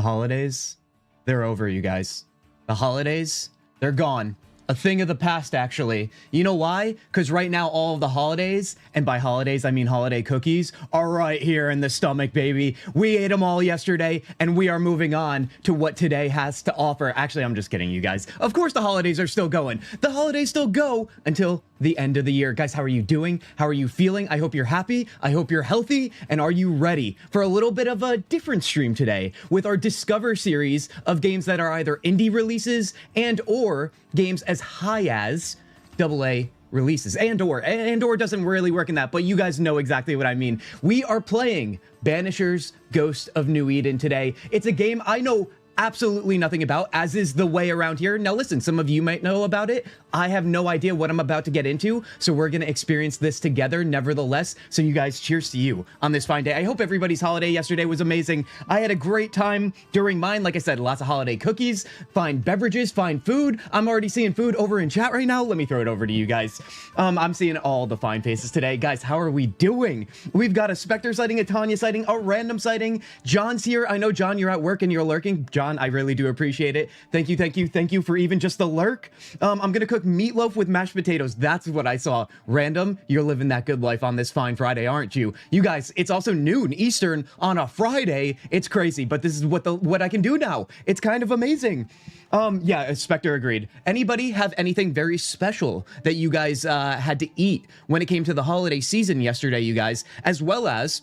holidays, they're over, you guys. The holidays, they're gone. A thing of the past, actually. You know why? Because right now, all of the holidays, and by holidays, I mean holiday cookies, are right here in the stomach, baby. We ate them all yesterday, and we are moving on to what today has to offer. Actually, I'm just kidding, you guys. Of course, the holidays are still going. The holidays still go until the end of the year. Guys, how are you doing? How are you feeling? I hope you're happy. I hope you're healthy. And are you ready for a little bit of a different stream today with our Discover series of games that are either indie releases and or games as high as AA releases. And or doesn't really work in that, but you guys know exactly what I mean. We are playing Banishers Ghost of New Eden today. It's a game I know absolutely nothing about, as is the way around here. Now listen, some of you might know about it. I have no idea what I'm about to get into, so we're gonna experience this together nevertheless. So you guys, cheers to you on this fine day. I hope everybody's holiday yesterday was amazing. I had a great time during mine. Like I said, lots of holiday cookies, fine beverages, fine food. I'm already seeing food over in chat right now. Let me throw it over to you guys. I'm seeing all the fine faces today. Guys, how are we doing? We've got a Spectre sighting, a Tanya sighting, a random sighting. John's here. I know, John, you're at work and you're lurking. John, I really do appreciate it. Thank you for even just the lurk. I'm gonna cook meatloaf with mashed potatoes. That's what I saw. Random, you're living that good life on this fine Friday, aren't you? You guys, it's also noon Eastern on a Friday. It's crazy, but this is what I can do now. It's kind of amazing. Yeah, Spectre agreed. Anybody have anything very special that you guys had to eat when it came to the holiday season yesterday, you guys, as well as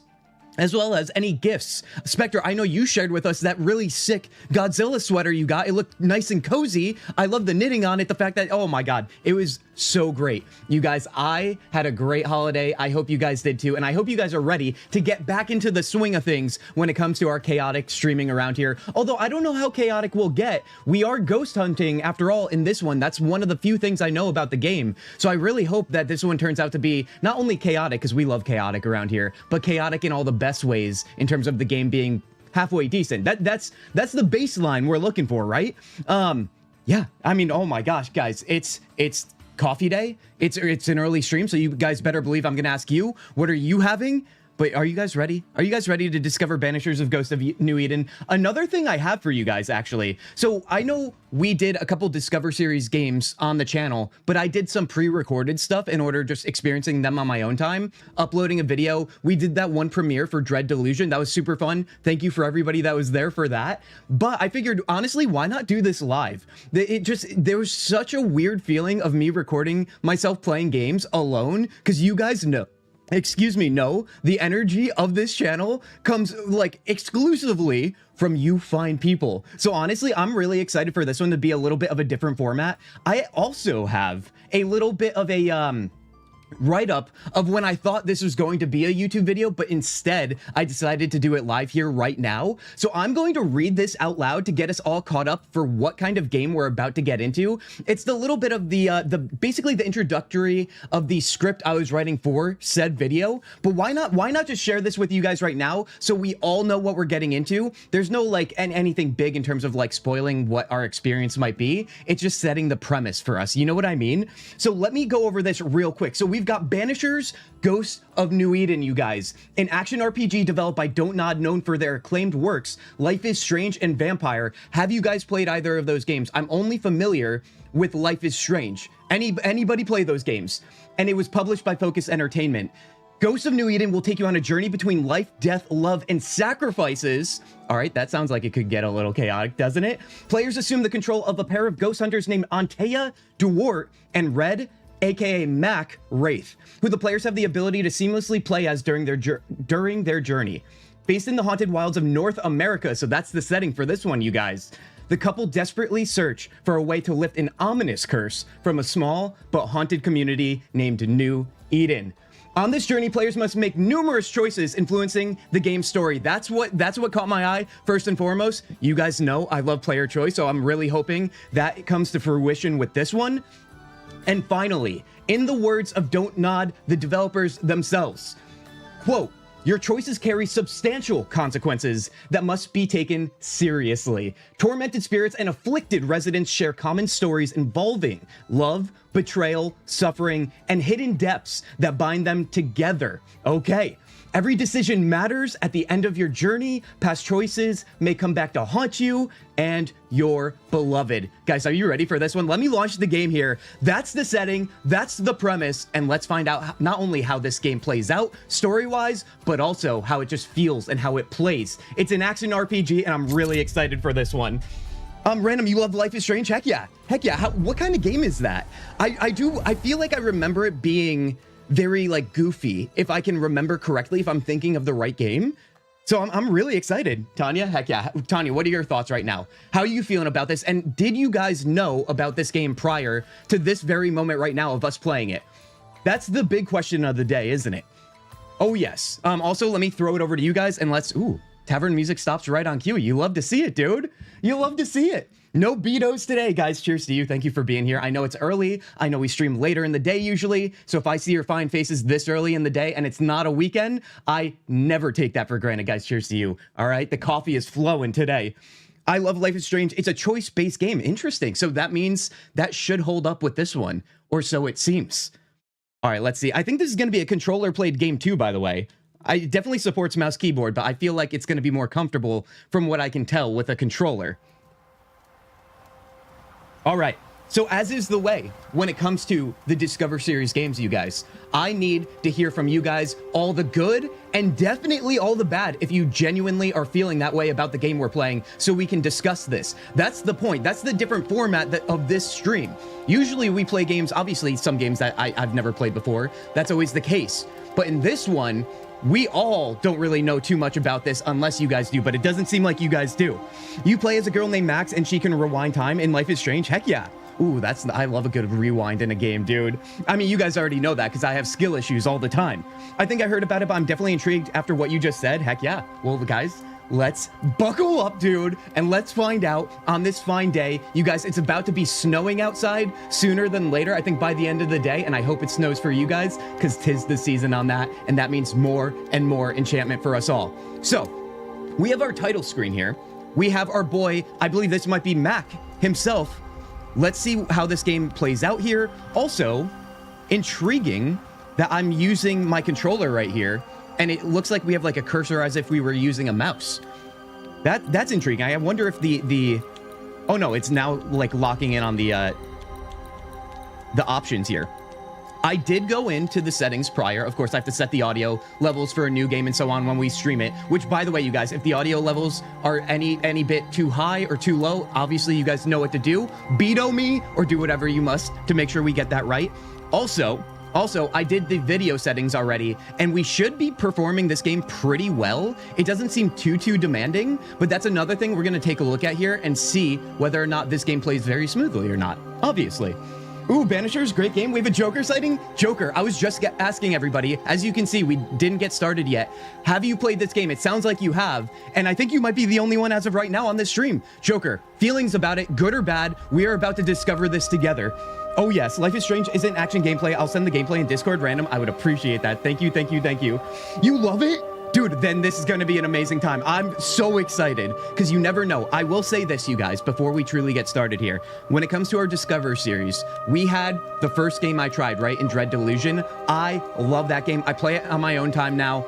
any gifts? Spectre, I know you shared with us that really sick Godzilla sweater you got. It looked nice and cozy. I love the knitting on it. The fact that, oh my God, it was so great. You guys, I had a great holiday. I hope you guys did too. And I hope you guys are ready to get back into the swing of things when it comes to our chaotic streaming around here. Although I don't know how chaotic we'll get. We are ghost hunting after all in this one. That's one of the few things I know about the game. So I really hope that this one turns out to be not only chaotic, because we love chaotic around here, but chaotic in all the best ways in terms of the game being halfway decent. That's the baseline we're looking for, right? Yeah, I mean, oh my gosh, guys, it's coffee day. It's an early stream, so you guys better believe I'm gonna ask you, what are you having? But are you guys ready? Are you guys ready to discover Banishers of Ghost of New Eden? Another thing I have for you guys, actually. So I know we did a couple Discover Series games on the channel, but I did some pre-recorded stuff in order just experiencing them on my own time, uploading a video. We did that one premiere for Dread Delusion. That was super fun. Thank you for everybody that was there for that. But I figured, honestly, why not do this live? There was such a weird feeling of me recording myself playing games alone, because you guys know, the energy of this channel comes like exclusively from you fine people. So honestly, I'm really excited for this one to be a little bit of a different format. I also have a little bit of a write-up of when I thought this was going to be a YouTube video, but instead I decided to do it live here right now. So I'm going to read this out loud to get us all caught up for what kind of game we're about to get into. It's the little bit of the basically the introductory of the script I was writing for said video. But why not just share this with you guys right now so we all know what we're getting into? There's no like anything big in terms of like spoiling what our experience might be. It's just setting the premise for us. You know what I mean? So let me go over this real quick. So we've got Banishers Ghost of New Eden, you guys, an action RPG developed by Don't Nod, known for their acclaimed works Life is Strange and Vampire. Have you guys played either of those games? I'm only familiar with Life is Strange. Anybody play those games? And it was published by Focus Entertainment. Ghost of New Eden will take you on a journey between life, death, love, and sacrifices. All right, that sounds like it could get a little chaotic, doesn't it? Players assume the control of a pair of ghost hunters named Antea Duwart and Red, aka Mac Wraith, who the players have the ability to seamlessly play as during their journey. Based in the haunted wilds of North America, so that's the setting for this one, you guys. The couple desperately search for a way to lift an ominous curse from a small but haunted community named New Eden. On this journey, players must make numerous choices influencing the game's story. That's what caught my eye first and foremost. You guys know I love player choice, so I'm really hoping that comes to fruition with this one. And finally, in the words of Don't Nod, the developers themselves, quote, "Your choices carry substantial consequences that must be taken seriously. Tormented spirits and afflicted residents share common stories involving love, betrayal, suffering, and hidden depths that bind them together. Okay. Every decision matters at the end of your journey. Past choices may come back to haunt you and your beloved. Guys, are you ready for this one? Let me launch the game here. That's the setting, that's the premise, and let's find out not only how this game plays out story-wise, but also how it just feels and how it plays. It's an action RPG, and I'm really excited for this one. Random, you love Life is Strange? Heck yeah. Heck yeah. What kind of game is that? I feel like I remember it being very like goofy, if I can remember correctly, if I'm thinking of the right game. So I'm really excited. Tanya, heck yeah. Tanya, what are your thoughts right now? How are you feeling about this? And did you guys know about this game prior to this very moment right now of us playing it? That's the big question of the day, isn't it? Oh yes. Also, let me throw it over to you guys and let's, ooh, tavern music stops right on cue. You love to see it, dude. You love to see it. No betos today, guys. Cheers to you. Thank you for being here. I know it's early. I know we stream later in the day usually. So if I see your fine faces this early in the day and it's not a weekend, I never take that for granted, guys. Cheers to you. All right. The coffee is flowing today. I love Life is Strange. It's a choice-based game. Interesting. So that means that should hold up with this one, or so it seems. All right, let's see. I think this is going to be a controller-played game too, by the way. It definitely supports mouse keyboard, but I feel like it's going to be more comfortable from what I can tell with a controller. All right, so as is the way when it comes to the Discover Series games, you guys, I need to hear from you guys all the good and definitely all the bad if you genuinely are feeling that way about the game we're playing so we can discuss this. That's the point. That's the different format of this stream. Usually we play games, obviously some games that I've never played before. That's always the case. But in this one, we all don't really know too much about this unless you guys do, but it doesn't seem like you guys do. You play as a girl named Max and she can rewind time in Life is Strange? Heck yeah. Ooh, I love a good rewind in a game, dude. I mean, you guys already know that because I have skill issues all the time. I think I heard about it, but I'm definitely intrigued after what you just said. Heck yeah. Well, guys, let's buckle up, dude, and let's find out on this fine day. You guys, it's about to be snowing outside sooner than later, I think by the end of the day, and I hope it snows for you guys because 'tis the season on that, and that means more and more enchantment for us all. So, we have our title screen here. We have our boy, I believe this might be Mac himself. Let's see how this game plays out here. Also, intriguing that I'm using my controller right here, and it looks like we have like a cursor as if we were using a mouse. That's intriguing. I wonder if oh no, it's now like locking in on the options here. I did go into the settings prior. Of course, I have to set the audio levels for a new game and so on when we stream it, which by the way, you guys, if the audio levels are any bit too high or too low, obviously you guys know what to do. Veto me or do whatever you must to make sure we get that right. Also, I did the video settings already, and we should be performing this game pretty well. It doesn't seem too demanding, but that's another thing we're going to take a look at here and see whether or not this game plays very smoothly or not, obviously. Ooh, Banishers, great game. We have a Joker sighting. Joker, I was just asking everybody. As you can see, we didn't get started yet. Have you played this game? It sounds like you have, and I think you might be the only one as of right now on this stream. Joker, feelings about it, good or bad? We are about to discover this together. Oh yes, Life is Strange isn't action gameplay. I'll send the gameplay in Discord random. I would appreciate that. Thank you, thank you, thank you. You love it? Dude, then this is going to be an amazing time. I'm so excited because you never know. I will say this, you guys, before we truly get started here. When it comes to our Discover series, we had the first game I tried, right, in Dread Delusion. I love that game. I play it on my own time now.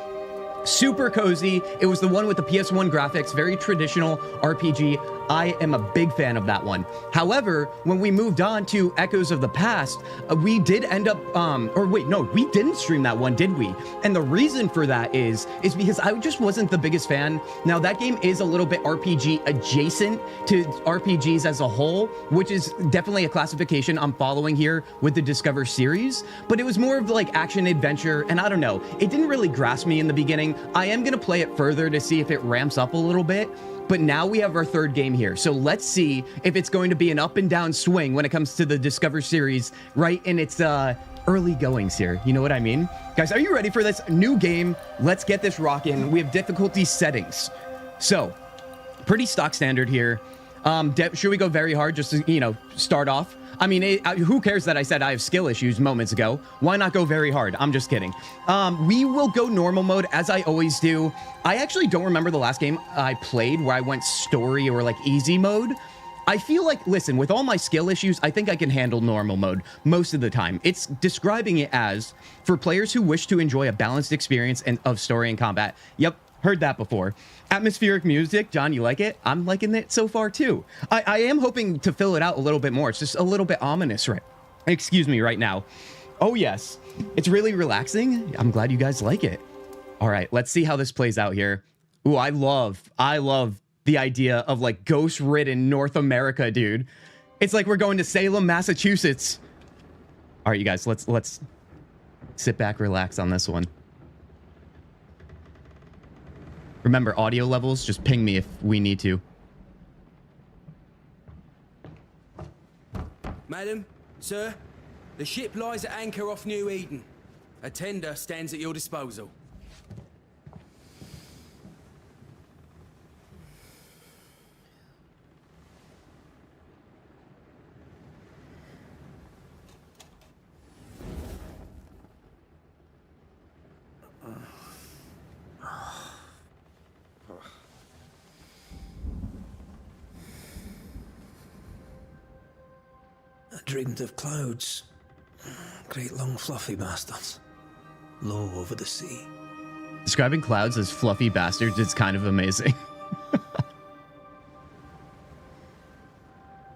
Super cozy. It was the one with the PS1 graphics, very traditional RPG. I am a big fan of that one. However, when we moved on to Echoes of the Past, we did end up, or wait, no, we didn't stream that one, did we? And the reason for that is because I just wasn't the biggest fan. Now, that game is a little bit RPG adjacent to RPGs as a whole, which is definitely a classification I'm following here with the Discover series, but it was more of like action adventure, and I don't know, it didn't really grasp me in the beginning. I am gonna play it further to see if it ramps up a little bit, but now we have our third game here. So let's see if it's going to be an up and down swing when it comes to the Discover series, right in its early goings here. You know what I mean? Guys, are you ready for this new game? Let's get this rocking. We have difficulty settings. So, pretty stock standard here. Should we go very hard just to, you know, start off? I mean, who cares that I said I have skill issues moments ago? Why not go very hard? I'm just kidding. We will go normal mode as I always do. I actually don't remember the last game I played where I went story or like easy mode. I feel like, listen, with all my skill issues, I think I can handle normal mode most of the time. It's describing it as for players who wish to enjoy a balanced experience of story and combat. Yep, heard that before. Atmospheric music, John, you like it? I'm liking it so far too. I am hoping to fill it out a little bit more. It's just a little bit ominous, right? Excuse me, right now. Oh yes, it's really relaxing. I'm glad you guys like it. All right, let's see how this plays out here. Ooh, I love the idea of like ghost-ridden North America, dude. It's like we're going to Salem, Massachusetts. All right, you guys, let's sit back, relax on this one. Remember, audio levels, just ping me if we need to. Madam, sir, the ship lies at anchor off New Eden. A tender stands at your disposal. I dreamed of clouds. Great long fluffy bastards. Low over the sea. Describing clouds as fluffy bastards is kind of amazing.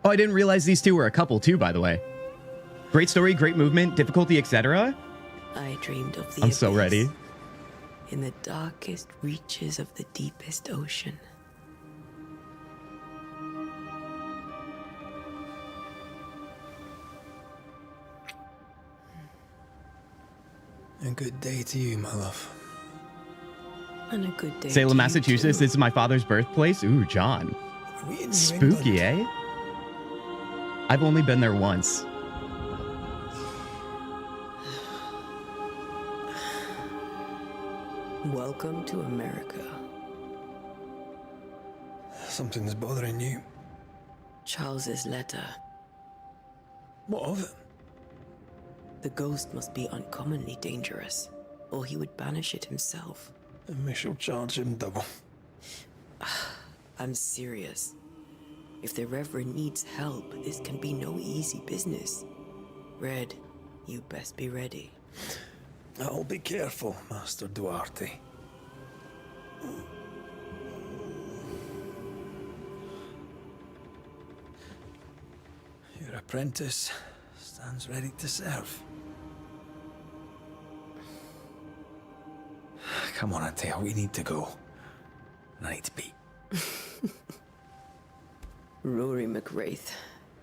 Oh, I didn't realize these two were a couple too, by the way. Great story, great movement, difficulty, etc. I dreamed of the I'm so ready. in the darkest reaches of the deepest ocean. A good day to you, my love. And a good day. Salem, to you Massachusetts. too. This is my father's birthplace. Ooh, John. Are we in New Spooky, England? eh? I've only been there once. Welcome to America. Something's bothering you. Charles's letter. What of it? The ghost must be uncommonly dangerous, or he would banish it himself. And we shall charge him double. I'm serious. If the Reverend needs help, this can be no easy business. Red, you best be ready. I'll be careful, Master Duarte. Your apprentice stands ready to serve. Come on, Atea, we need to go. I need to be. Rory McWraith,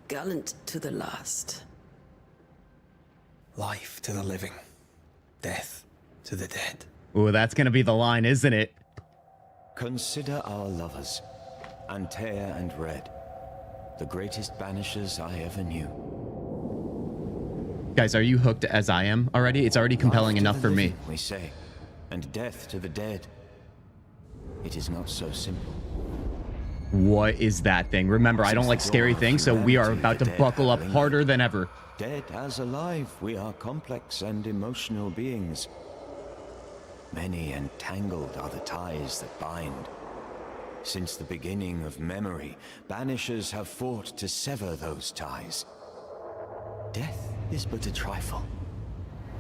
gallant to the last. Life to the living, death to the dead. Ooh, that's gonna be the line, isn't it? Consider our lovers, Antea and Red, the greatest banishers I ever knew. Guys, are you hooked as I am already? It's already compelling Life to enough the for me. living, we say, and death to the dead. It is not so simple. What is that thing? Remember, I don't like scary things, so we are about to buckle up harder than ever. Dead as alive, we are complex and emotional beings. Many and tangled are the ties that bind. Since the beginning of memory, banishers have fought to sever those ties. Death is but a trifle.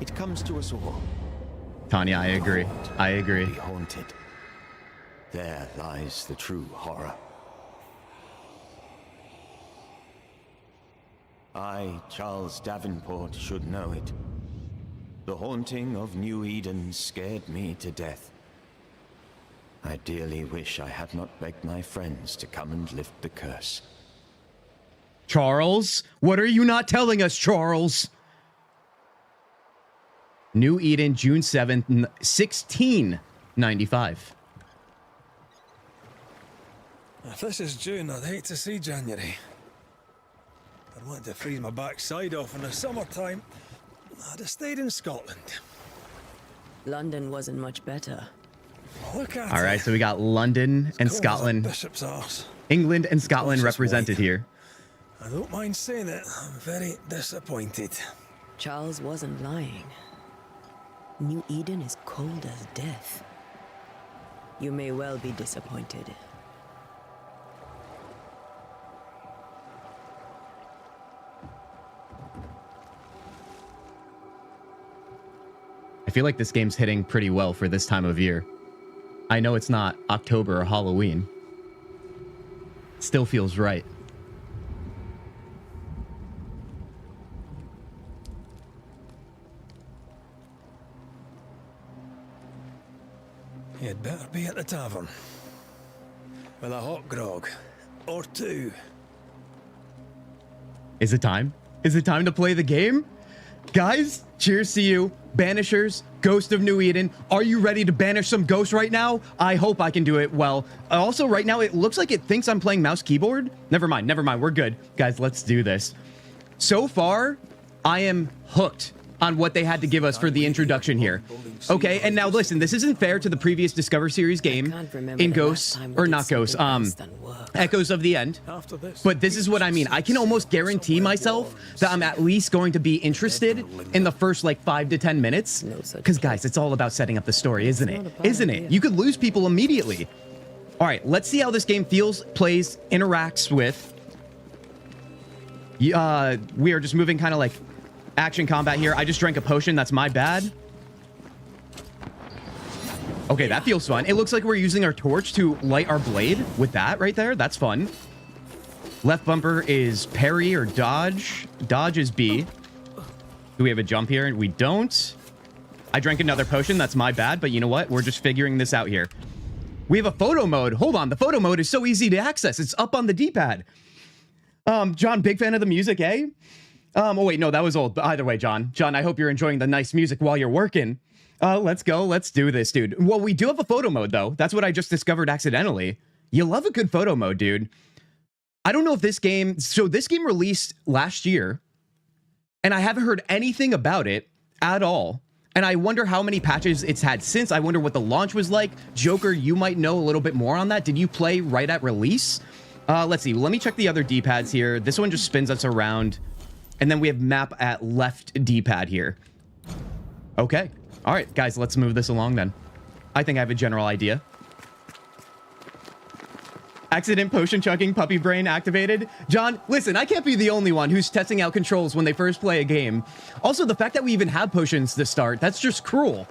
It comes to us all. Tanya, I agree. I agree. Be haunted. There lies the true horror. I, Charles Davenport, should know it. The haunting of New Eden scared me to death. I dearly wish I had not begged my friends to come and lift the curse. Charles? What are you not telling us, Charles? New Eden, June 7th, 1695. If this is June, I'd hate to see January. I'd want to freeze my backside off in the summertime. I'd have stayed in Scotland. London wasn't much better. Look at All right, so we got London and Cold as a Scotland. bishop's arse. England and Scotland Delicious represented wine. here. I don't mind saying it, I'm very disappointed. Charles wasn't lying. New Eden is cold as death. You may well be disappointed. feel like this game's hitting pretty well for this time of year. I know it's not October or Halloween. Still feels right. You'd better be at the tavern. With a hot grog. Or two. Is it time? Is it time to play the game? Guys, cheers to you. Banishers, Ghost of New Eden. Are you ready to banish some ghosts right now? I hope I can do it well. Also, right now, it looks like it thinks I'm playing mouse keyboard. Never mind. We're good. Guys, let's do this. So far, I am hooked on what they had to give us for the introduction here. Okay, and now listen, this isn't fair to the previous Discover Series game in Ghosts, or not Ghosts, Echoes of the End. But this is what I mean. I can almost guarantee myself that I'm at least going to be interested in the first like 5 to 10 minutes. Because guys, it's all about setting up the story, isn't it? Isn't it? You could lose people immediately. All right, let's see how this game feels, plays, interacts with. We are just moving kind of like action combat here. I just drank a potion. That's my bad. Okay, that feels fun. It looks like we're using our torch to light our blade with that right there. That's fun. Left bumper is parry or dodge. Dodge is B. Do we have a jump here? We don't. I drank another potion. That's my bad. But you know what? We're just figuring this out here. We have a photo mode. Hold on. The photo mode is so easy to access. It's up on the D-pad. John, big fan of the music, eh? Oh, wait, no, that was old. But either way, John, I hope you're enjoying the nice music while you're working. Let's go. Let's do this, dude. Well, we do have a photo mode, though. That's what I just discovered accidentally. You love a good photo mode, dude. I don't know if this game... So this game released last year, and I haven't heard anything about it at all. And I wonder how many patches it's had since. I wonder what the launch was like. Joker, you might know a little bit more on that. Did you play right at release? Let's see. Let me check the other D-pads here. This one just spins us around. And then we have map at left D-pad here. Okay. All right, guys, let's move this along then. I think I have a general idea. Accident potion chugging, puppy brain activated. John, listen, I can't be the only one who's testing out controls when they first play a game. Also, the fact that we even have potions to start, that's just cruel.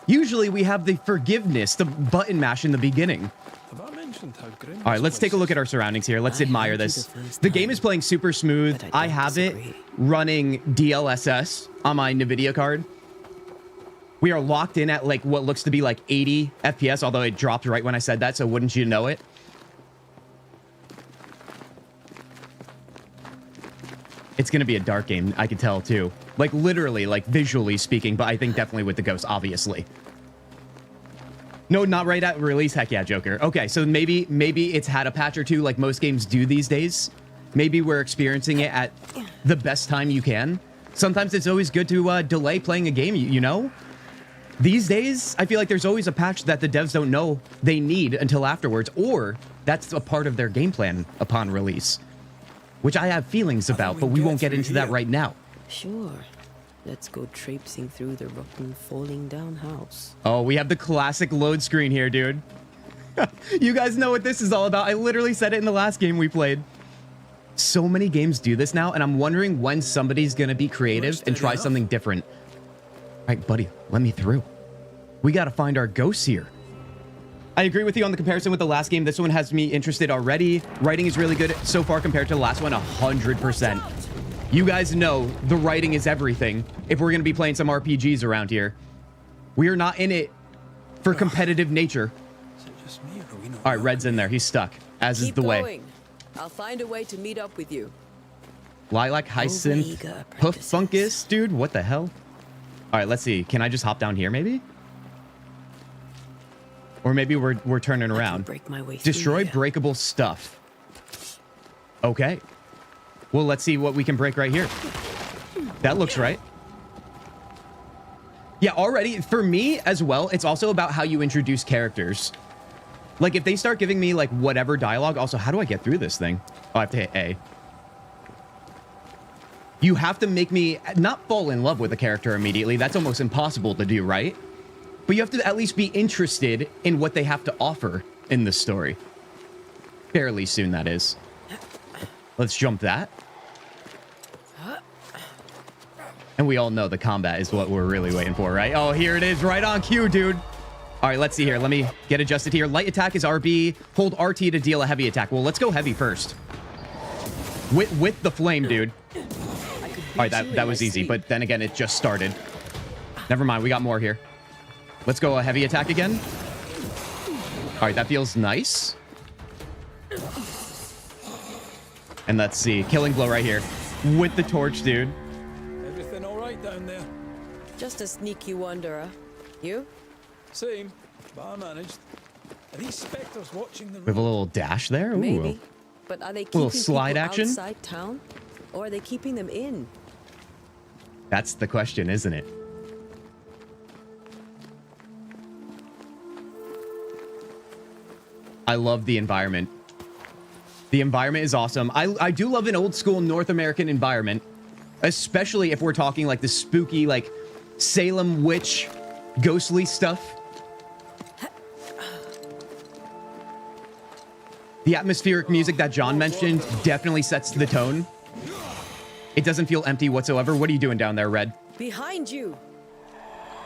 Usually we have the forgiveness, the button mash in the beginning. All right, let's take a look at our surroundings here. Let's admire this. The game is playing super smooth. I have it running DLSS on my NVIDIA card. We are locked in at like what looks to be like 80 FPS, although it dropped right when I said that, so wouldn't you know it? It's going to be a dark game, I could tell too. Like literally, like visually speaking, but I think definitely with the ghosts, obviously. No, not right at release. Heck yeah, Joker. Okay, so maybe it's had a patch or two like most games do these days. Maybe we're experiencing it at the best time you can. Sometimes it's always good to delay playing a game, you know? These days, I feel like there's always a patch that the devs don't know they need until afterwards, or that's a part of their game plan upon release, which I have feelings about, but we won't get into that right now. Sure. Let's go traipsing through the rotten, falling down house. Oh, we have the classic load screen here, dude. You guys know what this is all about. I literally said it in the last game we played. So many games do this now, and I'm wondering when somebody's going to be creative and try something different. All right, buddy, let me through. We got to find our ghosts here. I agree with you on the comparison with the last game. This one has me interested already. Writing is really good so far compared to the last one, 100%. You guys know the writing is everything if we're going to be playing some RPGs around here. We are not in it for competitive nature. All right, Red's in there. He's stuck, as is the way. I'll find a way to meet up with you. Lilac, Hyacinth, Hoof Fungus. Dude, what the hell? All right, let's see. Can I just hop down here, maybe? Or maybe we're turning around. Break my way Destroy breakable stuff. Okay. Well, let's see what we can break right here. That looks right. Yeah, already, for me as well, it's also about how you introduce characters. Like, if they start giving me, like, whatever dialogue... Also, how do I get through this thing? Oh, I have to hit A. You have to make me not fall in love with a character immediately. That's almost impossible to do, right? But you have to at least be interested in what they have to offer in this story. Fairly soon, that is. Let's jump that. And we all know the combat is what we're really waiting for, right? Oh, here it is, right on cue, dude. All right, let's see here. Let me get adjusted here. Light attack is RB. Hold RT to deal a heavy attack. Well, let's go heavy first. With the flame, dude. All right, that was easy, but then again, it just started. Never mind, we got more here. Let's go a heavy attack again. All right, that feels nice. And let's see, killing blow right here with the torch, dude. Everything all right down there? Just a sneaky wanderer. You? Same, but I managed. Are these specters watching the We have a little dash there. Ooh. Maybe. But are they keeping Little slide people action? outside town? Or are they keeping them in? That's the question, isn't it? I love the environment. The environment is awesome. I do love an old school North American environment, especially if we're talking like the spooky, like Salem witch, ghostly stuff. The atmospheric music that John mentioned definitely sets the tone. It doesn't feel empty whatsoever. What are you doing down there, Red? Behind you.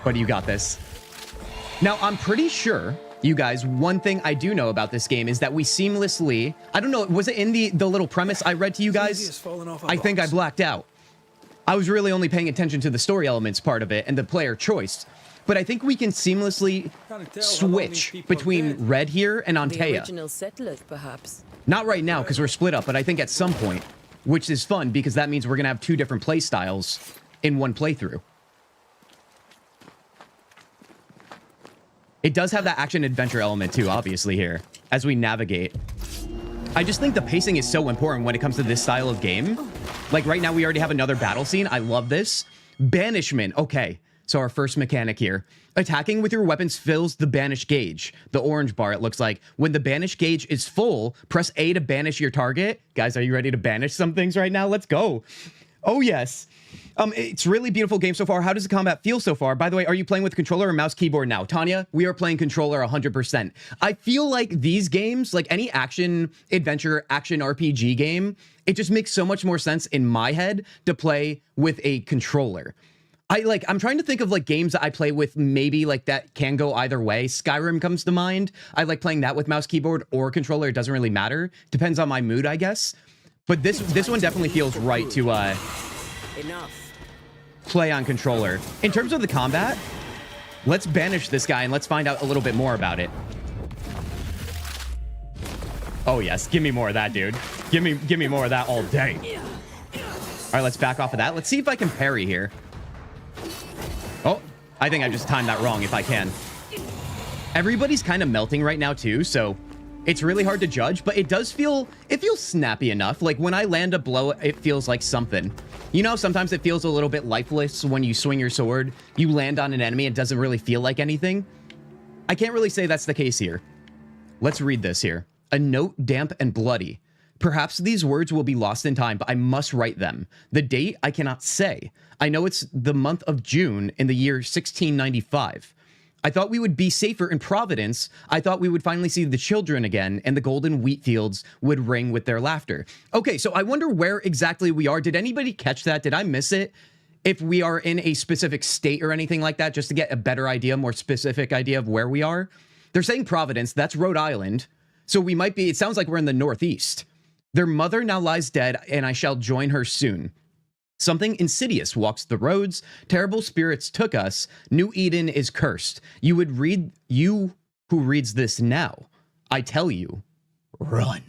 But you got this. Now, I'm pretty sure, you guys, one thing I do know about this game is that we seamlessly... I don't know, was it in the little premise I read to you guys? I think I blacked out. I was really only paying attention to the story elements part of it and the player choice. But I think we can seamlessly switch between Red here and The Antea. original settlers, perhaps. Not right now, because we're split up, but I think at some point, which is fun, because that means we're going to have 2 different play styles in one playthrough. It does have that action-adventure element, too, obviously, here, as we navigate. I just think the pacing is so important when it comes to this style of game. Like, right now, we already have another battle scene. I love this. Banishment. Okay, so our first mechanic here. Attacking with your weapons fills the banish gauge. The orange bar, it looks like. When the banish gauge is full, press A to banish your target. Guys, are you ready to banish some things right now? Let's go. Oh, yes. It's really beautiful game so far. How does the combat feel so far? By the way, are you playing with controller or mouse keyboard now? Tanya, we are playing controller 100%. I feel like these games, like any action, adventure, action RPG game, it just makes so much more sense in my head to play with a controller. I'm trying to think of like games that I play with maybe like that can go either way. Skyrim comes to mind. I like playing that with mouse keyboard or controller. It doesn't really matter. Depends on my mood, I guess. But this one definitely feels right to Enough. play on controller. In terms of the combat, let's banish this guy and let's find out a little bit more about it. Oh yes, give me more of that, dude. Give me more of that all day. All right, let's back off of that. Let's see if I can parry here. Oh, I think I just timed that wrong if I can. Everybody's kind of melting right now too, so it's really hard to judge, but it feels snappy enough. Like when I land a blow, it feels like something. You know, sometimes it feels a little bit lifeless when you swing your sword. You land on an enemy, it doesn't really feel like anything. I can't really say that's the case here. Let's read this here. A note, damp and bloody. Perhaps these words will be lost in time, but I must write them. The date I cannot say. I know it's the month of June in the year 1695. I thought we would be safer in Providence. I thought we would finally see the children again, and the golden wheat fields would ring with their laughter. Okay, so I wonder where exactly we are. Did anybody catch that? Did I miss it? If we are in a specific state or anything like that, just to get a better idea, more specific idea of where we are. They're saying Providence. That's Rhode Island. So we might be, it sounds like we're in the Northeast. Their mother now lies dead, and I shall join her soon. Something insidious walks the roads. Terrible spirits took us. New Eden is cursed. You who reads this now, I tell you, run.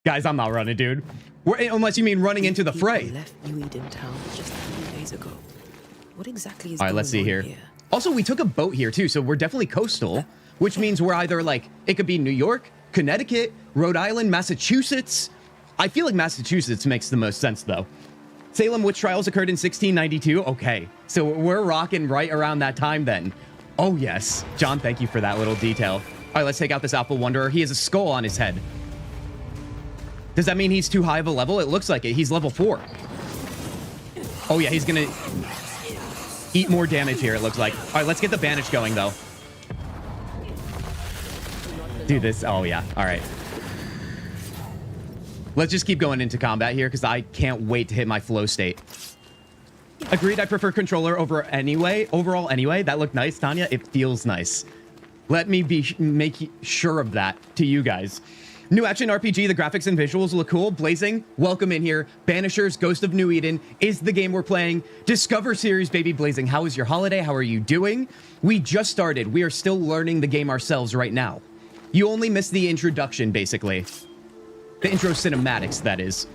Guys, I'm not running, dude. Unless you mean running into the fray. People left New Eden town just a few days ago. What exactly is All right, let's see here. Also, we took a boat here too, so we're definitely coastal, which means we're either like, it could be New York, Connecticut, Rhode Island, Massachusetts. I feel like Massachusetts makes the most sense though. Salem witch trials occurred in 1692. Okay, so we're rocking right around that time then. Oh yes, John, thank you for that little detail. All right, let's take out this Alpha Wanderer. He has a skull on his head. Does that mean he's too high of a level? It looks like it. He's level 4. Oh yeah, he's gonna eat more damage here, it looks like. All right, let's get the banish going though. Do this. Oh yeah, all right. Let's just keep going into combat here because I can't wait to hit my flow state. Agreed, I prefer controller over anyway. Overall, anyway. That looked nice, Tanya. It feels nice. Let me make sure of that to you guys. New action RPG, the graphics and visuals look cool. Blazing, welcome in here. Banishers, Ghost of New Eden is the game we're playing. Discover series, baby. Blazing, how was your holiday? How are you doing? We just started. We are still learning the game ourselves right now. You only missed the introduction, basically. The intro cinematics, that is.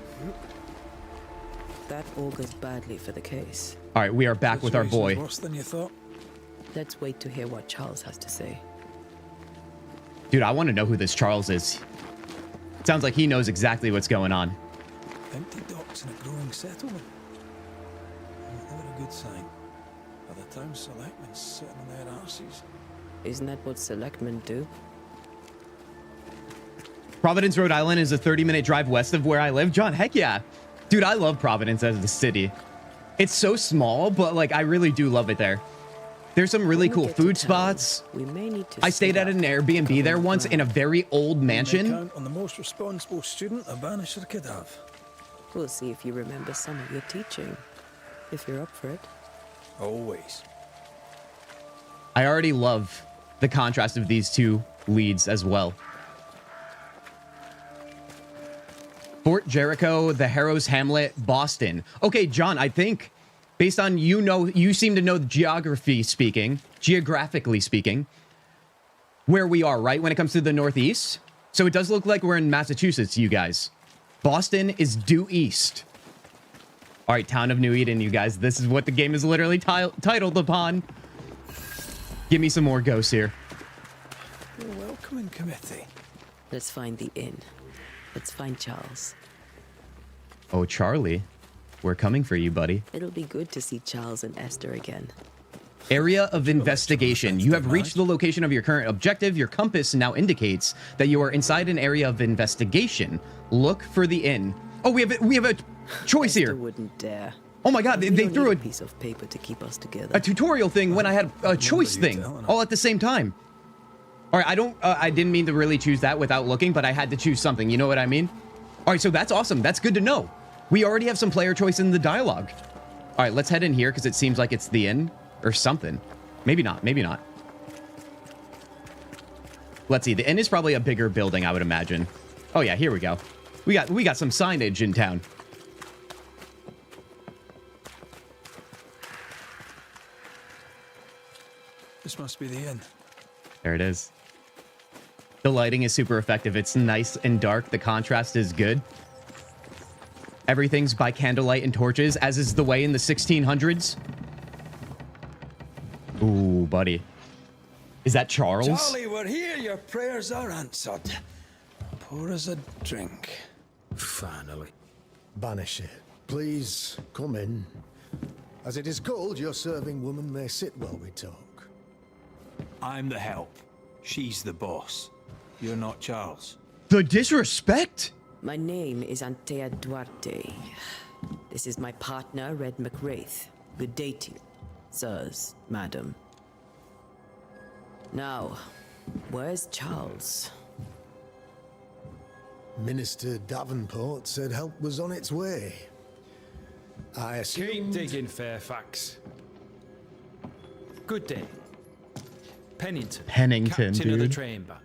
That augurs badly for the case. All right, we are back with our boy. Worse than you thought. Let's wait to hear what Charles has to say. Dude, I want to know who this Charles is. Sounds like he knows exactly what's going on. Empty docks in a growing settlement. Never a good sign. Are the town selectmen sitting on their arses? Isn't that what selectmen do? Providence, Rhode Island is a 30-minute drive west of where I live. John, heck yeah. Dude, I love Providence as a city. It's so small, but like I really do love it there. There's some really cool food spots. We may need to I stayed at an Airbnb there once in a very old mansion. Count on the most responsible student a Banisher could have. We'll see if you remember some of your teaching. If you're up for it. Always. I already love the contrast of these two leads as well. Fort Jericho, the Harrows Hamlet, Boston. Okay, John, I think based on you seem to know the geographically speaking, where we are, right? When it comes to the Northeast. So it does look like we're in Massachusetts, you guys. Boston is due east. All right, Town of New Eden, you guys. This is what the game is literally titled upon. Give me some more ghosts here. Your welcoming committee. Let's find the inn. Let's find Charles. Oh, Charlie. We're coming for you, buddy. It'll be good to see Charles and Esther again. Area of investigation. You have reached the location of your current objective. Your compass now indicates that you are inside an area of investigation. Look for the inn. Oh, we have a choice Esther here. Wouldn't dare. Oh my God, We they don't threw need a piece of paper to keep us together. a tutorial thing when I had a choice thing all at the same time. All right, I didn't mean to really choose that without looking, but I had to choose something. You know what I mean? All right, so that's awesome. That's good to know. We already have some player choice in the dialogue. All right, let's head in here because it seems like it's the inn or something. Maybe not. Maybe not. Let's see. The inn is probably a bigger building, I would imagine. Oh yeah, here we go. We got some signage in town. This must be the inn. There it is. The lighting is super effective. It's nice and dark. The contrast is good. Everything's by candlelight and torches, as is the way in the 1600s. Ooh, buddy. Is that Charles? Charlie, we're here. Your prayers are answered. Pour us a drink. Finally. Banisher, please come in. As it is called, your serving woman may sit while we talk. I'm the help. She's the boss. You're not Charles. The disrespect? My name is Antea Duarte. This is my partner, Red McWraith. Good day to you, sirs, madam. Now, where's Charles? Minister Davenport said help was on its way. I Keep assumed... digging, Fairfax. Good day. Pennington. Pennington, Captain of the dude. train band.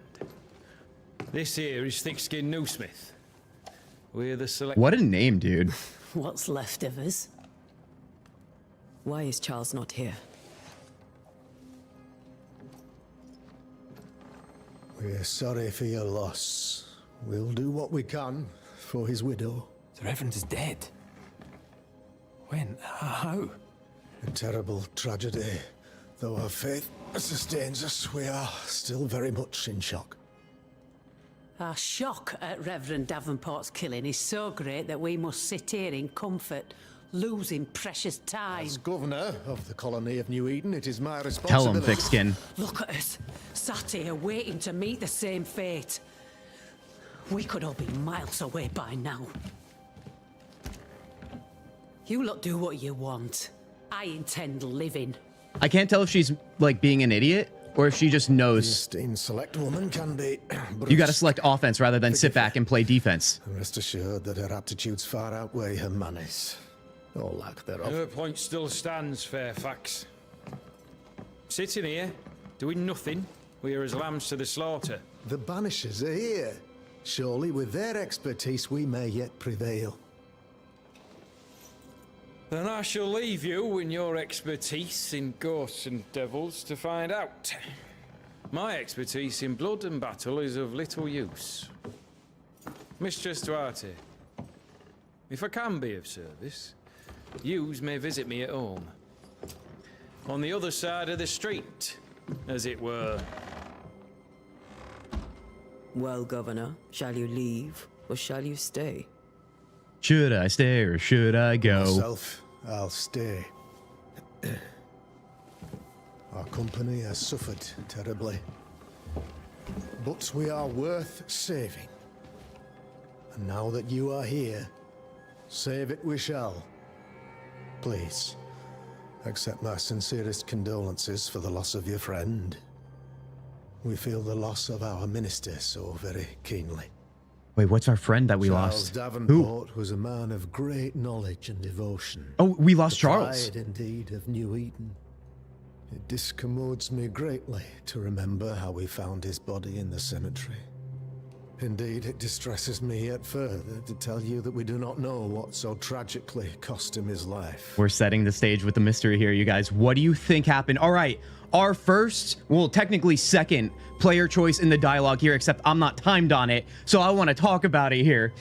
This here is Thick-Skin Newsmith. We're the select... What a name, dude. What's left of us? Why is Charles not here? We're sorry for your loss. We'll do what we can for his widow. The Reverend is dead. When? How? A terrible tragedy. Though our faith sustains us, we are still very much in shock. Our shock at Reverend Davenport's killing is so great that we must sit here in comfort, losing precious time. As governor of the colony of New Eden, it is my Tell responsibility... him, thick skin. Look at us, sat here waiting to meet the same fate. We could all be miles away by now. You lot do what you want. I intend living. I can't tell if she's like being an idiot or if she just The knows esteemed select woman can be... you got to select offense rather than sit back and play defense. Rest assured that her aptitudes far outweigh her manners. or lack thereof. Her point still stands, Fairfax. Sitting here, doing nothing, we're as lambs to the slaughter. The Banishers are here. Surely with their expertise we may yet prevail. Then I shall leave you and your expertise in ghosts and devils to find out. My expertise in blood and battle is of little use. Mistress Duarte, if I can be of service, yous may visit me at home. On the other side of the street, as it were. Well, Governor, shall you leave or shall you stay? Should I stay or should I go? Myself, I'll stay. Our company has suffered terribly. But we are worth saving. And now that you are here, save it we shall. Please, accept my sincerest condolences for the loss of your friend. We feel the loss of our minister so very keenly. Wait, what's our friend that we Charles lost? Davenport was a man of great knowledge and devotion. Oh, we lost The Charles. pride, indeed, of New Eden. It discommodes me greatly to remember how we found his body in the cemetery. Indeed, it distresses me yet further to tell you that we do not know what so tragically cost him his life. We're setting the stage with the mystery here, you guys. What do you think happened? All right, our first, well, technically second player choice in the dialogue here, except I'm not timed on it, so I want to talk about it here.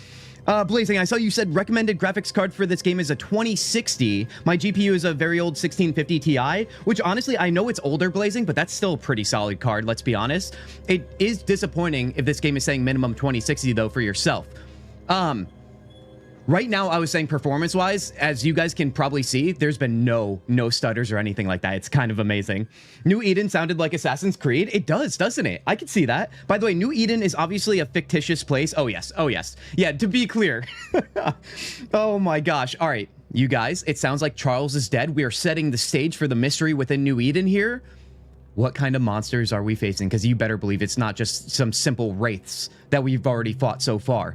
Blazing, I saw you said recommended graphics card for this game is a 2060. My GPU is a very old 1650 Ti, which honestly, I know it's older, Blazing, but that's still a pretty solid card, let's be honest. It is disappointing if this game is saying minimum 2060, though, for yourself. Right now, I was saying performance-wise, as you guys can probably see, there's been no stutters or anything like that. It's kind of amazing. New Eden sounded like Assassin's Creed. It does, doesn't it? I can see that. By the way, New Eden is obviously a fictitious place. Oh, yes. Oh, yes. Yeah, to be clear. Oh, my gosh. All right, you guys, it sounds like Charles is dead. We are setting the stage for the mystery within New Eden here. What kind of monsters are we facing? Because you better believe it's not just some simple wraiths that we've already fought so far.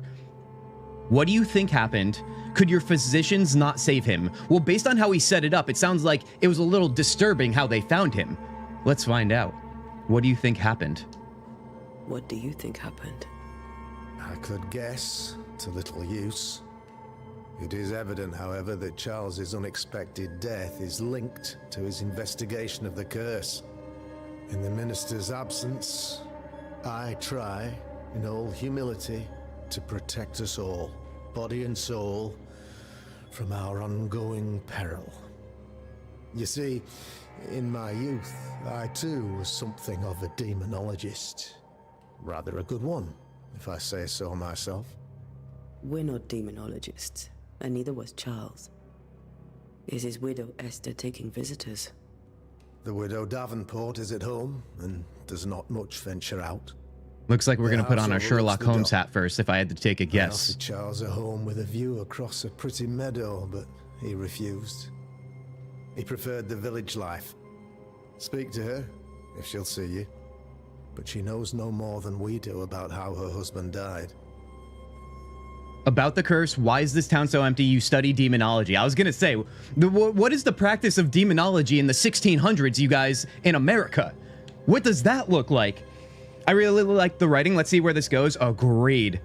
What do you think happened? Could your physicians not save him? Well, based on how he set it up, it sounds like it was a little disturbing how they found him. Let's find out. What do you think happened? What do you think happened? I could guess, to little use. It is evident, however, that Charles's unexpected death is linked to his investigation of the curse. In the minister's absence, I try, in all humility, to protect us all, body and soul, from our ongoing peril. You see, in my youth, I too was something of a demonologist. Rather a good one, if I say so myself. We're not demonologists, and neither was Charles. Is his widow Esther taking visitors? The widow Davenport is at home, and does not much venture out. Looks like we're going to put on our overlooks Sherlock the Holmes dock. hat first, if I had to take a I guess. offered Charles a home with a view across a pretty meadow, but he refused. He preferred the village life. Speak to her, if she'll see you. But she knows no more than we do about how her husband died. About the curse, why is this town so empty? You study demonology. I was going to say, what is the practice of demonology in the 1600s, you guys, in America? What does that look like? I really like the writing. Let's see where this goes. Agreed.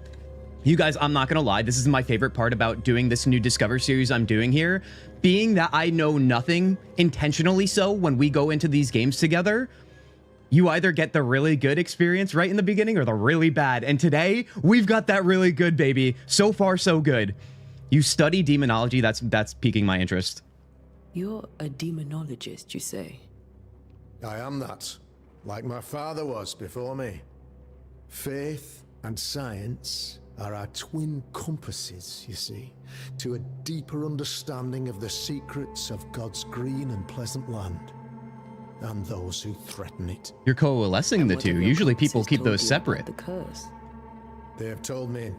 You guys, I'm not gonna lie, this is my favorite part about doing this new Discover series I'm doing here. Being that I know nothing, intentionally so, when we go into these games together, you either get the really good experience right in the beginning or the really bad. And today, we've got that really good, baby. So far, so good. You study demonology, that's piquing my interest. You're a demonologist, you say? I am that, like my father was before me. Faith and science are our twin compasses, you see, to a deeper understanding of the secrets of God's green and pleasant land, and those who threaten it. You're coalescing the two. Usually people keep those separate. The curse. They have told me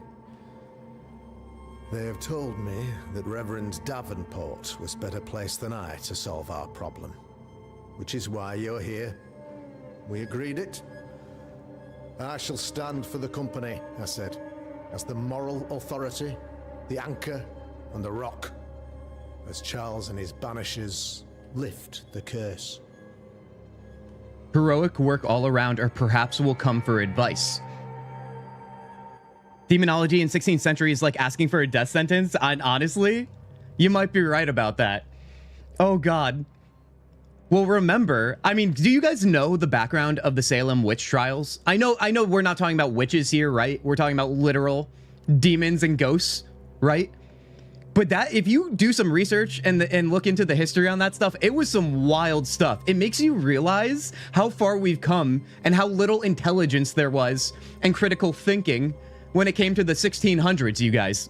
that Reverend Davenport was better placed than I to solve our problem, which is why you're here. We agreed it. I shall stand for the company, I said, as the moral authority, the anchor, and the rock. as Charles and his Banishers lift the curse. Heroic work all around, or perhaps will come for advice. Demonology in 16th century is like asking for a death sentence. And honestly, you might be right about that. Oh God. Well, remember, I mean, do you guys know the background of the Salem witch trials? I know we're not talking about witches here, right? We're talking about literal demons and ghosts, right? But that, if you do some research and look into the history on that stuff, it was some wild stuff. It makes you realize how far we've come and how little intelligence there was and critical thinking when it came to the 1600s, you guys.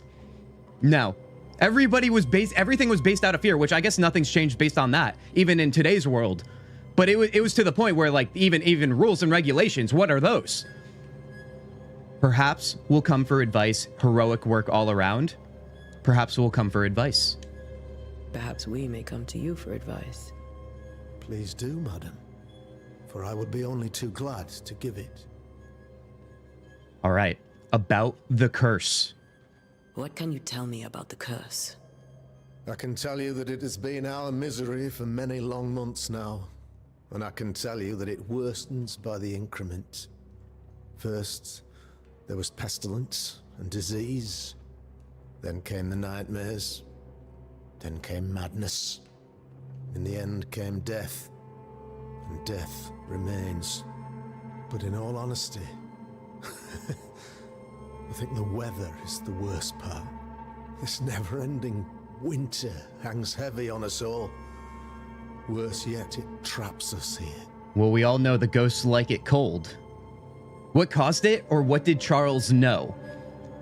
No. Everything was based out of fear, which I guess nothing's changed based on that, even in today's world. But it was to the point where, like, even rules and regulations, what are those? Perhaps we'll come for advice, heroic work all around. Perhaps we'll come for advice. Perhaps we may come to you for advice. Please do, madam, for I would be only too glad to give it. All right, about the curse. What can you tell me about the curse? I can tell you that it has been our misery for many long months now, and I can tell you that it worsens by the increment. First, there was pestilence and disease. Then came the nightmares. Then came madness. In the end came death. And death remains. But in all honesty, I think the weather is the worst part. This never-ending winter hangs heavy on us all. Worse yet, it traps us here. Well, we all know the ghosts like it cold. What caused it, or what did Charles know?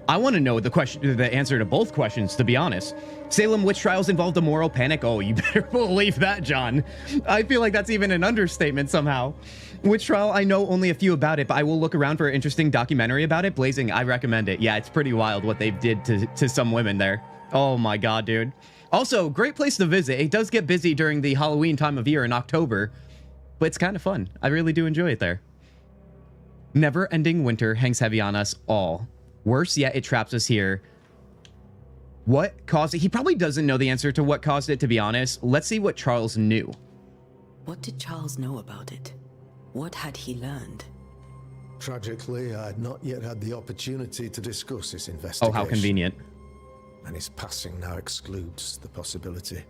I want to know the answer to both questions, to be honest. Salem witch trials involved a moral panic. Oh, you better believe that, John. I feel like that's even an understatement somehow. Witch trial, I know only a few about it, but I will look around for an interesting documentary about it. Blazing, I recommend it. Yeah, it's pretty wild what they did to some women there. Oh my God, dude. Also, great place to visit. It does get busy during the Halloween time of year in October, but it's kind of fun. I really do enjoy it there. Never-ending winter hangs heavy on us all. Worse yet, it traps us here. What caused it? He probably doesn't know the answer to what caused it, to be honest. Let's see what Charles knew. What did Charles know about it? What had he learned? Tragically, I had not yet had the opportunity to discuss this investigation. Oh, how convenient. And his passing now excludes the possibility.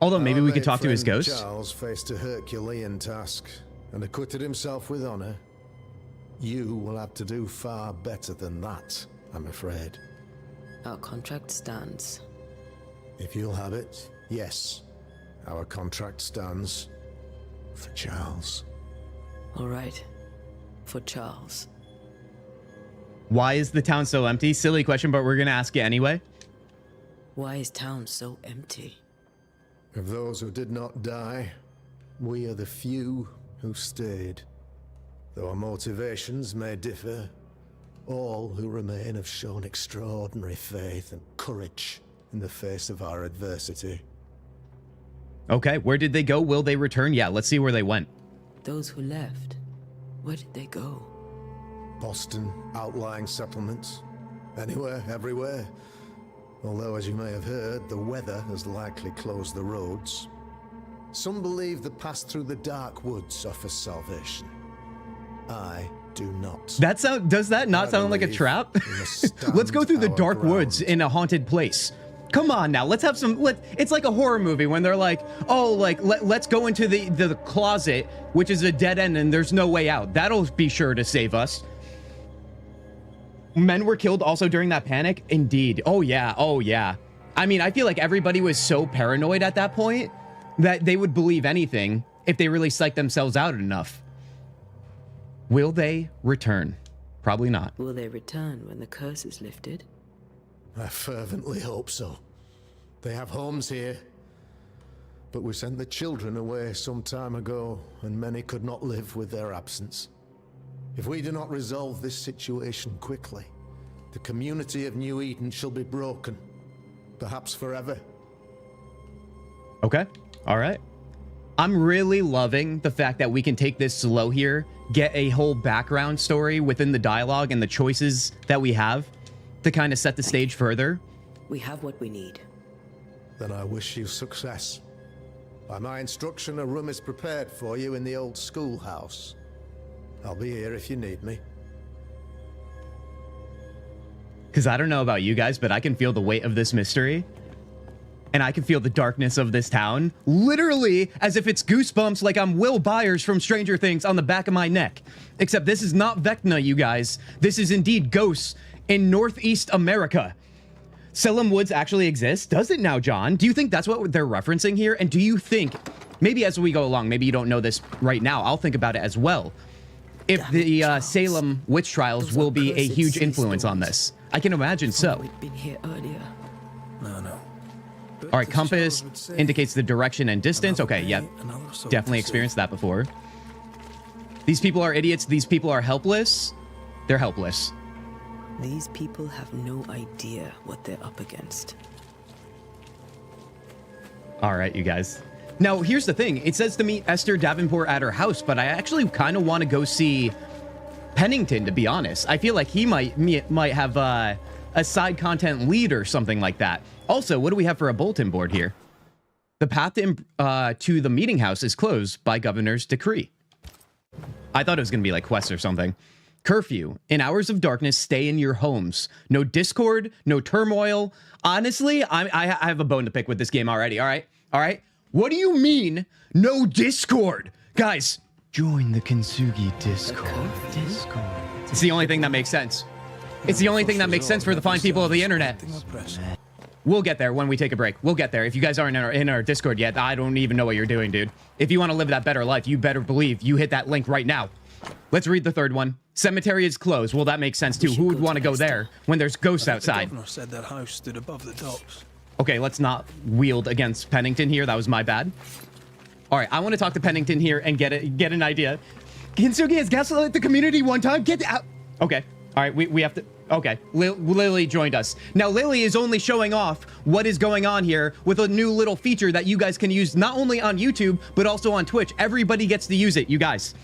Although maybe Our we could late talk to his friend ghost. Charles faced a Herculean task and acquitted himself with honor. You will have to do far better than that, I'm afraid. Our contract stands. If you'll have it, yes. Our contract stands for Charles. All right. For Charles. Why is the town so empty? Silly question, but we're going to ask it anyway. Why is town so empty? Of those who did not die, we are the few who stayed. Though our motivations may differ, all who remain have shown extraordinary faith and courage in the face of our adversity. Okay, where did they go? Will they return? Yeah, let's see where they went. Those who left, where did they go? Boston, outlying settlements. Anywhere, everywhere. Although, as you may have heard, the weather has likely closed the roads. Some believe the path through the dark woods offers salvation. I do not. Does that not sound like a trap? Let's go through the dark woods in a haunted place. Come on now, let's have some. It's like a horror movie when they're like, oh, like let's go into the closet, which is a dead end, and there's no way out. That'll be sure to save us. Men were killed also during that panic. Indeed. Oh yeah. Oh yeah. I mean, I feel like everybody was so paranoid at that point that they would believe anything if they really psyched themselves out enough. Will they return? Probably not. Will they return when the curse is lifted? I fervently hope so. They have homes here. But we sent the children away some time ago, and many could not live with their absence. If we do not resolve this situation quickly, the community of New Eden shall be broken. Perhaps forever. Okay. All right. I'm really loving the fact that we can take this slow here, get a whole background story within the dialogue and the choices that we have to kind of set the stage further. We have what we need. Then I wish you success. By my instruction, a room is prepared for you in the old schoolhouse. I'll be here if you need me. Because I don't know about you guys, but I can feel the weight of this mystery. And I can feel the darkness of this town. Literally as if it's goosebumps like I'm Will Byers from Stranger Things on the back of my neck. Except this is not Vecna, you guys. This is indeed ghosts in Northeast America. Salem Woods actually exists? Does it now, John? Do you think that's what they're referencing here? And do you think, maybe as we go along, maybe you don't know this right now, I'll think about it as well, if the Salem witch trials will be a huge influence on this? I can imagine so. We'd been here earlier. No. All right, compass indicates the direction and distance. Okay, yeah, definitely experienced that before. These people are idiots. These people are helpless. They're helpless. These people have no idea what they're up against. All right, you guys. Now, here's the thing. It says to meet Esther Davenport at her house, but I actually kind of want to go see Pennington, to be honest. I feel like he might have a side content lead or something like that. Also, what do we have for a bulletin board here? The path to the meeting house is closed by governor's decree. I thought it was going to be like quests or something. Curfew. In hours of darkness, stay in your homes. No discord, no turmoil. Honestly, I have a bone to pick with this game already. All right. What do you mean, no discord? Guys, join the Kintzugi Discord. It's the only thing that makes sense. It's the only thing that makes sense for the fine people of the internet. We'll get there when we take a break. We'll get there. If you guys aren't in our Discord yet, I don't even know what you're doing, dude. If you want to live that better life, you better believe you hit that link right now. Let's read the third one. Cemetery is closed. Well, that makes sense too. Who would want to go there when there's ghosts outside? The governor said that house stood above the docks. Okay, let's not wield against Pennington here. That was my bad. All right, I want to talk to Pennington here and get an idea. Kintsugi has gaslit the community one time. Get out. Okay. All right, we have to. Okay, Lily joined us. Now, Lily is only showing off what is going on here with a new little feature that you guys can use not only on YouTube, but also on Twitch. Everybody gets to use it, you guys.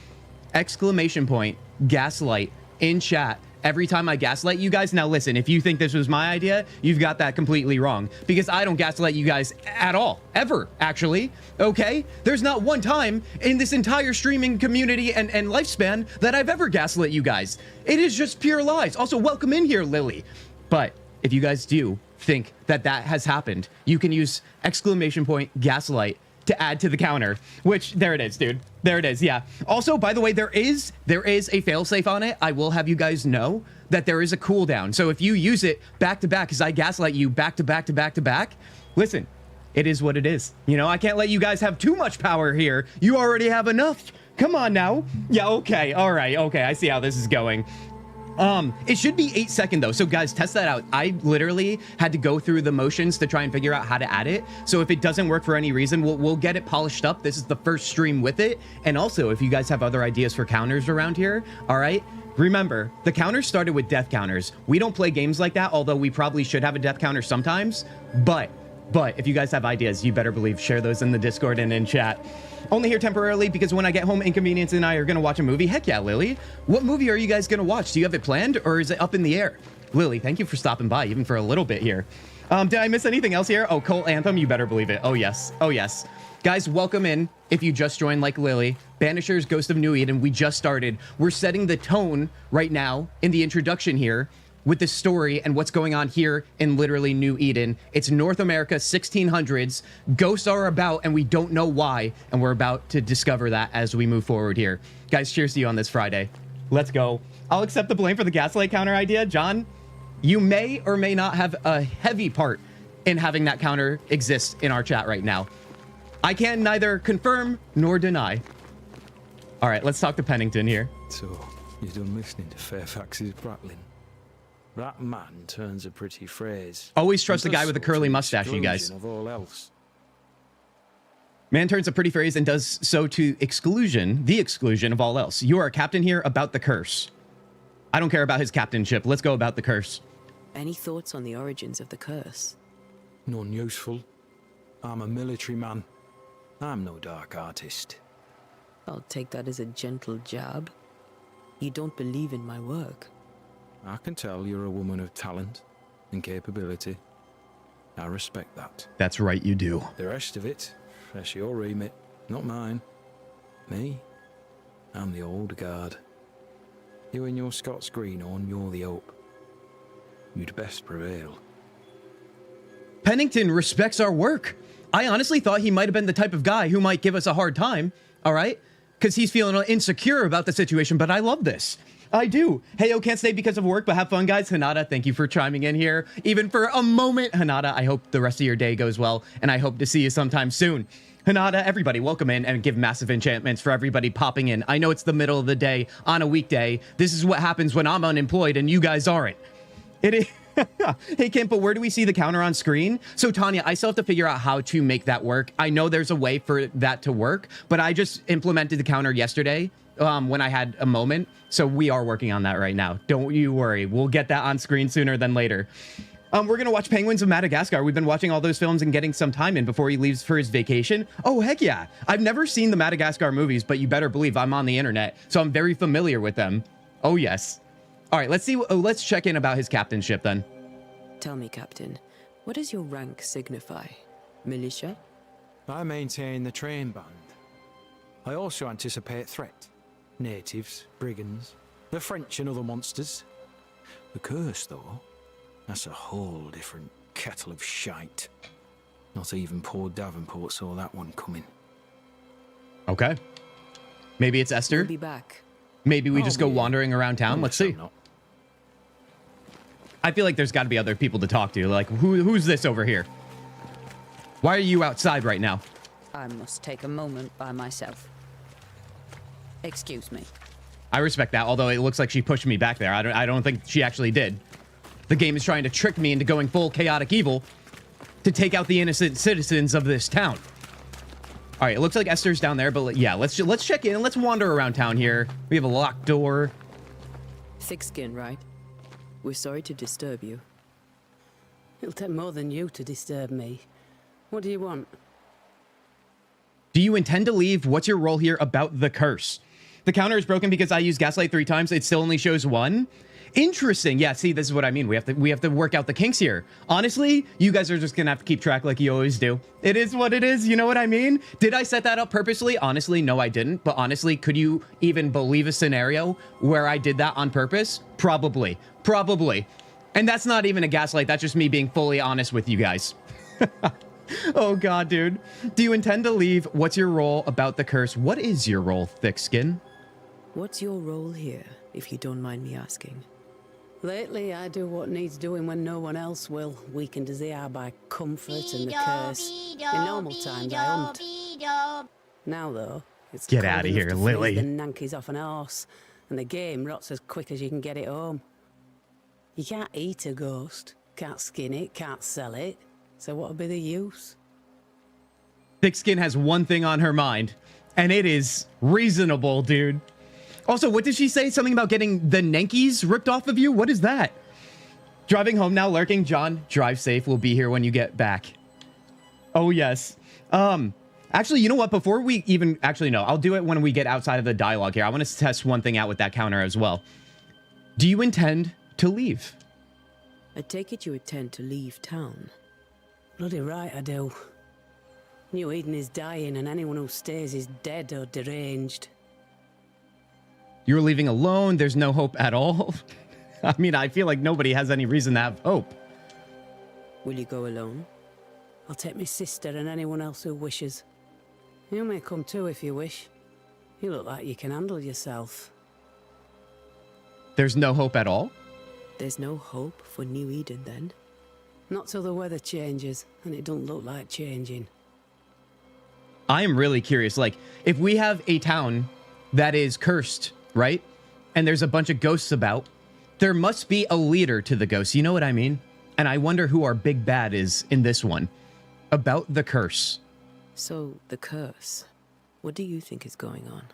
Exclamation point, gaslight in chat. Every time I gaslight you guys. Now, listen, if you think this was my idea, you've got that completely wrong. Because I don't gaslight you guys at all. Ever, actually. Okay? There's not one time in this entire streaming community and lifespan that I've ever gaslit you guys. It is just pure lies. Also, welcome in here, Lily. But if you guys do think that has happened, you can use exclamation point gaslight to add to the counter, which there it is, dude. There it is. Yeah. Also, by the way, there is a failsafe on it. I will have you guys know that there is a cooldown. So if you use it back to back, because I gaslight you back to back to back to back, listen, it is what it is. You know, I can't let you guys have too much power here. You already have enough. Come on now. Yeah. Okay. All right. Okay. I see how this is going. It should be 8 seconds though. So guys, test that out. I literally had to go through the motions to try and figure out how to add it. So if it doesn't work for any reason, we'll get it polished up. This is the first stream with it. And also, if you guys have other ideas for counters around here, all right, remember the counters started with death counters. We don't play games like that, although we probably should have a death counter sometimes. But if you guys have ideas, you better believe share those in the Discord and in chat. Only here temporarily because when I get home, Inconvenience and I are going to watch a movie. Heck yeah, Lily. What movie are you guys going to watch? Do you have it planned or is it up in the air? Lily, thank you for stopping by even for a little bit here. Did I miss anything else here? Oh, Cult Anthem. You better believe it. Oh, yes. Oh, yes. Guys, welcome in. If you just joined like Lily, Banishers, Ghost of New Eden, we just started. We're setting the tone right now in the introduction here with the story and what's going on here in literally New Eden. It's North America, 1600s. Ghosts are about, and we don't know why. And we're about to discover that as we move forward here. Guys, cheers to you on this Friday. Let's go. I'll accept the blame for the gaslight counter idea. John, you may or may not have a heavy part in having that counter exist in our chat right now. I can neither confirm nor deny. All right, let's talk to Pennington here. So, you're done listening to Fairfax's prattling? That man turns a pretty phrase. Always trust the guy with the curly mustache, you guys. Of all else. Man turns a pretty phrase and does so to the exclusion of all else. You are a captain here about the curse. I don't care about his captainship. Let's go about the curse. Any thoughts on the origins of the curse? None useful. I'm a military man. I'm no dark artist. I'll take that as a gentle jab. You don't believe in my work. I can tell you're a woman of talent and capability. I respect that. That's right, you do. The rest of it, that's your remit, not mine. Me? I'm the old guard. You and your Scots greenhorn, you're the hope. You'd best prevail. Pennington respects our work. I honestly thought he might have been the type of guy who might give us a hard time, all right? Because he's feeling insecure about the situation, but I love this. I do. Heyo can't stay because of work, but have fun, guys. Hanada, thank you for chiming in here. Even for a moment, Hanada, I hope the rest of your day goes well, and I hope to see you sometime soon. Hanada, everybody, welcome in and give massive enchantments for everybody popping in. I know it's the middle of the day on a weekday. This is what happens when I'm unemployed and you guys aren't. It is... Hey, Kim, but where do we see the counter on screen? So, Tanya, I still have to figure out how to make that work. I know there's a way for that to work, but I just implemented the counter yesterday when I had a moment. So we are working on that right now. Don't you worry. We'll get that on screen sooner than later. We're going to watch Penguins of Madagascar. We've been watching all those films and getting some time in before he leaves for his vacation. Oh, heck yeah. I've never seen the Madagascar movies, but you better believe I'm on the internet, so I'm very familiar with them. Oh, yes. All right, let's see. Let's check in about his captainship then. Tell me, Captain, what does your rank signify? Militia? I maintain the train band. I also anticipate threat. Natives, brigands, the French and other monsters. The curse, though, that's a whole different kettle of shite. Not even poor Davenport saw that one coming. Okay. Maybe it's Esther. We'll be back. Maybe we just go wandering around town. Let's see. I feel like there's got to be other people to talk to. Like, who's this over here? Why are you outside right now? I must take a moment by myself. Excuse me. I respect that, although it looks like she pushed me back there. I don't think she actually did. The game is trying to trick me into going full chaotic evil to take out the innocent citizens of this town. All right, it looks like Esther's down there, but yeah, let's check in. Let's wander around town here. We have a locked door. Thick skin, right? We're sorry to disturb you. It'll take more than you to disturb me. What do you want? Do you intend to leave? What's your role here about the curse? The counter is broken because I used Gaslight 3 times. It still only shows 1. Interesting. Yeah, see, this is what I mean. We have to work out the kinks here. Honestly, you guys are just gonna have to keep track like you always do. It is what it is. You know what I mean? Did I set that up purposely? Honestly, no, I didn't. But honestly, could you even believe a scenario where I did that on purpose? Probably. And that's not even a gaslight. That's just me being fully honest with you guys. Oh God, dude. Do you intend to leave? What's your role about the curse? What is your role, Thick Skin? What's your role here, if you don't mind me asking? Lately, I do what needs doing when no one else will, weakened as they are by comfort and the curse. In normal times, I hunt. Now, though, it's get out of here, Lily. The Nankies off an horse, and the game rots as quick as you can get it home. You can't eat a ghost, can't skin it, can't sell it. So what would be the use? Thick Skin has one thing on her mind, and it is reasonable, dude. Also, what did she say? Something about getting the Nankies ripped off of you? What is that? Driving home now, lurking. John, drive safe. We'll be here when you get back. Oh, yes. Actually, you know what? Before we even... Actually, no. I'll do it when we get outside of the dialogue here. I want to test one thing out with that counter as well. Do you intend to leave? I take it you intend to leave town. Bloody right I do. New Eden is dying, and anyone who stays is dead or deranged. You're leaving alone? There's no hope at all? I mean, I feel like nobody has any reason to have hope. Will you go alone? I'll take my sister and anyone else who wishes. You may come too if you wish. You look like you can handle yourself. There's no hope at all? There's no hope for New Eden, then? Not till the weather changes, and it don't look like changing. I am really curious. Like, if we have a town that is cursed, right? And there's a bunch of ghosts about, there must be a leader to the ghosts. You know what I mean? And I wonder who our big bad is in this one. About the curse. So, the curse. What do you think is going on?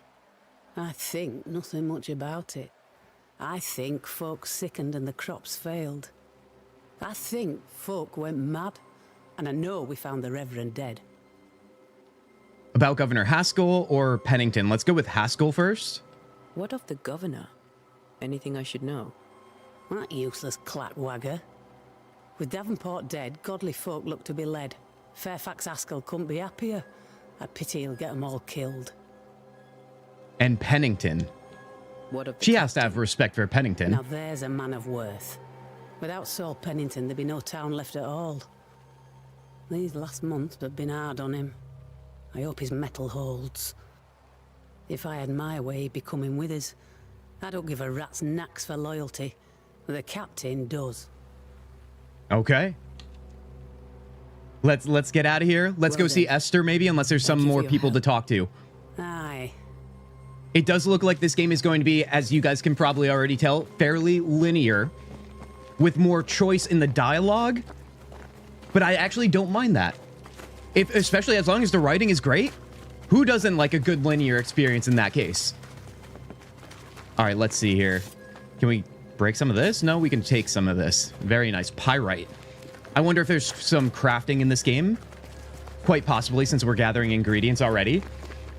I think nothing much about it. I think folk sickened and the crops failed. I think folk went mad. And I know we found the Reverend dead. About Governor Haskell or Pennington? Let's go with Haskell first. What of the governor? Anything I should know? That useless clackwagger. With Davenport dead, godly folk look to be led. Fairfax Askell couldn't be happier. I pity he'll get them all killed. And Pennington. What of the She has to captain? have respect for Pennington. Now there's a man of worth. Without Saul Pennington, there'd be no town left at all. These last months have been hard on him. I hope his mettle holds. If I had my way, he'd be coming with us. I don't give a rat's knacks for loyalty. The captain does. Okay. Let's get out of here. Let's Well go see then. Esther maybe, unless there's some Thank you more for your people to help. talk to. Aye. It does look like this game is going to be, as you guys can probably already tell, fairly linear, with more choice in the dialogue. But I actually don't mind that. Especially as long as the writing is great. Who doesn't like a good linear experience in that case? All right, let's see here. Can we break some of this? No, we can take some of this. Very nice. Pyrite. I wonder if there's some crafting in this game. Quite possibly, since we're gathering ingredients already.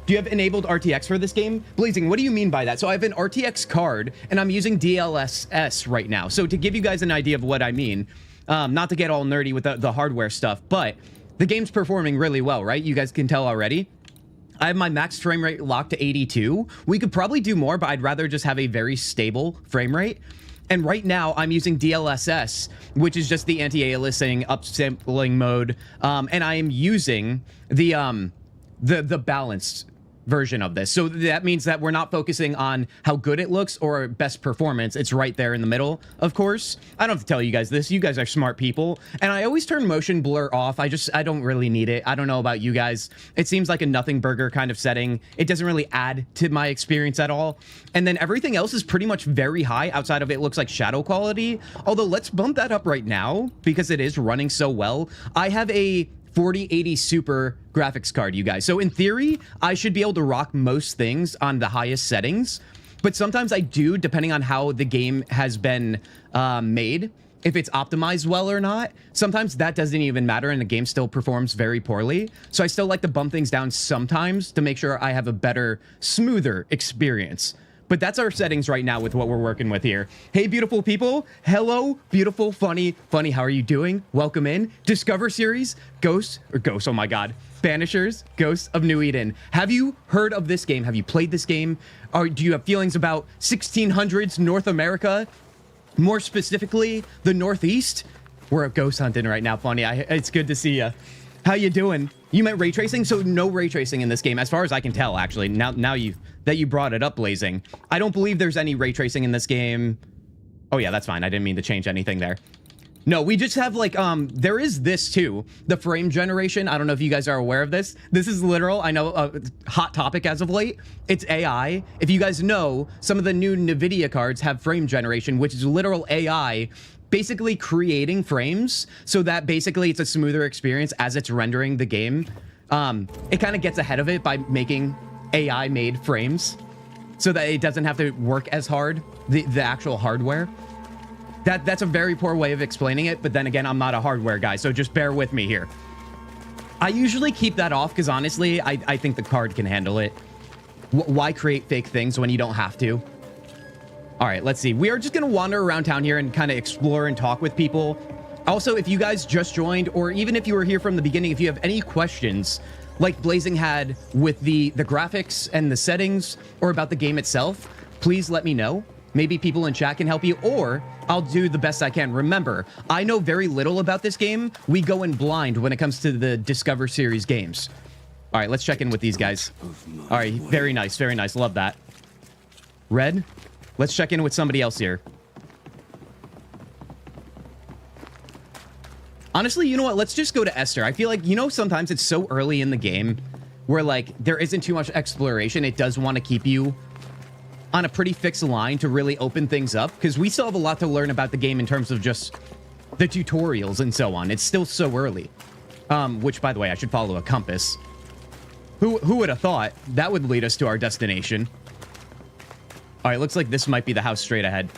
Do you have enabled RTX for this game? Blazing, what do you mean by that? So I have an RTX card, and I'm using DLSS right now. So to give you guys an idea of what I mean, not to get all nerdy with the hardware stuff, but the game's performing really well, right? You guys can tell already. I have my max frame rate locked to 82. We could probably do more, but I'd rather just have a very stable frame rate. And right now, I'm using DLSS, which is just the anti-aliasing upsampling mode, and I am using the balanced version of this. So that means that we're not focusing on how good it looks or best performance. It's right there in the middle, of course. I don't have to tell you guys this. You guys are smart people. And I always turn motion blur off. I don't really need it. I don't know about you guys. It seems like a nothing burger kind of setting. It doesn't really add to my experience at all. And then everything else is pretty much very high outside of it looks like shadow quality. Although let's bump that up right now because it is running so well. I have a 4080 Super graphics card, you guys. So in theory, I should be able to rock most things on the highest settings. But sometimes I do, depending on how the game has been made, if it's optimized well or not. Sometimes that doesn't even matter and the game still performs very poorly. So I still like to bump things down sometimes to make sure I have a better, smoother experience. But that's our settings right now with what we're working with here. Hey, beautiful people. Hello, beautiful, funny. How are you doing? Welcome in. Discover series, Ghosts, oh my God. Banishers, Ghosts of New Eden. Have you heard of this game? Have you played this game? Or do you have feelings about 1600s North America? More specifically, the Northeast? We're ghost hunting right now, funny. It's good to see you. How you doing? You meant ray tracing? So no ray tracing in this game, as far as I can tell, actually. Now that you brought it up, Blazing. I don't believe there's any ray tracing in this game. Oh yeah, that's fine. I didn't mean to change anything there. No, we just have like, there is this too. The frame generation. I don't know if you guys are aware of this. This is literal. I know a hot topic as of late. It's AI. If you guys know, some of the new NVIDIA cards have frame generation, which is literal AI basically creating frames so that basically it's a smoother experience as it's rendering the game. It kind of gets ahead of it by making AI made frames so that it doesn't have to work as hard, the actual hardware. That's a very poor way of explaining it, but then again, I'm not a hardware guy, so just bear with me here. I usually keep that off because honestly, I think the card can handle it. Why create fake things when you don't have to? All right, let's see. We are just going to wander around town here and kind of explore and talk with people. Also, if you guys just joined, or even if you were here from the beginning, if you have any questions like Blazing had with the graphics and the settings or about the game itself, please let me know. Maybe people in chat can help you, or I'll do the best I can. Remember, I know very little about this game. We go in blind when it comes to the Discover series games. All right, let's check in with these guys. All right, very nice, very nice. Love that. Red, let's check in with somebody else here. Honestly, you know what? Let's just go to Esther. I feel like, you know, sometimes it's so early in the game where, like, there isn't too much exploration. It does want to keep you on a pretty fixed line to really open things up, because we still have a lot to learn about the game in terms of just the tutorials and so on. It's still so early. Which, by the way, I should follow a compass. Who would have thought that would lead us to our destination? All right, looks like this might be the house straight ahead.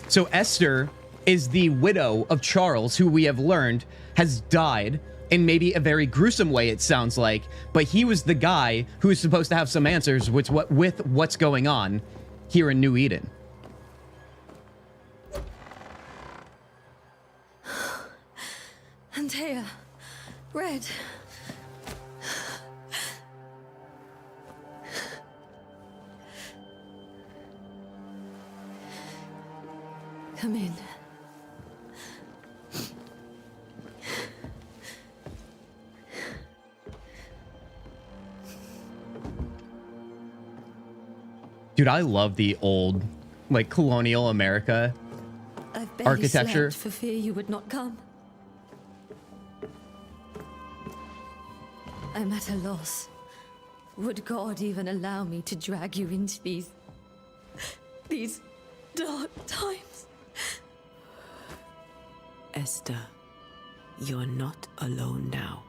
So Esther is the widow of Charles, who we have learned has died in maybe a very gruesome way, it sounds like. But he was the guy who is supposed to have some answers with what's going on here in New Eden. Antea. Red. Come in. Dude, I love the old, like, colonial America I've barely architecture. slept for fear you would not come. I'm at a loss. Would God even allow me to drag you into these dark times? Esther, you're not alone now.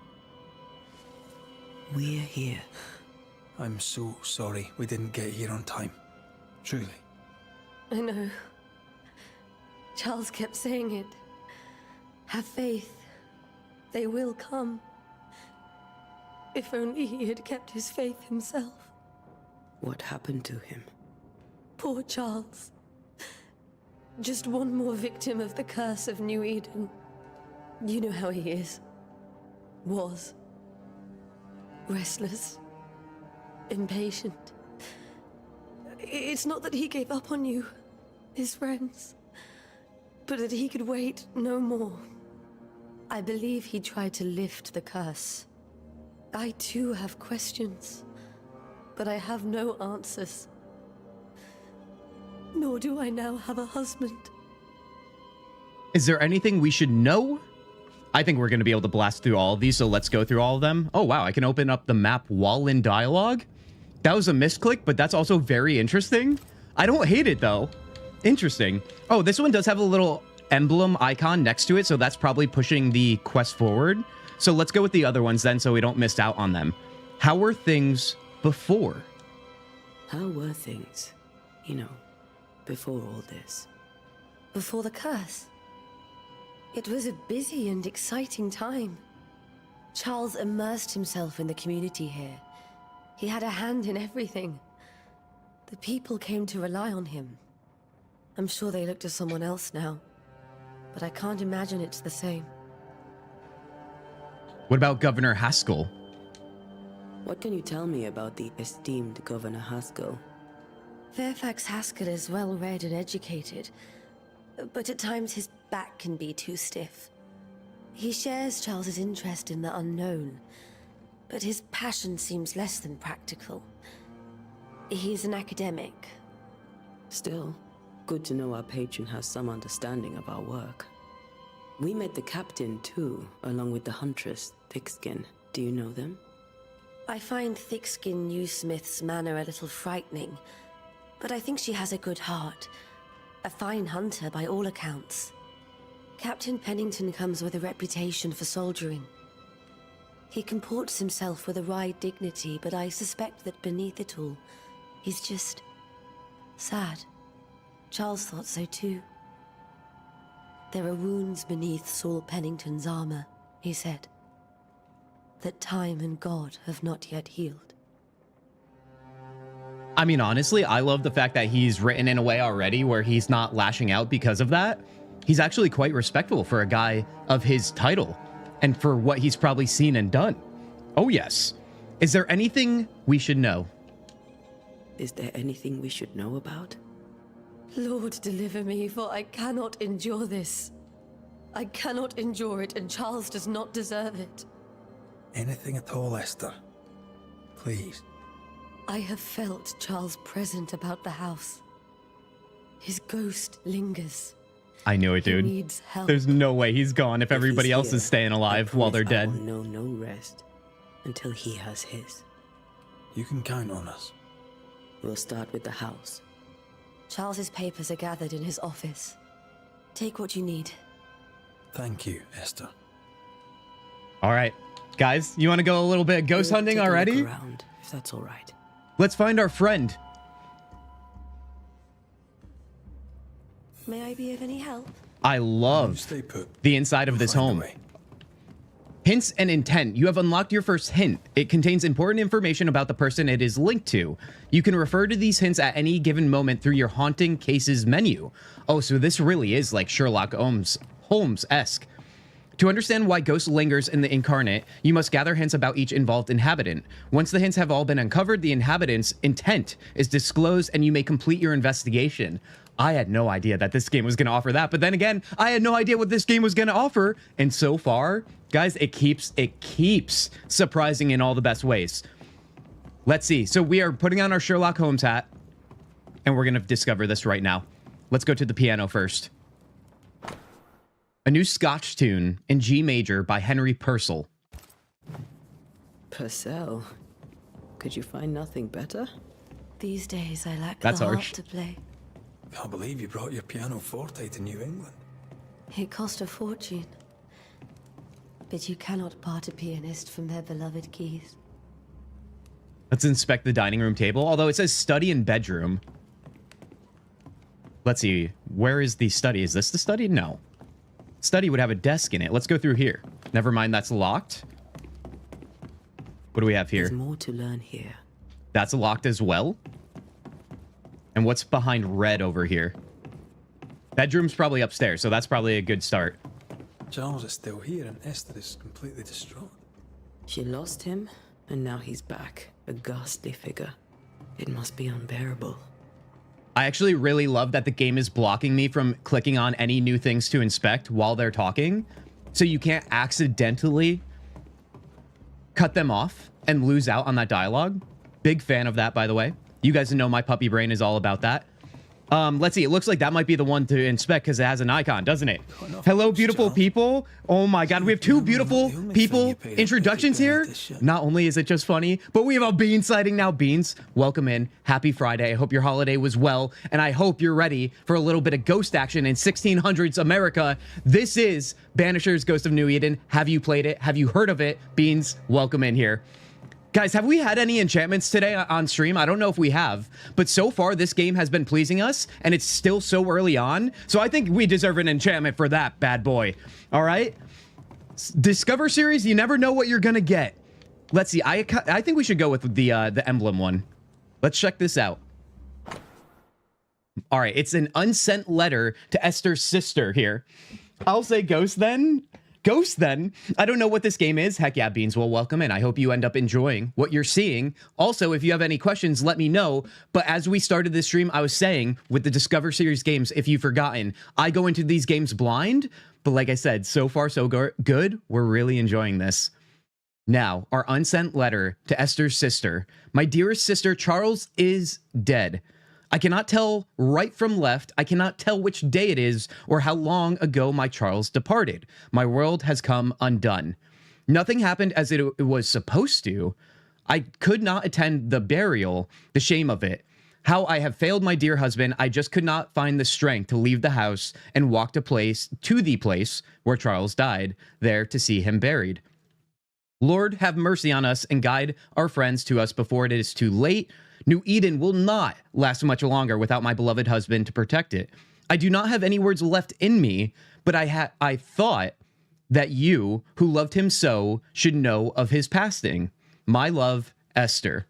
We're here. I'm so sorry we didn't get here on time. Truly. I know. Charles kept saying it. Have faith. They will come. If only he had kept his faith himself. What happened to him? Poor Charles. Just one more victim of the curse of New Eden. You know how he is. Was. Restless. Impatient. It's not that he gave up on you, his friends, but that he could wait no more. I believe he tried to lift the curse. I too have questions, but I have no answers. Nor do I now have a husband. Is there anything we should know? I think we're going to be able to blast through all of these, so let's go through all of them. Oh, wow, I can open up the map while in dialogue. That was a misclick, but that's also very interesting. I don't hate it, though. Interesting. Oh, this one does have a little emblem icon next to it, so that's probably pushing the quest forward. So let's go with the other ones then, so we don't miss out on them. How were things before? How were things, you know, before all this? Before the curse. It was a busy and exciting time. Charles immersed himself in the community here. He had a hand in everything. The people came to rely on him. I'm sure they look to someone else now, but I can't imagine it's the same. What about Governor Haskell? What can you tell me about the esteemed Governor Haskell? Fairfax Haskell is well read and educated, but at times his back can be too stiff. He shares Charles's interest in the unknown, but his passion seems less than practical. He's an academic. Still, good to know our patron has some understanding of our work. We met the captain too, along with the huntress, Thickskin. Do you know them? I find Thickskin Newsmith's manner a little frightening, but I think she has a good heart. A fine hunter by all accounts. Captain Pennington comes with a reputation for soldiering. He comports himself with a wry dignity, but I suspect that beneath it all, he's just sad. Charles thought so too. There are wounds beneath Saul Pennington's armor, he said, that time and God have not yet healed. I mean, honestly, I love the fact that he's written in a way already where he's not lashing out because of that. He's actually quite respectful for a guy of his title and for what he's probably seen and done. Oh, yes. Is there anything we should know? Is there anything we should know about? Lord, deliver me, for I cannot endure this. I cannot endure it, and Charles does not deserve it. Anything at all, Esther. Please. I have felt Charles present about the house. His ghost lingers. I knew it, dude. He needs help. There's no way he's gone if everybody else is staying alive while they're dead. I will know no rest until he has his. You can count on us. We'll start with the house. Charles's papers are gathered in his office. Take what you need. Thank you, Esther. All right, guys, you want to go a little bit ghost hunting Take a look already? around, if that's all right. Let's find our friend. May I be of any help? I love Stay put. the inside of this Find a home. way. Hints and intent. You have unlocked your first hint. It contains important information about the person it is linked to. You can refer to these hints at any given moment through your haunting cases menu. Oh, so this really is like Sherlock Holmes-esque. To understand why ghost lingers in the incarnate, you must gather hints about each involved inhabitant. Once the hints have all been uncovered, the inhabitant's intent is disclosed and you may complete your investigation. I had no idea that this game was going to offer that, but then again, I had no idea what this game was going to offer. And so far, guys, it keeps surprising in all the best ways. Let's see. So we are putting on our Sherlock Holmes hat and we're going to discover this right now. Let's go to the piano first. A new Scotch tune in G major by Henry Purcell. Purcell? Could you find nothing better? These days, I lack That's the harp harsh. to play. Can't believe you brought your pianoforte to New England. It cost a fortune. But you cannot part a pianist from their beloved keys. Let's inspect the dining room table, although it says study and bedroom. Let's see. Where is the study? Is this the study? No. Study would have a desk in it. Let's go through here. Never mind, that's locked. What do we have here? There's more to learn here. That's locked as well. And what's behind red over here? Bedroom's probably upstairs, so that's probably a good start. Charles is still here and Esther is completely distraught. She lost him, and now he's back. A ghastly figure. It must be unbearable. I actually really love that the game is blocking me from clicking on any new things to inspect while they're talking. So you can't accidentally cut them off and lose out on that dialogue. Big fan of that, by the way. You guys know my puppy brain is all about that. Let's see. It looks like that might be the one to inspect because it has an icon, doesn't it? Hello, beautiful people. Oh my God, we have two beautiful people introductions here. Not only is it just funny, but we have a Beans sighting now. Beans, welcome in. Happy Friday. I hope your holiday was well, and I hope you're ready for a little bit of ghost action in 1600s America. This is Banishers, Ghost of New Eden. Have you played it? Have you heard of it? Beans, welcome in here. Guys, have we had any enchantments today on stream? I don't know if we have, but so far this game has been pleasing us and it's still so early on. So I think we deserve an enchantment for that bad boy. All right. Discover series. You never know what you're going to get. Let's see. I think we should go with the emblem one. Let's check this out. All right. It's an unsent letter to Esther's sister here. I'll say ghost then. Ghost then. I don't know what this game is. Heck yeah, Beans. Well, welcome in. I hope you end up enjoying what you're seeing. Also, if you have any questions, let me know. But as we started this stream, I was saying with the Discover Series games, if you've forgotten, I go into these games blind. But like I said, so far so good. We're really enjoying this. Now, our unsent letter to Esther's sister. My dearest sister, Charles is dead. I cannot tell right from left. I cannot tell which day it is or how long ago my Charles departed. My world has come undone. Nothing happened as it was supposed to. I could not attend the burial, the shame of it. How I have failed my dear husband. I just could not find the strength to leave the house and walk to the place where Charles died, there to see him buried. Lord, have mercy on us and guide our friends to us before it is too late. New Eden will not last much longer without my beloved husband to protect it. I do not have any words left in me, but I thought that you, who loved him so, should know of his passing. My love, Esther.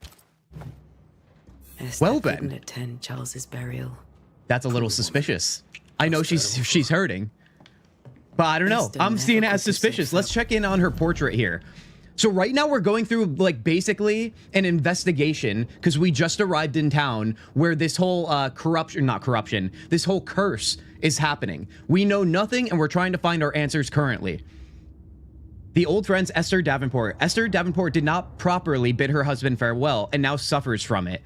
Esther Well then. couldn't attend Charles's burial. That's a little suspicious. I know she's hurting, but I don't know. Esther I'm seeing it never as got to suspicious. see Let's check in on her portrait here. So right now we're going through basically an investigation because we just arrived in town where this whole this whole curse is happening. We know nothing and we're trying to find our answers currently. The old friends Esther Davenport. Esther Davenport did not properly bid her husband farewell and now suffers from it.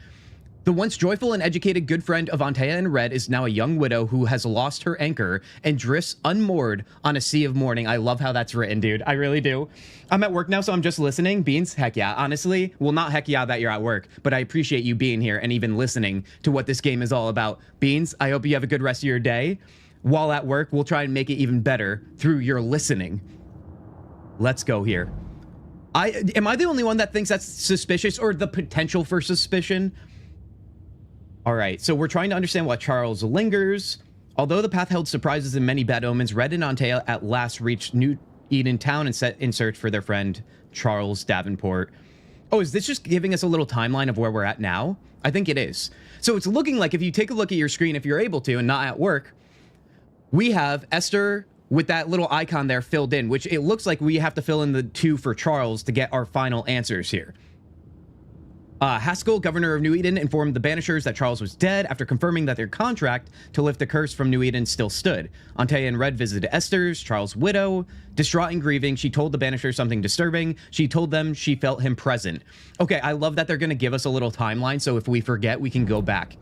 The once joyful and educated good friend of Antea and Red is now a young widow who has lost her anchor and drifts unmoored on a sea of mourning. I love how that's written, dude. I really do. I'm at work now, so I'm just listening. Beans, heck yeah. Honestly, well, not heck yeah that you're at work, but I appreciate you being here and even listening to what this game is all about. Beans, I hope you have a good rest of your day. While at work, we'll try and make it even better through your listening. Let's go here. Am I the only one that thinks that's suspicious or the potential for suspicion? All right, so we're trying to understand why Charles lingers. Although the path held surprises and many bad omens, Red and Antea at last reached New Eden Town and set in search for their friend, Charles Davenport. Oh, is this just giving us a little timeline of where we're at now? I think it is. So it's looking like if you take a look at your screen, if you're able to and not at work, we have Esther with that little icon there filled in, which it looks like we have to fill in the 2 for Charles to get our final answers here. Haskell, governor of New Eden, informed the Banishers that Charles was dead after confirming that their contract to lift the curse from New Eden still stood. Antea and Red visited Esther's, Charles' widow. Distraught and grieving, she told the Banishers something disturbing. She told them she felt him present. Okay, I love that they're going to give us a little timeline, so if we forget, we can go back.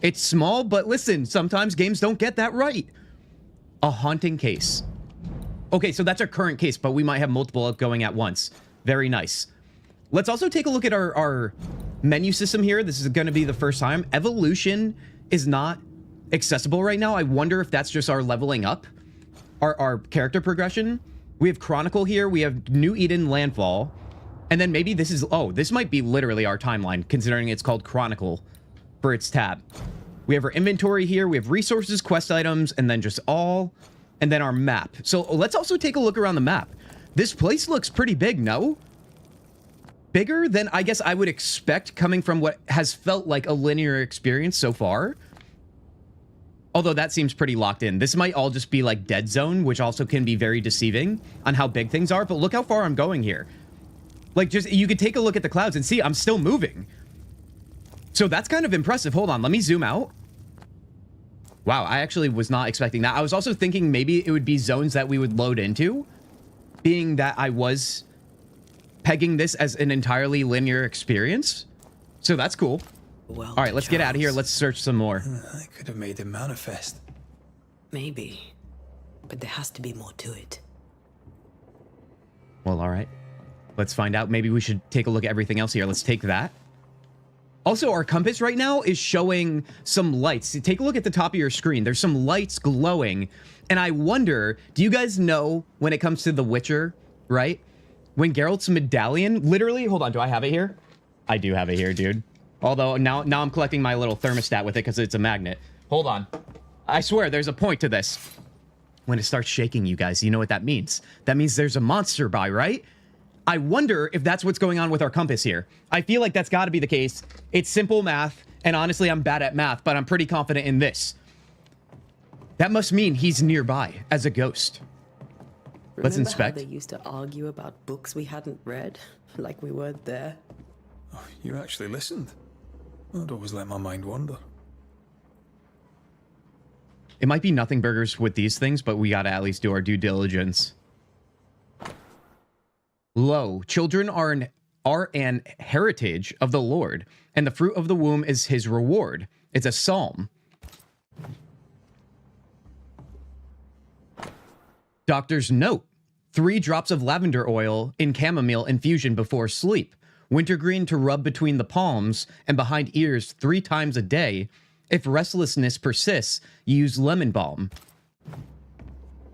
It's small, but listen, sometimes games don't get that right. A haunting case. Okay, so that's our current case, but we might have multiple going at once. Very nice. Let's also take a look at our menu system here. This is going to be the first time. Evolution is not accessible right now. I wonder if that's just our leveling up, our character progression. We have Chronicle here. We have New Eden Landfall. And then maybe this is, oh, this might be literally our timeline, considering it's called Chronicle for its tab. We have our inventory here. We have resources, quest items, and then just all, and then our map. So let's also take a look around the map. This place looks pretty big, no? Bigger than I guess I would expect coming from what has felt like a linear experience so far. Although that seems pretty locked in. This might all just be like Dead Zone, which also can be very deceiving on how big things are. But look how far I'm going here. Like, just, you could take a look at the clouds and see I'm still moving. So that's kind of impressive. Hold on, let me zoom out. Wow, I actually was not expecting that. I was also thinking maybe it would be zones that we would load into, being that I was pegging this as an entirely linear experience. So that's cool. Well, all right, let's get out of here. Let's search some more. I could have made him manifest. Maybe. But there has to be more to it. Well, all right. Let's find out. Maybe we should take a look at everything else here. Let's take that. Also, our compass right now is showing some lights. Take a look at the top of your screen. There's some lights glowing. And I wonder, do you guys know when it comes to The Witcher, right? When Geralt's medallion, literally, hold on, do I have it here? I do have it here, dude. Although now I'm collecting my little thermostat with it because it's a magnet. Hold on. I swear, there's a point to this. When it starts shaking, you guys, you know what that means. That means there's a monster by, right? I wonder if that's what's going on with our compass here. I feel like that's got to be the case. It's simple math, and honestly, I'm bad at math, but I'm pretty confident in this. That must mean he's nearby as a ghost. Let's inspect. How they used to argue about books we hadn't read, like we weren't there. Oh, you actually listened? I'd always let my mind wander. It might be nothing burgers with these things, but we gotta at least do our due diligence. Lo, children are an heritage of the Lord, and the fruit of the womb is his reward. It's a psalm. Doctor's note. 3 drops of lavender oil in chamomile infusion before sleep. Wintergreen to rub between the palms and behind ears 3 times a day. If restlessness persists, use lemon balm.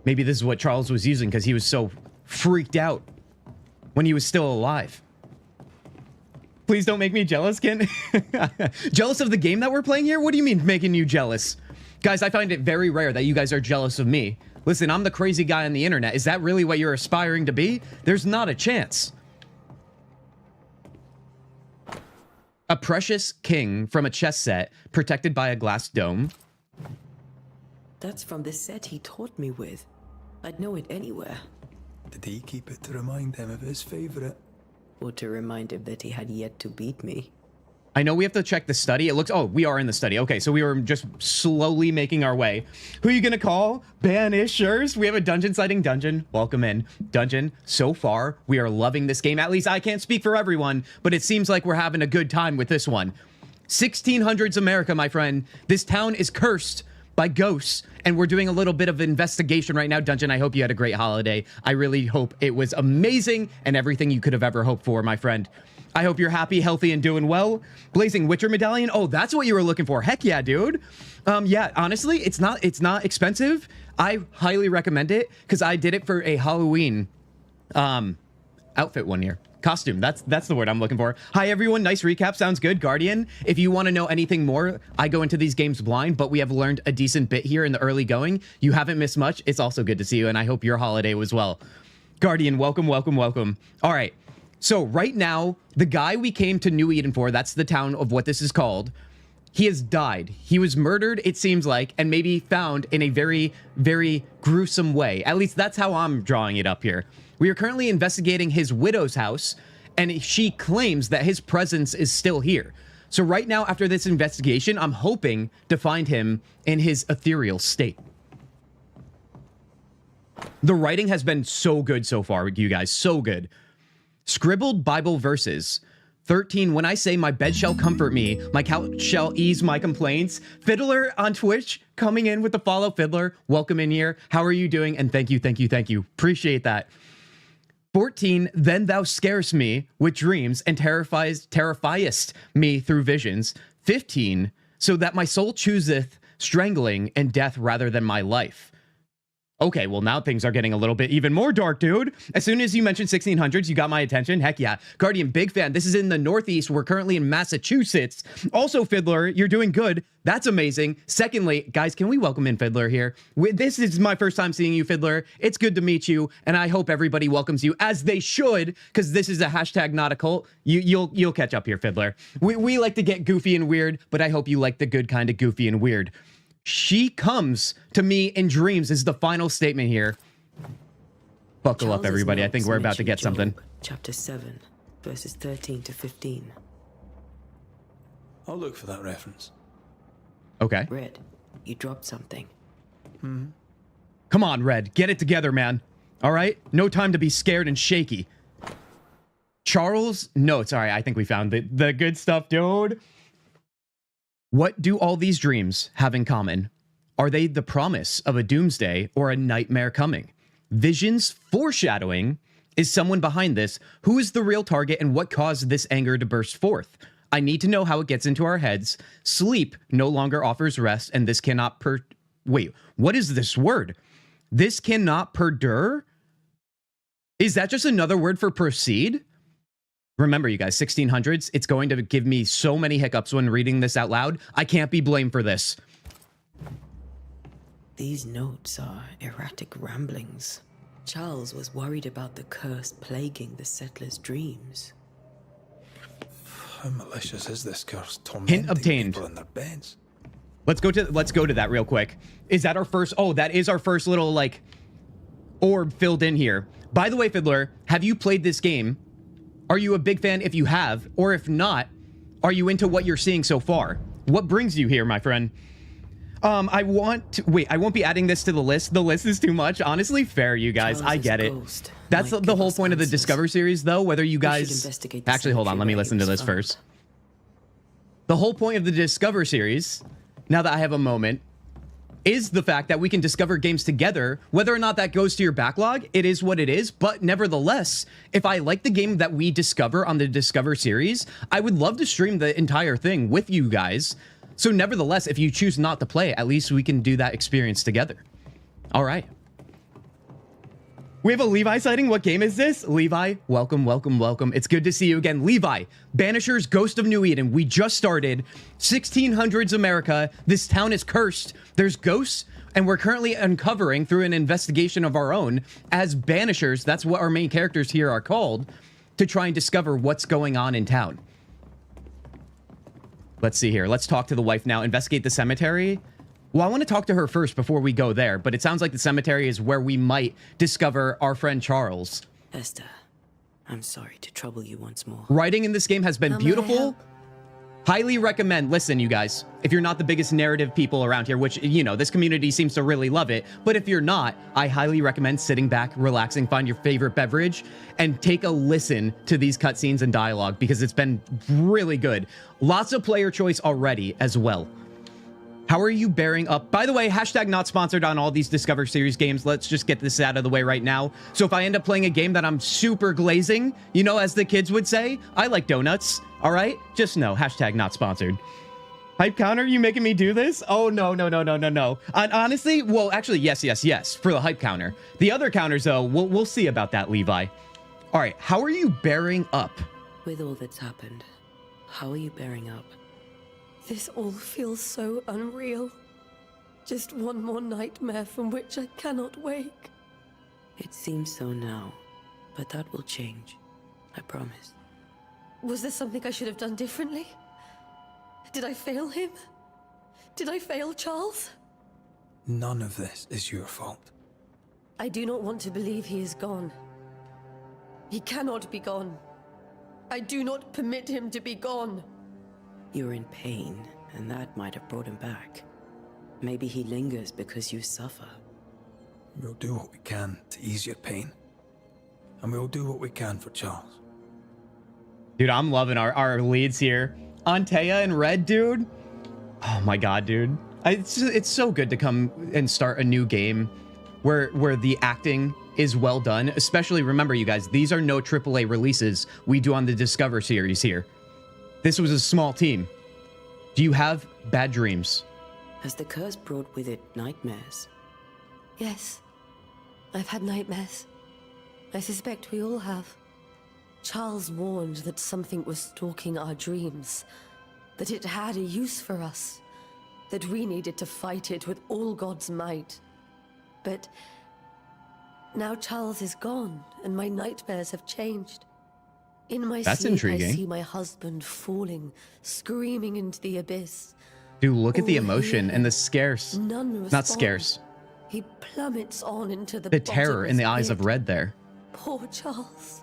Maybe this is what Charles was using because he was so freaked out when he was still alive. Please don't make me jealous, Ken. Jealous of the game that we're playing here? What do you mean making you jealous? Guys, I find it very rare that you guys are jealous of me. Listen, I'm the crazy guy on the internet. Is that really what you're aspiring to be? There's not a chance. A precious king from a chess set protected by a glass dome. That's from the set he taught me with. I'd know it anywhere. Did he keep it to remind him of his favorite? Or to remind him that he had yet to beat me. I know we have to check the study. It looks... Oh, we are in the study. Okay, so we were just slowly making our way. Who are you going to call? Banishers? We have a dungeon sighting. Dungeon, welcome in. Dungeon, so far, we are loving this game. At least I can't speak for everyone, but it seems like we're having a good time with this one. 1600s America, my friend. This town is cursed by ghosts, and we're doing a little bit of investigation right now. Dungeon, I hope you had a great holiday. I really hope it was amazing and everything you could have ever hoped for, my friend. I hope you're happy, healthy, and doing well. Blazing Witcher medallion. Oh, that's what you were looking for. Heck yeah, dude. Yeah, honestly, it's not expensive. I highly recommend it because I did it for a Halloween outfit one year. Costume. That's the word I'm looking for. Hi, everyone. Nice recap. Sounds good. Guardian, if you want to know anything more, I go into these games blind, but we have learned a decent bit here in the early going. You haven't missed much. It's also good to see you, and I hope your holiday was well. Guardian, welcome, welcome, welcome. All right. So right now, the guy we came to New Eden for, that's the town of what this is called, He has died. He was murdered, it seems like, and maybe found in a very, very gruesome way. At least that's how I'm drawing it up here. We are currently investigating his widow's house, and she claims that his presence is still here. So right now, after this investigation, I'm hoping to find him in his ethereal state. The writing has been so good so far, you guys. So good. Scribbled Bible verses. 13, when I say my bed shall comfort me, my couch shall ease my complaints. Fiddler on Twitch, coming in with the follow. Fiddler, welcome in here. How are you doing? And thank you, thank you, thank you. Appreciate that. 14, then thou scarest me with dreams and terrifiest me through visions. 15, so that my soul chooseth strangling and death rather than my life. Okay, well, now things are getting a little bit even more dark, dude. As soon as you mentioned 1600s, you got my attention. Heck yeah. Guardian, big fan. This is in the Northeast. We're currently in Massachusetts. Also, Fiddler, you're doing good. That's amazing. Secondly, guys, can we welcome in Fiddler here? This is my first time seeing you, Fiddler. It's good to meet you, and I hope everybody welcomes you, as they should, because this is a hashtag not a cult. You'll catch up here, Fiddler. We like to get goofy and weird, but I hope you like the good kind of goofy and weird. She comes to me in dreams is the final statement here. Buckle up, everybody. I think we're about to get something. Chapter 7, verses 13 to 15. I'll look for that reference. Okay. Red, you dropped something. Come on, Red. Get it together, man. All right? No time to be scared and shaky. Charles notes. All right, I think we found the good stuff, dude. What do all these dreams have in common? Are they the promise of a doomsday or a nightmare coming? Visions foreshadowing? Is someone behind this? Who is the real target and what caused this anger to burst forth? I need to know how it gets into our heads. Sleep no longer offers rest, and this cannot Wait, what is this word? This cannot perdure? Is that just another word for proceed? Remember, you guys, 1600s, it's going to give me so many hiccups when reading this out loud. I can't be blamed for this. These notes are erratic ramblings. Charles was worried about the curse plaguing the settlers' dreams. How malicious is this curse? Tormenting Hint obtained. people in their beds. Let's go to that real quick. Is that our first? Oh, that is our first little like orb filled in here. By the way, Fiddler, have you played this game? Are you a big fan if you have? Or if not, are you into what you're seeing so far? What brings you here, my friend? I won't be adding this to the list. The list is too much. Honestly, fair, you guys. I get it. That's the whole point of the Discover series, though, whether you guys... Actually, hold on. Let me listen to this first. The whole point of the Discover series, now that I have a moment, is the fact that we can discover games together. Whether or not that goes to your backlog, it is what it is. But nevertheless, if I like the game that we discover on the Discover series, I would love to stream the entire thing with you guys. So nevertheless, if you choose not to play, at least we can do that experience together. All right. We have a Levi sighting. What game is this? Levi, welcome, welcome, welcome. It's good to see you again. Levi, Banishers, Ghost of New Eden. We just started 1600s America. This town is cursed. There's ghosts, and we're currently uncovering through an investigation of our own as Banishers. That's what our main characters here are called, to try and discover what's going on in town. Let's see here. Let's talk to the wife now. Investigate the cemetery. Well, I want to talk to her first before we go there, but it sounds like the cemetery is where we might discover our friend Charles. Esther, I'm sorry to trouble you once more. Writing in this game has been beautiful. Highly recommend. Listen, you guys, if you're not the biggest narrative people around here, which, you know, this community seems to really love it, but if you're not, I highly recommend sitting back, relaxing, find your favorite beverage, and take a listen to these cutscenes and dialogue, because it's been really good. Lots of player choice already as well. How are you bearing up? By the way, hashtag not sponsored on all these Discover Series games. Let's just get this out of the way right now. So if I end up playing a game that I'm super glazing, you know, as the kids would say, I like donuts. All right? Just know, hashtag not sponsored. Hype counter, you making me do this? Oh, no, no, no, no, no, no. Honestly, well, actually, yes, yes, yes, for the hype counter. The other counters, though, we'll see about that, Levi. All right, how are you bearing up? With all that's happened, how are you bearing up? This all feels so unreal. Just one more nightmare from which I cannot wake. It seems so now, but that will change. I promise. Was there something I should have done differently? Did I fail him? Did I fail Charles? None of this is your fault. I do not want to believe he is gone. He cannot be gone. I do not permit him to be gone. You're in pain, and that might have brought him back. Maybe he lingers because you suffer. We'll do what we can to ease your pain. And we'll do what we can for Charles. Dude, I'm loving our leads here. Antea and Red, dude. Oh my god, dude. It's so good to come and start a new game where the acting is well done. Especially, remember, you guys, these are no AAA releases we do on the Discover series here. This was a small team. Do you have bad dreams? Has the curse brought with it nightmares? Yes. I've had nightmares. I suspect we all have. Charles warned that something was stalking our dreams. That it had a use for us. That we needed to fight it with all God's might. But now Charles is gone, and my nightmares have changed. In my sleep, intriguing. I see my husband falling, screaming into the abyss. Dude, look at the All emotion here, and the scarce. none Not respond. scarce. He plummets on into the The terror in the eyes of pit. Red there. Poor Charles.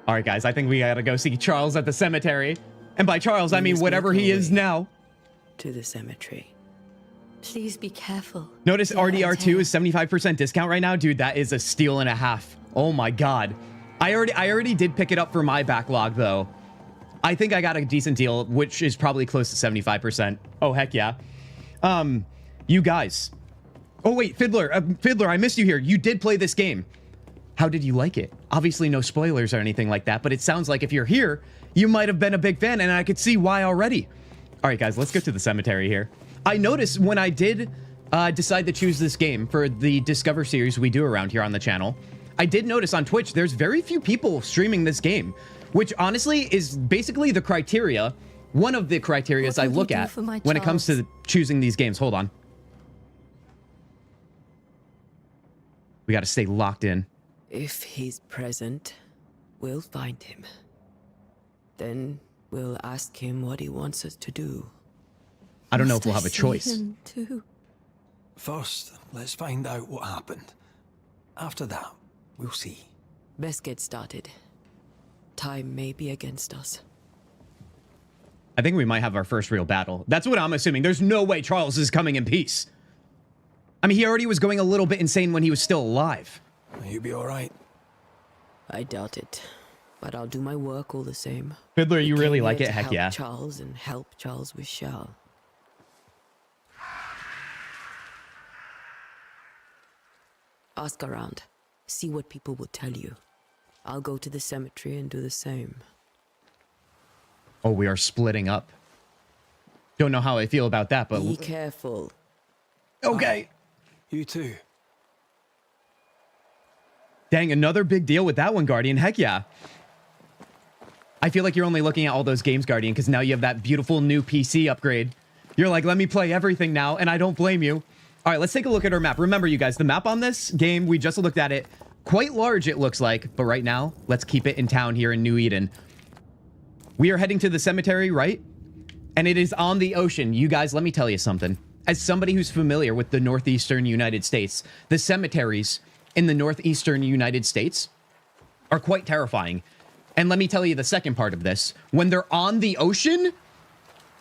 All right, guys, I think we gotta go see Charles at the cemetery. And by Charles, I We mean must whatever make he our is way now. To the cemetery. Please be careful. Notice dear RDR2 Antea. is 75% discount right now. Dude, that is a steal and a half. Oh my god. I already did pick it up for my backlog, though. I think I got a decent deal, which is probably close to 75%. Oh, heck yeah. You guys. Oh, wait, Fiddler, I missed you here. You did play this game. How did you like it? Obviously, no spoilers or anything like that, but it sounds like if you're here, you might have been a big fan, and I could see why already. All right, guys, let's go to the cemetery here. I noticed when I did decide to choose this game for the Discover series we do around here on the channel, I did notice on Twitch there's very few people streaming this game, which honestly is basically the criteria, one of the criterias I What will look you do at for my when it comes to Charles? choosing these games. Hold on. We got to stay locked in. If he's present, we'll find him. Then we'll ask him what he wants us to do. I don't know if Must we'll I have a see choice. him too? First, let's find out what happened. After that, we'll see. Best get started. Time may be against us. I think we might have our first real battle. That's what I'm assuming. There's no way Charles is coming in peace. I mean, he already was going a little bit insane when he was still alive. You'll be all right. I doubt it, but I'll do my work all the same. Fiddler, We you really came like here it? to Heck help yeah. Charles, and help Charles we shall. Ask around. See what people will tell you. I'll go to the cemetery and do the same. Oh, we are splitting up. Don't know how I feel about that, but Be careful. okay. You too. Dang, another big deal with that one, Guardian. Heck yeah. I feel like you're only looking at all those games, Guardian, because now you have that beautiful new PC upgrade. You're like, let me play everything now, and I don't blame you. All right, let's take a look at our map. Remember, you guys, the map on this game, we just looked at it. Quite large, it looks like. But right now, let's keep it in town here in New Eden. We are heading to the cemetery, right? And it is on the ocean. You guys, let me tell you something. As somebody who's familiar with the northeastern United States, the cemeteries in the northeastern United States are quite terrifying. And let me tell you the second part of this. When they're on the ocean,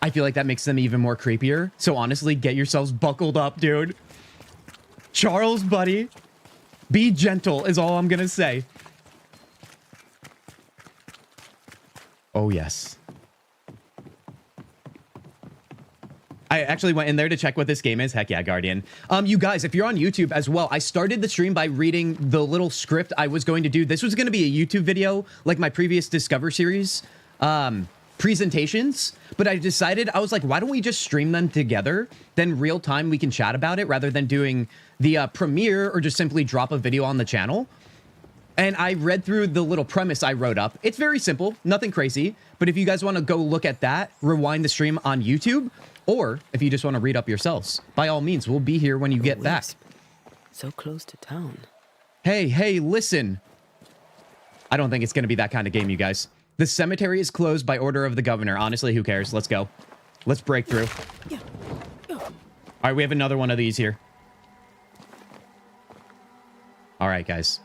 I feel like that makes them even more creepier. So honestly, get yourselves buckled up, dude. Charles, buddy, be gentle is all I'm gonna say. Oh, yes. I actually went in there to check what this game is. Heck yeah, Guardian. You guys, if you're on YouTube as well, I started the stream by reading the little script I was going to do. This was going to be a YouTube video, like my previous Discover series presentations. But I decided, I was like, why don't we just stream them together? Then real time we can chat about it rather than doing the premiere or just simply drop a video on the channel. And I read through the little premise I wrote up. It's very simple, nothing crazy. But if you guys want to go look at that, rewind the stream on YouTube, or if you just want to read up yourselves, by all means, we'll be here when you get back. So close to town. Hey, listen. I don't think it's going to be that kind of game, you guys. The cemetery is closed by order of the governor. Honestly, who cares? Let's go. Let's break through. All right, we have another one of these here. All right, guys.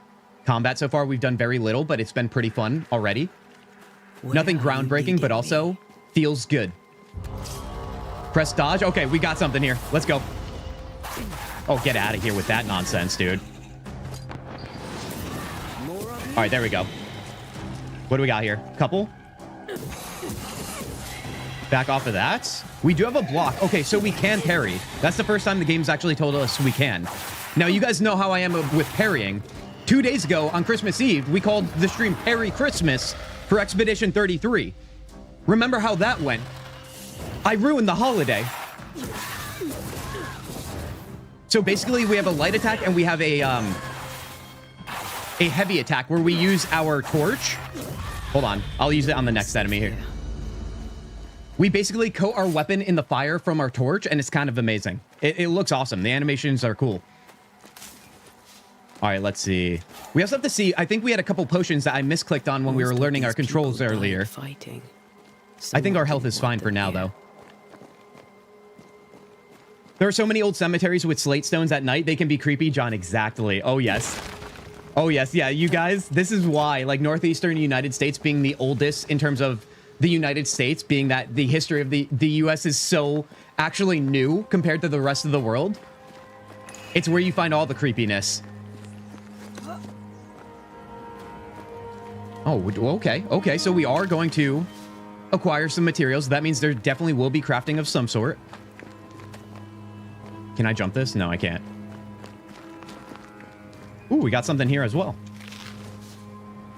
Combat so far, we've done very little, but it's been pretty fun already. Nothing groundbreaking, but also feels good. Press dodge. Okay, we got something here. Let's go. Oh, get out of here with that nonsense, dude. All right, there we go. What do we got here? Couple? Back off of that. We do have a block. Okay, so we can parry. That's the first time the game's actually told us we can. Now, you guys know how I am with parrying. 2 days ago, on Christmas Eve, we called the stream Parry Christmas for Expedition 33. Remember how that went? I ruined the holiday. So basically, we have a light attack and we have a heavy attack where we use our torch. Hold on. I'll use it on the next enemy here. We basically coat our weapon in the fire from our torch, and it's kind of amazing. It looks awesome. The animations are cool. All right, let's see. We also have to see, I think we had a couple potions that I misclicked on when we were learning our controls earlier. I think our health is fine for now, though. There are so many old cemeteries with slate stones at night. They can be creepy, John. Exactly. Oh, yes. Oh, yes. Yeah, you guys, this is why, like, northeastern United States being the oldest in terms of the United States, being that the history of the U.S. is so actually new compared to the rest of the world. It's where you find all the creepiness. Oh, okay. Okay, so we are going to acquire some materials. That means there definitely will be crafting of some sort. Can I jump this? No, I can't. Ooh, we got something here as well.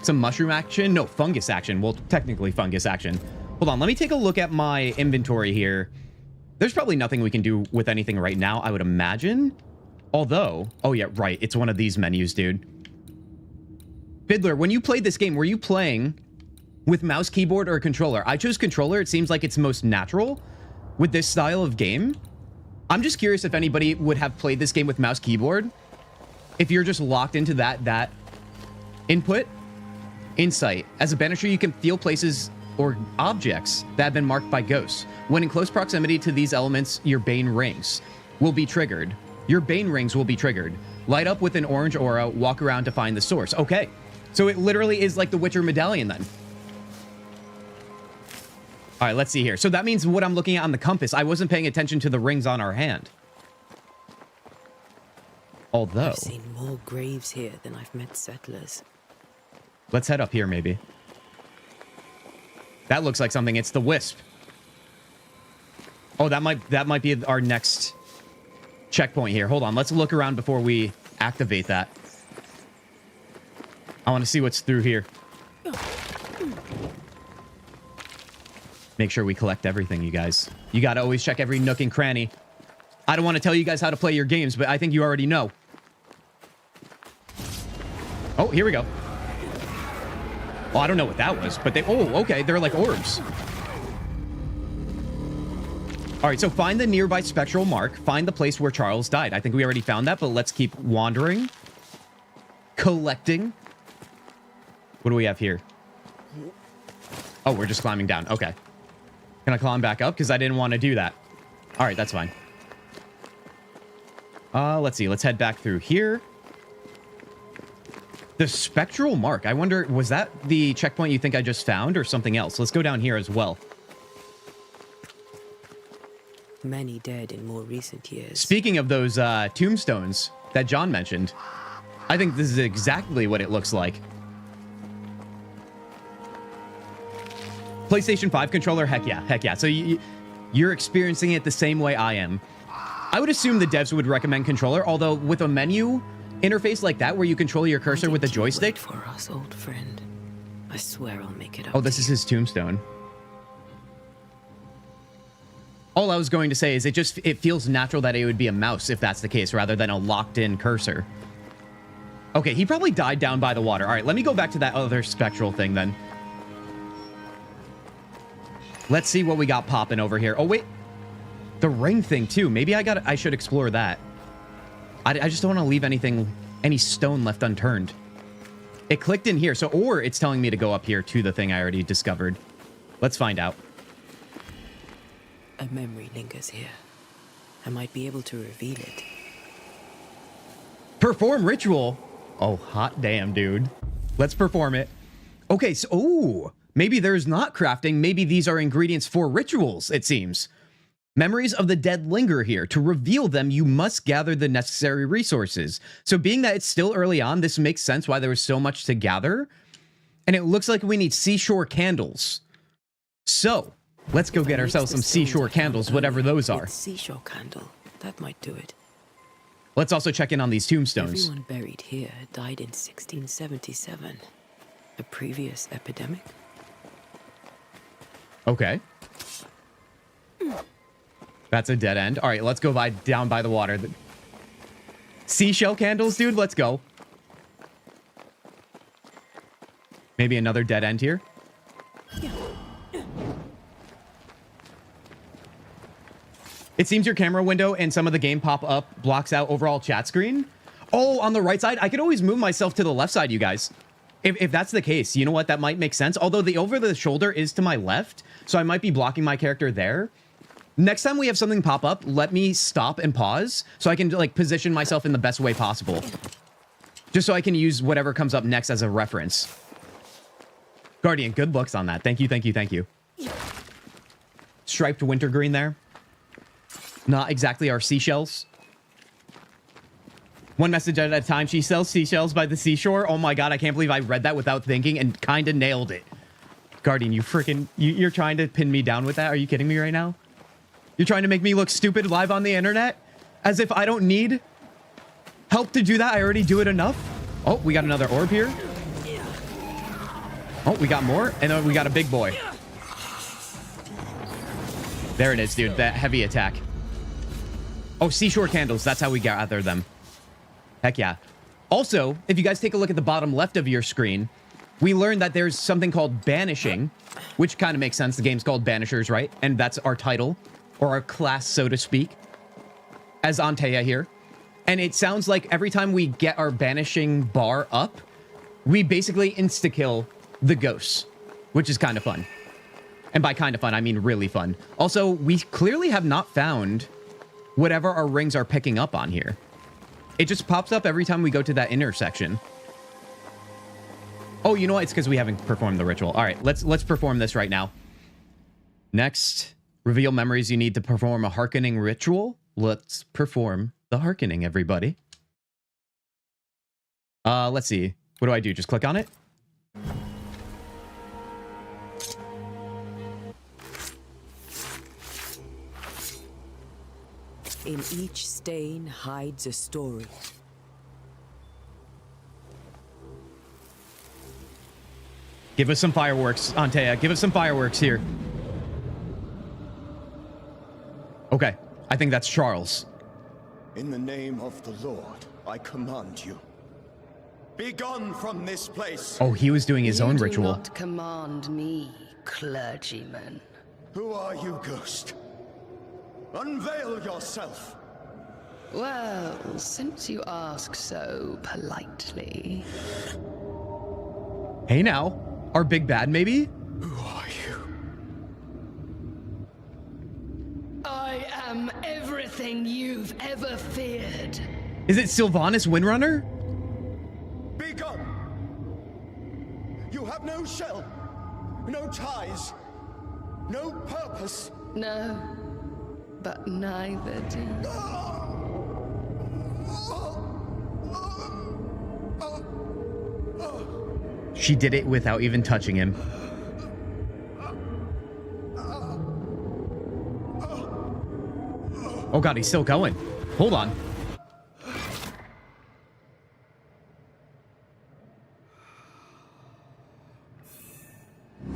Some mushroom action? No, fungus action. Well, technically fungus action. Hold on, let me take a look at my inventory here. There's probably nothing we can do with anything right now, I would imagine. Although, oh yeah, right. It's one of these menus, dude. Fiddler, when you played this game, were you playing with mouse, keyboard, or a controller? I chose controller. It seems like it's most natural with this style of game. I'm just curious if anybody would have played this game with mouse, keyboard. If you're just locked into that input. Insight. As a banisher, you can feel places or objects that have been marked by ghosts. When in close proximity to these elements, your Bane rings will be triggered. Your Bane rings will be triggered. Light up with an orange aura, walk around to find the source. Okay. So it literally is like the Witcher medallion then. All right, let's see here. So that means what I'm looking at on the compass, I wasn't paying attention to the rings on our hand. Although... I've seen more graves here than I've met settlers. Let's head up here, maybe. That looks like something. It's the Wisp. Oh, that might be our next checkpoint here. Hold on. Let's look around before we activate that. I want to see what's through here. Make sure we collect everything, you guys. You got to always check every nook and cranny. I don't want to tell you guys how to play your games, but I think you already know. Oh, here we go. Well, I don't know what that was, but they... Oh, okay. They're like orbs. All right, so find the nearby spectral mark. Find the place where Charles died. I think we already found that, but let's keep wandering. Collecting. What do we have here? Oh, we're just climbing down. Okay. Can I climb back up? Because I didn't want to do that. All right, that's fine. Let's see. Let's head back through here. The spectral mark. I wonder, was that the checkpoint you think I just found or something else? Let's go down here as well. Many dead in more recent years. Speaking of those tombstones that John mentioned, I think this is exactly what it looks like. PlayStation 5 controller? Heck yeah. Heck yeah. So you're experiencing it the same way I am. I would assume the devs would recommend controller, although with a menu interface like that where you control your cursor with the joystick. For us, old friend. I swear I'll make it up. Oh, this is his tombstone. All I was going to say is it feels natural that it would be a mouse if that's the case, rather than a locked-in cursor. Okay, he probably died down by the water. All right, let me go back to that other spectral thing then. Let's see what we got popping over here. Oh, wait. The ring thing, too. Maybe I should explore that. I just don't want to leave any stone left unturned. It clicked in here. So, or it's telling me to go up here to the thing I already discovered. Let's find out. A memory lingers here. I might be able to reveal it. Perform ritual. Oh, hot damn, dude. Let's perform it. Okay, so, ooh, maybe there's not crafting. Maybe these are ingredients for rituals, it seems. Memories of the dead linger here. To reveal them, you must gather the necessary resources. So being that it's still early on, this makes sense why there was so much to gather. And it looks like we need seashore candles. So, let's go get ourselves some seashore candles, whatever those are. Seashore candle. That might do it. Let's also check in on these tombstones. Everyone buried here died in 1677. A previous epidemic? Okay. That's a dead end. All right, let's go down by the water. Seashell candles, dude. Let's go. Maybe another dead end here. It seems your camera window and some of the game pop-up blocks out overall chat screen. Oh, on the right side? I could always move myself to the left side, you guys. If that's the case, you know what? That might make sense. Although the over-the-shoulder is to my left, so I might be blocking my character there. Next time we have something pop up, let me stop and pause so I can like position myself in the best way possible. Just so I can use whatever comes up next as a reference. Guardian, good looks on that. Thank you, thank you, thank you. Striped wintergreen there. Not exactly our seashells. One message at a time. She sells seashells by the seashore. Oh my god, I can't believe I read that without thinking and kind of nailed it. Guardian, you freaking... You're trying to pin me down with that? Are you kidding me right now? You're trying to make me look stupid live on the internet? As if I don't need help to do that. I already do it enough. Oh, we got another orb here. Oh, we got more. And then we got a big boy. There it is, dude. That heavy attack. Oh, seashore candles. That's how we gather them. Heck yeah. Also, if you guys take a look at the bottom left of your screen, we learned that there's something called banishing, which kind of makes sense. The game's called Banishers, right? And that's our title, or our class, so to speak, as Antea here. And it sounds like every time we get our banishing bar up, we basically insta-kill the ghosts, which is kind of fun. And by kind of fun, I mean really fun. Also, we clearly have not found whatever our rings are picking up on here. It just pops up every time we go to that intersection. Oh, you know what? It's because we haven't performed the ritual. All right, let's perform this right now. Next, reveal memories you need to perform a hearkening ritual. Let's perform the hearkening, everybody. Let's see. What do I do? Just click on it? In each stain hides a story. Give us some fireworks, Antea. Give us some fireworks here. Okay, I think that's Charles. In the name of the Lord, I command you. Be gone from this place. Oh, he was doing his own ritual. You do not command me, clergyman. Who are you, ghost? Unveil yourself. Well, since you ask so politely. Hey now, our big bad maybe? Who are you? I am everything you've ever feared. Is it Sylvanas Windrunner? Be gone. You have no shell, no ties, no purpose. No, but neither do you. She did it without even touching him. Oh god, he's still going. Hold on.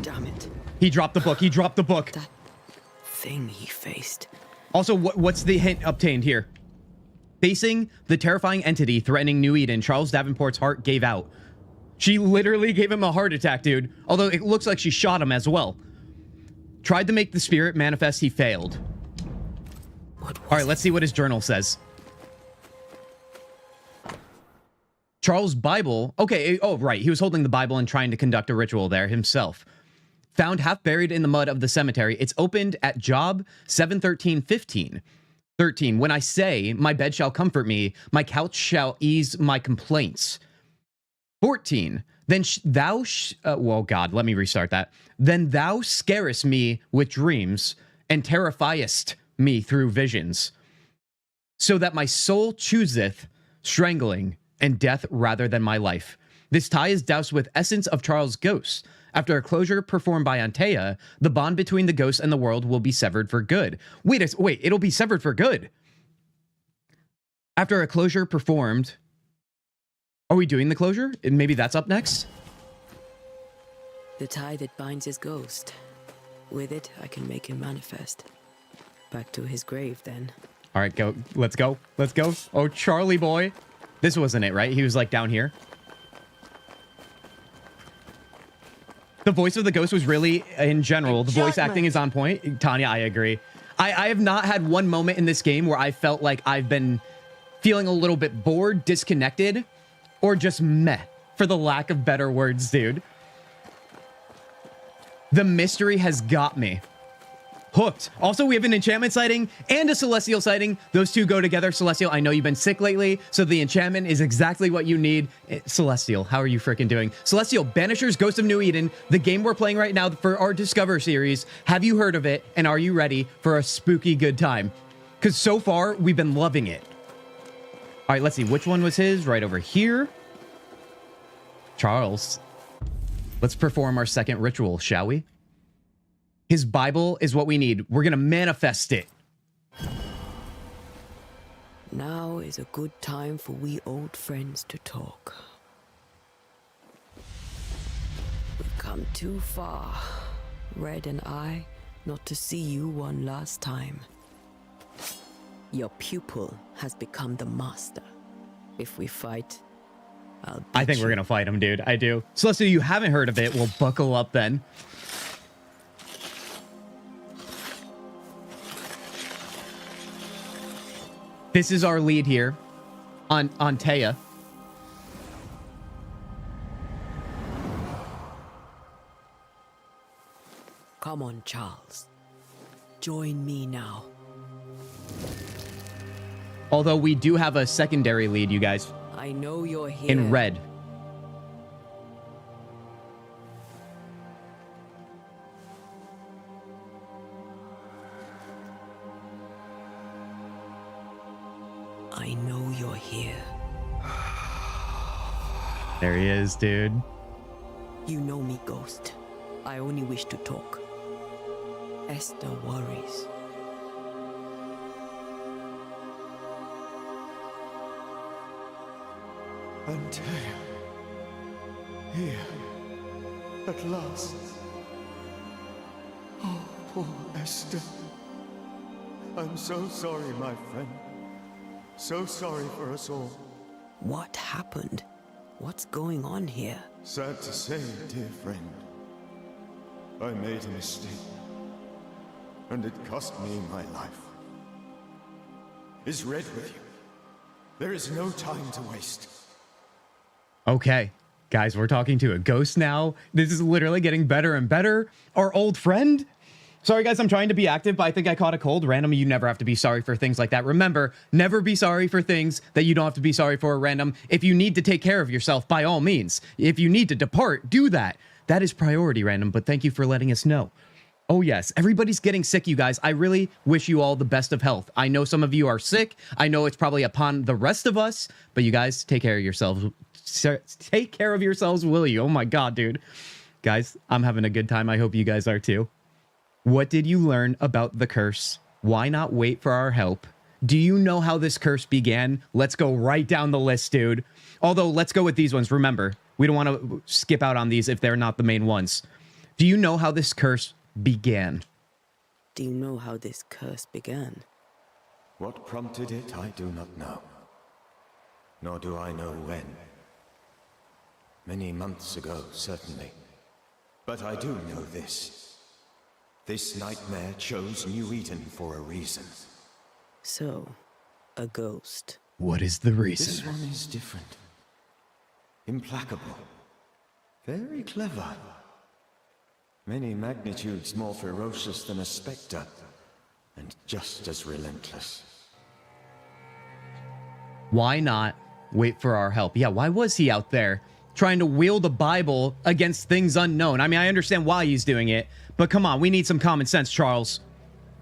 Damn it. He dropped the book. He dropped the book. That thing he faced. Also, what's the hint obtained here? Facing the terrifying entity threatening New Eden, Charles Davenport's heart gave out. She literally gave him a heart attack, dude. Although it looks like she shot him as well. Tried to make the spirit manifest, he failed. All right, let's see what his journal says. Charles' Bible. Okay. Oh, right. He was holding the Bible and trying to conduct a ritual there himself. Found half buried in the mud of the cemetery. It's opened at Job 7:13-15. 13. When I say, my bed shall comfort me, my couch shall ease my complaints. 14. Then well, God, let me restart that. Then thou scarest me with dreams and terrifiest me through visions, so that my soul chooseth strangling and death rather than my life. This tie is doused with essence of Charles' ghost. After a closure performed by Antea, the bond between the ghost and the world will be severed for good. Wait, it'll be severed for good. After a closure performed... Are we doing the closure? Maybe that's up next? The tie that binds his ghost. With it, I can make him manifest. Back to his grave, then. All right, go. Let's go. Let's go. Oh, Charlie boy. This wasn't it, right? He was like down here. The voice of the ghost was really, in general, the voice acting is on point. Tanya, I agree. I have not had one moment in this game where I felt like I've been feeling a little bit bored, disconnected, or just meh, for the lack of better words, dude. The mystery has got me. Hooked. Also, we have an enchantment sighting and a celestial sighting. Those two go together. Celestial, I know you've been sick lately, so the enchantment is exactly what you need. Celestial, how are you freaking doing? Celestial, Banishers, Ghost of New Eden, the game we're playing right now for our Discover series. Have you heard of it, and are you ready for a spooky good time? Because so far, we've been loving it. All right, let's see. Which one was his? Right over here. Charles. Let's perform our second ritual, shall we? His Bible is what we need. We're going to manifest it. Now is a good time for we old friends to talk. We've come too far, Red and I, not to see you one last time. Your pupil has become the master. If we fight, I think we're going to fight him, dude. I do. Celestial, you haven't heard of it. We'll buckle up then. This is our lead here on Taya. Come on, Charles. Join me now. Although we do have a secondary lead, you guys. I know you're here. In red. I know you're here. There he is, dude. You know me, Ghost. I only wish to talk. Esther worries. Antea. Here. At last. Oh, poor Esther. I'm so sorry, my friend. So sorry for us all. What happened? What's going on here? Sad to say, dear friend. I made a mistake. And it cost me my life. Is Red with you? There is no time to waste. Okay. Guys, we're talking to a ghost now. This is literally getting better and better. Our old friend? Sorry, guys, I'm trying to be active, but I think I caught a cold. Random, you never have to be sorry for things like that. Remember, never be sorry for things that you don't have to be sorry for. Random, if you need to take care of yourself, by all means. If you need to depart, do that. That is priority, Random, but thank you for letting us know. Oh, yes, everybody's getting sick, you guys. I really wish you all the best of health. I know some of you are sick. I know it's probably upon the rest of us, but you guys, take care of yourselves. Take care of yourselves, will you? Oh, my God, dude. Guys, I'm having a good time. I hope you guys are, too. What did you learn about the curse? Why not wait for our help? Do you know how this curse began? Let's go right down the list, dude. Although, let's go with these ones. Remember, we don't want to skip out on these if they're not the main ones. Do you know how this curse began? Do you know how this curse began? What prompted it, I do not know. Nor do I know when. Many months ago, certainly. But I do know this. This nightmare chose New Eden for a reason. So, a ghost. What is the reason? This one is different. Implacable. Very clever. Many magnitudes more ferocious than a spectre, and just as relentless. Why not wait for our help? Yeah, why was he out there trying to wield a Bible against things unknown? I mean, I understand why he's doing it, but come on, we need some common sense, Charles.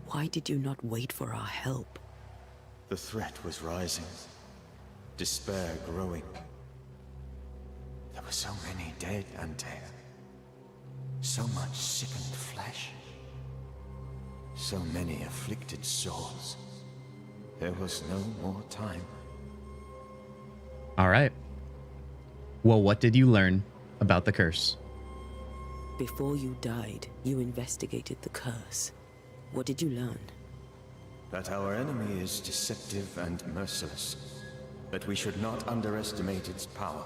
Why did you not wait for our help? The threat was rising. Despair growing. There were so many dead, Antea. So much sickened flesh. So many afflicted souls. There was no more time. All right. Well, what did you learn about the curse? Before you died, you investigated the curse. What did you learn? That our enemy is deceptive and merciless. That we should not underestimate its power.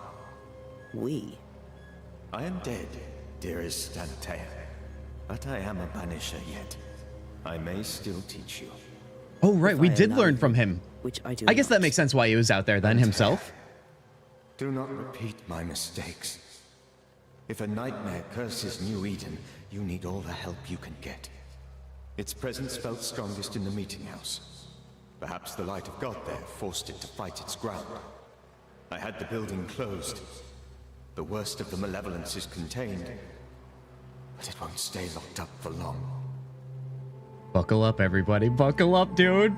We? I am dead, dearest Antea. But I am a banisher yet. I may still teach you. Oh, right, we did learn from him. Which I do. I guess that makes sense why he was out there then himself. Do not repeat my mistakes. If a nightmare curses New Eden, you need all the help you can get. Its presence felt strongest in the meeting house. Perhaps the light of God there forced it to fight its ground. I had the building closed. The worst of the malevolence is contained, but it won't stay locked up for long. Buckle up, everybody. Buckle up, dude.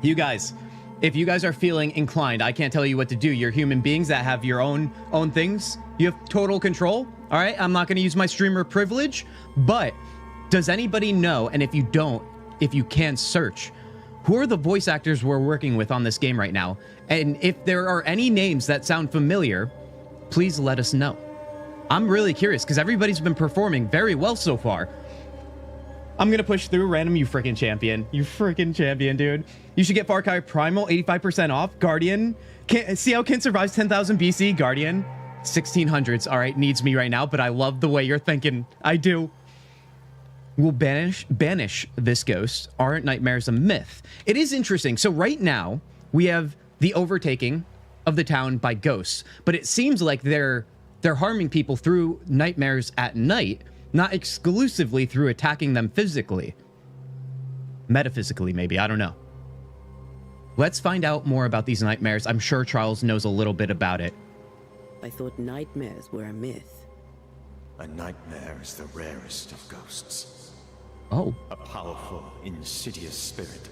You guys, if you guys are feeling inclined, I can't tell you what to do. You're human beings that have your own things. You have total control. All right, I'm not going to use my streamer privilege, but does anybody know, and if you don't, if you can search, who are the voice actors we're working with on this game right now? And if there are any names that sound familiar, please let us know. I'm really curious because everybody's been performing very well so far. I'm going to push through random, you freaking champion. You freaking champion, dude. You should get Far Cry Primal 85% off. Guardian. See how Kin survives 10,000 BC? Guardian. 1600s. All right, needs me right now, but I love the way you're thinking. I do. We'll banish this ghost. Aren't nightmares a myth? It is interesting. So right now, we have the overtaking of the town by ghosts, but it seems like they're harming people through nightmares at night, not exclusively through attacking them physically. Metaphysically, maybe. I don't know. Let's find out more about these nightmares. I'm sure Charles knows a little bit about it. I thought nightmares were a myth. A nightmare is the rarest of ghosts. Oh. A powerful, insidious spirit,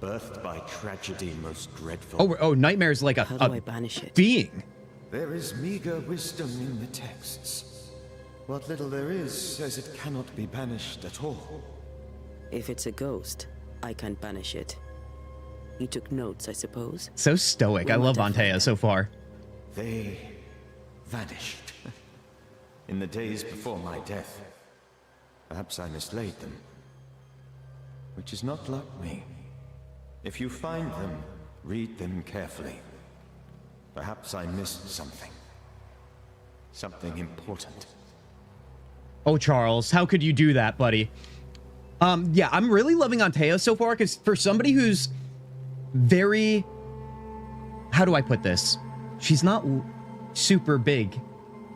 birthed by tragedy most dreadful. Oh, nightmare is like How do I banish it? being. There is meager wisdom in the texts. What little there is says it cannot be banished at all. If it's a ghost, I can't banish it. You took notes, I suppose? So stoic. I love Antea so far. They vanished. In the days before my death. Perhaps I mislaid them. Which is not like me. If you find them, read them carefully. Perhaps I missed something. Something important. Oh, Charles, how could you do that, buddy? Yeah, I'm really loving Antea so far, because for somebody who's very... How do I put this? She's not super big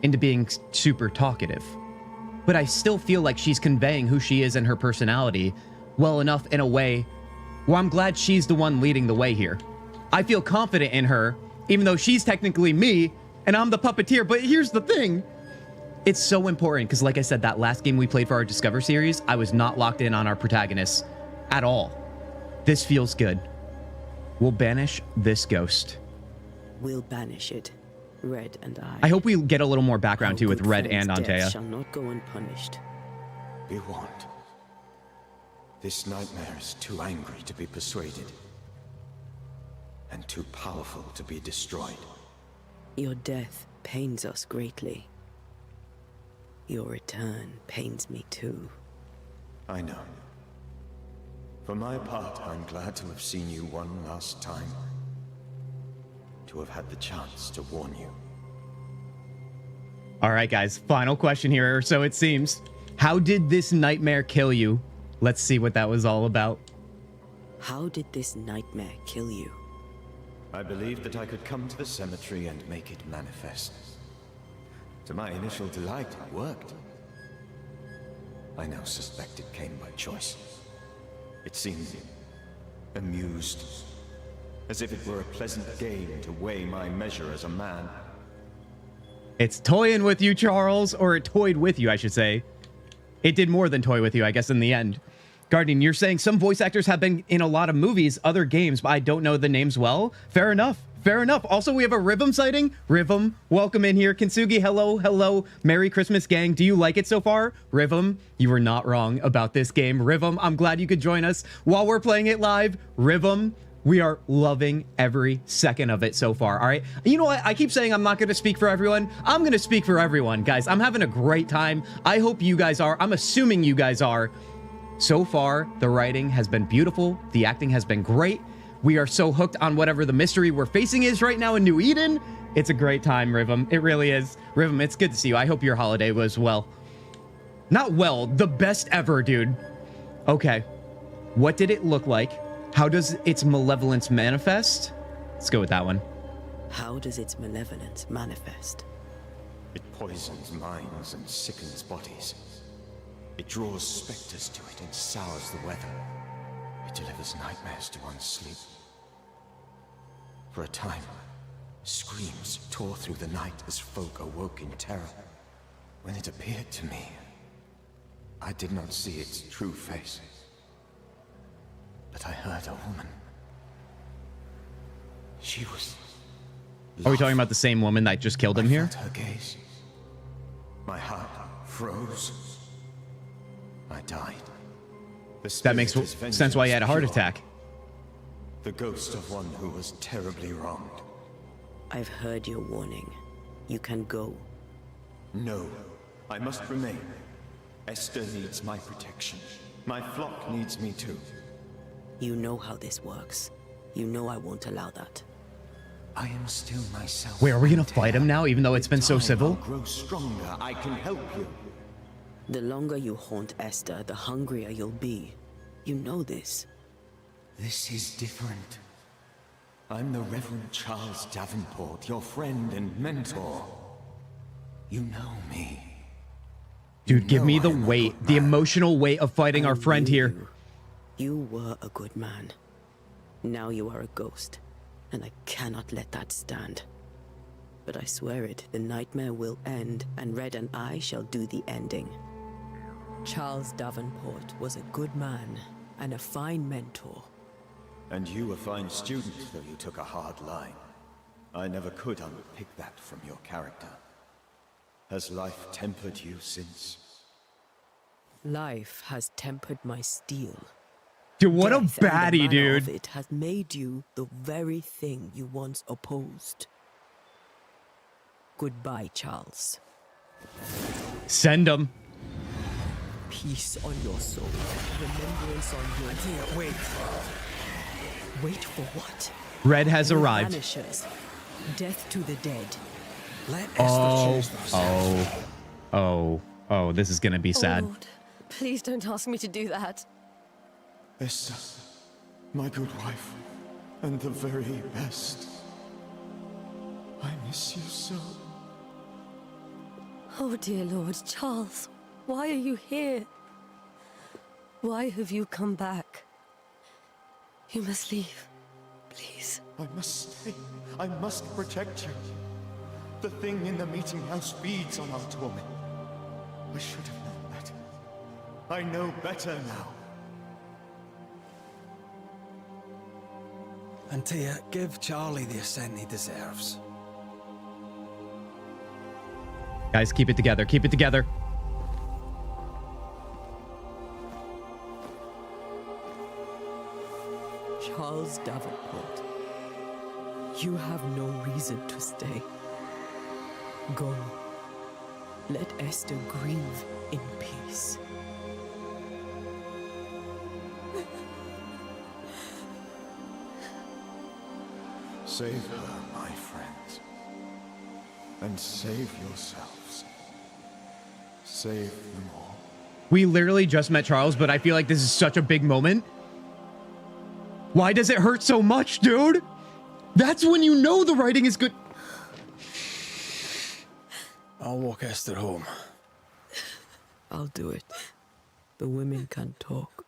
into being super talkative. But I still feel like she's conveying who she is and her personality well enough in a way where I'm glad she's the one leading the way here. I feel confident in her, even though she's technically me, and I'm the puppeteer. But here's the thing. It's so important, because like I said, that last game we played for our Discover series, I was not locked in on our protagonists at all. This feels good. We'll banish this ghost. We'll banish it. Red and I hope we get a little more background too with Red and Antea Antea. Shall not go unpunished. Be warned. This nightmare is too angry to be persuaded. And too powerful to be destroyed. Your death pains us greatly. Your return pains me too. I know. For my part, I'm glad to have seen you one last time. To have had the chance to warn you. All right, guys, final question here, or so it seems. How did this nightmare kill you? Let's see what that was all about. How did this nightmare kill you? I believed that I could come to the cemetery and make it manifest. To my initial delight, it worked. I now suspect it came by choice. It seemed amused, as if it were a pleasant game to weigh my measure as a man. It's toying with you, Charles, or it toyed with you, I should say. It did more than toy with you, I guess, in the end. Guardian, you're saying some voice actors have been in a lot of movies, other games, but I don't know the names well. Fair enough. Fair enough. Also, we have a Rhythm sighting. Rhythm, welcome in here. Kintzugi, hello, hello. Merry Christmas, gang. Do you like it so far? Rhythm, you were not wrong about this game. Rhythm, I'm glad you could join us while we're playing it live. Rhythm, we are loving every second of it so far, all right? You know what? I keep saying I'm not going to speak for everyone. I'm going to speak for everyone, guys. I'm having a great time. I hope you guys are. I'm assuming you guys are. So far, the writing has been beautiful. The acting has been great. We are so hooked on whatever the mystery we're facing is right now in New Eden. It's a great time, Rhythm. It really is. Rhythm, it's good to see you. I hope your holiday was well. Not well, the best ever, dude. Okay. What did it look like? How does its malevolence manifest? Let's go with that one. How does its malevolence manifest? It poisons minds and sickens bodies. It draws specters to it and sours the weather. It delivers nightmares to one's sleep. For a time, screams tore through the night as folk awoke in terror. When it appeared to me, I did not see its true face. But I heard a woman. She was... Are we talking about the same woman that just killed him here? Her gaze. My heart froze. I died. That makes sense why he had a heart attack. The ghost of one who was terribly wronged. I've heard your warning. You can go. No, I must remain. Esther needs my protection. My flock needs me too. You know how this works. You know I won't allow that. I am still myself. Wait, are we gonna fight him now, even though it's been so civil? I'll grow stronger. I can help you. The longer you haunt Esther, the hungrier you'll be. You know this. This is different. I'm the Reverend Charles Davenport, your friend and mentor. You know me. Dude, give me the weight, the emotional weight of fighting our friend here. You were a good man. Now you are a ghost, and I cannot let that stand. But I swear it, the nightmare will end, and Red and I shall do the ending. Charles Davenport was a good man and a fine mentor. And you a fine student, though you took a hard line. I never could unpick that from your character. Has life tempered you since? Life has tempered my steel. Dude, what Death a baddie, dude. It has made you the very thing you once opposed. Goodbye, Charles. Send him. Peace on your soul. Remembrance on your tail. Wait. Wait for what? Red has arrived. Banishers. Death to the dead. Let Esther choose Oh, this is gonna be sad. Oh, Lord, please don't ask me to do that. Esther, my good wife, and the very best. I miss you so. Oh, dear Lord, Charles, why are you here? Why have you come back? You must leave, please. I must stay. I must protect you. The thing in the meeting house feeds on our torment. I should have known better. I know better now. Antea, give Charlie the ascent he deserves. Guys, keep it together. Keep it together. Charles Davenport, you have no reason to stay. Go. Let Esther grieve in peace. Save her, my friends. And save yourselves. Save them all. We literally just met Charles, but I feel like this is such a big moment. Why does it hurt so much, dude? That's when you know the writing is good. I'll walk Esther home. I'll do it. The women can talk.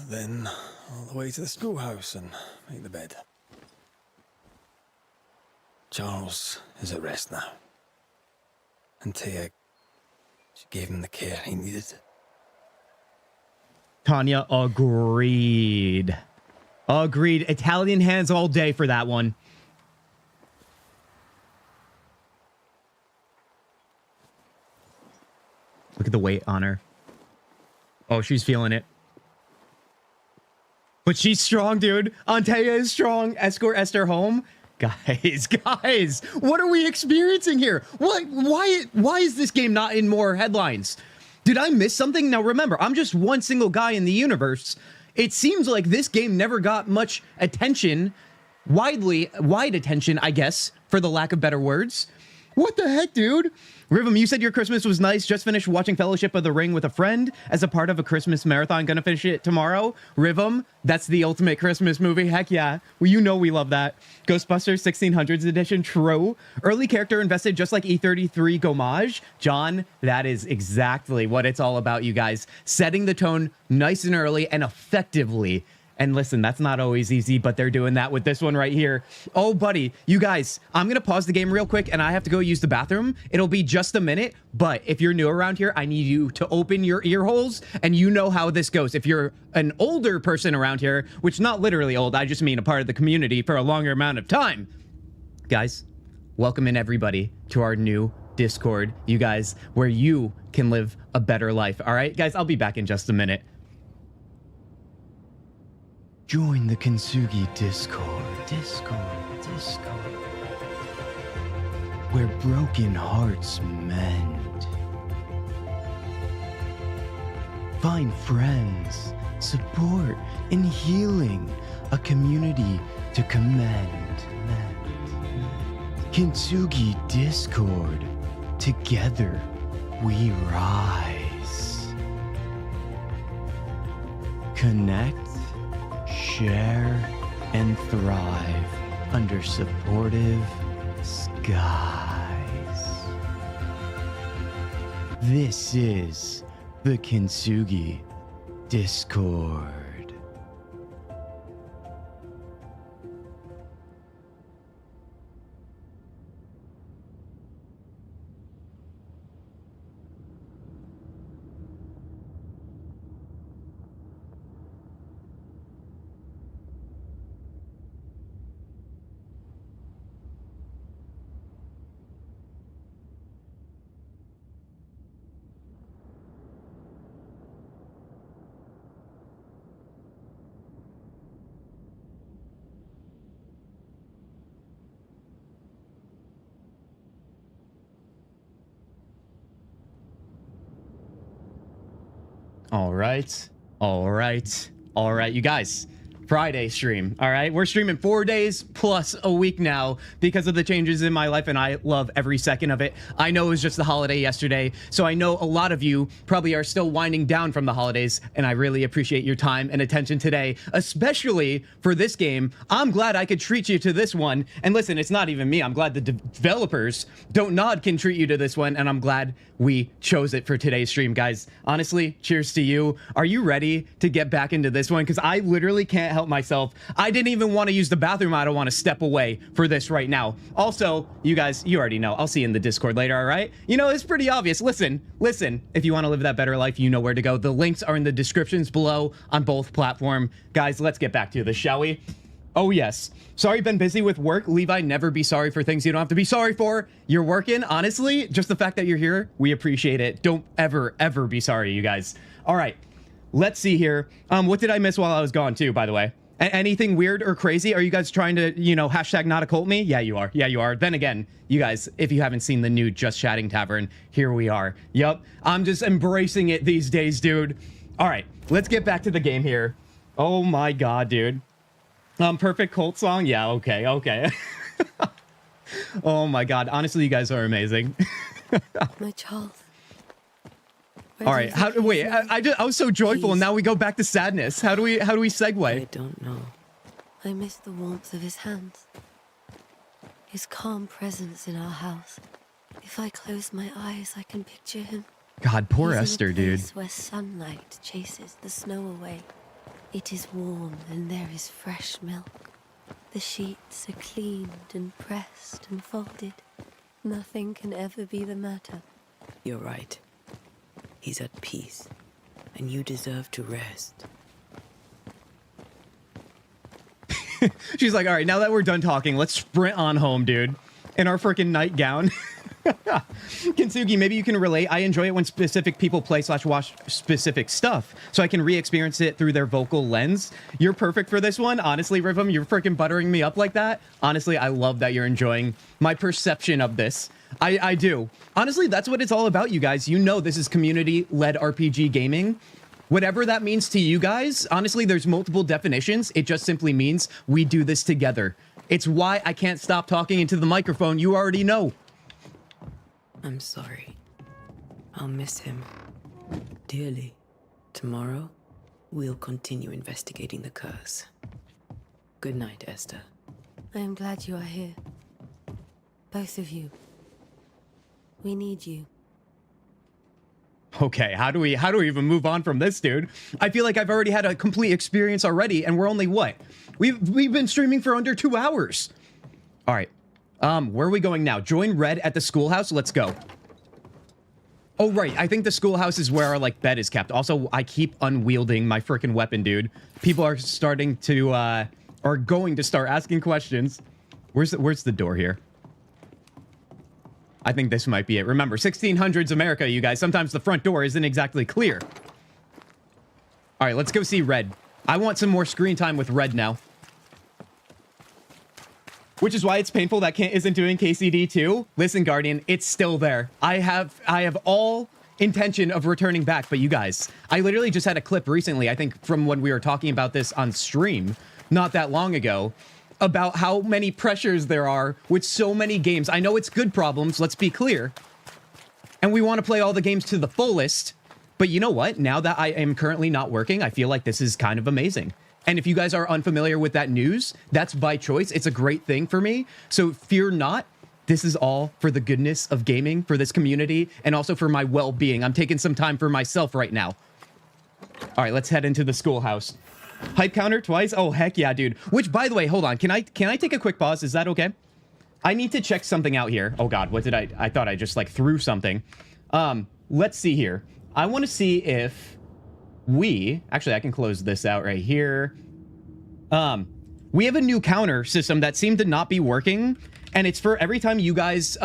Then all the way to the schoolhouse and make the bed. Charles is at rest now. And Tia, she gave him the care he needed. Tanya agreed. Agreed. Italian hands all day for that one. Look at the weight on her. Oh, she's feeling it. But she's strong, dude. Antea is strong. Escort Esther home. Guys, what are we experiencing here? Why is this game not in more headlines? Did I miss something? Now remember, I'm just one single guy in the universe. It seems like this game never got much attention, wide attention, I guess, for the lack of better words. What the heck, dude? Rhythm, you said your Christmas was nice. Just finished watching Fellowship of the Ring with a friend as a part of a Christmas marathon. Gonna finish it tomorrow. Rhythm, that's the ultimate Christmas movie. Heck yeah. Well, you know we love that. Ghostbusters 1600s edition. True. Early character invested just like E33 Gomage. John, that is exactly what it's all about, you guys. Setting the tone nice and early and effectively. And listen, that's not always easy, but they're doing that with this one right here. Oh, buddy, you guys, I'm going to pause the game real quick and I have to go use the bathroom. It'll be just a minute, but if you're new around here, I need you to open your ear holes and you know how this goes. If you're an older person around here, which not literally old, I just mean a part of the community for a longer amount of time. Guys, welcome in everybody to our new Discord, you guys, where you can live a better life. All right, guys, I'll be back in just a minute. Join the Kintzugi Discord. Where broken hearts mend. Find friends, support, and healing. A community to commend. Kintzugi Discord. Together we rise. Connect, share, and thrive under supportive skies. This is the Kintzugi Discord. All right, you guys. Friday stream, all right? We're streaming 4 days plus a week now because of the changes in my life, and I love every second of it. I know it was just the holiday yesterday, so I know a lot of you probably are still winding down from the holidays, and I really appreciate your time and attention today, especially for this game. I'm glad I could treat you to this one, and listen, it's not even me. I'm glad the developers, Don't Nod, can treat you to this one, and I'm glad we chose it for today's stream, guys. Honestly, cheers to you. Are you ready to get back into this one? Because I literally can't help myself. I didn't even want to use the bathroom. I don't want to step away for this right now. Also, you guys, you already know. I'll see you in the Discord later, all right? You know, it's pretty obvious. Listen. If you want to live that better life, you know where to go. The links are in the descriptions below on both platforms. Guys, let's get back to this, shall we? Oh, yes. Sorry, been busy with work. Levi, never be sorry for things you don't have to be sorry for. You're working. Honestly, just the fact that you're here, we appreciate it. Don't ever be sorry, you guys. All right. Let's see here. What did I miss while I was gone, too, by the way? Anything weird or crazy? Are you guys trying to, you know, hashtag not a cult me? Yeah, you are. Yeah, you are. Then again, you guys, if you haven't seen the new Just Chatting Tavern, here we are. Yup. I'm just embracing it these days, dude. All right. Let's get back to the game here. Oh, my God, dude. Perfect cult song? Yeah, okay. Oh, my God. Honestly, you guys are amazing. My child. All right. I was so joyful, and now we go back to sadness. How do we segue? I don't know. I miss the warmth of his hands. His calm presence in our house. If I close my eyes, I can picture him. God, poor He's in a Esther, dude. place where sunlight chases the snow away. It is warm and there is fresh milk. The sheets are cleaned and pressed and folded. Nothing can ever be the matter. You're right. He's at peace, and you deserve to rest. She's like, all right, now that we're done talking, let's sprint on home, dude. In our freaking nightgown. Kintzugi, maybe you can relate. I enjoy it when specific people play / watch specific stuff, so I can re-experience it through their vocal lens. You're perfect for this one. Honestly, Rhythm, you're freaking buttering me up like that. Honestly, I love that you're enjoying my perception of this. I do. Honestly, that's what it's all about, you guys. You know this is community-led RPG gaming. Whatever that means to you guys, honestly, there's multiple definitions. It just simply means we do this together. It's why I can't stop talking into the microphone. You already know. I'm sorry. I'll miss him dearly. Tomorrow, we'll continue investigating the curse. Good night, Esther. I am glad you are here. Both of you. We need you. Okay, how do we even move on from this, dude? I feel like I've already had a complete experience already, and we're only what? We've been streaming for under 2 hours. All right. Where are we going now? Join Red at the schoolhouse. Let's go. Oh, right. I think the schoolhouse is where our, like, bed is kept. Also, I keep unwielding my freaking weapon, dude. People are starting to, are going to start asking questions. Where's the door here? I think this might be it. Remember, 1600s America, you guys. Sometimes the front door isn't exactly clear. All right, let's go see Red. I want some more screen time with Red now. Which is why it's painful that Kent isn't doing KCD too. Listen, Guardian, it's still there. I have all intention of returning back, but you guys, I literally just had a clip recently, I think from when we were talking about this on stream not that long ago, about how many pressures there are with so many games. I know it's good problems, let's be clear. And we want to play all the games to the fullest, but you know what? Now that I am currently not working, I feel like this is kind of amazing. And if you guys are unfamiliar with that news, that's by choice. It's a great thing for me. So fear not. This is all for the goodness of gaming, for this community, and also for my well-being. I'm taking some time for myself right now. All right, let's head into the schoolhouse. Hype counter twice? Oh, heck yeah, dude. Which, by the way, hold on. Can I take a quick pause? Is that okay? I need to check something out here. Oh, God, what did I thought I just, like, threw something. Let's see here. I want to see if actually, I can close this out right here. We have a new counter system that seemed to not be working, and it's for every time you guys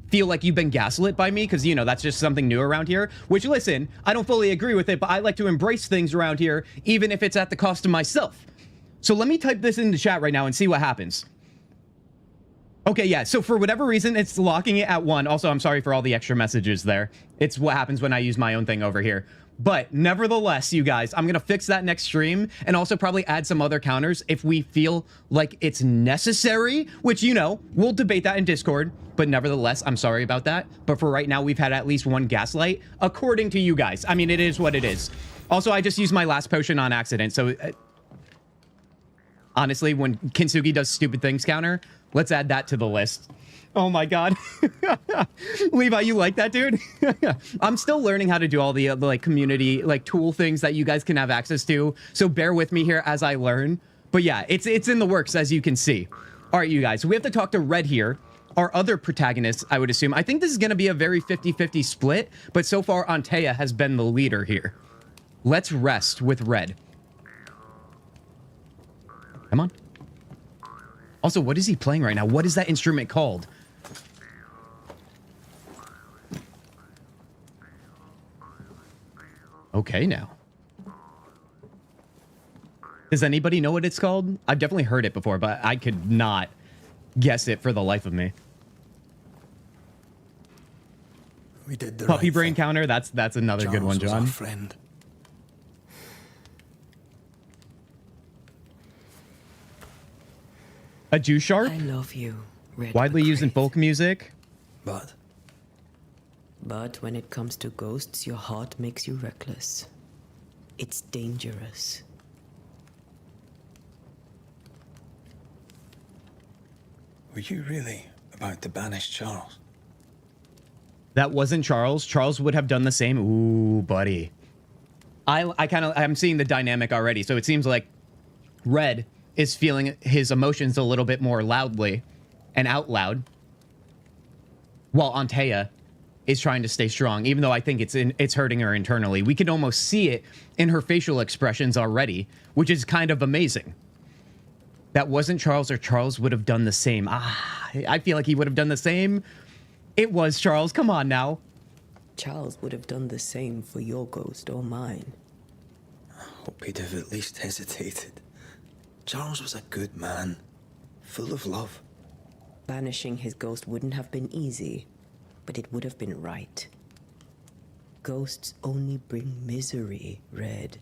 feel like you've been gaslit by me, because, you know, that's just something new around here, which, listen, I don't fully agree with it, but I like to embrace things around here, even if it's at the cost of myself. So let me type this in the chat right now and see what happens. Okay, yeah, so for whatever reason, it's locking it at 1. Also, I'm sorry for all the extra messages there. It's what happens when I use my own thing over here. But nevertheless, you guys, I'm going to fix that next stream and also probably add some other counters if we feel like it's necessary, which, you know, we'll debate that in Discord. But nevertheless, I'm sorry about that. But for right now, we've had at least one gaslight, according to you guys. I mean, it is what it is. Also, I just used my last potion on accident. So honestly, when Kintzugi does stupid things counter, let's add that to the list. Oh my God. Levi, you like that, dude? I'm still learning how to do all the like community, like tool things that you guys can have access to. So bear with me here as I learn. But yeah, it's in the works, as you can see. All right, you guys, so we have to talk to Red here. Our other protagonist, I would assume. I think this is going to be a very 50-50 split, but so far Antea has been the leader here. Let's rest with Red. Come on. Also, what is he playing right now? What is that instrument called? Okay, now. Does anybody know what it's called? I've definitely heard it before, but I could not guess it for the life of me. We did the Puppy right brain thing. counter. That's another good one, Charles was John. our friend. A Jew sharp? I love you, Red. Widely used in folk music. But when it comes to ghosts, your heart makes you reckless. It's dangerous. were you really about to banish Charles? That wasn't Charles. Charles would have done the same. Ooh, buddy. I'm seeing the dynamic already. So it seems like Red is feeling his emotions a little bit more loudly and out loud, while Antea is trying to stay strong, even though I think it's hurting her internally. We can almost see it in her facial expressions already, which is kind of amazing. That wasn't Charles, or Charles would have done the same. I feel like he would have done the same. It was Charles. Come on now. Charles would have done the same for your ghost or mine. I hope he'd have at least hesitated. Charles was a good man, full of love. Banishing his ghost wouldn't have been easy, but it would have been right. Ghosts only bring misery, Red.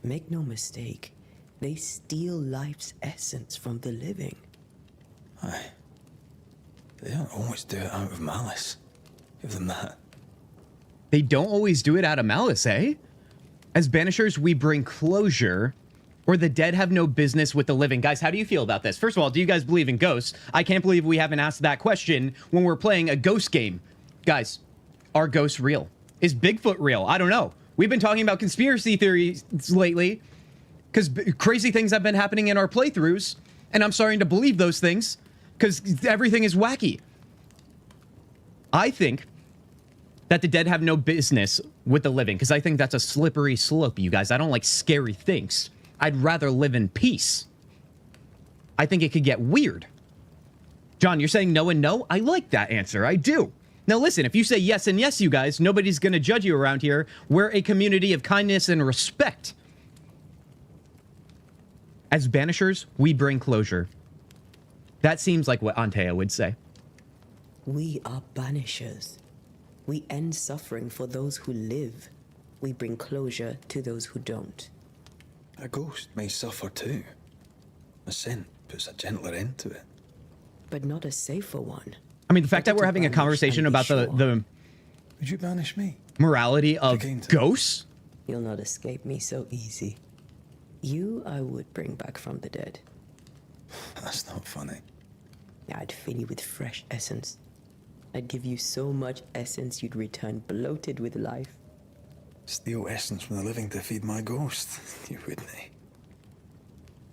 Make no mistake, they steal life's essence from the living. Aye. They don't always do it out of malice. Give them that. They don't always do it out of malice, eh? As Banishers, we bring closure, or the dead have no business with the living. Guys, how do you feel about this? First of all, do you guys believe in ghosts? I can't believe we haven't asked that question when we're playing a ghost game. Guys, are ghosts real? Is Bigfoot real? I don't know. We've been talking about conspiracy theories lately because crazy things have been happening in our playthroughs, and I'm starting to believe those things because everything is wacky. I think that the dead have no business with the living, because I think that's a slippery slope, you guys. I don't like scary things. I'd rather live in peace. I think it could get weird. John, you're saying no and no? I like that answer. I do. Now listen, if you say yes and yes, you guys, nobody's going to judge you around here. We're a community of kindness and respect. As Banishers, we bring closure. That seems like what Antea would say. We are Banishers. We end suffering for those who live. We bring closure to those who don't. A ghost may suffer too. A sin puts a gentler end to it. But not a safer one. I mean, the fact that we're having a conversation about the Would you banish me? morality of ghosts? You'll not escape me so easy. You I would bring back from the dead. That's not funny. I'd fill you with fresh essence. I'd give you so much essence you'd return bloated with life. Steal essence from the living to feed my ghost. You wouldn't.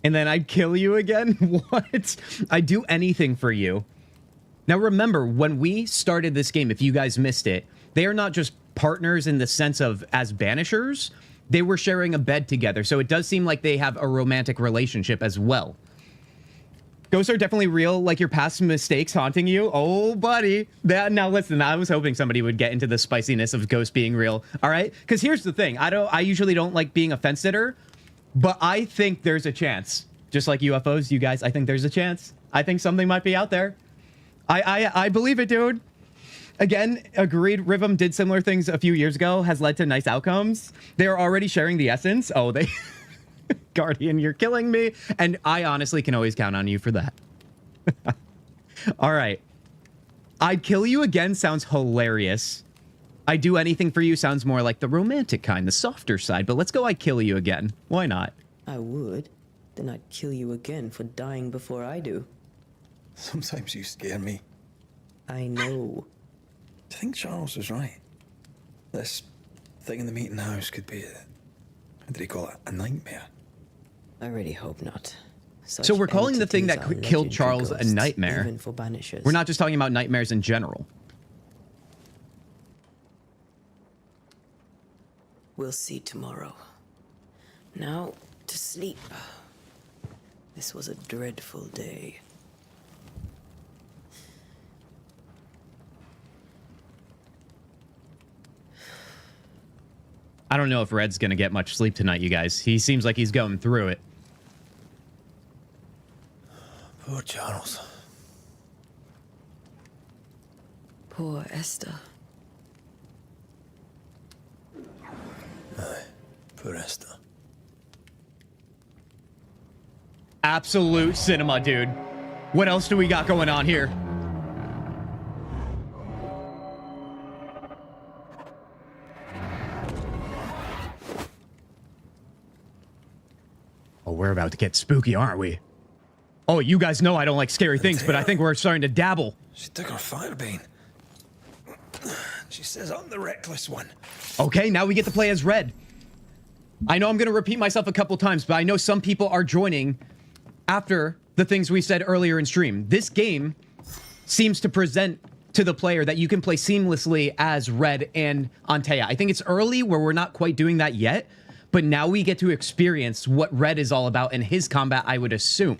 And then I'd kill you again? What? I'd do anything for you. Now remember, when we started this game, if you guys missed it, they are not just partners in the sense of as Banishers. They were sharing a bed together, so it does seem like they have a romantic relationship as well. Ghosts are definitely real, like your past mistakes haunting you. Oh, buddy. Now listen, I was hoping somebody would get into the spiciness of ghosts being real. All right? Because here's the thing. I usually don't like being a fence sitter, but I think there's a chance. Just like UFOs, you guys, I think there's a chance. I think something might be out there. I believe it, dude. Again, agreed. Rhythm did similar things a few years ago, has led to nice outcomes. They're already sharing the essence. Oh, they... Guardian, you're killing me. And I honestly can always count on you for that. All right. I'd kill you again sounds hilarious. I'd do anything for you sounds more like the romantic kind, the softer side. But let's go I'd kill you again. Why not? I would. Then I'd kill you again for dying before I do. Sometimes you scare me. I know. Do you think Charles was right? This thing in the meeting house could be how did he call it? A nightmare? I really hope not. So we're calling the thing that killed Charles a nightmare. Even for Banishers. We're not just talking about nightmares in general. We'll see tomorrow. Now, to sleep. This was a dreadful day. I don't know if Red's going to get much sleep tonight, you guys. He seems like he's going through it. Poor Charles. Poor Esther. Aye, poor Esther. Absolute cinema, dude. What else do we got going on here? Oh, we're about to get spooky, aren't we? Oh, you guys know I don't like scary things, but I think we're starting to dabble. She took her firebane. She says I'm the reckless one. Okay, now we get to play as Red. I know I'm going to repeat myself a couple times, but I know some people are joining after the things we said earlier in stream. This game seems to present to the player that you can play seamlessly as Red and Antea. I think it's early where we're not quite doing that yet, but now we get to experience what Red is all about in his combat, I would assume.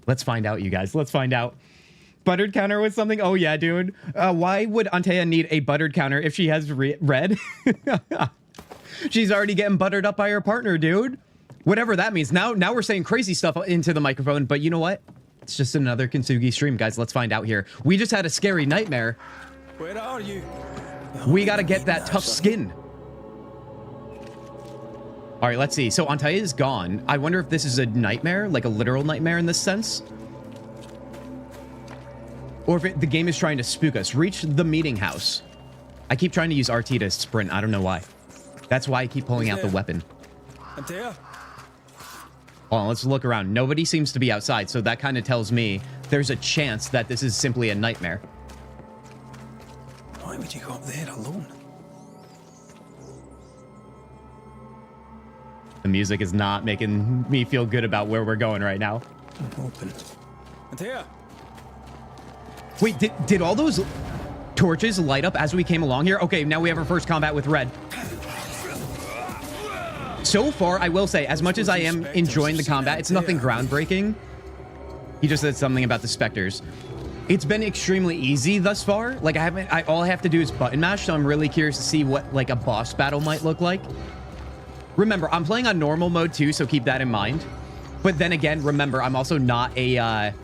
Let's find out, you guys. Let's find out. Buttered counter with something? Oh, yeah, dude. Why would Antea need a buttered counter if she has Red? She's already getting buttered up by her partner, dude. Whatever that means. Now we're saying crazy stuff into the microphone, but you know what? It's just another Kintzugi stream, guys. Let's find out here. We just had a scary nightmare. Where are you? We gotta get that tough skin. All right, let's see. So Antea is gone. I wonder if this is a nightmare, like a literal nightmare in this sense. Or if the game is trying to spook us. Reach the meeting house. I keep trying to use RT to sprint. I don't know why. That's why I keep pulling out the weapon. Antea? Hold on, let's look around. Nobody seems to be outside, so that kind of tells me there's a chance that this is simply a nightmare. Why would you go up there alone? The music is not making me feel good about where we're going right now. Open. Antea? Wait, did all those torches light up as we came along here? Okay, now we have our first combat with Red. So far, I will say, as much as I am enjoying the combat, it's nothing groundbreaking. He just said something about the specters. It's been extremely easy thus far. Like, all I have to do is button mash, so I'm really curious to see what, like, a boss battle might look like. Remember, I'm playing on normal mode too, so keep that in mind. But then again, remember, I'm also not a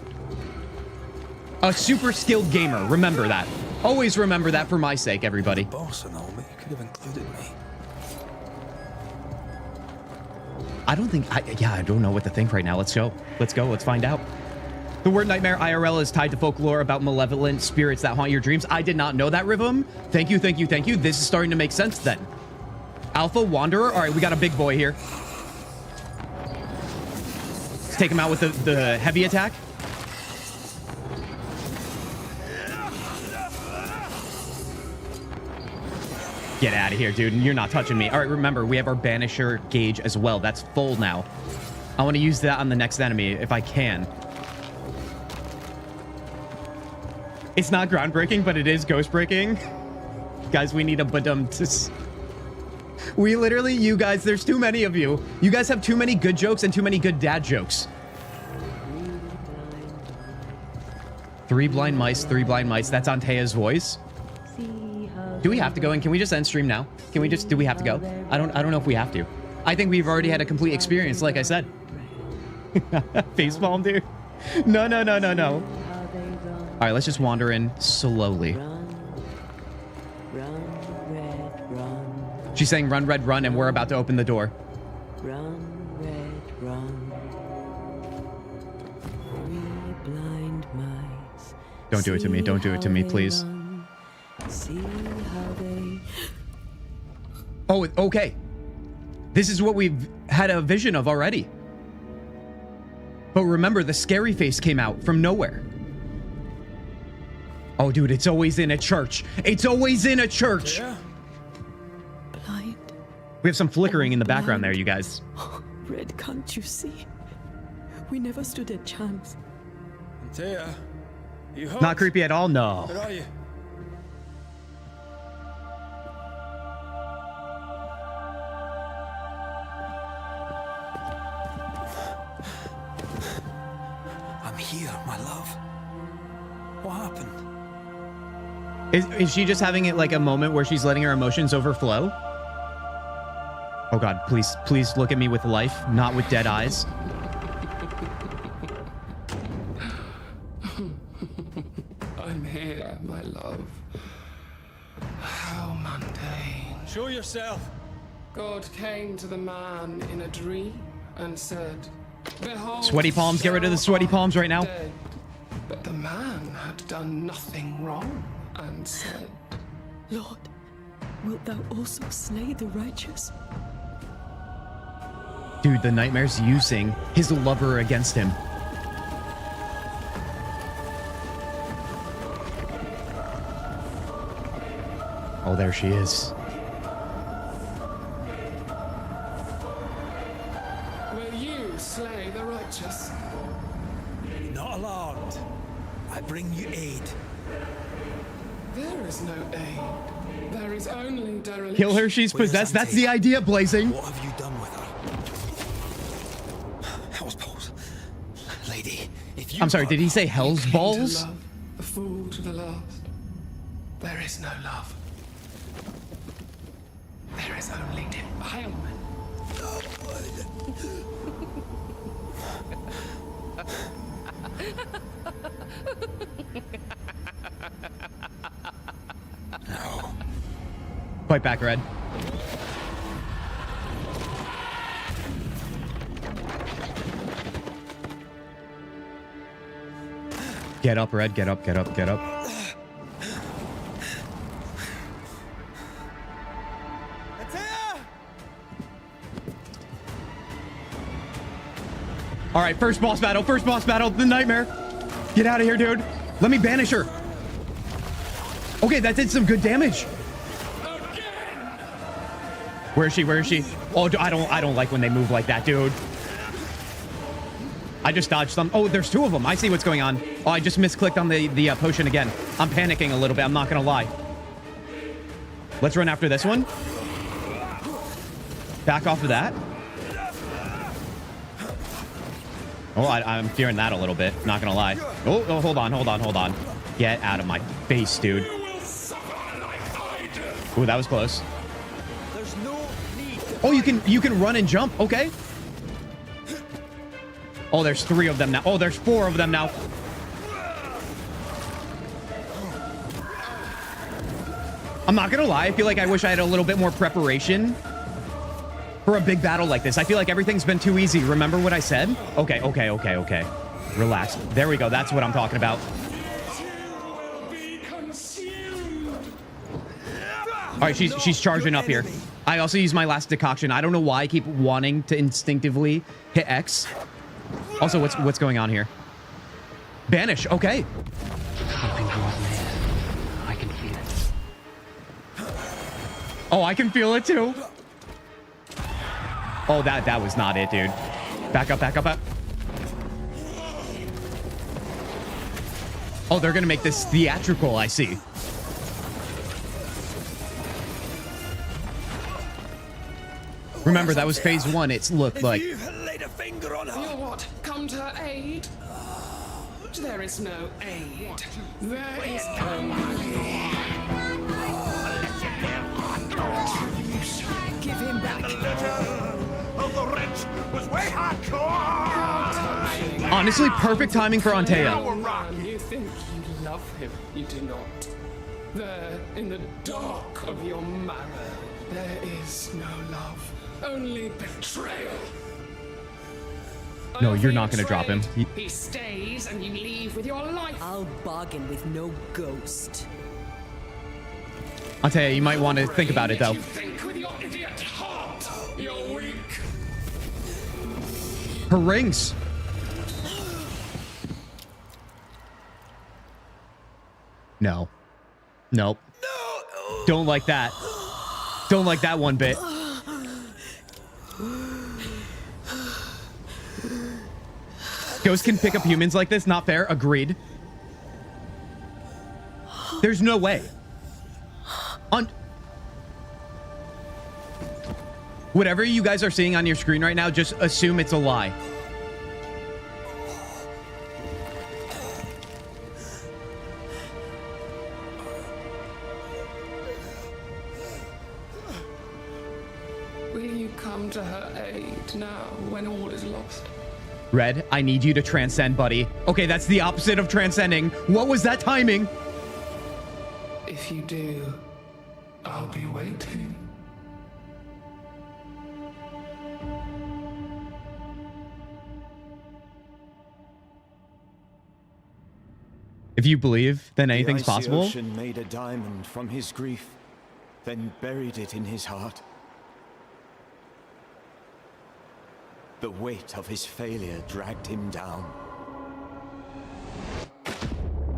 super skilled gamer. Remember that. Always remember that for my sake, everybody. Boss and all, but you could have included me. I don't think, I don't know what to think right now. Let's go. Let's go. Let's find out. The word nightmare IRL is tied to folklore about malevolent spirits that haunt your dreams. I did not know that, Rhythm. Thank you, thank you, thank you. This is starting to make sense then. Alpha Wanderer. All right, we got a big boy here. Let's take him out with the heavy attack. Get out of here, dude. You're not touching me. All right, remember, we have our Banisher gauge as well. That's full now. I want to use that on the next enemy if I can. It's not groundbreaking, but it is ghost-breaking. Guys, we need a badum to... We literally, you guys, there's too many of you. You guys have too many good jokes and too many good dad jokes. 3 blind mice, 3 blind mice. That's Antea's voice. Do we have to go in? Can we just end stream now? Can we just, do we have to go? I don't know if we have to. I think we've already had a complete experience, like I said. Facepalm, dude. No. All right, let's just wander in slowly. She's saying run, Red, run, and we're about to open the door. Run, Red, run. 3 blind mice. Don't do it to me. Don't do it to me, please. See how they... Oh, okay. This is what we've had a vision of already. But remember, the scary face came out from nowhere. Oh, dude, it's always in a church. It's always in a church. Yeah. Blind. We have some flickering in the background there, you guys. Red, can't you see? We never stood a chance. Antea, you hurt? Not creepy at all, no. Where are you? I'm here, my love. What happened? Is she just having it like a moment where she's letting her emotions overflow? Oh God, please look at me with life, not with dead eyes. I'm here, my love. How mundane. Show yourself. God came to the man in a dream and said, "Behold, Sweaty palms, get rid of the sweaty palms right now. dead." But the man had done nothing wrong and said, Lord, wilt thou also slay the righteous? Dude, the nightmare's using his lover against him. Oh, there she is. Will you slay the righteous? Not alarmed. I bring you aid. There is no aid. There is only dereliction. Kill her, she's Where's possessed. That's Auntie? the idea, Blazing. What have you done with her? Hell's balls. Lady, if you I'm sorry, are- did he say hell's Cling to balls? love, a fool to the last. There is no love. There is only defilement. Fight back, Red. Get up, Red. Get up, get up, get up. All right, first boss battle, the nightmare. Get out of here, dude. Let me banish her. Okay, that did some good damage. Where is she? Where is she? Oh, I don't like when they move like that, dude. I just dodged some. Oh, there's two of them. I see what's going on. Oh, I just misclicked on the potion again. I'm panicking a little bit. I'm not gonna lie. Let's run after this one. Back off of that. Oh, I'm fearing that a little bit. Not gonna lie. Oh, hold on. Get out of my face, dude. Ooh, that was close. There's no need to Oh, you can run and jump. Okay. Oh, there's 3 of them now. Oh, there's 4 of them now. I'm not gonna lie. I feel like I wish I had a little bit more preparation for a big battle like this. I feel like everything's been too easy. Remember what I said? Okay. Relax. There we go. That's what I'm talking about. All right, she's charging up here. I also use my last decoction. I don't know why I keep wanting to instinctively hit X. Also, what's going on here? Banish. Okay. Something draws near. I can feel it. Oh, I can feel it too. Oh, that was not it, dude. Back up. Oh, they're gonna make this theatrical, I see. Remember, that was phase 1. It's looked like. You've laid a finger on her. You what? Come to her aid? There is no aid. There is Give him back. Of the wretch was way hardcore. Honestly, perfect timing for Antea. You think you love him, you do not. There, in the dark of your marrow, there is no love, only betrayal. No, you're not gonna drop him. He stays and you leave with your life. I'll bargain with no ghost. Antea, you might want to think about it, though. You think with your idiot heart. You're weak. Her rings. No. Nope. No. Don't like that. Don't like that one bit. Ghosts can pick up humans like this. Not fair. Agreed. There's no way. Whatever you guys are seeing on your screen right now, just assume it's a lie. Will you come to her aid now when all is lost? Red, I need you to transcend, buddy. Okay, that's the opposite of transcending. What was that timing? If you do, I'll be waiting. If you believe, then anything's the icy possible. Ocean made a diamond from his grief, then buried it in his heart. The weight of his failure dragged him down.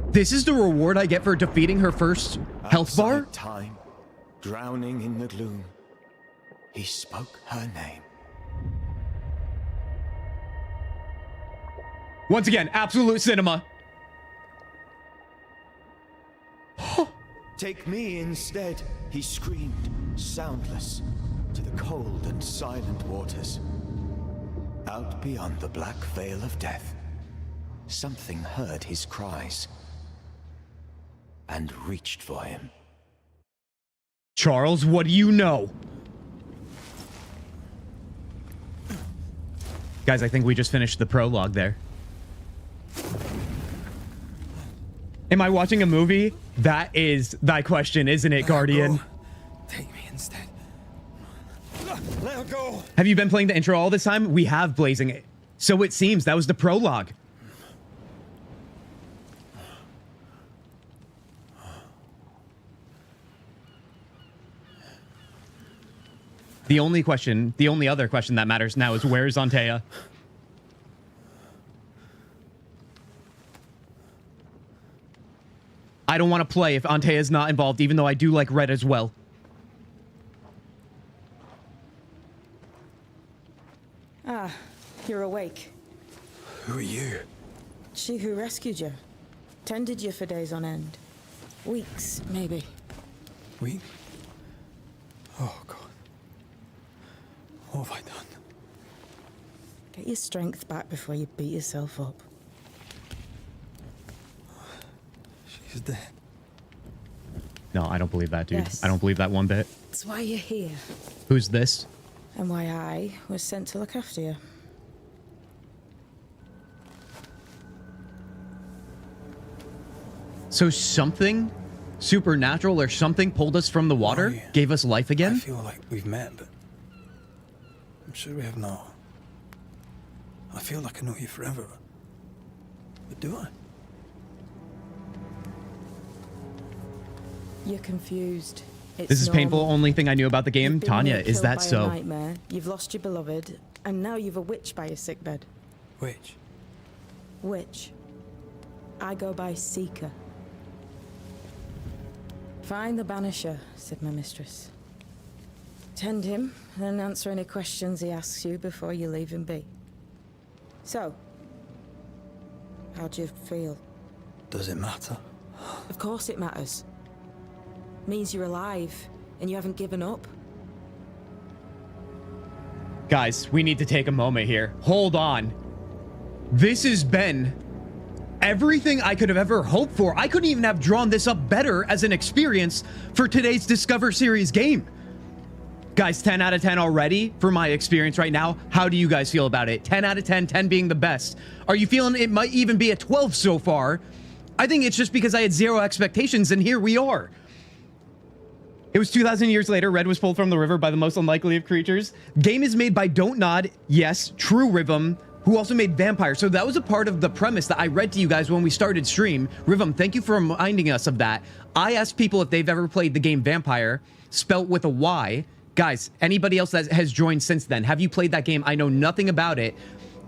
This is the reward I get for defeating her first health bar? Time, drowning in the gloom, he spoke her name. Once again, absolute cinema. Take me instead, he screamed, soundless, to the cold and silent waters. Out beyond the black veil of death, something heard his cries and reached for him. Charles, what do you know? Guys, I think we just finished the prologue there. Am I watching a movie? That is thy question, isn't it, Guardian? Take me instead. Let her go. Have you been playing the intro all this time? We have, Blazing it. So it seems that was the prologue. The only other question that matters now is where's Antea? I don't want to play if Antea is not involved, even though I do like Red as well. Ah, you're awake. Who are you? She who rescued you. Tended you for days on end. Weeks, maybe. We? Oh, God. What have I done? Get your strength back before you beat yourself up. She's dead. No, I don't believe that, dude. Yes. I don't believe that one bit. That's why you're here. Who's this? And why I was sent to look after you. So something supernatural or something pulled us from the water, gave us life again? I feel like we've met, but I'm sure we have not. I feel like I know you forever, but do I? You're confused. It's This is painful. normal. Only thing I knew about the game. You've been Tanya, hit, is killed that by a so? nightmare. You've lost your beloved, and now you've a witch by your sickbed. Witch? Witch. I go by Seeker. Find the Banisher, said my mistress. Tend him, and answer any questions he asks you before you leave him be. So, how do you feel? Does it matter? Of course it matters. Means you're alive, and you haven't given up. Guys, we need to take a moment here. Hold on. This has been everything I could have ever hoped for. I couldn't even have drawn this up better as an experience for today's Discover Series game. Guys, 10 out of 10 already for my experience right now. How do you guys feel about it? 10 out of 10, 10 being the best. Are you feeling it might even be a 12 so far? I think it's just because I had zero expectations, and here we are. It was 2,000 years later. Red was pulled from the river by the most unlikely of creatures. Game is made by Don't Nod. Yes, True Rhythm, who also made Vampire. So that was a part of the premise that I read to you guys when we started stream. Rhythm, thank you for reminding us of that. I asked people if they've ever played the game Vampire, spelt with a Y. Guys, anybody else that has joined since then, have you played that game? I know nothing about it.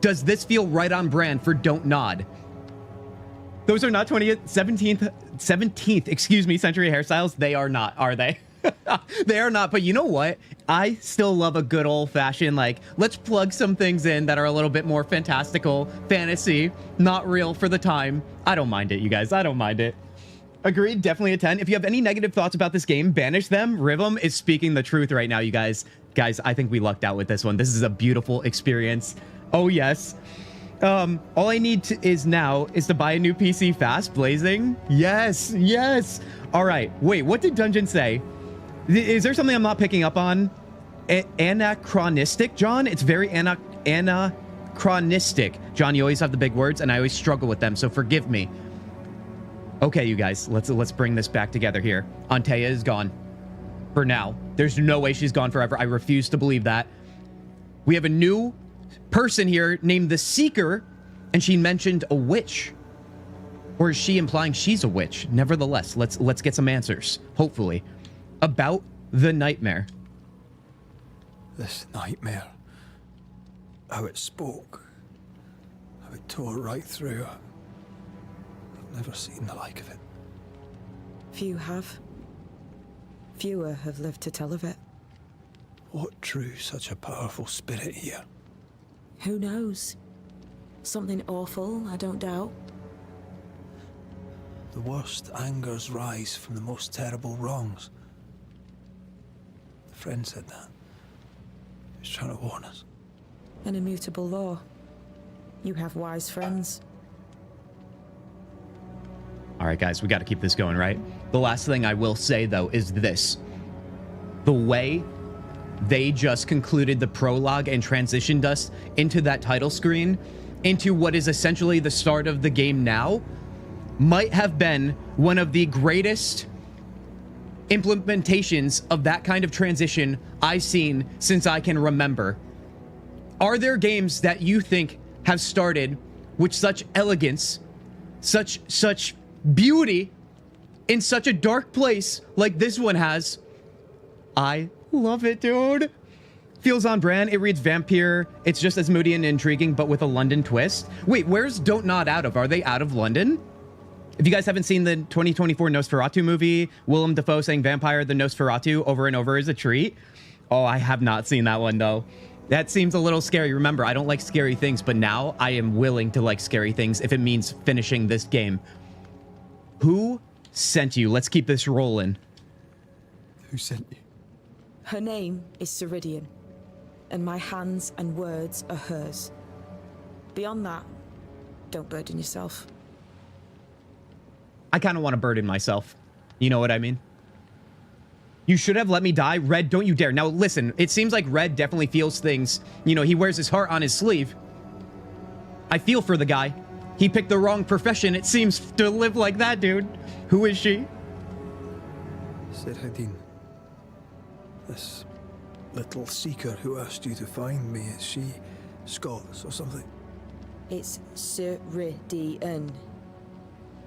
Does this feel right on brand for Don't Nod? Those are not 20th, 17th, excuse me, century hairstyles. They are not, are they? They are not, but you know what? I still love a good old-fashioned, like, let's plug some things in that are a little bit more fantastical, fantasy, not real for the time. I don't mind it, you guys. I don't mind it. Agreed, definitely a 10. If you have any negative thoughts about this game, banish them. Rhythm is speaking the truth right now, you guys. Guys, I think we lucked out with this one. This is a beautiful experience. Oh, yes. All I need is to buy a new PC fast, Blazing. Yes, yes. All right, wait, what did Dungeon say? Is there something I'm not picking up on? Anachronistic, John? It's very anachronistic. John, you always have the big words, and I always struggle with them, so forgive me. Okay, you guys, let's bring this back together here. Antea is gone. For now. There's no way she's gone forever. I refuse to believe that. We have a new person here named the Seeker, and she mentioned a witch. Or is she implying she's a witch? Nevertheless, let's get some answers, hopefully, about the nightmare. This nightmare. How it spoke. How it tore right through her. I've never seen the like of it. Few have. Fewer have lived to tell of it. What drew such a powerful spirit here? Who knows? Something awful, I don't doubt. The worst angers rise from the most terrible wrongs. A friend said that. He was trying to warn us. An immutable law. You have wise friends. All right, guys, we got to keep this going, right? The last thing I will say, though, is this. The way they just concluded the prologue and transitioned us into that title screen, into what is essentially the start of the game now, might have been one of the greatest implementations of that kind of transition I've seen since I can remember. Are there games that you think have started with such elegance, such beauty in such a dark place like this one has? I love it, dude. Feels on brand. It reads vampire. It's just as moody and intriguing, but with a London twist. Wait, where's Don't Nod out of? Are they out of London? If you guys haven't seen the 2024 Nosferatu movie, Willem Dafoe saying vampire the Nosferatu over and over is a treat. Oh, I have not seen that one, though. That seems a little scary. Remember, I don't like scary things, but now I am willing to like scary things if it means finishing this game. Who sent you? Let's keep this rolling. Who sent you? Her name is Ceridian, and my hands and words are hers. Beyond that, don't burden yourself. I kind of want to burden myself. You know what I mean? You should have let me die. Red, don't you dare. Now, listen, it seems like Red definitely feels things. You know, he wears his heart on his sleeve. I feel for the guy. He picked the wrong profession, it seems, to live like that, dude. Who is she? Ceridian. This little seeker who asked you to find me. Is she Scots or something? It's Ceridian.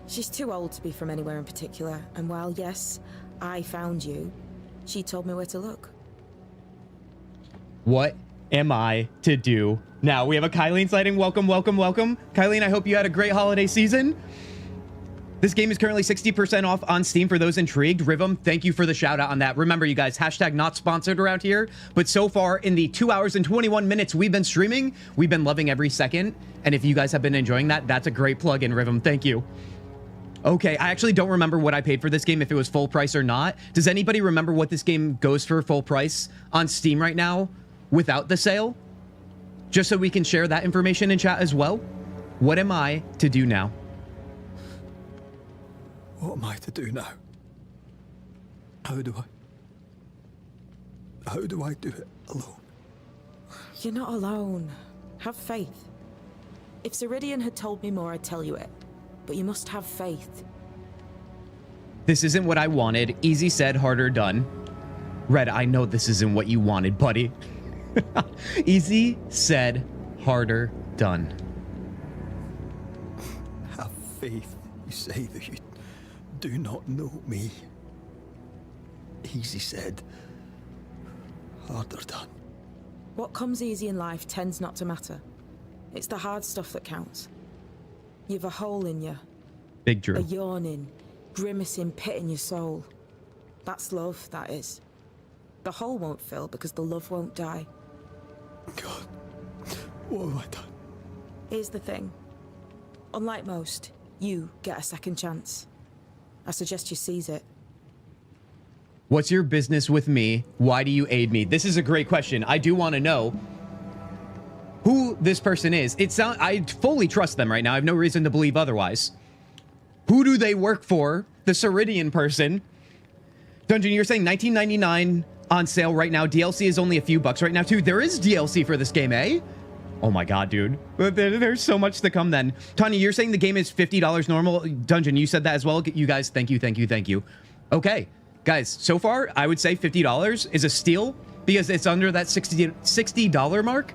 She's too old to be from anywhere in particular, and while, yes, I found you, she told me where to look. What am I to do now? We have a Kylene sighting. Welcome, welcome, welcome. Kylene, I hope you had a great holiday season. This game is currently 60% off on Steam for those intrigued. Rhythm, thank you for the shout out on that. Remember, you guys, hashtag not sponsored around here, but so far in the 2 hours and 21 minutes we've been streaming, we've been loving every second. And if you guys have been enjoying that, that's a great plug-in, Rhythm. Thank you. Okay, I actually don't remember what I paid for this game, if it was full price or not. Does anybody remember what this game goes for full price on Steam right now without the sale? Just so we can share that information in chat as well. What am I to do now? What am I to do now? How do I do it alone? You're not alone. Have faith. If Ceridian had told me more, I'd tell you it. But you must have faith. This isn't what I wanted. Easy said, harder done. Red, I know this isn't what you wanted, buddy. Easy said, harder done. Have faith. You say that you do not know me. Easy said, harder done. What comes easy in life tends not to matter. It's the hard stuff that counts. You've a hole in you. Big Drew. A yawning, grimacing pit in your soul. That's love, that is. The hole won't fill because the love won't die. God, what have I done? Here's the thing. Unlike most, you get a second chance. I suggest you seize it. What's your business with me? Why do you aid me? This is a great question. I do want to know who this person is. I fully trust them right now. I have no reason to believe otherwise. Who do they work for? The Ceridian person. Dungeon, you're saying $19.99 on sale right now. DLC is only a few bucks right now, too. There is DLC for this game, eh? Oh my god, dude. There's so much to come then. Tanya, you're saying the game is $50 normal. Dungeon, you said that as well. You guys, thank you, thank you, thank you. Okay, guys, so far, I would say $50 is a steal because it's under that $60 mark.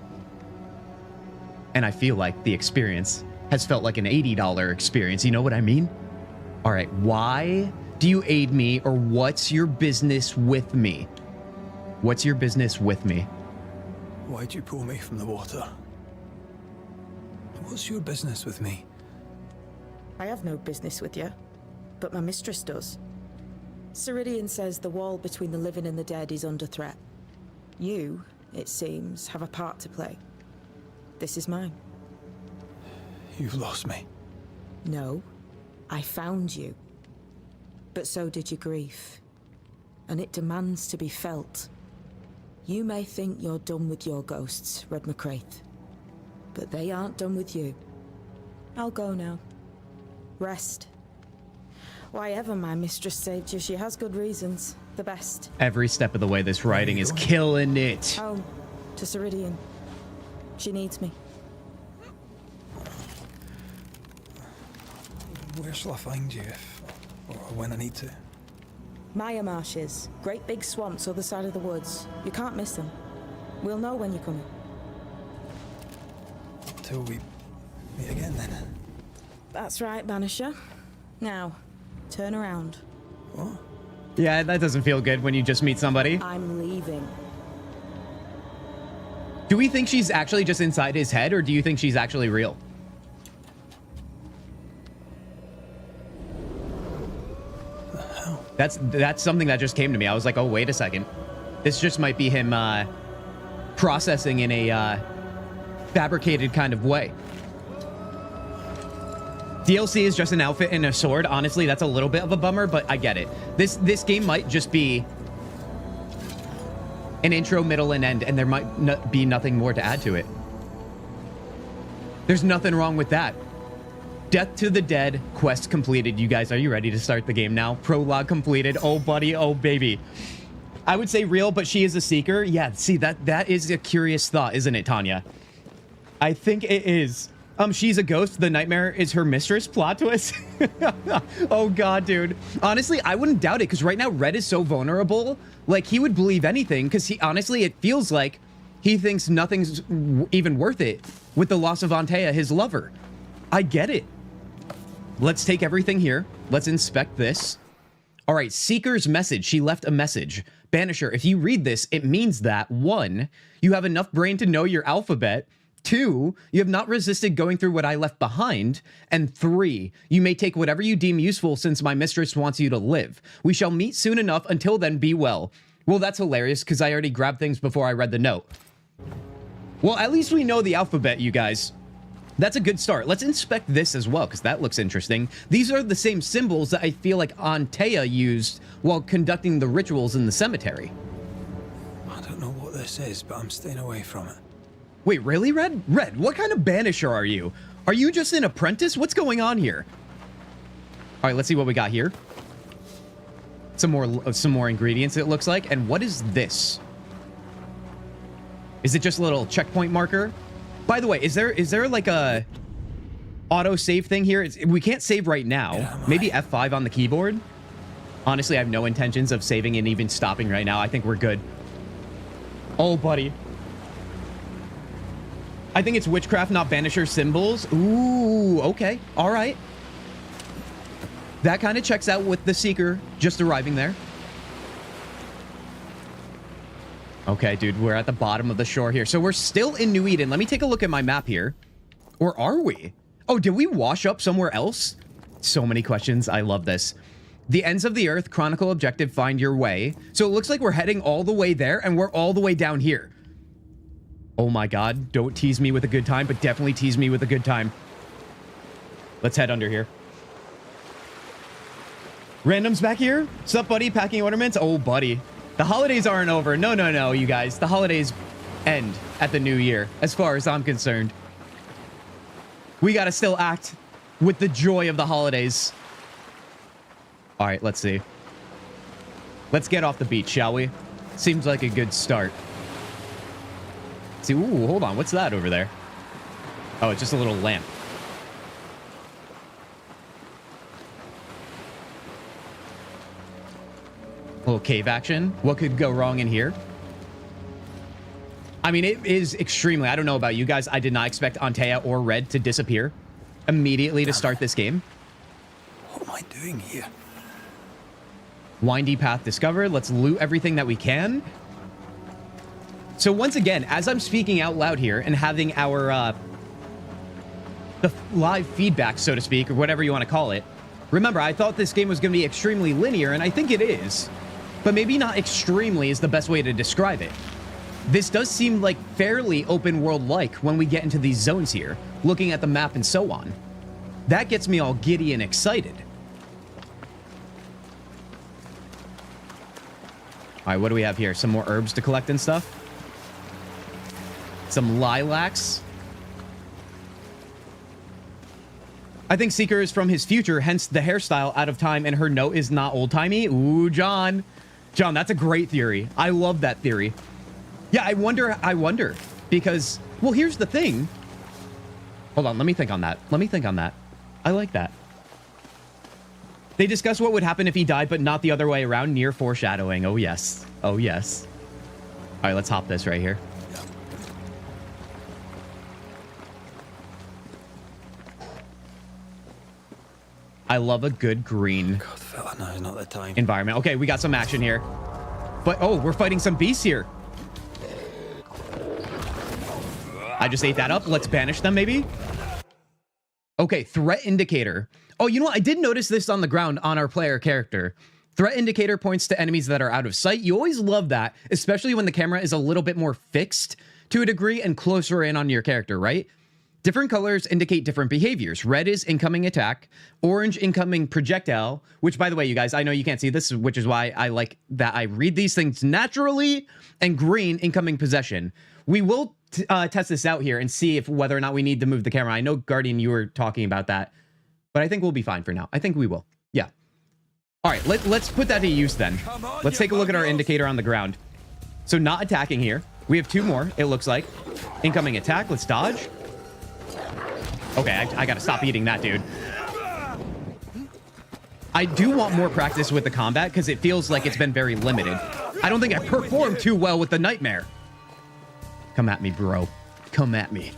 And I feel like the experience has felt like an $80 experience. You know what I mean? All right, why do you aid me, or what's your business with me? What's your business with me? Why'd you pull me from the water? What's your business with me? I have no business with you, but my mistress does. Ceridian says the wall between the living and the dead is under threat. You, it seems, have a part to play. This is mine. You've lost me. No, I found you. But so did your grief. And it demands to be felt. You may think you're done with your ghosts, Red McCraith. But they aren't done with you. I'll go now. Rest. Why ever my mistress saved you, she has good reasons. The best. Every step of the way, this writing is killing it. Home. To Ceridian. She needs me. Where shall I find you if, or when I need to? Maya Marshes. Great big swamps other side of the woods. You can't miss them. We'll know when you're coming. Till we meet again, then. That's right, Banisher. Now, turn around. What? Yeah, that doesn't feel good when you just meet somebody. I'm leaving. Do we think she's actually just inside his head, or do you think she's actually real? That's something that just came to me. I was like, oh, wait a second. This just might be him processing in a fabricated kind of way. DLC is just an outfit and a sword. Honestly, that's a little bit of a bummer, but I get it. This game might just be an intro, middle, and end, and there might be nothing more to add to it. There's nothing wrong with that. Death to the Dead, quest completed. You guys, are you ready to start the game now? Prologue completed. Oh, buddy. Oh, baby. I would say real, but she is a seeker. Yeah, see, that is a curious thought, isn't it, Tanya? I think it is. She's a ghost. The nightmare is her mistress. Plot twist. Oh, God, dude. Honestly, I wouldn't doubt it, because right now, Red is so vulnerable. Like, he would believe anything, because honestly, it feels like he thinks nothing's even worth it with the loss of Antea, his lover. I get it. Let's take everything here. Let's inspect this. All right, Seeker's message. She left a message. Banisher, if you read this, it means that 1, you have enough brain to know your alphabet. 2, you have not resisted going through what I left behind. And 3, you may take whatever you deem useful since my mistress wants you to live. We shall meet soon enough. Until then, be well. Well, that's hilarious because I already grabbed things before I read the note. Well, at least we know the alphabet, you guys. That's a good start. Let's inspect this as well, because that looks interesting. These are the same symbols that I feel like Antea used while conducting the rituals in the cemetery. I don't know what this is, but I'm staying away from it. Wait, really, Red? Red, what kind of banisher are you? Are you just an apprentice? What's going on here? All right, let's see what we got here. Some more ingredients, it looks like. And what is this? Is it just a little checkpoint marker? By the way, is there like a auto save thing here? We can't save right now. Maybe F5 on the keyboard. Honestly, I have no intentions of saving and even stopping right now. I think we're good. Oh, buddy. I think it's witchcraft, not banisher symbols. Ooh, okay. All right. That kind of checks out with the Seeker just arriving there. Okay, dude, we're at the bottom of the shore here. So we're still in New Eden. Let me take a look at my map here. Or are we? Oh, did we wash up somewhere else? So many questions. I love this. The ends of the earth, chronicle objective, find your way. So it looks like we're heading all the way there, and we're all the way down here. Oh my God, don't tease me with a good time, but definitely tease me with a good time. Let's head under here. Random's back here? Sup, buddy? Packing ornaments? Oh, buddy. The holidays aren't over. No, no, no, you guys. The holidays end at the new year, as far as I'm concerned. We gotta still act with the joy of the holidays. All right, let's see. Let's get off the beach, shall we? Seems like a good start. See, ooh, hold on. What's that over there? Oh, it's just a little lamp. A little cave action. What could go wrong in here? I mean, it is extremely... I don't know about you guys. I did not expect Antea or Red to disappear immediately to start this game. What am I doing here? Windy path discovered. Let's loot everything that we can. So once again, as I'm speaking out loud here and having our... the live feedback, so to speak, or whatever you want to call it, Remember, I thought this game was going to be extremely linear, and I think it is. But maybe not extremely is the best way to describe it. This does seem like fairly open world-like when we get into these zones here, looking at the map and so on. That gets me all giddy and excited. All right, what do we have here? Some more herbs to collect and stuff. Some lilacs. I think Seeker is from his future, hence the hairstyle out of time, and her note is not old-timey. Ooh, John. John, that's a great theory. I love that theory. Yeah, I wonder. Because, well, here's the thing. Hold on, let me think on that. I like that. They discuss what would happen if he died, but not the other way around. Near foreshadowing. Oh, yes. Oh, yes. All right, let's hop this right here. I love a good green not the time. environment. Okay, we got some action here. But, oh, we're fighting some beasts here. I just ate that up. Let's banish them, maybe. Okay, threat indicator. Oh, you know what? I did notice this on the ground on our player character. Threat indicator points to enemies that are out of sight. You always love that, especially when the camera is a little bit more fixed to a degree and closer in on your character, right? Different colors indicate different behaviors. Red is incoming attack, orange incoming projectile, which, by the way, you guys, I know you can't see this, which is why I like that I read these things naturally, and green incoming possession. We will test this out here and see if whether or not we need to move the camera. I know, Guardian, you were talking about that, but I think we'll be fine for now. I think we will. Yeah. All right, let's put that to use then. Let's take a look at our indicator on the ground. So not attacking here. We have two more, it looks like. Incoming attack. Let's dodge. Okay, I gotta stop eating that, dude. I do want more practice with the combat because it feels like it's been very limited. I don't think I performed too well with the nightmare. Come at me, bro. Come at me.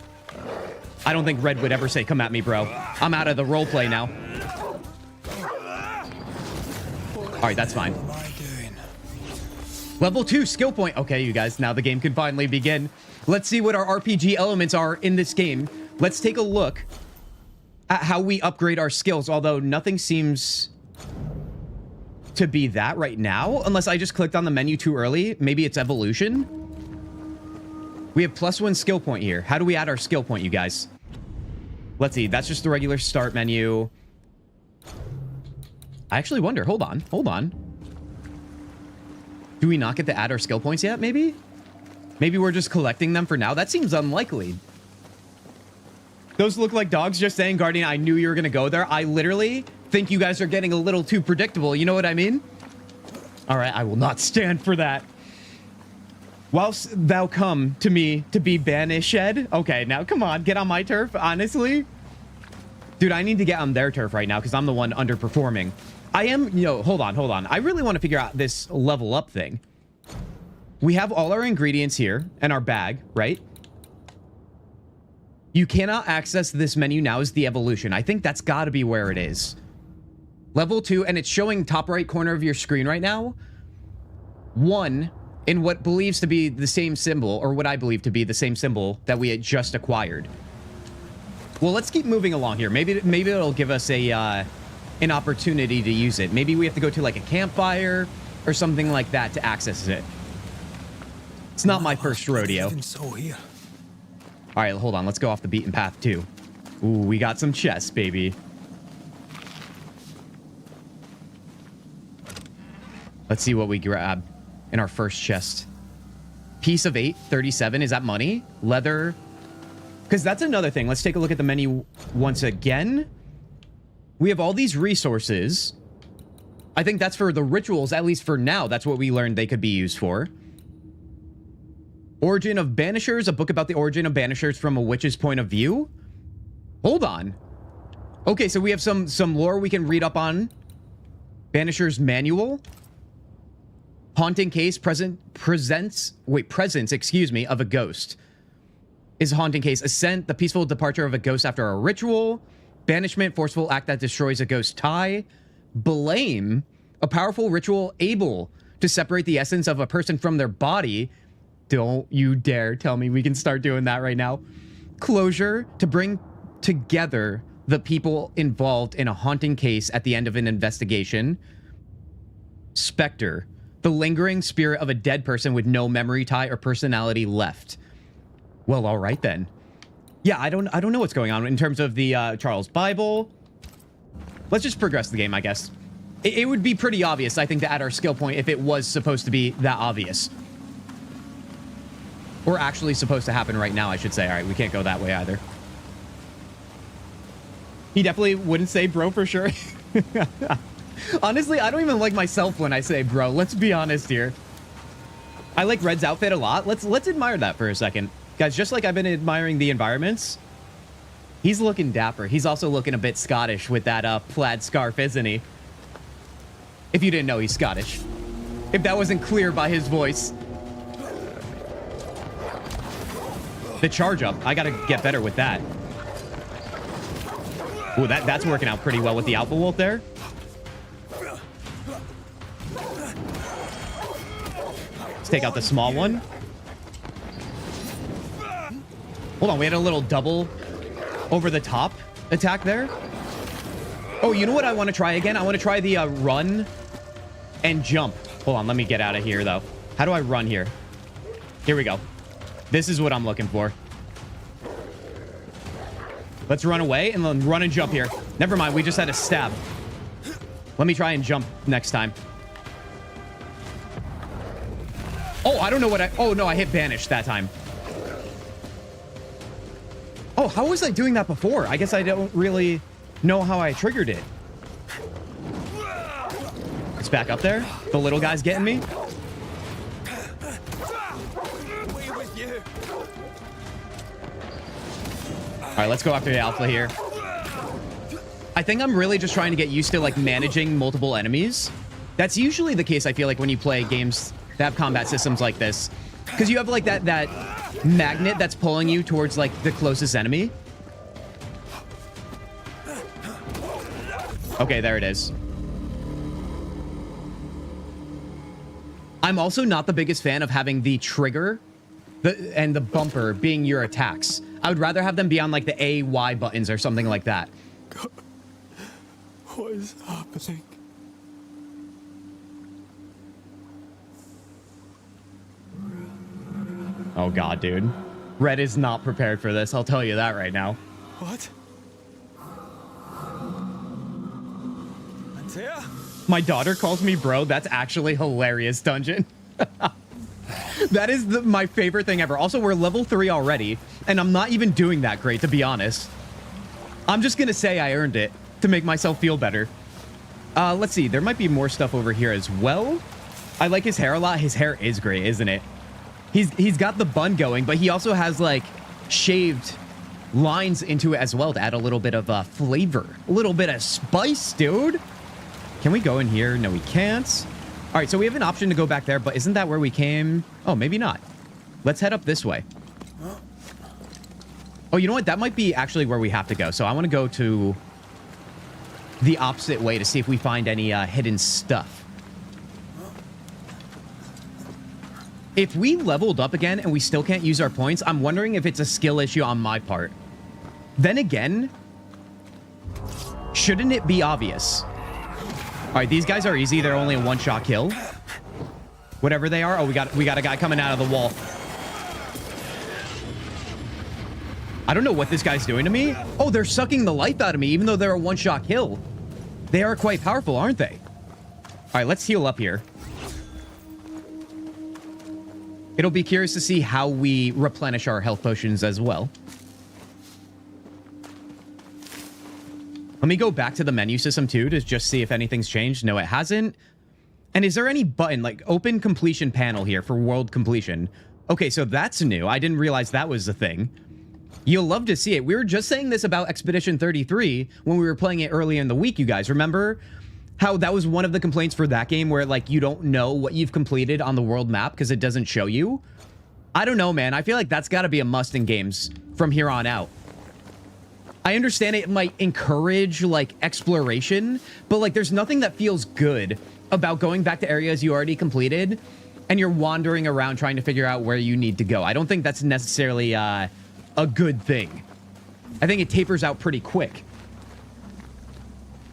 I don't think Red would ever say, come at me, bro. I'm out of the roleplay now. All right, that's fine. Level 2 skill point. Okay, you guys, now the game can finally begin. Let's see what our RPG elements are in this game. Let's take a look at how we upgrade our skills, although nothing seems to be that right now, unless I just clicked on the menu too early. Maybe it's evolution. We have +1 skill point here. How do we add our skill point, you guys? Let's see. That's just the regular start menu. I actually wonder. Hold on. Do we not get to add our skill points yet, maybe? Maybe we're just collecting them for now? That seems unlikely. Those look like dogs. Just saying, Guardian, I knew you were going to go there. I literally think you guys are getting a little too predictable. You know what I mean? All right, I will not stand for that. Whilst thou come to me to be banished. Okay, now come on, get on my turf, honestly. Dude, I need to get on their turf right now because I'm the one underperforming. I am, hold on. I really want to figure out this level up thing. We have all our ingredients here and our bag, right? You cannot access this menu now as the evolution. I think that's got to be where it is. Level 2, and it's showing top right corner of your screen right now. 1 in what believes to be the same symbol, or what I believe to be the same symbol that we had just acquired. Well, let's keep moving along here. Maybe it'll give us a an opportunity to use it. Maybe we have to go to like a campfire or something like that to access it. It's not my first rodeo. All right, hold on. Let's go off the beaten path too. Ooh, we got some chests, baby. Let's see what we grab in our first chest. Piece of 8, 37. Is that money? Leather. Because that's another thing. Let's take a look at the menu once again. We have all these resources. I think that's for the rituals, at least for now. That's what we learned they could be used for. Origin of Banishers, a book about the origin of Banishers from a witch's point of view. Hold on. Okay, so we have some lore we can read up on. Banishers manual. Haunting case, presence, excuse me, of a ghost. Is haunting case. Ascent, the peaceful departure of a ghost after a ritual. Banishment, forceful act that destroys a ghost tie. Blame, a powerful ritual able to separate the essence of a person from their body. Don't you dare tell me we can start doing that right now. Closure, to bring together the people involved in a haunting case at the end of an investigation. Spectre, the lingering spirit of a dead person with no memory tie or personality left. Well, all right then. Yeah, I don't know what's going on in terms of the Charles Bible. Let's just progress the game, I guess. It would be pretty obvious, I think, to add our skill point if it was supposed to be that obvious. Or actually supposed to happen right now, I should say. All right, we can't go that way either. He definitely wouldn't say bro for sure. Honestly, I don't even like myself when I say bro. Let's be honest here. I like Red's outfit a lot. Let's admire that for a second. Guys, just like I've been admiring the environments, he's looking dapper. He's also looking a bit Scottish with that plaid scarf, isn't he? If you didn't know, he's Scottish. If that wasn't clear by his voice. The charge up. I gotta get better with that. Ooh, that's working out pretty well with the Alpha Wolf there. Let's take out the small one. Hold on, we had a little double over the top attack there. Oh, you know what I want to try again? I want to try the run and jump. Hold on, let me get out of here, though. How do I run here? Here we go. This is what I'm looking for. Let's run away and then run and jump here. Never mind, we just had a stab. Let me try and jump next time. Oh, I don't know what I... Oh, no, I hit Banish that time. Oh, how was I doing that before? I guess I don't really know how I triggered it. It's back up there. The little guy's getting me. All right, let's go after the Alpha here. I think I'm really just trying to get used to like managing multiple enemies. That's usually the case, I feel like, when you play games that have combat systems like this. Because you have like that magnet that's pulling you towards like the closest enemy. Okay, there it is. I'm also not the biggest fan of having the trigger and the bumper being your attacks. I would rather have them be on like the A, Y buttons or something like that. God, what is happening? Oh God, dude. Red is not prepared for this. I'll tell you that right now. What? Antea? My daughter calls me bro. That's actually hilarious, Dungeon. That is my favorite thing ever. Also, we're level 3 already, and I'm not even doing that great, to be honest. I'm just going to say I earned it to make myself feel better. Let's see. There might be more stuff over here as well. I like his hair a lot. His hair is great, isn't it? He's got the bun going, but he also has, like, shaved lines into it as well to add a little bit of flavor. A little bit of spice, dude. Can we go in here? No, we can't. All right, so we have an option to go back there, but isn't that where we came? Oh, maybe not. Let's head up this way. Oh, you know what? That might be actually where we have to go. So I want to go to the opposite way to see if we find any hidden stuff. If we leveled up again and we still can't use our points, I'm wondering if it's a skill issue on my part. Then again, shouldn't it be obvious? All right, these guys are easy. They're only a one-shot kill. Whatever they are. Oh, we got a guy coming out of the wall. I don't know what this guy's doing to me. Oh, they're sucking the life out of me, even though they're a one-shot kill. They are quite powerful, aren't they? All right, let's heal up here. It'll be curious to see how we replenish our health potions as well. Let me go back to the menu system too to just see if anything's changed. No, it hasn't. And is there any button, like open completion panel here for world completion? Okay, so that's new. I didn't realize that was a thing. You'll love to see it. We were just saying this about Expedition 33 when we were playing it earlier in the week, you guys. Remember how that was one of the complaints for that game where like you don't know what you've completed on the world map because it doesn't show you? I don't know, man. I feel like that's got to be a must in games from here on out. I understand it might encourage like exploration, but like there's nothing that feels good about going back to areas you already completed and you're wandering around trying to figure out where you need to go. I don't think that's necessarily a good thing. I think it tapers out pretty quick.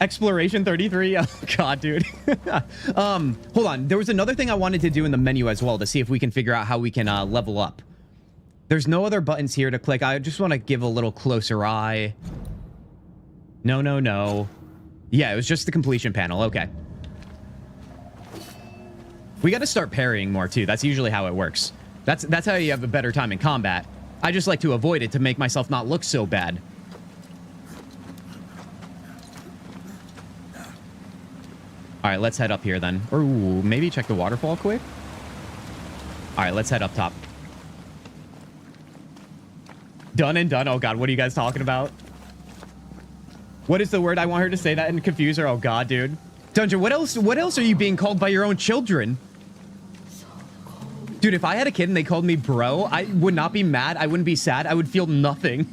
Exploration 33. Oh god, dude. Hold on. There was another thing I wanted to do in the menu as well to see if we can figure out how we can level up. There's no other buttons here to click. I just want to give a little closer eye. No, no, no. Yeah, it was just the completion panel. Okay. We got to start parrying more too. That's usually how it works. That's how you have a better time in combat. I just like to avoid it to make myself not look so bad. All right, let's head up here then. Or ooh, maybe check the waterfall quick. All right, let's head up top. Done and done. Oh god, what are you guys talking about? What is the word? I want her to say that and confuse her. Oh god, dude. Dungeon, what else are you being called by your own children? Dude, if I had a kid and they called me bro, I would not be mad. I wouldn't be sad. I would feel nothing.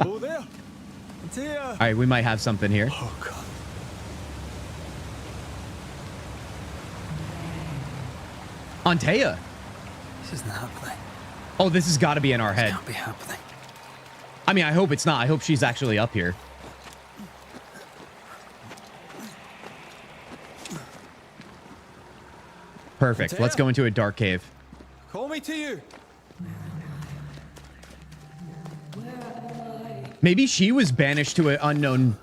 Oh, there. There. All right, we might have something here. Oh, God. Antea. This isn't happening. Oh, this has got to be in our head. Can't be happening. I mean, I hope it's not. I hope she's actually up here. Perfect. Let's go into a dark cave. Call me to you. Maybe she was banished to an unknown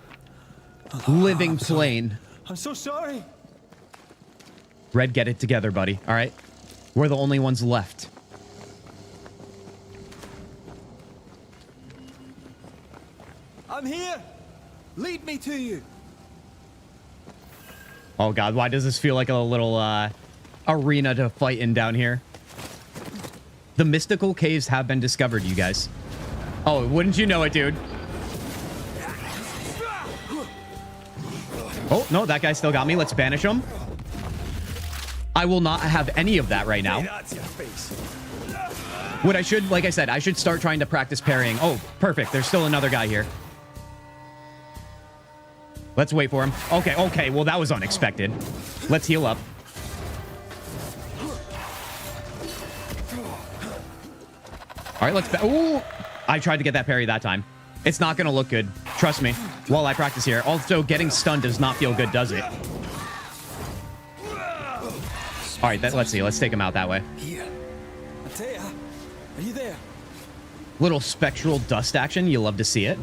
living plane. I'm so sorry. Red, get it together, buddy. All right? We're the only ones left. I'm here. Lead me to you. Oh, God. Why does this feel like a little arena to fight in down here? The mystical caves have been discovered, you guys. Oh, wouldn't you know it, dude? Oh, no, that guy still got me. Let's banish him. I will not have any of that right now. What I should, like I said, I should start trying to practice parrying. Oh, perfect. There's still another guy here. Let's wait for him. Okay, okay. Well, that was unexpected. Let's heal up. All right, let's... Ooh! I tried to get that parry that time. It's not going to look good. Trust me. While I practice here. Also, getting stunned does not feel good, does it? All right, let's see. Let's take him out that way. Here. Antea, are you there? Little spectral dust action. You love to see it.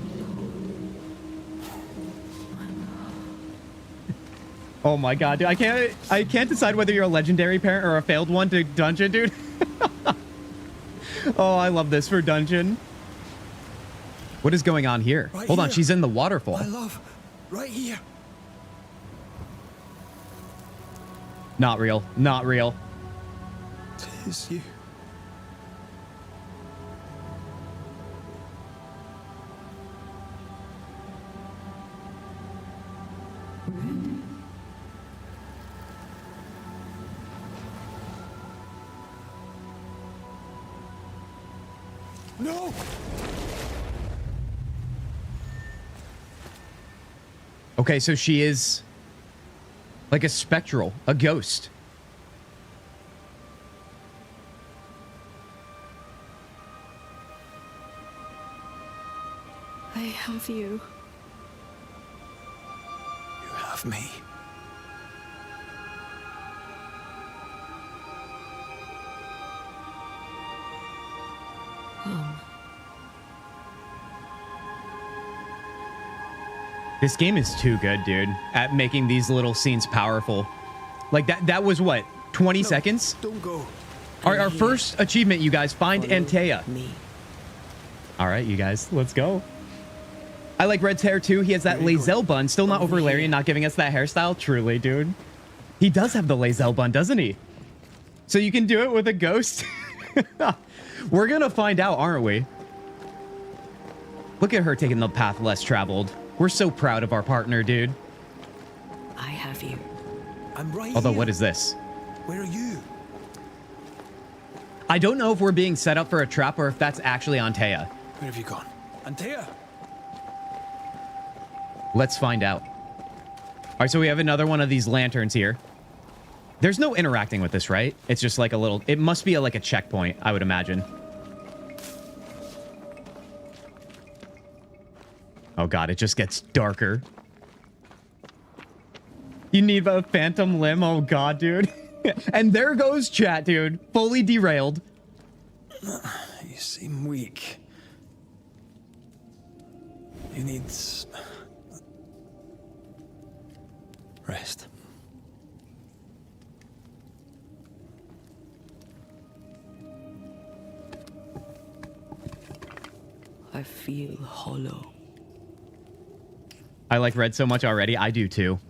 Oh my god, dude. I can't decide whether you're a legendary parent or a failed one to dungeon, dude. Oh, I love this for dungeon. What is going on here? Right Hold on, here. she's in the waterfall. My love, right here. Not real. Not real. It's you. No! Okay, so she is like a spectral, a ghost. I have you. You have me. This game is too good, dude, at making these little scenes powerful. Like that was what, 20 seconds? Don't go. Our first achievement, you guys, find Antea. Me. All right, you guys, let's go. I like Red's hair too. He has that Lae'zel bun. Still not over Larian not giving us that hairstyle. Truly, dude. He does have the Lae'zel bun, doesn't he? So you can do it with a ghost? We're gonna find out, aren't we? Look at her taking the path less traveled. We're so proud of our partner, dude. I have you. I'm right Although, here. what is this? Where are you? I don't know if we're being set up for a trap or if that's actually Antea. Where have you gone? Antea! Let's find out. All right, so we have another one of these lanterns here. There's no interacting with this, right? It's just like a little... It must be like a checkpoint, I would imagine. Oh, God, it just gets darker. You need a phantom limb? Oh god, dude. And there goes chat, dude. Fully derailed. You seem weak. You need rest. I feel hollow. I like Red so much already. I do too.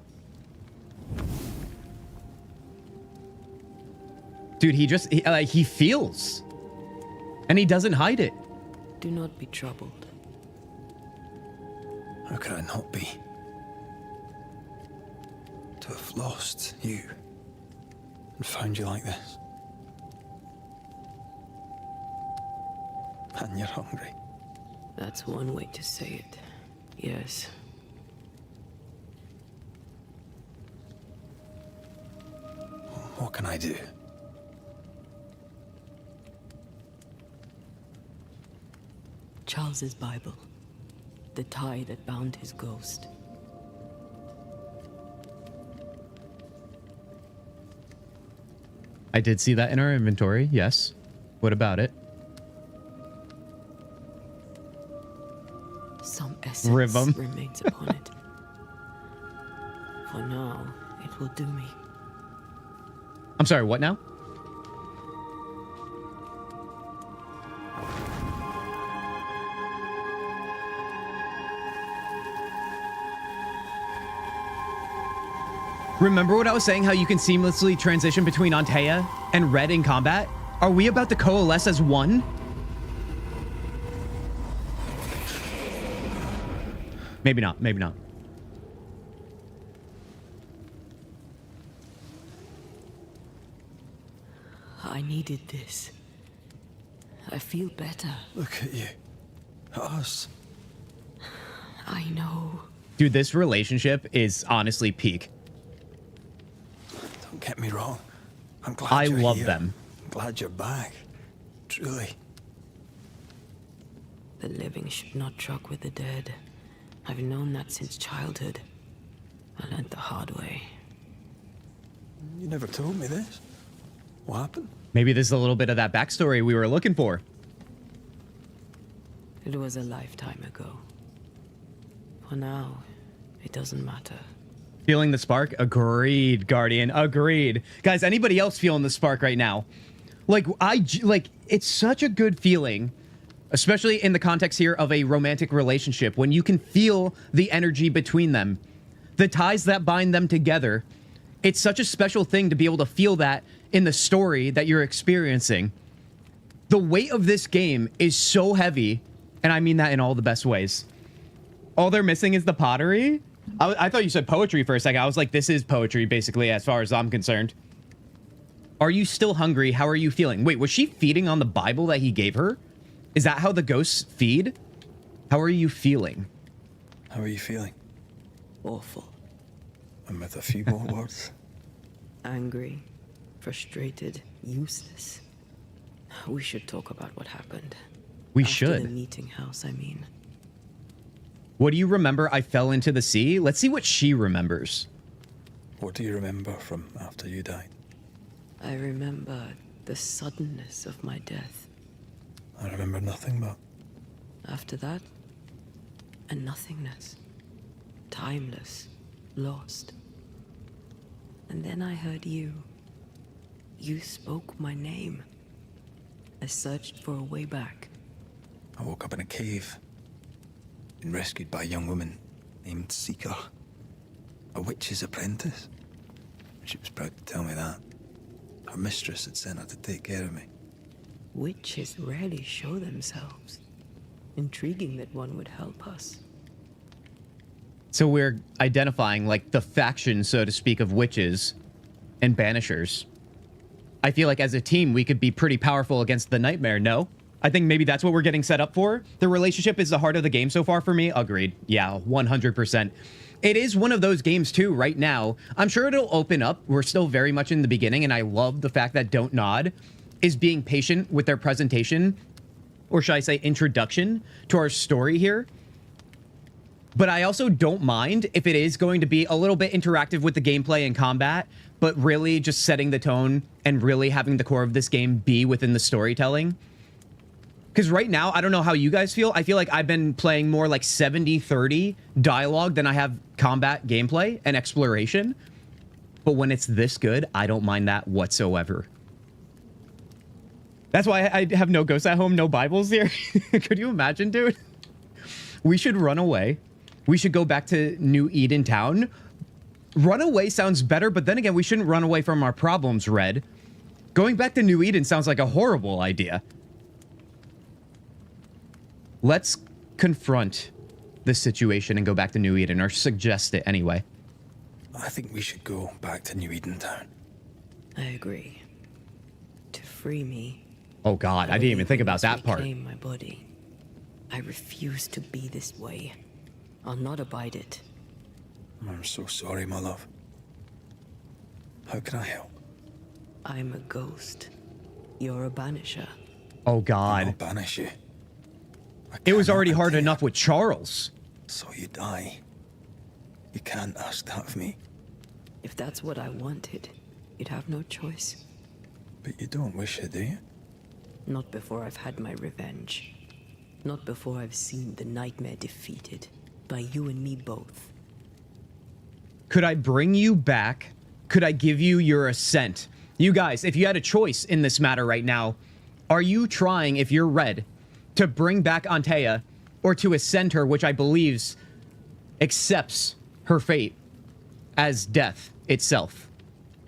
Dude, he feels. And he doesn't hide it. Do not be troubled. How could I not be? To have lost you and found you like this. And you're hungry. That's one way to say it. Yes. What can I do? Charles's Bible. The tie that bound his ghost. I did see that in our inventory, yes. What about it? Some essence Rhythm. remains upon it. For now, it will do me. I'm sorry, what now? Remember what I was saying, how you can seamlessly transition between Antea and Red in combat? Are we about to coalesce as one? Maybe not, maybe not. I needed this. I feel better. Look at you. At us. I know. Dude, this relationship is honestly peak. Don't get me wrong. I'm glad I you're love here. them. I'm glad you're back. Truly. The living should not truck with the dead. I've known that since childhood. I learned the hard way. You never told me this. What happened? Maybe this is a little bit of that backstory we were looking for. It was a lifetime ago. For now, it doesn't matter. Feeling the spark? Agreed, Guardian. Agreed. Guys, anybody else feeling the spark right now? Like, it's such a good feeling, especially in the context here of a romantic relationship, when you can feel the energy between them, the ties that bind them together. It's such a special thing to be able to feel that in the story that you're experiencing. The weight of this game is so heavy, and I mean that in all the best ways. All they're missing is the pottery? I thought you said poetry for a second. I was like, this is poetry, basically, as far as I'm concerned. Are you still hungry? How are you feeling? Wait, was she feeding on the Bible that he gave her? Is that how the ghosts feed? How are you feeling? How are you feeling? Awful. And with a few more words. Angry, frustrated, useless. We should talk about what happened. We After should. the meeting house, I mean. What do you remember? I fell into the sea? Let's see what she remembers. What do you remember from after you died? I remember the suddenness of my death. I remember nothing but... After that, a nothingness. Timeless, lost. And then I heard you. You spoke my name. I searched for a way back. I woke up in a cave. Been rescued by a young woman named Seeker. A witch's apprentice. She was proud to tell me that. Her mistress had sent her to take care of me. Witches rarely show themselves. Intriguing that one would help us. So we're identifying, like, the faction, so to speak, of witches and banishers. I feel like as a team, we could be pretty powerful against the nightmare, no? I think maybe that's what we're getting set up for. The relationship is the heart of the game so far for me. Agreed. Yeah, 100%. It is one of those games, too, right now. I'm sure it'll open up. We're still very much in the beginning, and I love the fact that Don't Nod is being patient with their presentation, or should I say introduction, to our story here. But I also don't mind if it is going to be a little bit interactive with the gameplay and combat, but really just setting the tone and really having the core of this game be within the storytelling. Because right now, I don't know how you guys feel. I feel like I've been playing more like 70-30 dialogue than I have combat gameplay and exploration. But when it's this good, I don't mind that whatsoever. That's why I have no ghosts at home, no Bibles here. Could you imagine, dude? We should run away. We should go back to New Eden Town. Run away sounds better, but then again, we shouldn't run away from our problems, Red. Going back to New Eden sounds like a horrible idea. Let's confront the situation and go back to New Eden, or suggest it anyway. I think we should go back to New Eden Town. I agree. To free me. Oh God, I didn't even think about that part. Reclaim my body. I refuse to be this way. I'll not abide it. I'm so sorry, my love. How can I help? I'm a ghost. You're a banisher. Oh God. I'll banish you. It was already hard enough with Charles. So you die. You can't ask that of me. If that's what I wanted, you'd have no choice. But you don't wish it, do you? Not before I've had my revenge. Not before I've seen the nightmare defeated. By you and me both. Could I bring you back? Could I give you your assent? You guys, if you had a choice in this matter right now, are you trying, if you're Red, to bring back Antea, or to ascend her, which I believe accepts her fate as death itself,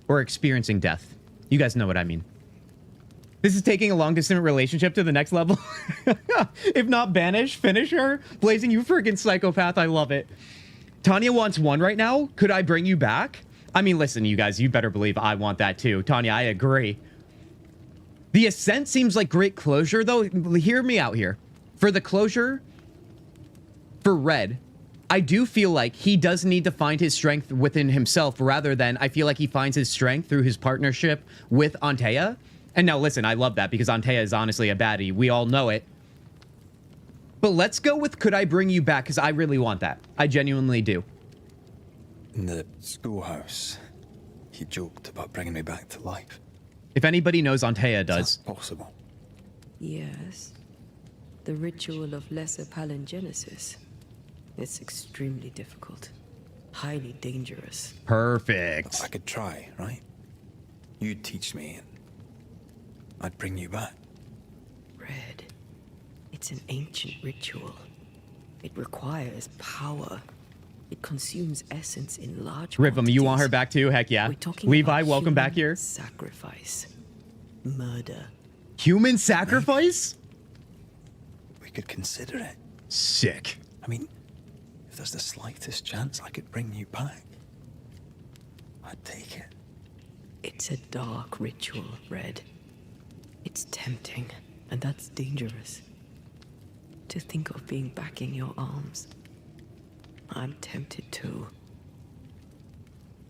or experiencing death? You guys know what I mean. This is taking a long-distance relationship to the next level. If not banish, finish her. Blazing, you freaking psychopath. I love it. Tanya wants one right now. Could I bring you back? I mean, listen, you guys, you better believe I want that too. Tanya, I agree. The ascent seems like great closure, though. Hear me out here. For the closure, for Red, I do feel like he does need to find his strength within himself, rather than I feel like he finds his strength through his partnership with Antea. And now, listen, I love that because Antea is honestly a baddie. We all know it. But let's go with could I bring you back, because I really want that. I genuinely do. In the schoolhouse, he joked about bringing me back to life. If anybody knows, Antea does. Is that possible? Yes. The ritual of lesser palingenesis. It's extremely difficult. Highly dangerous. Perfect. I could try, right? You'd teach me and I'd bring you back. Red. It's an ancient ritual. It requires power. It consumes essence in large Rhythm, you want her back too? Heck yeah. Levi, welcome back here. Sacrifice. Murder. Human sacrifice? We could consider it. Sick. I mean, if there's the slightest chance I could bring you back, I'd take it. It's a dark ritual, Red. It's tempting, and that's dangerous. To think of being back in your arms. I'm tempted too.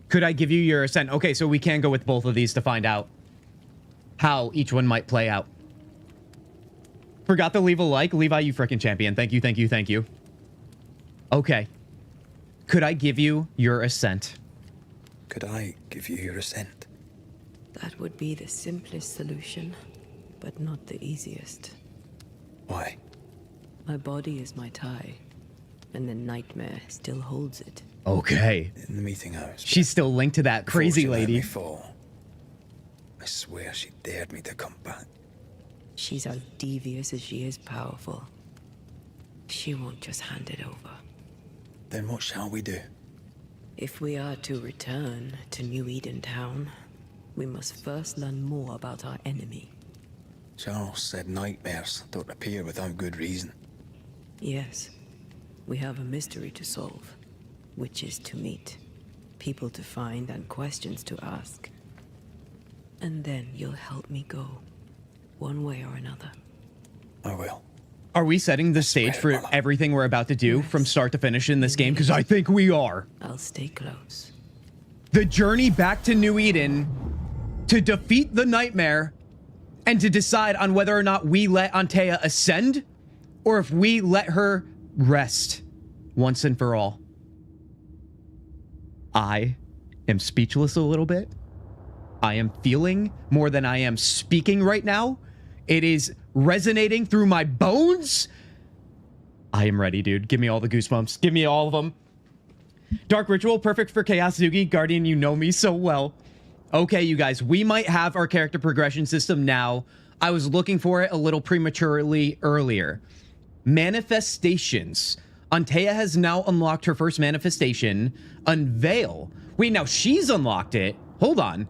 Could I give you your assent? Okay, so we can go with both of these to find out how each one might play out. Forgot to leave a like. Levi, you freaking champion. Thank you, thank you, thank you. Okay. Could I give you your assent? Could I give you your assent? That would be the simplest solution, but not the easiest. Why? My body is my tie, and the nightmare still holds it. Okay. In the meeting house. She's still linked to that crazy lady. Let me fall, I swear she dared me to come back. She's as devious as she is powerful. She won't just hand it over. Then what shall we do? If we are to return to New Eden Town, we must first learn more about our enemy. Charles said nightmares don't appear without good reason. Yes. We have a mystery to solve. Witches to meet. People to find and questions to ask. And then you'll help me go. One way or another. I will. Are we setting the stage for everything we're about to do from start to finish in this game? Because I think we are. I'll stay close. The journey back to New Eden to defeat the nightmare and to decide on whether or not we let Antea ascend or if we let her rest once and for all. I am speechless a little bit. I am feeling more than I am speaking right now. It is resonating through my bones. I am ready, dude. Give me all the goosebumps. Give me all of them. Dark Ritual, perfect for Kintzugi. Guardian, you know me so well. Okay, you guys, we might have our character progression system now. I was looking for it a little prematurely earlier. Manifestations. Antea has now unlocked her first manifestation, Unveil. Wait, now she's unlocked it. Hold on.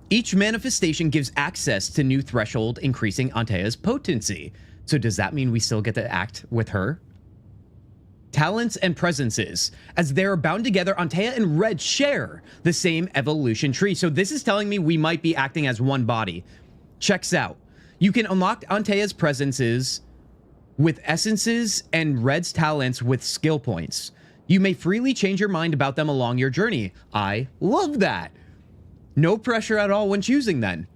Each manifestation gives access to new threshold, increasing Antea's potency. So does that mean we still get to act with her? Talents and presences. As they're bound together, Antea and Red share the same evolution tree. So this is telling me we might be acting as one body. Checks out. You can unlock Antea's presences with essences and Red's talents with skill points. You may freely change your mind about them along your journey. I love that. No pressure at all when choosing then.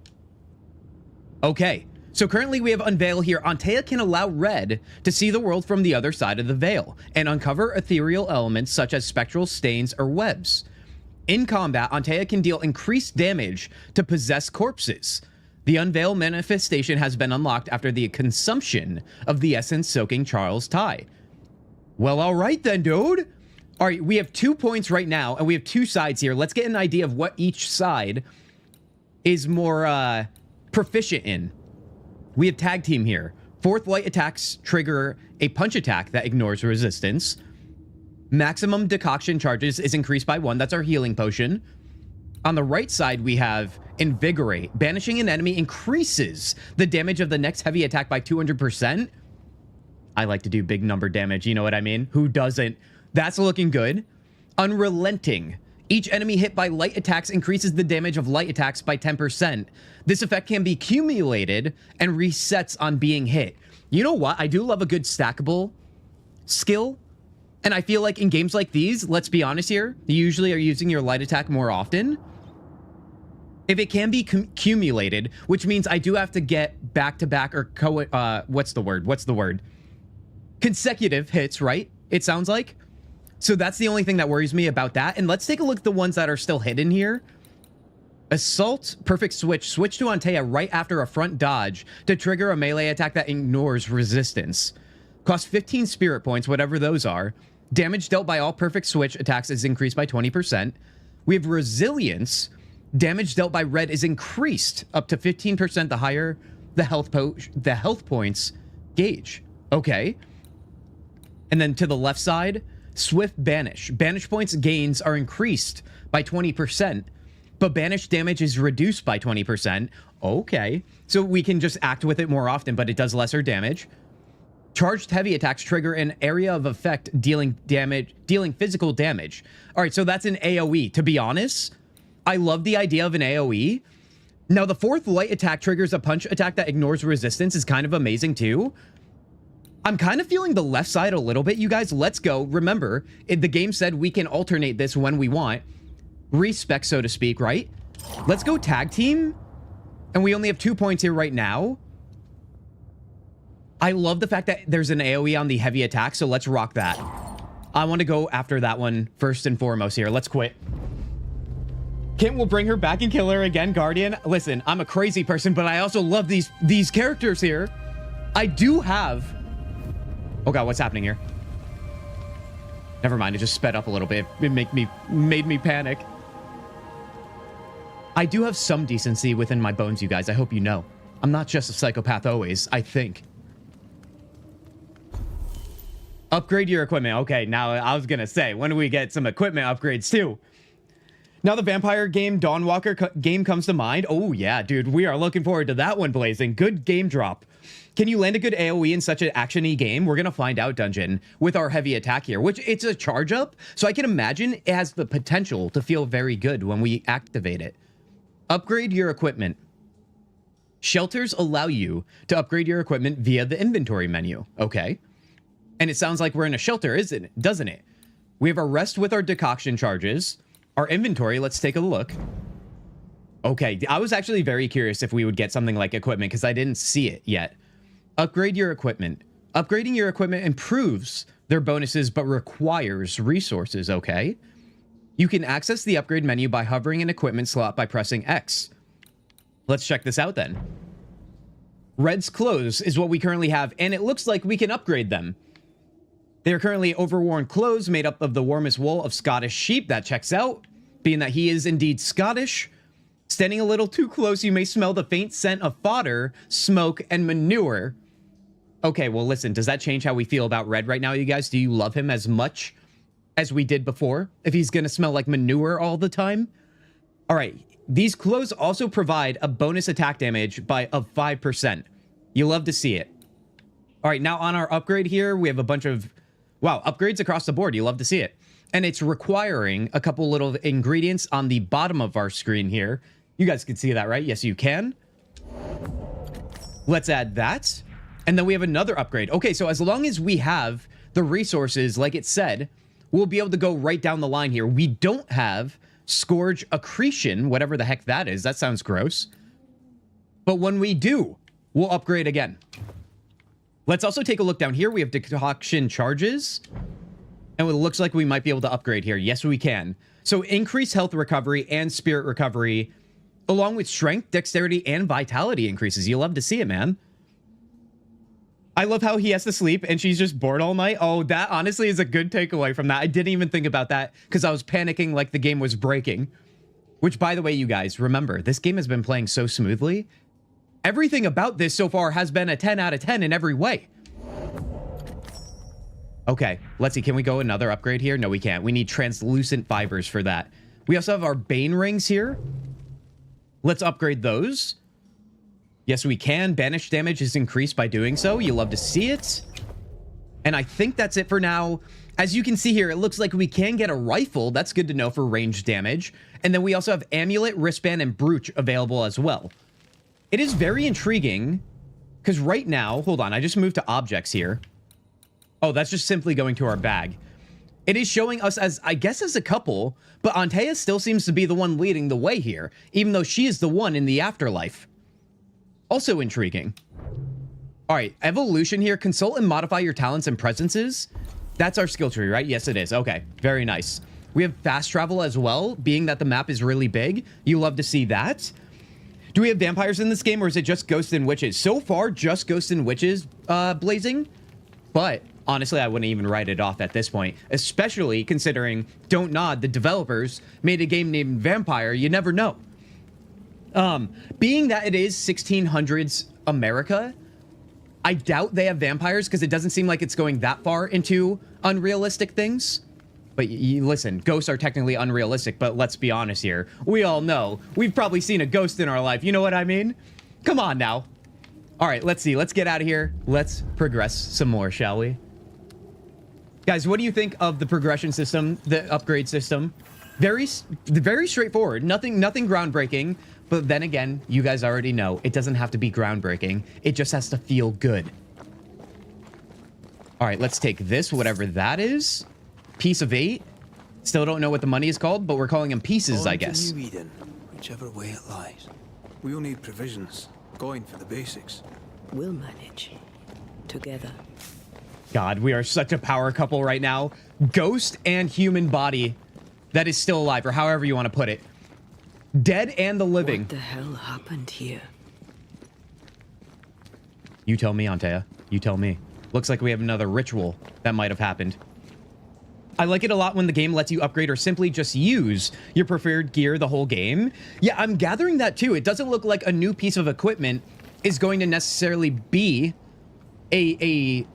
Okay, so currently we have Unveil here. Antea can allow Red to see the world from the other side of the veil and uncover ethereal elements such as spectral stains or webs. In combat, Antea can deal increased damage to possessed corpses. The Unveil manifestation has been unlocked after the consumption of the essence soaking Charles' tie. Well, all right then, dude. All right, we have 2 points right now, and we have 2 sides here. Let's get an idea of what each side is more proficient in. We have tag team here. 4th light attacks trigger a punch attack that ignores resistance. Maximum decoction charges is increased by 1. That's our healing potion. On the right side, we have Invigorate. Banishing an enemy increases the damage of the next heavy attack by 200%. I like to do big number damage, you know what I mean? Who doesn't? That's looking good. Unrelenting. Each enemy hit by light attacks increases the damage of light attacks by 10%. This effect can be accumulated and resets on being hit. You know what? I do love a good stackable skill. And I feel like in games like these, let's be honest here, you usually are using your light attack more often. If it can be accumulated, which means I do have to get back-to-back or what's the word? Consecutive hits, right? It sounds like. So that's the only thing that worries me about that. And let's take a look at the ones that are still hidden here. Assault, perfect switch. Switch to Antea right after a front dodge to trigger a melee attack that ignores resistance. Cost 15 spirit points, whatever those are. Damage dealt by all perfect switch attacks is increased by 20%. We have resilience. Damage dealt by Red is increased up to 15% the higher the health points gauge. Okay. And then to the left side, Swift Banish. Banish points gains are increased by 20%, but banish damage is reduced by 20%. Okay. So we can just act with it more often, but it does lesser damage. Charged heavy attacks trigger an area of effect dealing physical damage. All right, so that's an AoE. To be honest, I love the idea of an AoE. Now, the 4th light attack triggers a punch attack that ignores resistance is kind of amazing too. I'm kind of feeling the left side a little bit, you guys. Let's go. Remember, the game said we can alternate this when we want. Respec, so to speak, right? Let's go tag team. And we only have 2 points here right now. I love the fact that there's an AoE on the heavy attack, so let's rock that. I want to go after that one first and foremost here. Let's quit. Kint will bring her back and kill her again, Guardian. Listen, I'm a crazy person, but I also love these characters here. I do have... Oh god, what's happening here? Never mind, it just sped up a little bit. It made me panic. I do have some decency within my bones, you guys. I hope you know. I'm not just a psychopath always, I think. Upgrade your equipment. Okay, now I was gonna say, when do we get some equipment upgrades too? Now the vampire game Dawnwalker game comes to mind. Oh yeah, dude, we are looking forward to that one, Blazing. Good game drop. Can you land a good AoE in such an action-y game? We're gonna find out, Dungeon, with our heavy attack here, which it's a charge up, so I can imagine it has the potential to feel very good when we activate it. Upgrade your equipment. Shelters allow you to upgrade your equipment via the inventory menu. Okay. And it sounds like we're in a shelter, doesn't it? We have a rest with our decoction charges. Our inventory, let's take a look. Okay, I was actually very curious if we would get something like equipment because I didn't see it yet. Upgrade your equipment. Upgrading your equipment improves their bonuses, but requires resources, okay? You can access the upgrade menu by hovering an equipment slot by pressing X. Let's check this out then. Red's clothes is what we currently have, and it looks like we can upgrade them. They are currently overworn clothes made up of the warmest wool of Scottish sheep. That checks out, being that he is indeed Scottish. Standing a little too close, you may smell the faint scent of fodder, smoke, and manure. Okay, well, listen, does that change how we feel about Red right now, you guys? Do you love him as much as we did before? If he's gonna smell like manure all the time? All right, these clothes also provide a bonus attack damage of 5%. You love to see it. All right, now on our upgrade here, we have a bunch of, wow, upgrades across the board. You love to see it. And it's requiring a couple little ingredients on the bottom of our screen here. You guys can see that, right? Yes, you can. Let's add that. And then we have another upgrade. Okay, so as long as we have the resources, like it said, we'll be able to go right down the line here. We don't have Scourge Accretion, whatever the heck that is. That sounds gross. But when we do, we'll upgrade again. Let's also take a look down here. We have Decoction Charges. And it looks like we might be able to upgrade here. Yes, we can. So increase health recovery and spirit recovery, along with strength, dexterity, and vitality increases. You love to see it, man. I love how he has to sleep and she's just bored all night. Oh, that honestly is a good takeaway from that. I didn't even think about that because I was panicking like the game was breaking. Which, by the way, you guys, remember, this game has been playing so smoothly. Everything about this so far has been a 10 out of 10 in every way. Okay, let's see. Can we go another upgrade here? No, we can't. We need translucent fibers for that. We also have our Bane rings here. Let's upgrade those. Yes, we can. Banish damage is increased by doing so. You love to see it. And I think that's it for now. As you can see here, it looks like we can get a rifle. That's good to know for range damage. And then we also have amulet, wristband, and brooch available as well. It is very intriguing because right now, hold on, I just moved to objects here. Oh, that's just simply going to our bag. It is showing us as, I guess, as a couple, but Antea still seems to be the one leading the way here, even though she is the one in the afterlife. Also intriguing. All right, evolution here. Consult and modify your talents and presences. That's our skill tree, right? Yes, it is. Okay, very nice. We have fast travel as well, being that the map is really big. You love to see that. Do we have vampires in this game, or is it just ghosts and witches? So far, just ghosts and witches blazing. But honestly, I wouldn't even write it off at this point, especially considering, don't nod, the developers made a game named Vampire. You never know. Being that it is 1600s America, I doubt they have vampires because it doesn't seem like it's going that far into unrealistic things. But listen, ghosts are technically unrealistic, but let's be honest here. We all know. We've probably seen a ghost in our life. You know what I mean? Come on now. All right, let's see. Let's get out of here. Let's progress some more, shall we? Guys, what do you think of the progression system, the upgrade system? Very straightforward. Nothing groundbreaking. But then again, you guys already know it doesn't have to be groundbreaking. It just has to feel good. All right, let's take this, whatever that is. Piece of 8. Still don't know what the money is called, but we're calling them pieces, I guess. New Eden, whichever way it lies. We'll need provisions. Going for the basics. We'll manage. Together. God, we are such a power couple right now. Ghost and human body that is still alive, or however you want to put it. Dead and the living. What the hell happened here? You tell me, Antea. You tell me. Looks like we have another ritual that might have happened. I like it a lot when the game lets you upgrade or simply just use your preferred gear the whole game. Yeah, I'm gathering that too. It doesn't look like a new piece of equipment is going to necessarily be a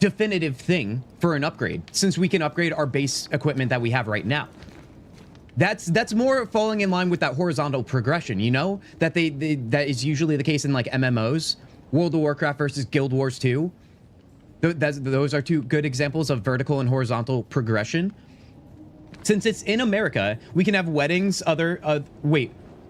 definitive thing for an upgrade, since we can upgrade our base equipment that we have right now. That's more falling in line with that horizontal progression, you know? That that is usually the case in like MMOs. World of Warcraft versus Guild Wars 2. Those are two good examples of vertical and horizontal progression. Since it's in America, we can have weddings,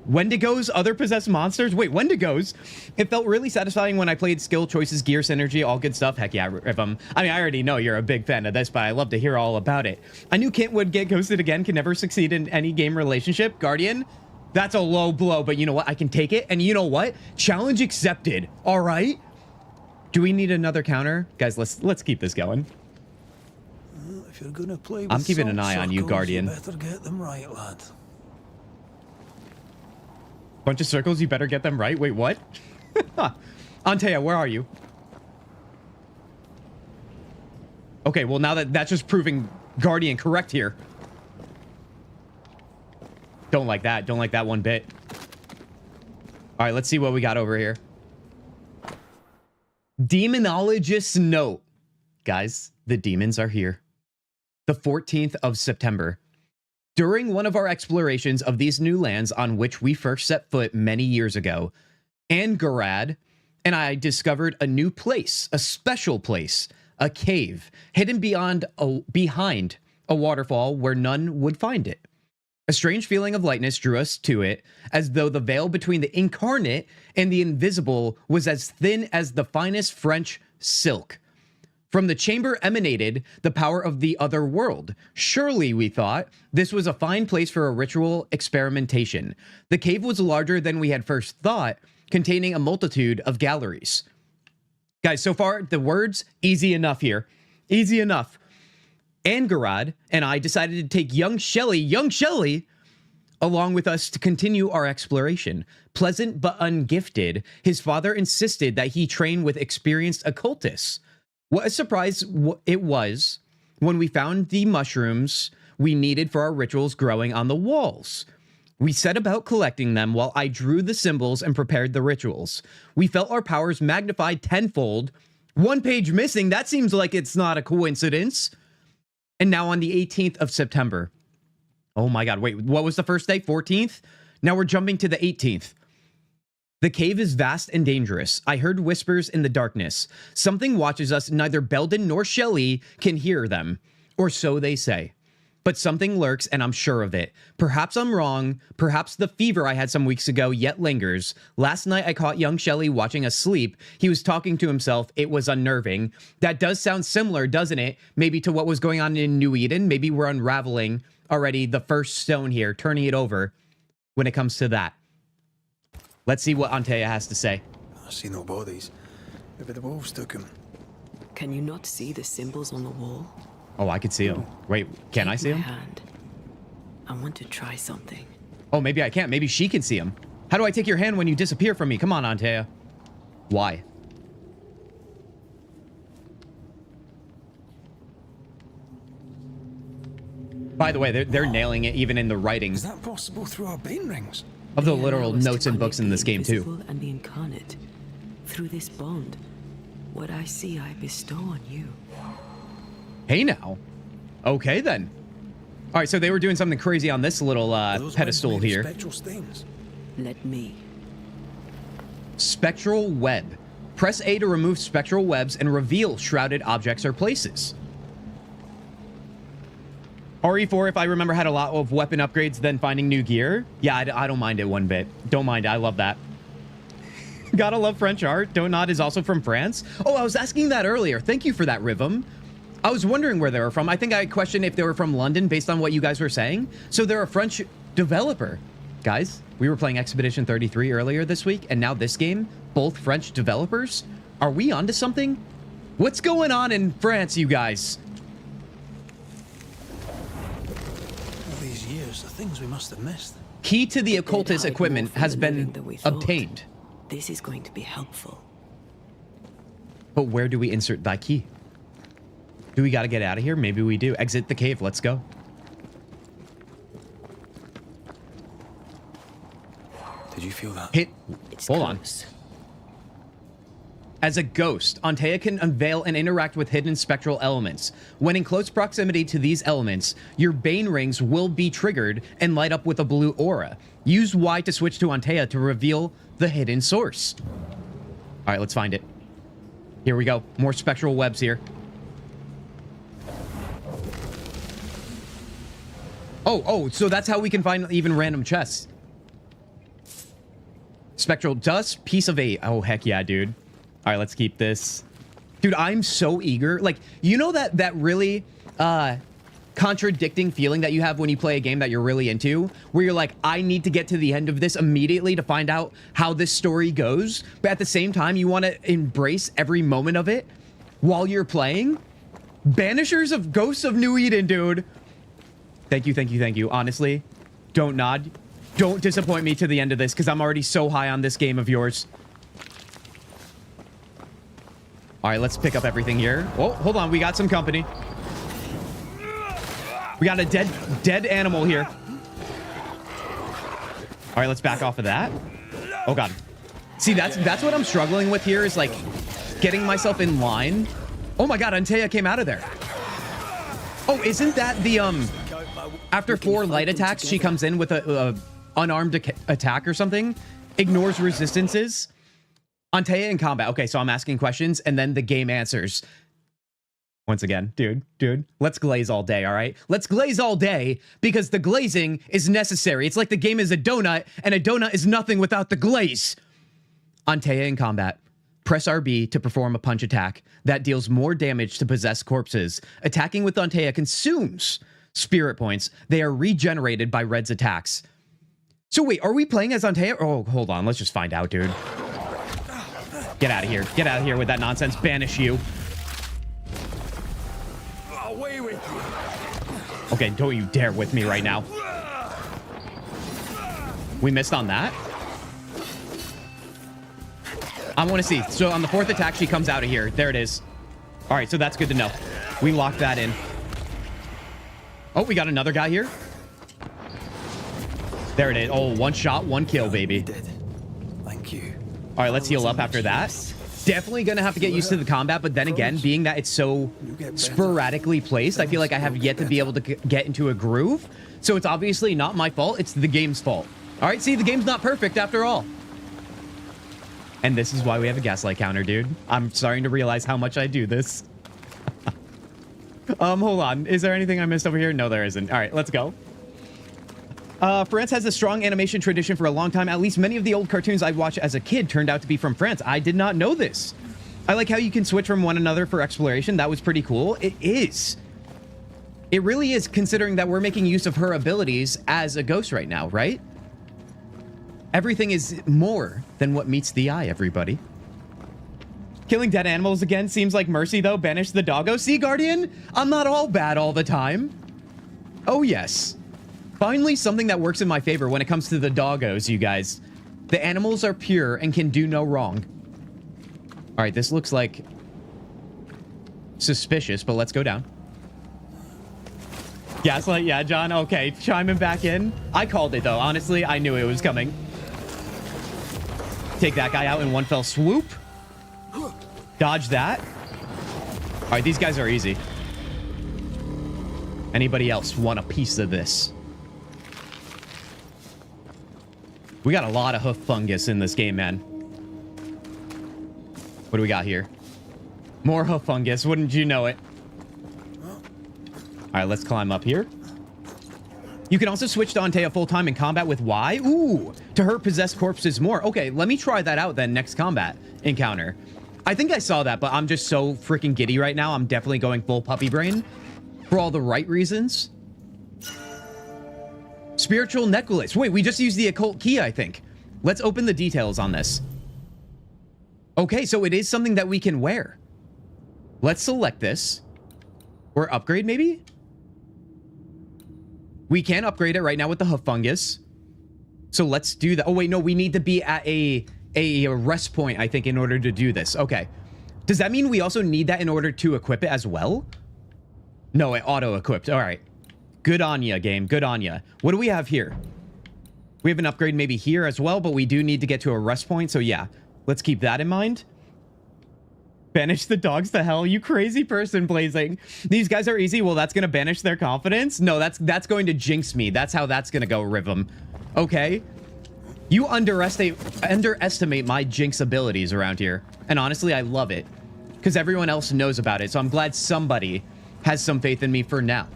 Wendigos, other possessed monsters? Wait, Wendigos? It felt really satisfying when I played skill, choices, gear, synergy, all good stuff. Heck yeah, Rivam. I mean, I already know you're a big fan of this, but I love to hear all about it. I knew Kint would get ghosted again, can never succeed in any game relationship. Guardian, that's a low blow, but you know what? I can take it. And you know what? Challenge accepted, all right? Do we need another counter? Guys, let's keep this going. If you're gonna play with I'm keeping an eye on you, circles, Guardian. You better get them right, lad. Bunch of circles, you better get them right. Wait, what? Antea, where are you? Okay, well, now that's just proving Guardian correct here. Don't like that. Don't like that one bit. All right, let's see what we got over here. Demonologist's note. Guys, the demons are here. The 14th of September. During one of our explorations of these new lands on which we first set foot many years ago, Angarad and I discovered a new place, a special place, a cave, hidden behind a waterfall where none would find it. A strange feeling of lightness drew us to it, as though the veil between the incarnate and the invisible was as thin as the finest French silk. From the chamber emanated the power of the other world. Surely, we thought, this was a fine place for a ritual experimentation. The cave was larger than we had first thought, containing a multitude of galleries. Guys, so far, the words, easy enough here. Easy enough. Angarad and I decided to take young Shelley, along with us to continue our exploration. Pleasant but ungifted, his father insisted that he train with experienced occultists. What a surprise it was when we found the mushrooms we needed for our rituals growing on the walls. We set about collecting them while I drew the symbols and prepared the rituals. We felt our powers magnified tenfold. One page missing, that seems like it's not a coincidence. And now on the 18th of September. Oh my God, wait, what was the first day? 14th? Now we're jumping to the 18th. The cave is vast and dangerous. I heard whispers in the darkness. Something watches us. Neither Belden nor Shelley can hear them. Or so they say. But something lurks, and I'm sure of it. Perhaps I'm wrong. Perhaps the fever I had some weeks ago yet lingers. Last night I caught young Shelley watching us sleep. He was talking to himself. It was unnerving. That does sound similar, doesn't it? Maybe to what was going on in New Eden. Maybe we're unraveling already the first stone here, turning it over when it comes to that. Let's see what Antea has to say. I see no bodies. Maybe the wolves took him. Can you not see the symbols on the wall? Oh, I could see him. Wait, can I see him? Hand. I want to try something. Oh, maybe I can't. Maybe she can see him. How do I take your hand when you disappear from me? Come on, Antea. Why? By the way, they're nailing it even in the writing. Is that possible through our bane rings? Of the literal notes and books in this game too. And the incarnate. Through this bond, what I see I bestow on you. Hey now. Okay then. All right, so they were doing something crazy on this little pedestal here. Spectral stains. Let me. Spectral web. Press A to remove spectral webs and reveal shrouded objects or places. RE4, if I remember, had a lot of weapon upgrades than finding new gear. Yeah, I don't mind it one bit. Don't mind it. I love that. Gotta love French art. Donut is also from France. Oh, I was asking that earlier. Thank you for that, Rhythm. I was wondering where they were from. I think I questioned if they were from London based on what you guys were saying. So they're a French developer. Guys, we were playing Expedition 33 earlier this week, and now this game, both French developers. Are we onto something? What's going on in France, you guys? All these years, the things we must have missed. Key to the occultist equipment has been obtained. This is going to be helpful. But where do we insert that key? Do we got to get out of here? Maybe we do. Exit the cave. Let's go. Did you feel that? Hit. Hold on. As a ghost, Antea can unveil and interact with hidden spectral elements. When in close proximity to these elements, your Bane rings will be triggered and light up with a blue aura. Use Y to switch to Antea to reveal the hidden source. All right, let's find it. Here we go. More spectral webs here. Oh, so that's how we can find even random chests. Spectral dust, piece of 8. Oh, heck yeah, dude. All right, let's keep this. Dude, I'm so eager. Like, you know that really contradicting feeling that you have when you play a game that you're really into, where you're like, I need to get to the end of this immediately to find out how this story goes, but at the same time, you want to embrace every moment of it while you're playing? Banishers of Ghosts of New Eden, dude. Thank you, thank you, thank you. Honestly, don't nod. Don't disappoint me to the end of this, because I'm already so high on this game of yours. All right, let's pick up everything here. Oh, hold on. We got some company. We got a dead animal here. All right, let's back off of that. Oh, God. See, that's what I'm struggling with here is, like, getting myself in line. Oh, my God. Antea came out of there. Oh, isn't that the, after 4 light attacks, she comes in with a unarmed attack or something? Ignores resistances. Antea in combat. Okay, so I'm asking questions, and then the game answers. Once again, dude, let's glaze all day, all right? Let's glaze all day because the glazing is necessary. It's like the game is a donut, and a donut is nothing without the glaze. Antea in combat. Press RB to perform a punch attack that deals more damage to possessed corpses. Attacking with Antea consumes spirit points. They are regenerated by Red's attacks. So wait, are we playing as Antea? Oh, hold on. Let's just find out, dude. Get out of here. Get out of here with that nonsense. Banish you. Okay, don't you dare with me right now. We missed on that. I want to see. So on the 4th attack, she comes out of here. There it is. All right, so that's good to know. We locked that in. Oh, we got another guy here. There it is. Oh, 1 shot, 1 kill, baby. Thank you. All right, let's heal up after that. Definitely gonna have to get used to the combat, but then again, being that it's so sporadically placed, I feel like I have yet to be able to get into a groove. So it's obviously not my fault, it's the game's fault. All right, see, the game's not perfect after all. And this is why we have a gaslight counter, dude. I'm starting to realize how much I do this. Hold on. Is there anything I missed over here? No, there isn't. All right, let's go. France has a strong animation tradition for a long time. At least many of the old cartoons I watched as a kid turned out to be from France. I did not know this. I like how you can switch from one another for exploration. That was pretty cool. It is. It really is, considering that we're making use of her abilities as a ghost right now, right? Everything is more than what meets the eye, everybody. Killing dead animals again seems like mercy, though. Banish the doggo. See, Guardian? I'm not all bad all the time. Oh, yes. Finally, something that works in my favor when it comes to the doggos, you guys. The animals are pure and can do no wrong. All right, this looks like suspicious, but let's go down. Gaslight, yeah, John. Okay, chiming back in. I called it, though. Honestly, I knew it was coming. Take that guy out in one fell swoop. Dodge that. All right, these guys are easy. Anybody else want a piece of this? We got a lot of hoof fungus in this game, man. What do we got here? More hoof fungus, wouldn't you know it? All right, let's climb up here. You can also switch to Antea full-time in combat with Y. Ooh, to hurt possessed corpses more. Okay, let me try that out then next combat encounter. I think I saw that, but I'm just so freaking giddy right now. I'm definitely going full puppy brain for all the right reasons. Spiritual necklace. Wait, we just used the occult key, I think. Let's open the details on this. Okay, so it is something that we can wear. Let's select this. Or upgrade, maybe? We can upgrade it right now with the hoof fungus. So let's do that. Oh, wait, no, we need to be at a rest point, I think, in order to do this. Okay. Does that mean we also need that in order to equip it as well? No, it auto-equipped. All right. Good on ya, game. Good on ya. What do we have here? We have an upgrade maybe here as well, but we do need to get to a rest point. So yeah, let's keep that in mind. Banish the dogs to hell, you crazy person, Blazing. These guys are easy. Well, that's going to banish their confidence. No, that's going to jinx me. That's how that's going to go, Rhythm. Okay. You underestimate my jinx abilities around here. And honestly, I love it. Because everyone else knows about it. So I'm glad somebody has some faith in me for now.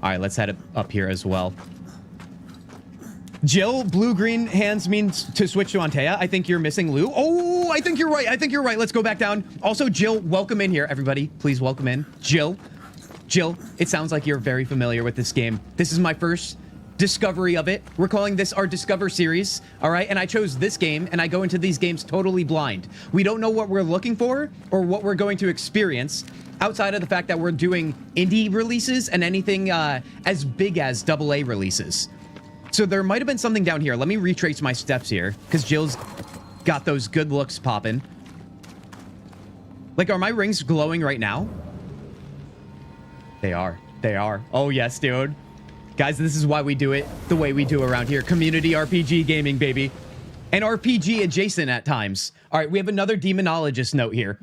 All right, let's head up here as well. Jill, blue-green hands means to switch to Antea. I think you're missing Lou. Oh, I think you're right. I think you're right. Let's go back down. Also, Jill, welcome in here. Everybody, please welcome in. Jill, it sounds like you're very familiar with this game. This is my first discovery of it. We're calling this our Discover series, all right? And I chose this game, and I go into these games totally blind. We don't know what we're looking for or what we're going to experience outside of the fact that we're doing indie releases and anything as big as AA releases. So there might have been something down here. Let me retrace my steps here, because Jill's got those good looks popping. Like, are my rings glowing right now? They are. They are. Oh, yes, dude. Guys, this is why we do it the way we do around here. Community RPG gaming, baby. And RPG adjacent at times. All right, we have another demonologist note here.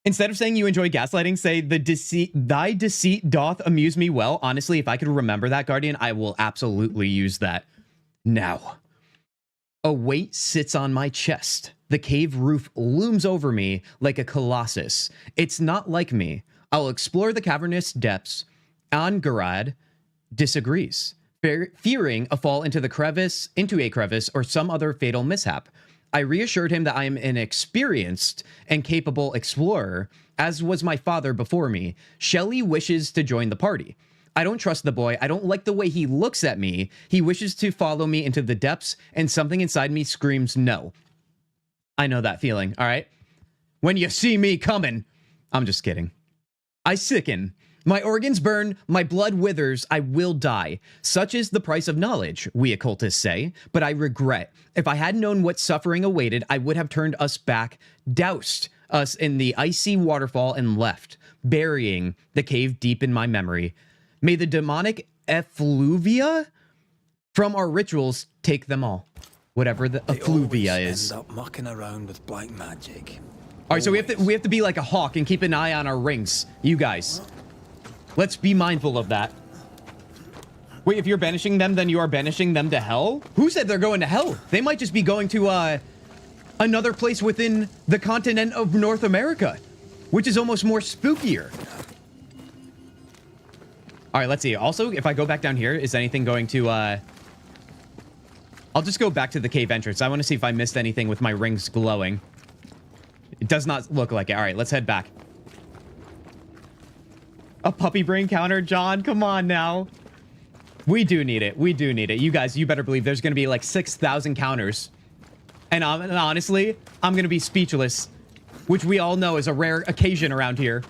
Instead of saying you enjoy gaslighting, say thy deceit doth amuse me well. Honestly, if I could remember that, Guardian, I will absolutely use that. Now, a weight sits on my chest. The cave roof looms over me like a colossus. It's not like me. I'll explore the cavernous depths. Angarad disagrees, fearing a fall into a crevice or some other fatal mishap. I reassured him that I am an experienced and capable explorer, as was my father before me. Shelley wishes to join the party. I don't trust the boy. I don't like the way he looks at me. He wishes to follow me into the depths, and something inside me screams no. I know that feeling, all right? When you see me coming. I'm just kidding. I sicken. My organs burn, my blood withers, I will die. Such is the price of knowledge, we occultists say, but I regret. If I had known what suffering awaited, I would have turned us back, doused us in the icy waterfall, and left, burying the cave deep in my memory. May the demonic effluvia from our rituals take them all. Whatever the effluvia is. End up mucking around with black magic. All right, so we have to be like a hawk and keep an eye on our rings, you guys. Let's be mindful of that. Wait, if you're banishing them, then you are banishing them to hell? Who said they're going to hell? They might just be going to another place within the continent of North America, which is almost more spookier. All right, let's see. Also, if I go back down here, is anything going to... I'll just go back to the cave entrance. I want to see if I missed anything with my rings glowing. It does not look like it. All right, let's head back. A puppy brain counter, John? Come on now. We do need it. We do need it. You guys, you better believe there's going to be like 6,000 counters. And honestly, I'm going to be speechless, which we all know is a rare occasion around here.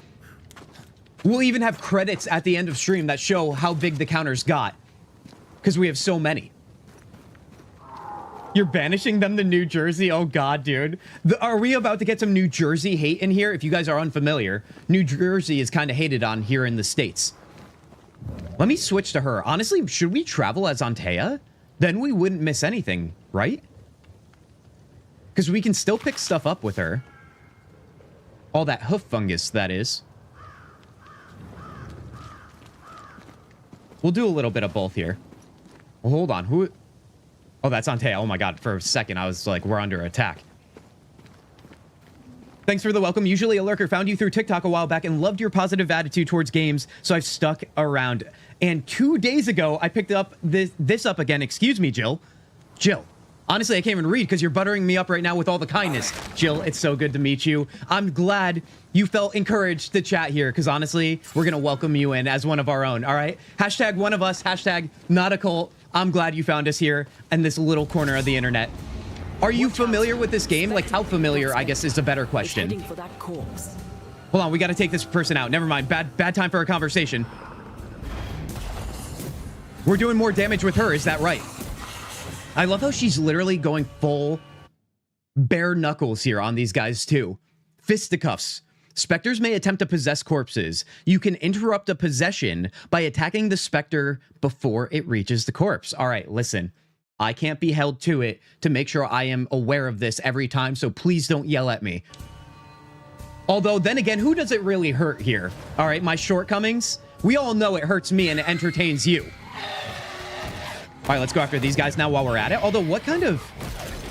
We'll even have credits at the end of stream that show how big the counters got, because we have so many. You're banishing them to New Jersey? Oh, God, dude. Are we about to get some New Jersey hate in here? If you guys are unfamiliar, New Jersey is kind of hated on here in the States. Let me switch to her. Honestly, should we travel as Antea? Then we wouldn't miss anything, right? Because we can still pick stuff up with her. All that hoof fungus, that is. We'll do a little bit of both here. Well, hold on. Who... Oh, that's Antea. Oh my God. For a second, I was like, we're under attack. Thanks for the welcome. Usually a lurker. Found you through TikTok a while back and loved your positive attitude towards games, so I've stuck around. And 2 days ago, I picked up this up again. Excuse me, Jill. Jill. Honestly, I can't even read because you're buttering me up right now with all the kindness. Jill, it's so good to meet you. I'm glad you felt encouraged to chat here because honestly, we're going to welcome you in as one of our own, all right? Hashtag one of us, hashtag not a cult. I'm glad you found us here in this little corner of the internet. Are you familiar with this game? Like, how familiar, I guess, is a better question. Hold on, we got to take this person out. Never mind. Bad time for a conversation. We're doing more damage with her, is that right? I love how she's literally going full bare knuckles here on these guys, too. Fisticuffs. Specters may attempt to possess corpses. You can interrupt a possession by attacking the specter before it reaches the corpse. All right, listen. I can't be held to it to make sure I am aware of this every time, so please don't yell at me. Although, then again, who does it really hurt here? All right, my shortcomings? We all know it hurts me and it entertains you. All right, let's go after these guys now while we're at it. Although, what kind of...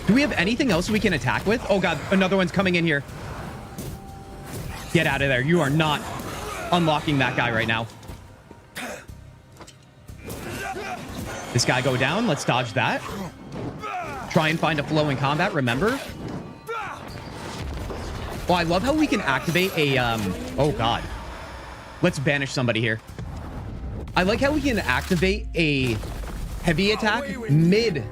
Do we have anything else we can attack with? Oh, God, another one's coming in here. Get out of there. You are not unlocking that guy right now. This guy go down. Let's dodge that. Try and find a flow in combat, remember? Well, I love how we can activate a, oh God. Let's banish somebody here. I like how we can activate a heavy attack mid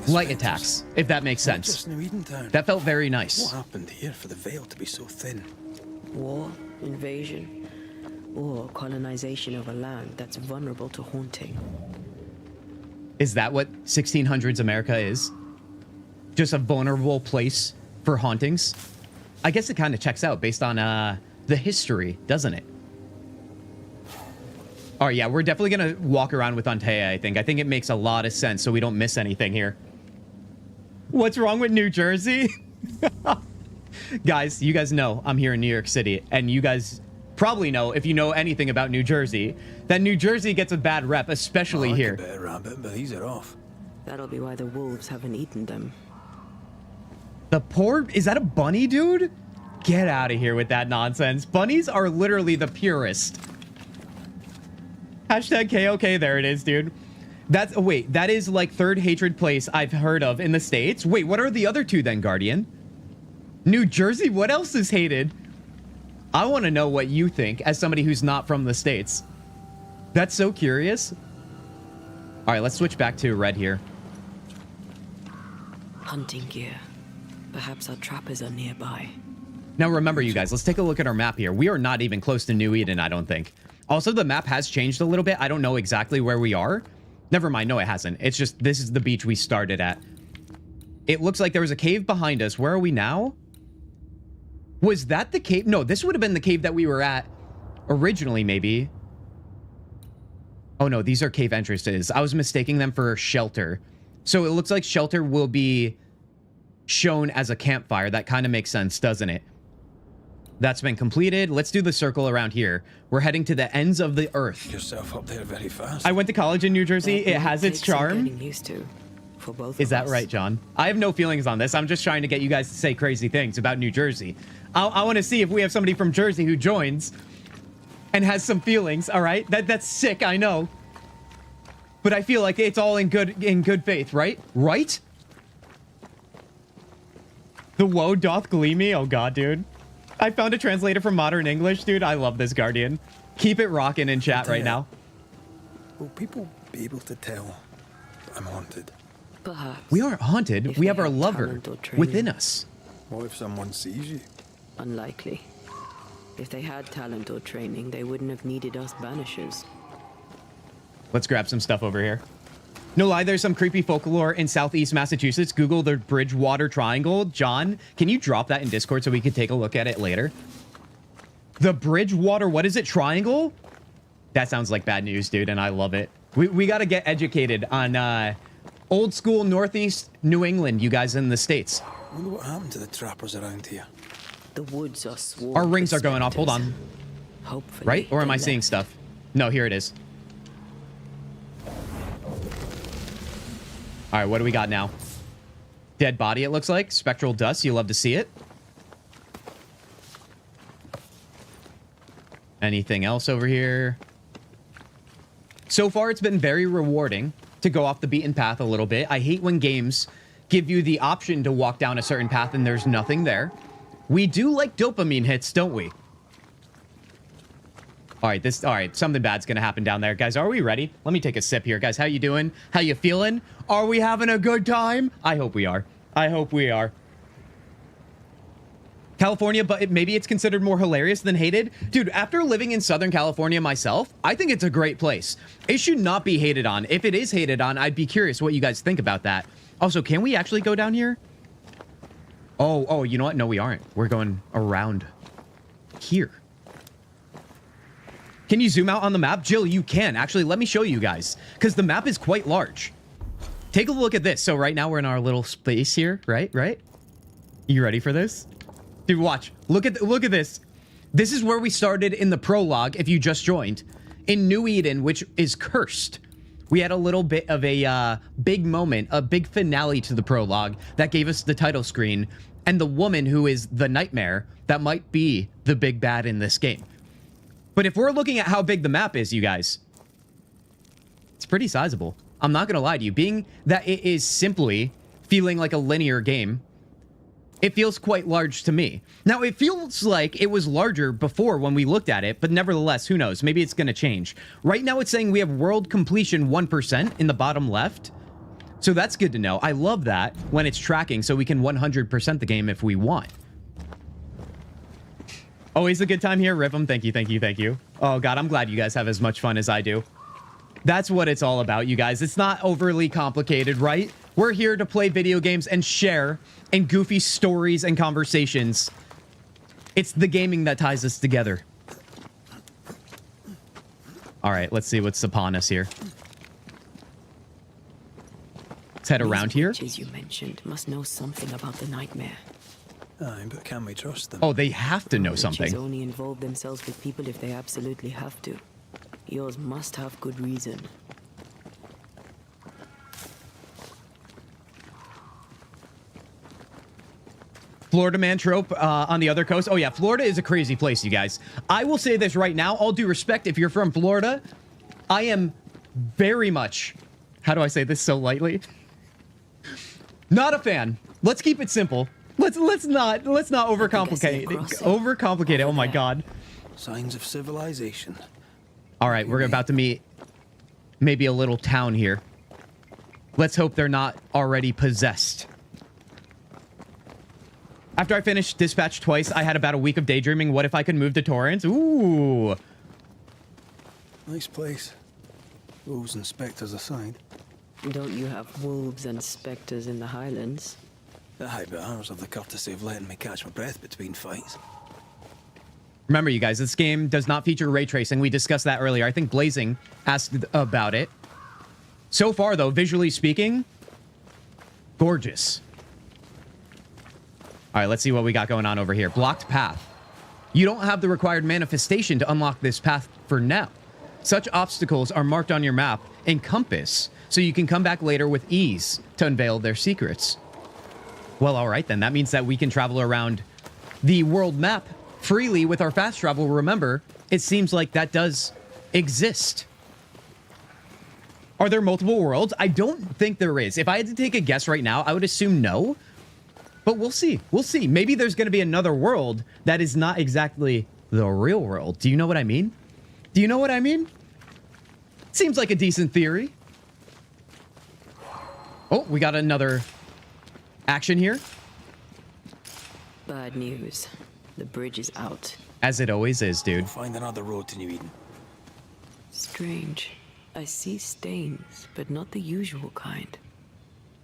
light attacks, if that makes sense. That felt very nice. What happened here for the veil to be so thin? War, invasion, or colonization of a land that's vulnerable to haunting. Is that what 1600s America is? Just a vulnerable place for hauntings? I guess it kind of checks out based on the history, doesn't it? All right, yeah, we're definitely going to walk around with Antea, I think. I think it makes a lot of sense so we don't miss anything here. What's wrong with New Jersey? Guys, you guys know I'm here in New York City, and you guys probably know, if you know anything about New Jersey, that New Jersey gets a bad rep, especially here. A bit of rabbit, but these are off. That'll be why the wolves haven't eaten them. The poor... Is that a bunny, dude? Get out of here with that nonsense. Bunnies are literally the purest. Hashtag KOK, there it is, dude. That's... Oh, wait, that is like third hatred place I've heard of in the States. Wait, what are the other two then, Guardian? New Jersey? What else is hated? I want to know what you think as somebody who's not from the States. That's so curious. All right, let's switch back to red here. Hunting gear. Perhaps our trappers are nearby. Now remember, you guys, let's take a look at our map here. We are not even close to New Eden, I don't think. Also, the map has changed a little bit. I don't know exactly where we are. Never mind. No, it hasn't. It's just this is the beach we started at. It looks like there was a cave behind us. Where are we now? Was that the cave? No, this would have been the cave that we were at originally, maybe. Oh, no, these are cave entrances. I was mistaking them for shelter. So it looks like shelter will be shown as a campfire. That kind of makes sense, doesn't it? That's been completed. Let's do the circle around here. We're heading to the ends of the earth. Yourself up there very fast. I went to college in New Jersey. It has its charm. Getting used to, for both Is of that us. right, John? I have no feelings on this. I'm just trying to get you guys to say crazy things about New Jersey. I want to see if we have somebody from Jersey who joins and has some feelings. All right, that's sick. I know, but I feel like it's all in good faith, right? Right? The woe doth gleam me. Oh God, dude. I found a translator from modern English, dude. I love this, Guardian. Keep it rocking in chat right now. Will people be able to tell I'm haunted? Perhaps. We aren't haunted. If We they have our had lover talent or training. within us. What if someone sees you? Unlikely. If they had talent or training, they wouldn't have needed us Banishers. Let's grab some stuff over here. No lie, there's some creepy folklore in Southeast Massachusetts. Google the Bridgewater Triangle. John, can you drop that in Discord so we can take a look at it later? The Bridgewater, what is it? Triangle? That sounds like bad news, dude, and I love it. We got to get educated on old school Northeast New England, you guys in the States. I wonder what happened to the trappers around here. The woods are swarmed. Our rings are going off. Hold on. Hopefully, Right? Or am they I seeing left. stuff? No, here it is. All right, what do we got now? Dead body, it looks like. Spectral dust. You love to see it. Anything else over here? So far, it's been very rewarding to go off the beaten path a little bit. I hate when games give you the option to walk down a certain path and there's nothing there. We do like dopamine hits, don't we? All right, something bad's gonna happen down there. Guys, are we ready? Let me take a sip here. Guys, how you doing? How you feeling? Are we having a good time? I hope we are. I hope we are. California, but maybe it's considered more hilarious than hated. Dude, after living in Southern California myself, I think it's a great place. It should not be hated on. If it is hated on, I'd be curious what you guys think about that. Also, can we actually go down here? Oh, you know what? No, we aren't. We're going around here. Can you zoom out on the map? Jill, you can. Actually, let me show you guys, because the map is quite large. Take a look at this. So right now we're in our little space here, right? You ready for this? Dude, watch. Look at this. This is where we started in the prologue, if you just joined. In New Eden, which is cursed. We had a little bit of a big moment, a big finale to the prologue that gave us the title screen and the woman who is the nightmare that might be the big bad in this game. But if we're looking at how big the map is, you guys, it's It's pretty sizable. I'm not gonna lie to you. Being that it is simply feeling like a linear game, it feels quite large to me. Now, it feels like it was larger before when we looked at it, but nevertheless, who knows? Maybe it's gonna change. Right now, it's saying we have world completion 1% in the bottom left. So that's good to know. I love that when it's tracking so we can 100% the game if we want. Always a good time here, Rhythm. Thank you, thank you, thank you. Oh, God, I'm glad you guys have as much fun as I do. That's what it's all about, you guys. It's not overly complicated, right? We're here to play video games and share in goofy stories and conversations. It's the gaming that ties us together. All right, let's see what's upon us here. Let's head around here. These witches you mentioned must know something about the nightmare. Aye, but can we trust them? Oh, they have to know Witches something. only involve themselves with people if they absolutely have to. Yours must have good reason. Florida man trope on the other coast. Oh yeah, Florida is a crazy place, you guys. I will say this right now, all due respect, if you're from Florida, I am very much, how do I say this so lightly? Not a fan. Let's keep it simple. Let's not overcomplicate it. Overcomplicate it. Oh my God. Signs of civilization. All right, we're about to meet maybe a little town here. Let's hope they're not already possessed. After I finished Dispatch twice, I had about a week of daydreaming. What if I could move to Torrance? Ooh. Nice place. Wolves and spectres aside. Don't you have wolves and spectres in the Highlands? Aye, but ours have the courtesy of letting me catch my breath between fights. Remember, you guys, this game does not feature ray tracing. We discussed that earlier. I think Blazing asked about it. So far, though, visually speaking, gorgeous. All right, let's see what we got going on over here. Blocked path. You don't have the required manifestation to unlock this path for now. Such obstacles are marked on your map and compass, so you can come back later with ease to unveil their secrets. Well, all right, then. That means that we can travel around the world map freely with our fast travel. Remember, it seems like that does exist. Are there multiple worlds? I don't think there is. If I had to take a guess right now, I would assume no. But we'll see. We'll see. Maybe there's going to be another world that is not exactly the real world. Do you know what I mean? Do you know what I mean? Seems like a decent theory. Oh, we got another action here. Bad news. The bridge is out. As it always is, dude. Find another road to New Eden. Strange. I see stains, but not the usual kind.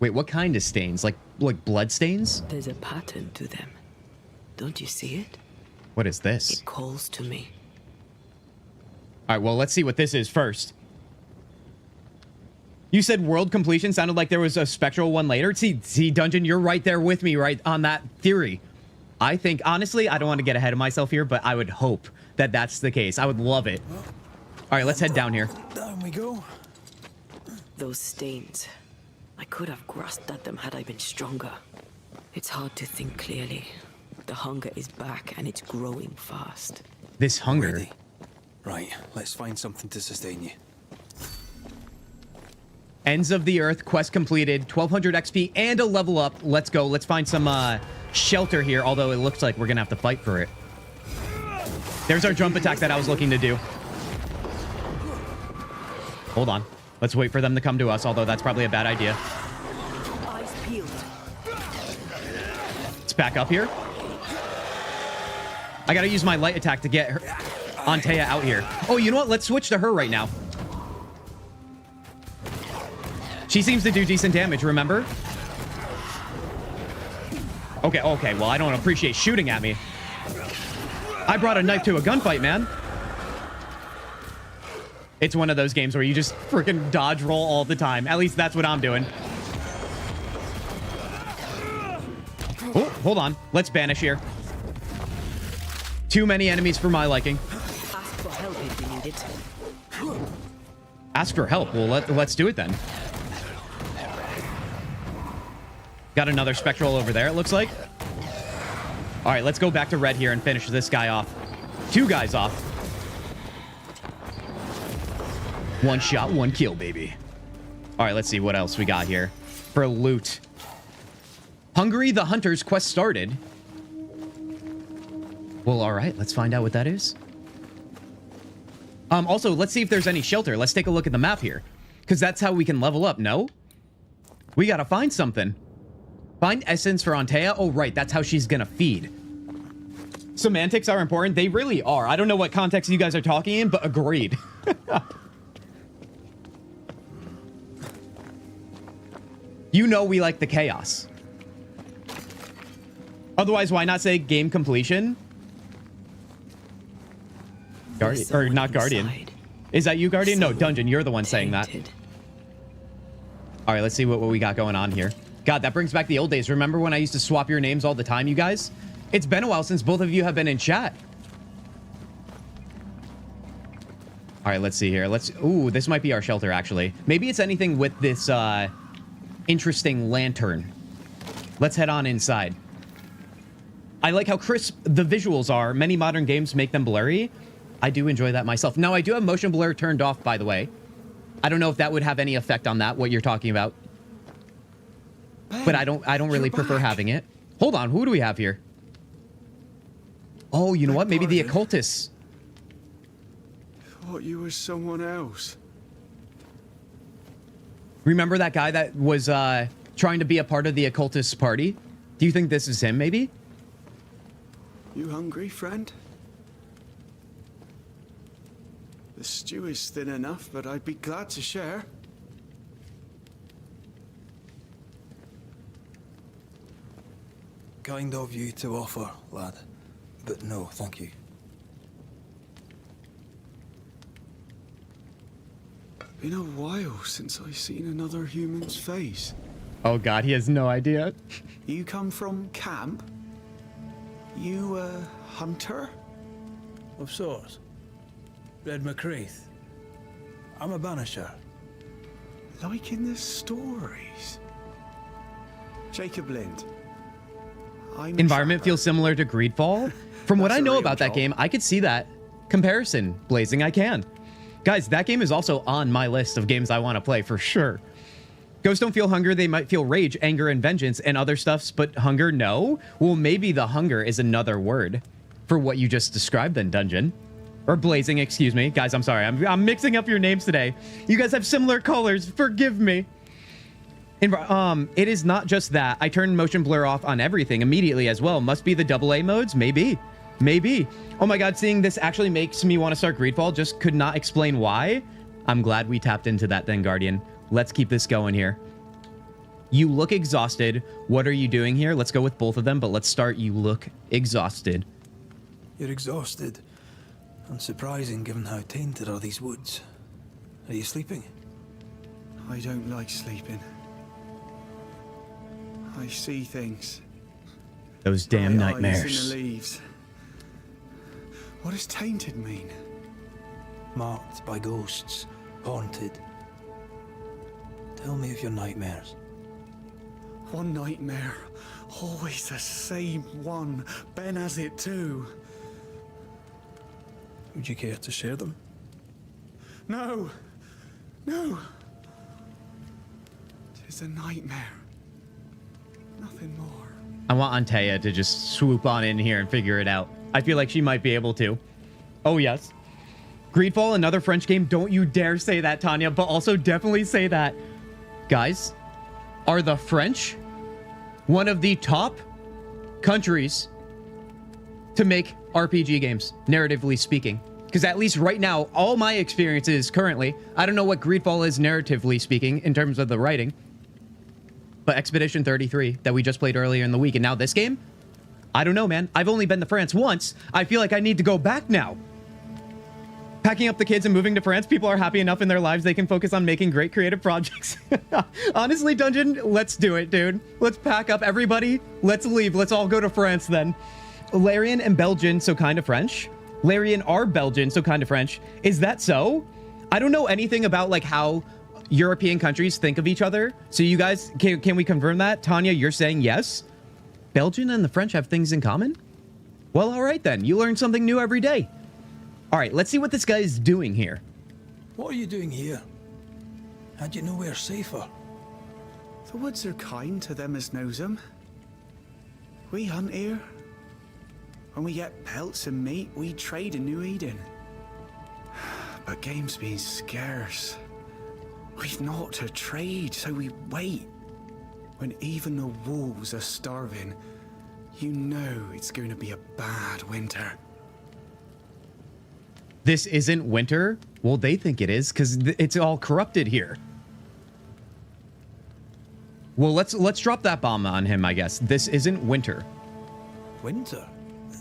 Wait, what kind of stains? Like blood stains? There's a pattern to them. Don't you see it? What is this? It calls to me. All right, well, let's see what this is first. You said world completion sounded like there was a spectral one later. See, Dungeon, you're right there with me, right on that theory. I think, honestly, I don't want to get ahead of myself here, but I would hope that that's the case. I would love it. All right, let's head down here. Down we go. Those stains. I could have grasped at them had I been stronger. It's hard to think clearly. The hunger is back and it's growing fast. This hunger? Ready. Right, let's find something to sustain you. Ends of the Earth, quest completed, 1200 XP and a level up. Let's go. Let's find some shelter here, although it looks like we're gonna have to fight for it. There's our jump attack that I was looking to do. Hold on. Let's wait for them to come to us, although that's probably a bad idea. Eyes peeled. Let's back up here. I gotta use my light attack to get her, Antea out here. Oh, you know what? Let's switch to her right now. She seems to do decent damage, remember? Okay, well, I don't appreciate shooting at me. I brought a knife to a gunfight, man. It's one of those games where you just freaking dodge roll all the time. At least that's what I'm doing. Oh, hold on. Let's banish here. Too many enemies for my liking. Ask for help if you need it. Ask for help. Well, let's do it then. Got another spectral over there, it looks like. All right, let's go back to red here and finish this guy off. Two guys off. One shot, one kill, baby. All right, let's see what else we got here for loot. Hungary the Hunter's quest started. Well, all right, let's find out what that is. Also, let's see if there's any shelter. Let's take a look at the map here, because that's how we can level up, no? We gotta find something. Find essence for Antea. Oh, right, that's how she's gonna feed. Semantics are important. They really are. I don't know what context you guys are talking in, but agreed. You know we like the chaos. Otherwise, why not say game completion? Guardian, or not Guardian. Is that you, Guardian? No, Dungeon. You're the one saying that. All right, let's see what we got going on here. God, that brings back the old days. Remember when I used to swap your names all the time, you guys? It's been a while since both of you have been in chat. All right, let's see here. Ooh, this might be our shelter, actually. Maybe it's anything with this interesting lantern. Let's head on inside. I like how crisp the visuals are. Many modern games make them blurry. I do enjoy that myself. Now, I do have motion blur turned off, by the way. I don't know if that would have any effect on that, what you're talking about. Ben, but I don't really prefer having it. Hold on, who do we have here? Oh, you know what? Maybe the occultists. Thought you were someone else. Remember that guy that was trying to be a part of the occultists party? Do you think this is him, maybe? You hungry, friend? The stew is thin enough, but I'd be glad to share. Kind of you to offer, lad. But no, thank you. Been a while since I've seen another human's face. Oh god, he has no idea. You come from camp? You a hunter? Of sorts. Red McCreath. I'm a banisher. Like in the stories. Jacob Lind. Environment feels similar to Greedfall. From what I know about that game, I could see that comparison. Blazing, I can. Guys, that game is also on my list of games I want to play for sure. Ghosts don't feel hunger. They might feel rage, anger, and vengeance and other stuffs, but hunger, no? Well, maybe the hunger is another word for what you just described then, Dungeon. Or Blazing, excuse me. Guys, I'm sorry. I'm mixing up your names today. You guys have similar colors. Forgive me. It is not just that. I turned motion blur off on everything immediately as well. Must be the AA modes? Maybe. Maybe. Oh my god, seeing this actually makes me want to start Greedfall. Just could not explain why. I'm glad we tapped into that then, Guardian. Let's keep this going here. You look exhausted. What are you doing here? Let's go with both of them, but let's start. You look exhausted. You're exhausted. Unsurprising given how tainted are these woods. Are you sleeping? I don't like sleeping. I see things. Those damn nightmares. Eyes in the leaves. What does tainted mean? Marked by ghosts. Haunted. Tell me of your nightmares. One nightmare. Always the same one. Ben has it too. Would you care to share them? No. No. Tis a nightmare. Nothing more. I want Antea to just swoop on in here and figure it out. I feel like she might be able to. Oh, yes. Greedfall, another French game. Don't you dare say that, Tanya, but also definitely say that. Guys, are the French one of the top countries to make RPG games, narratively speaking? Because at least right now, all my experiences currently, I don't know what Greedfall is narratively speaking in terms of the writing, but Expedition 33 that we just played earlier in the week, and now this game, I don't know, man. I've only been to France once. I feel like I need to go back now. Packing up the kids and moving to France, people are happy enough in their lives they can focus on making great creative projects. Honestly, Dungeon, let's do it, dude. Let's pack up everybody. Let's leave. Let's all go to France then. Larian and Belgian, so kind of French. Larian are Belgian, so kind of French. Is that so? I don't know anything about like how European countries think of each other. So you guys, can we confirm that? Tanya, you're saying yes? Belgian and the French have things in common? Well, all right then. You learn something new every day. All right, let's see what this guy is doing here. What are you doing here? How'd you know we're safer? The woods are kind to them as knows them. We hunt here. When we get pelts and meat, we trade in New Eden. But game's been scarce. We've naught to trade, so we wait. When even the wolves are starving, you know it's going to be a bad winter. This isn't winter? Well, they think it is, because it's all corrupted here. Well, let's drop that bomb on him, I guess. This isn't winter. Winter?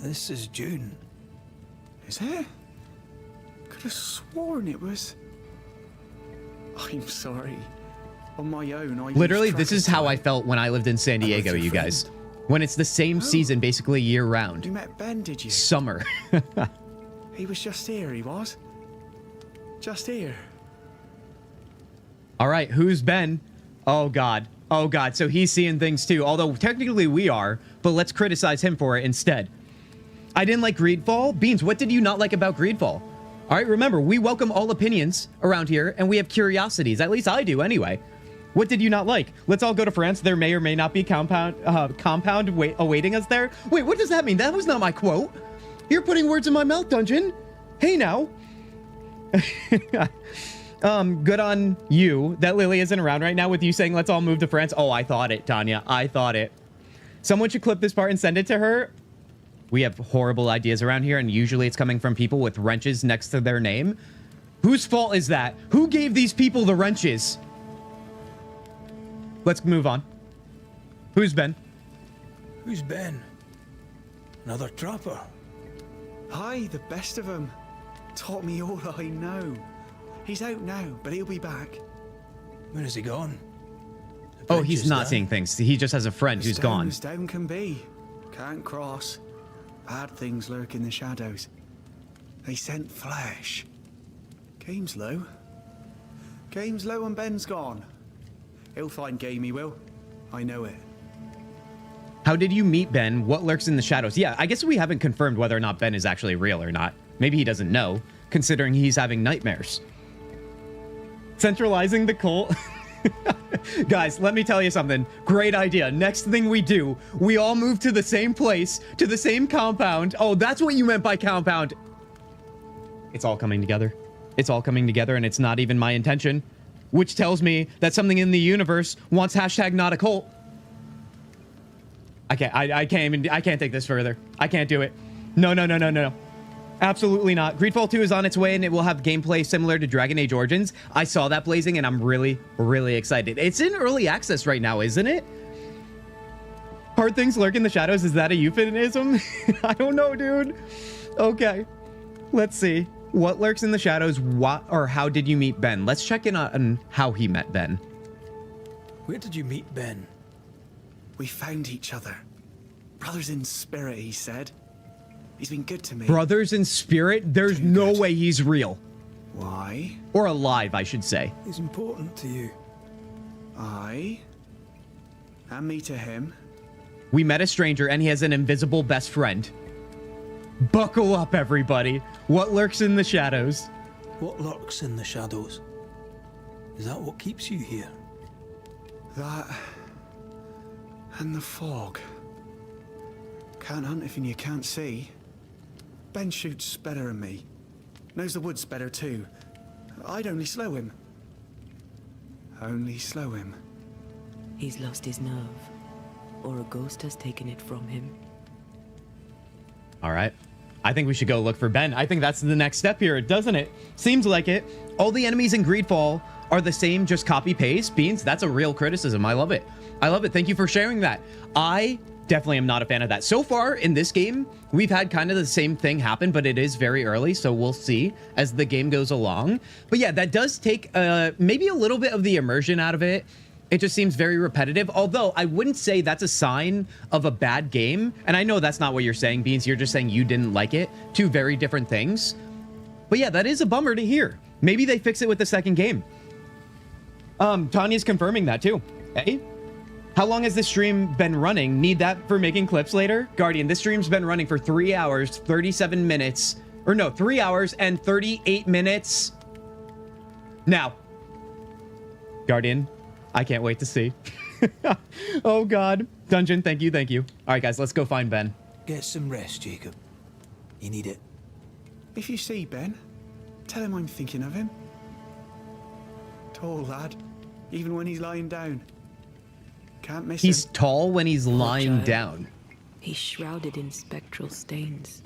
This is June. Is it? Could have sworn it was... I'm sorry. On my own, I Literally, this is how I felt when I lived in San Diego, you guys. When it's the same season, basically year-round. You met Ben, did you? Summer. He was just here, he was. Just here. All right, who's Ben? Oh, God. Oh, God. So he's seeing things, too. Although, technically, we are. But let's criticize him for it instead. I didn't like Greedfall. Beans, what did you not like about Greedfall? All right, remember, we welcome all opinions around here, and we have curiosities. At least I do, anyway. What did you not like? Let's all go to France. There may or may not be compound awaiting us there. Wait, what does that mean? That was not my quote. You're putting words in my mouth, Dungeon. Hey, now. Good on you that Lily isn't around right now with you saying let's all move to France. Oh, I thought it, Tanya. I thought it. Someone should clip this part and send it to her. We have horrible ideas around here, and usually it's coming from people with wrenches next to their name. Whose fault is that? Who gave these people the wrenches? Let's move on. Who's Ben? Who's Ben? Another trapper? Aye, the best of them. Taught me all I know. He's out now, but he'll be back. Where is he gone? Oh, he's not seeing things. He just has a friend who's gone. As down can be. Can't cross. Bad things lurk in the shadows. They scent flesh. Game's low. Game's low and Ben's gone. He'll find game, he will. I know it. How did you meet Ben? What lurks in the shadows? Yeah, I guess we haven't confirmed whether or not Ben is actually real or not. Maybe he doesn't know, considering he's having nightmares. Centralizing the cult. Guys, let me tell you something. Great idea. Next thing we do, we all move to the same place, to the same compound. Oh, that's what you meant by compound. It's all coming together. It's all coming together, and it's not even my intention. Which tells me that something in the universe wants hashtag not a cult. I can't take this further. I can't do it. No. Absolutely not. Greedfall 2 is on its way, and it will have gameplay similar to Dragon Age Origins. I saw that blazing, and I'm really, really excited. It's in early access right now, isn't it? Hard things lurk in the shadows. Is that a euphemism? I don't know, dude. Okay. Let's see. What lurks in the shadows? What or how did you meet Ben? Let's check in on how he met Ben. Where did you meet Ben? We found each other. Brothers in spirit, he said. He's been good to me. Brothers in spirit? There's no way he's real. Why? Or alive, I should say. He's important to you. I? And me to him. We met a stranger and he has an invisible best friend. Buckle up, everybody. What lurks in the shadows? What lurks in the shadows? Is that what keeps you here? That... and the fog. Can't hunt if you can't see. Ben shoots better than me. Knows the woods better too. I'd only slow him. Only slow him. He's lost his nerve. Or a ghost has taken it from him. All right. I think we should go look for Ben. I think that's the next step here, doesn't it? Seems like it. All the enemies in Greedfall are the same, just copy-paste. Beans, that's a real criticism. I love it. I love it. Thank you for sharing that. I definitely am not a fan of that. So far in this game, we've had kind of the same thing happen, but it is very early, so we'll see as the game goes along. But yeah, that does take maybe a little bit of the immersion out of it. It just seems very repetitive, although I wouldn't say that's a sign of a bad game. And I know that's not what you're saying, Beans. You're just saying you didn't like it. Two very different things. But yeah, that is a bummer to hear. Maybe they fix it with the second game. Tanya's confirming that too. Hey? How long has this stream been running? Need that for making clips later? Guardian, this stream's been running for 3 hours, 37 minutes. Or no, 3 hours and 38 minutes. Now, Guardian, I can't wait to see. Oh, God. Dungeon, thank you, thank you. All right, guys, let's go find Ben. Get some rest, Jacob. You need it. If you see Ben, tell him I'm thinking of him. Tall lad, even when he's lying down. Can't miss He's him. tall when he's lying child. down. He's shrouded in spectral stains.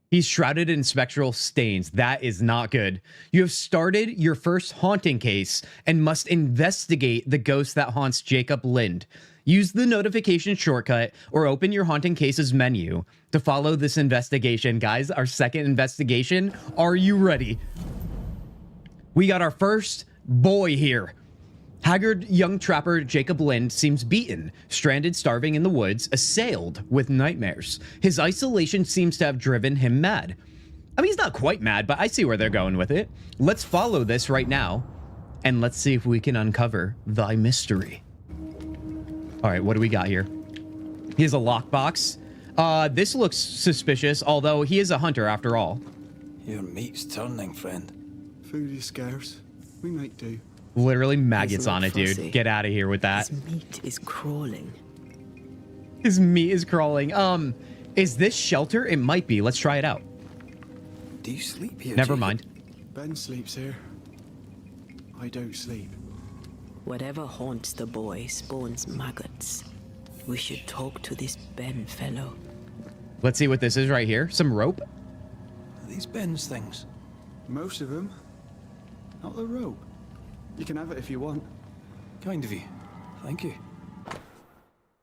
He's shrouded in spectral stains. That is not good. You have started your first haunting case and must investigate the ghost that haunts Jacob Lind. Use the notification shortcut or open your haunting cases menu to follow this investigation. Guys, our second investigation. Are you ready? We got our first boy here. Haggard young trapper Jacob Lind seems beaten, stranded, starving in the woods, assailed with nightmares. His isolation seems to have driven him mad. I mean, he's not quite mad, but I see where they're going with it. Let's follow this right now, and let's see if we can uncover thy mystery. All right, what do we got here? He has a lockbox. This looks suspicious, although he is a hunter after all. Your meat's turning, friend. Food is scarce. We might do. Literally maggots Isn't on that it, dude. fussy? Get out of here with that. His meat is crawling. His meat is crawling. Is this shelter? It might be. Let's try it out. Do you sleep here, Never Jacob? mind. Ben sleeps here. I don't sleep. Whatever haunts the boy spawns maggots. We should talk to this Ben fellow. Let's see what this is right here. Some rope. Are these Ben's things? Most of them. Not the rope. You can have it if you want. Kind of you. Thank you.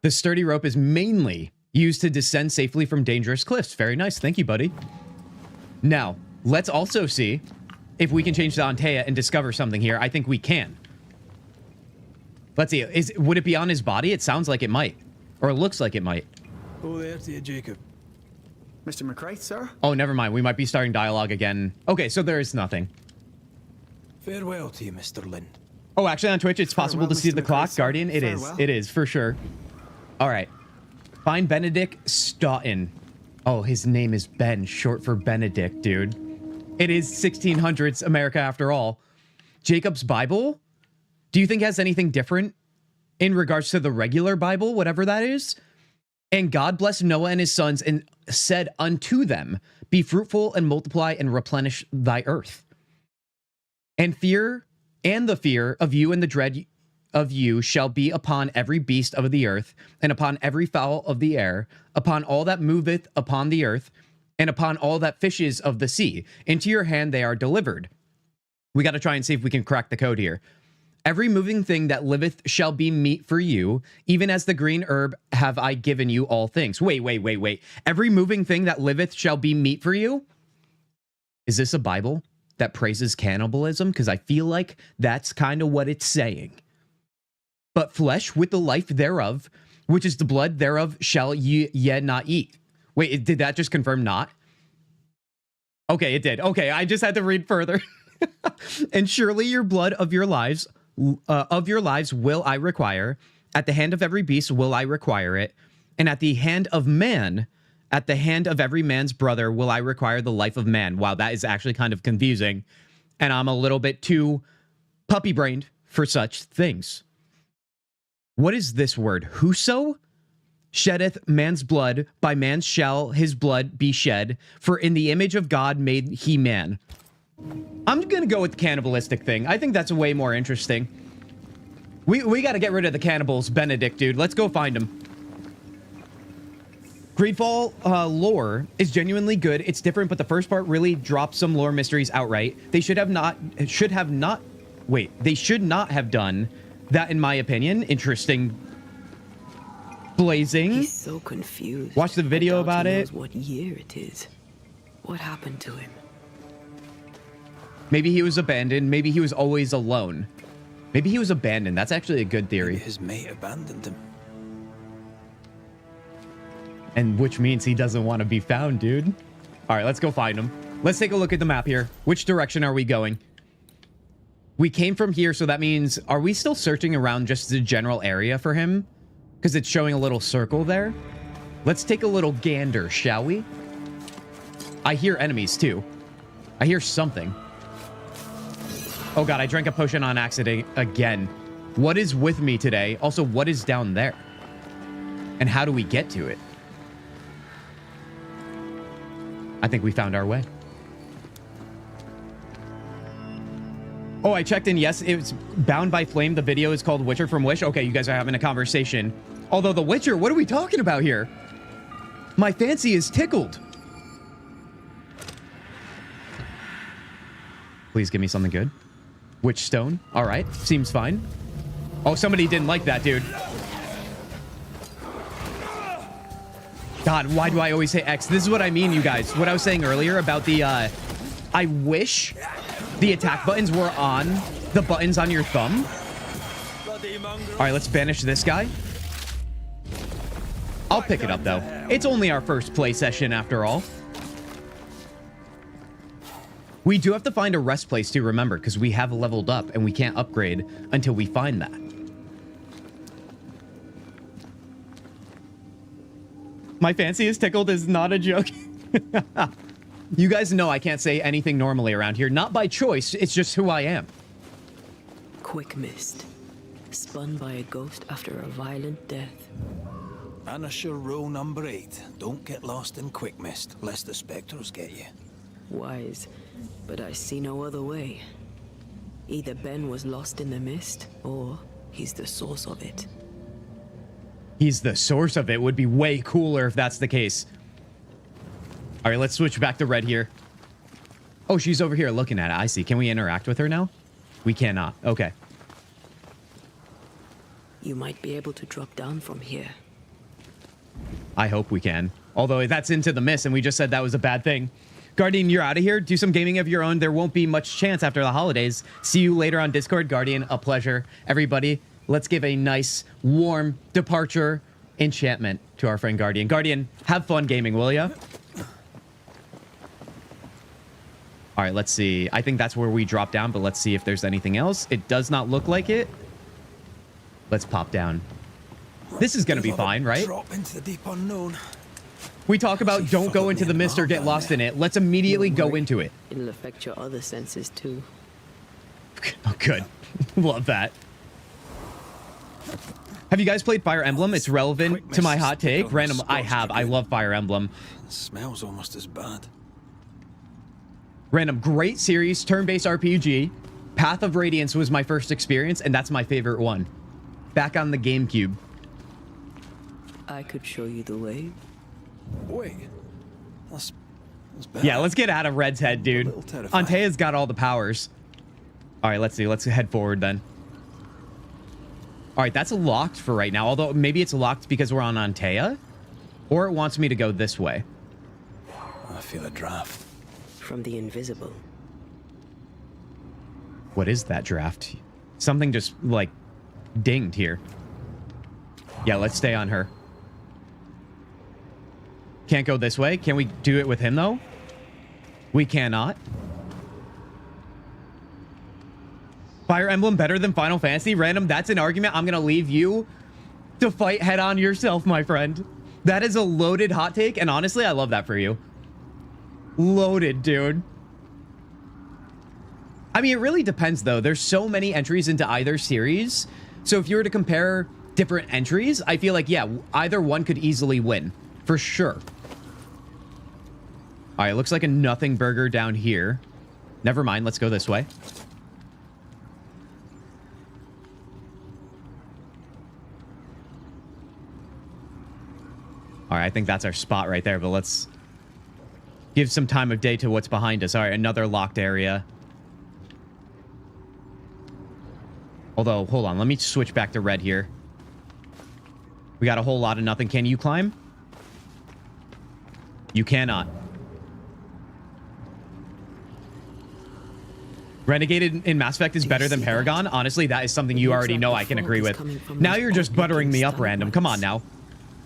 The sturdy rope is mainly used to descend safely from dangerous cliffs. Very nice. Thank you, buddy. Now, let's also see if we can change to Antea and discover something here. I think we can. Let's see. Would it be on his body? It sounds like it might. Or it looks like it might. Oh, there to you, Jacob. Mr. McCraith, sir? Oh, never mind. We might be starting dialogue again. Okay, so there is nothing. Farewell to you, Mr. Lind. Oh, actually, on Twitch, it's possible to see Mr. the clock. McCraith, Guardian, it is. farewell. It is, for sure. All right. Find Benedict Stoughton. Oh, his name is Ben, short for Benedict, dude. It is 1600s America after all. Jacob's Bible? Do you think it has anything different in regards to the regular Bible, whatever that is? And God blessed Noah and his sons and said unto them, be fruitful and multiply and replenish thy earth. And the fear of you and the dread of you shall be upon every beast of the earth, and upon every fowl of the air, upon all that moveth upon the earth, and upon all that fishes of the sea. Into your hand they are delivered. We got to try and see if we can crack the code here. Every moving thing that liveth shall be meat for you, even as the green herb have I given you all things. Wait. Every moving thing that liveth shall be meat for you? Is this a Bible that praises cannibalism? Because I feel like that's kind of what it's saying. But flesh with the life thereof, which is the blood thereof, shall ye not eat. Wait, did that just confirm not? Okay, it did. Okay, I just had to read further. And surely your blood of your lives will I require. At the hand of every beast will I require it. And at the hand of man, at the hand of every man's brother will I require the life of man. Wow, that is actually kind of confusing. And I'm a little bit too puppy-brained for such things. What is this word? Whoso sheddeth man's blood, by man shall his blood be shed. For in the image of God made he man. I'm gonna go with the cannibalistic thing. I think that's way more interesting. We gotta get rid of the cannibals, Benedict, dude. Let's go find him. Greedfall lore is genuinely good. It's different, but the first part really drops some lore mysteries outright. They should not have done that, in my opinion. Interesting. Blazing. He's so confused. Watch the video about he it. knows what year it is. What happened to him? Maybe he was abandoned. Maybe he was always alone. Maybe he was abandoned. That's actually a good theory. Maybe his mate abandoned him. And which means he doesn't want to be found, dude. All right, let's go find him. Let's take a look at the map here. Which direction are we going? We came from here, so that means... Are we still searching around just the general area for him? Because it's showing a little circle there. Let's take a little gander, shall we? I hear enemies, too. I hear something. Oh god, I drank a potion on accident again. What is with me today? Also, what is down there? And how do we get to it? I think we found our way. Oh, I checked in. Yes, it's Bound by Flame. The video is called Witcher from Wish. Okay, you guys are having a conversation. Although The Witcher, what are we talking about here? My fancy is tickled. Please give me something good. Witch Stone. All right, seems fine. Oh, somebody didn't like that, dude. God, why do I always say X? This is what I mean, you guys. What I was saying earlier about the, I wish the attack buttons were on the buttons on your thumb. All right, let's banish this guy. I'll pick it up, though. It's only our first play session, after all. We do have to find a rest place to remember, because we have leveled up, and we can't upgrade until we find that. My fancy is tickled is not a joke. You guys know I can't say anything normally around here. Not by choice, it's just who I am. Quick mist. Spun by a ghost after a violent death. Banisher rule number 8. Don't get lost in quick mist, lest the specters get you. Wise, but I see no other way. Either Ben was lost in the mist, or he's the source of it. He's the source of it. Would be way cooler if that's the case. All right, let's switch back to red here. Oh, she's over here looking at it. I see. Can we interact with her now? We cannot. Okay. You might be able to drop down from here. I hope we can. Although that's into the mist, and we just said that was a bad thing. Guardian, you're out of here. Do some gaming of your own. There won't be much chance after the holidays. See you later on Discord. Guardian, a pleasure. Everybody, let's give a nice, warm departure enchantment to our friend Guardian. Guardian, have fun gaming, will ya? All right, let's see. I think that's where we drop down, but let's see if there's anything else. It does not look like it. Let's pop down. This is going to be fine, right? Drop into the deep unknown. We talk about don't go into the mist or get lost in it. Let's immediately go into it. It'll affect your other senses too. Oh, good. Love that. Have you guys played Fire Emblem? It's relevant to my hot take. Random. I have. I love Fire Emblem. It smells almost as bad. Random. Great series. Turn-based RPG. Path of Radiance was my first experience, and that's my favorite one. Back on the GameCube. I could show you the way. Wait. That's bad. Yeah, let's get out of Red's head, dude. Antea's got all the powers. All right, let's see. Let's head forward then. All right, that's locked for right now. Although maybe it's locked because we're on Antea. Or it wants me to go this way. I feel a draft. From the invisible. What is that draft? Something just, like, dinged here. Yeah, let's stay on her. Can't go this way. Can we do it with him, though? We cannot. Fire Emblem better than Final Fantasy? Random, that's an argument I'm going to leave you to fight head on yourself, my friend. That is a loaded hot take, and honestly, I love that for you. Loaded, dude. I mean, it really depends, though. There's so many entries into either series. So if you were to compare different entries, I feel like, yeah, either one could easily win. For sure. All right, looks like a nothing burger down here. Never mind, let's go this way. All right, I think that's our spot right there, but let's give some time of day to what's behind us. All right, another locked area. Although, hold on, let me switch back to red here. We got a whole lot of nothing. Can you climb? You cannot. Renegade in Mass Effect is better than Paragon. Honestly, that is something you already know I can agree with. Now you're just buttering me up random. Come on now.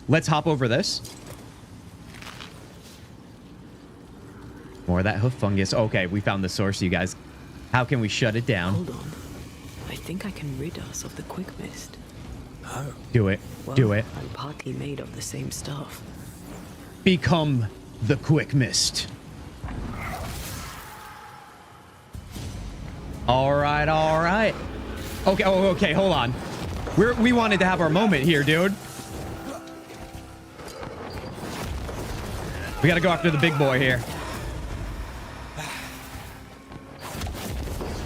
Let's hop over this. More of that hoof fungus. Okay, we found the source, you guys. How can we shut it down? Hold on. I think I can rid us of the quick mist. How? Do it. Well, Do it. I'm partly made of the same stuff. Become the quick mist. All right, all right. Okay, oh, okay, hold on. We wanted to have our moment here, dude. We gotta go after the big boy here.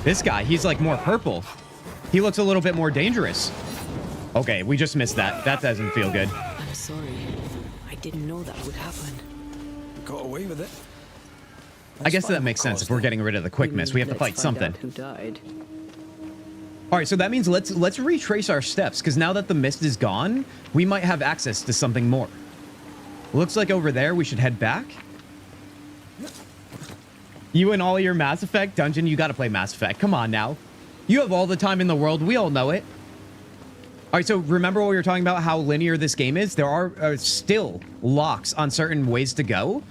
This guy, he's like more purple. He looks a little bit more dangerous. Okay, we just missed that. That doesn't feel good. I'm sorry. I didn't know that would happen. Got away with it. I guess that makes sense if we're getting rid of the quick miss. We have to fight something. Who died? All right, so that means let's retrace our steps, because now that the mist is gone, we might have access to something more. Looks like over there we should head back. You and all your Mass Effect dungeon, you got to play Mass Effect. Come on now. You have all the time in the world. We all know it. All right, so remember what we were talking about, how linear this game is? There are still locks on certain ways to go.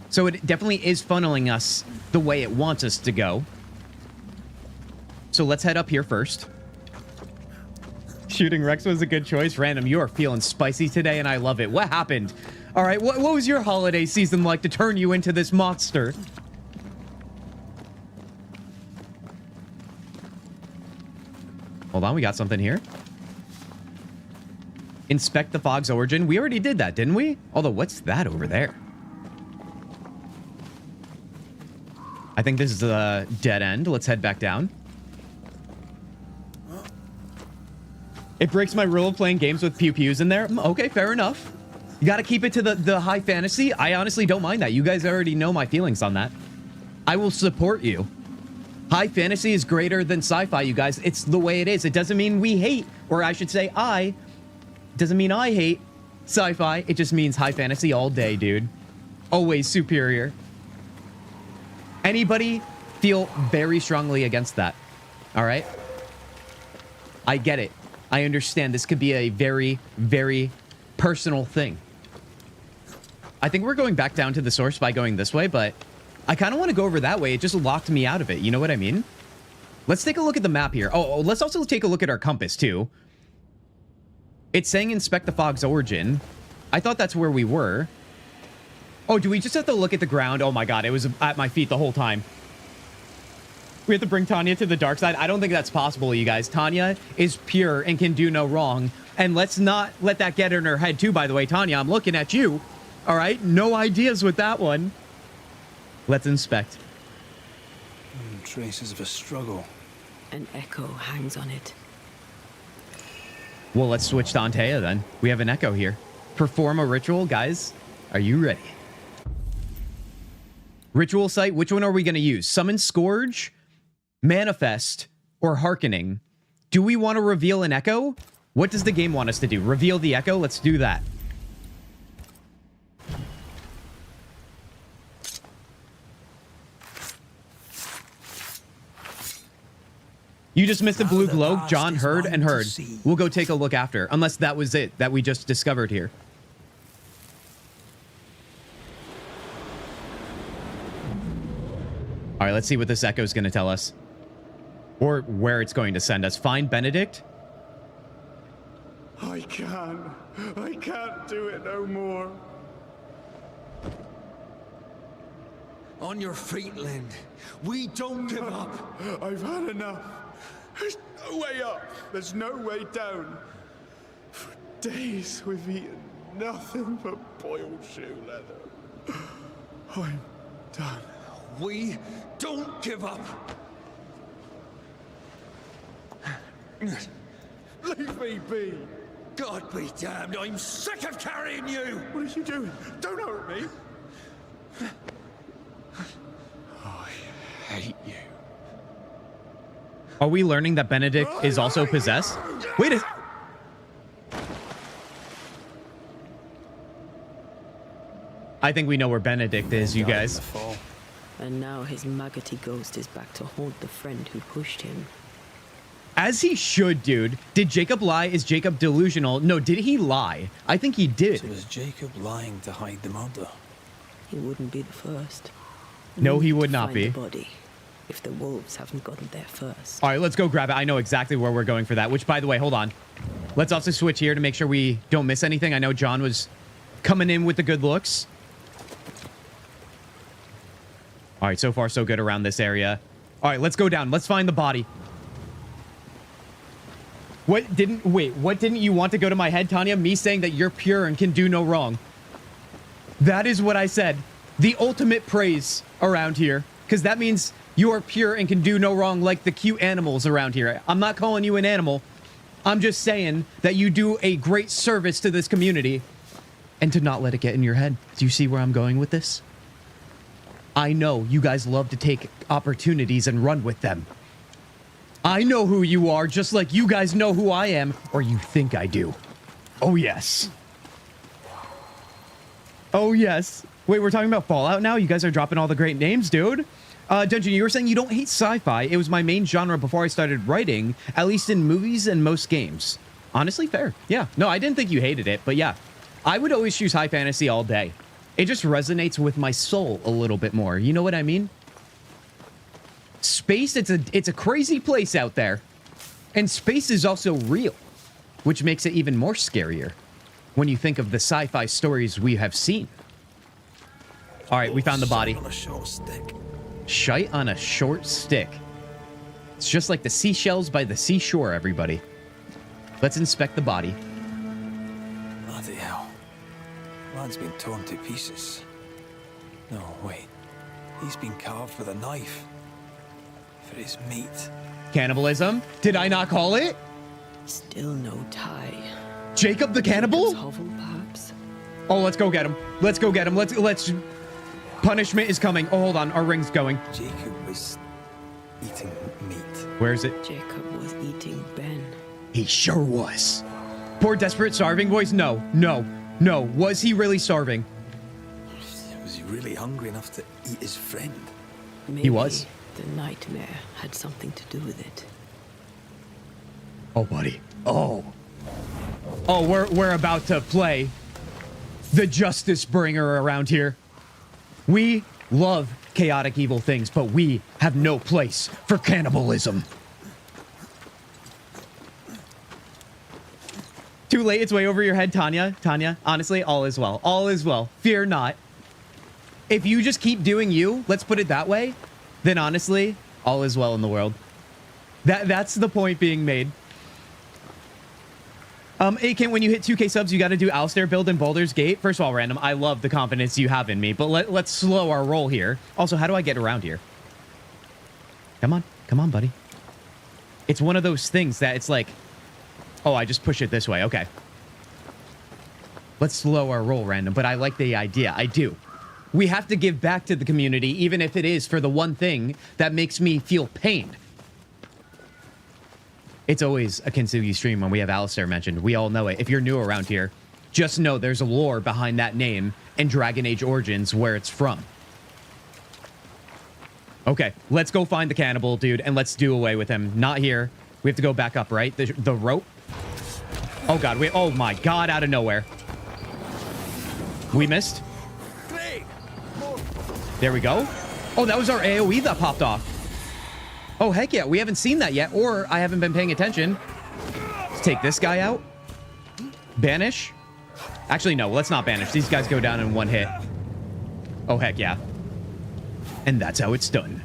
So it definitely is funneling us the way it wants us to go. So let's head up here first. Shooting Rex was a good choice. Random, you are feeling spicy today, and I love it. What happened? All right, what was your holiday season like to turn you into this monster? Hold on, we got something here. Inspect the fog's origin. We already did that, didn't we? Although, what's that over there? I think this is a dead end. Let's head back down. It breaks my rule of playing games with pew-pews in there. Okay, fair enough. You got to keep it to the high fantasy. I honestly don't mind that. You guys already know my feelings on that. I will support you. High fantasy is greater than sci-fi, you guys. It's the way it is. It doesn't mean we hate, or I should say doesn't mean I hate sci-fi. It just means high fantasy all day, dude. Always superior. Anybody feel very strongly against that? All right? I get it. I understand this could be a very, very personal thing. I think we're going back down to the source by going this way, but I kind of want to go over that way. It just locked me out of it. You know what I mean? Let's take a look at the map here. Oh, let's also take a look at our compass, too. It's saying inspect the fog's origin. I thought that's where we were. Oh, do we just have to look at the ground? Oh my god, it was at my feet the whole time. We have to bring Tanya to the dark side. I don't think that's possible, you guys. Tanya is pure and can do no wrong. And let's not let that get in her head, too, by the way. Tanya, I'm looking at you. All right? No ideas with that one. Let's inspect. Traces of a struggle. An echo hangs on it. Well, let's switch to Antea, then. We have an echo here. Perform a ritual. Guys, are you ready? Ritual site, which one are we going to use? Summon Scourge, Manifest, or Hearkening? Do we want to reveal an echo? What does the game want us to do? Reveal the echo? Let's do that. You just missed a blue glow. John heard and heard. We'll go take a look after. Unless that was it that we just discovered here. All right, let's see what this echo is going to tell us. Or where it's going to send us. Find Benedict. I can't do it no more. On your feet, Lind. We don't give up. I've had enough. There's no way up. There's no way down. For days we've eaten nothing but boiled shoe leather. I'm done. We don't give up. Leave me be. God be damned, I'm sick of carrying you! What are you doing? Don't hurt me. I hate you. Are we learning that Benedict is also possessed? Wait a... I think we know where Benedict is, you guys. And now his maggoty ghost is back to haunt the friend who pushed him. As he should, dude. Did Jacob lie? Is Jacob delusional? No, did he lie? I think he did. So was Jacob lying to hide the murder? He wouldn't be the first. No, he would not be. The body, if the wolves haven't gotten there first. All right, let's go grab it. I know exactly where we're going for that, which, by the way, hold on. Let's also switch here to make sure we don't miss anything. I know John was coming in with the good looks. All right, so far so good around this area. All right, let's go down. Let's find the body. What didn't you want to go to my head, Tanya? Me saying that you're pure and can do no wrong. That is what I said. The ultimate praise around here. Because that means you are pure and can do no wrong like the cute animals around here. I'm not calling you an animal. I'm just saying that you do a great service to this community. And to not let it get in your head. Do you see where I'm going with this? I know you guys love to take opportunities and run with them. I know who you are, just like you guys know who I am, or you think I do. Oh, yes. Oh, yes. Wait, we're talking about Fallout now? You guys are dropping all the great names, dude. Dungeon, you were saying you don't hate sci-fi. It was my main genre before I started writing, at least in movies and most games. Honestly, fair. Yeah. No, I didn't think you hated it, but yeah. I would always choose high fantasy all day. It just resonates with my soul a little bit more. You know what I mean? Space, it's a crazy place out there. And space is also real, which makes it even more scarier when you think of the sci-fi stories we have seen. All right, we found the body. On a short stick. Shite on a short stick. It's just like the seashells by the seashore, everybody. Let's inspect the body. Bloody hell. Man's been torn to pieces. No, wait. He's been carved with a knife. For his meat. Cannibalism? Did I not call it? Still no tie. Jacob the cannibal? Hovel, perhaps? Oh, let's go get him. Let's go get him. Let's... Punishment is coming. Oh, hold on. Our ring's going. Jacob was eating meat. Where is it? Jacob was eating Ben. He sure was. Poor desperate starving voice? No. Was he really starving? Was he really hungry enough to eat his friend? Maybe he was. The nightmare had something to do with it. Oh, buddy. Oh, we're about to play the justice bringer around here. We love chaotic evil things, but we have no place for cannibalism. Too late. It's way over your head, Tanya. Tanya, honestly, all is well. All is well. Fear not. If you just keep doing you, let's put it that way, then honestly, all is well in the world. That's the point being made. Aiken, when you hit 2K subs, you got to do Alistair build in Baldur's Gate. First of all, Random, I love the confidence you have in me, but let's slow our roll here. Also, how do I get around here? Come on, buddy. It's one of those things that it's like, oh, I just push it this way. Okay. Let's slow our roll, Random, but I like the idea. I do. We have to give back to the community, even if it is for the one thing that makes me feel pain. It's always a Kintzugi stream when we have Alistair mentioned. We all know it. If you're new around here, just know there's a lore behind that name and Dragon Age Origins where it's from. Okay, let's go find the cannibal, dude, and let's do away with him. Not here. We have to go back up, right? The rope? Oh, God. Oh, my God, out of nowhere. We missed. There we go. Oh, that was our AoE that popped off. Oh, heck yeah. We haven't seen that yet, or I haven't been paying attention. Let's take this guy out. Banish. Actually, no, let's not banish. These guys go down in one hit. Oh, heck yeah. And that's how it's done.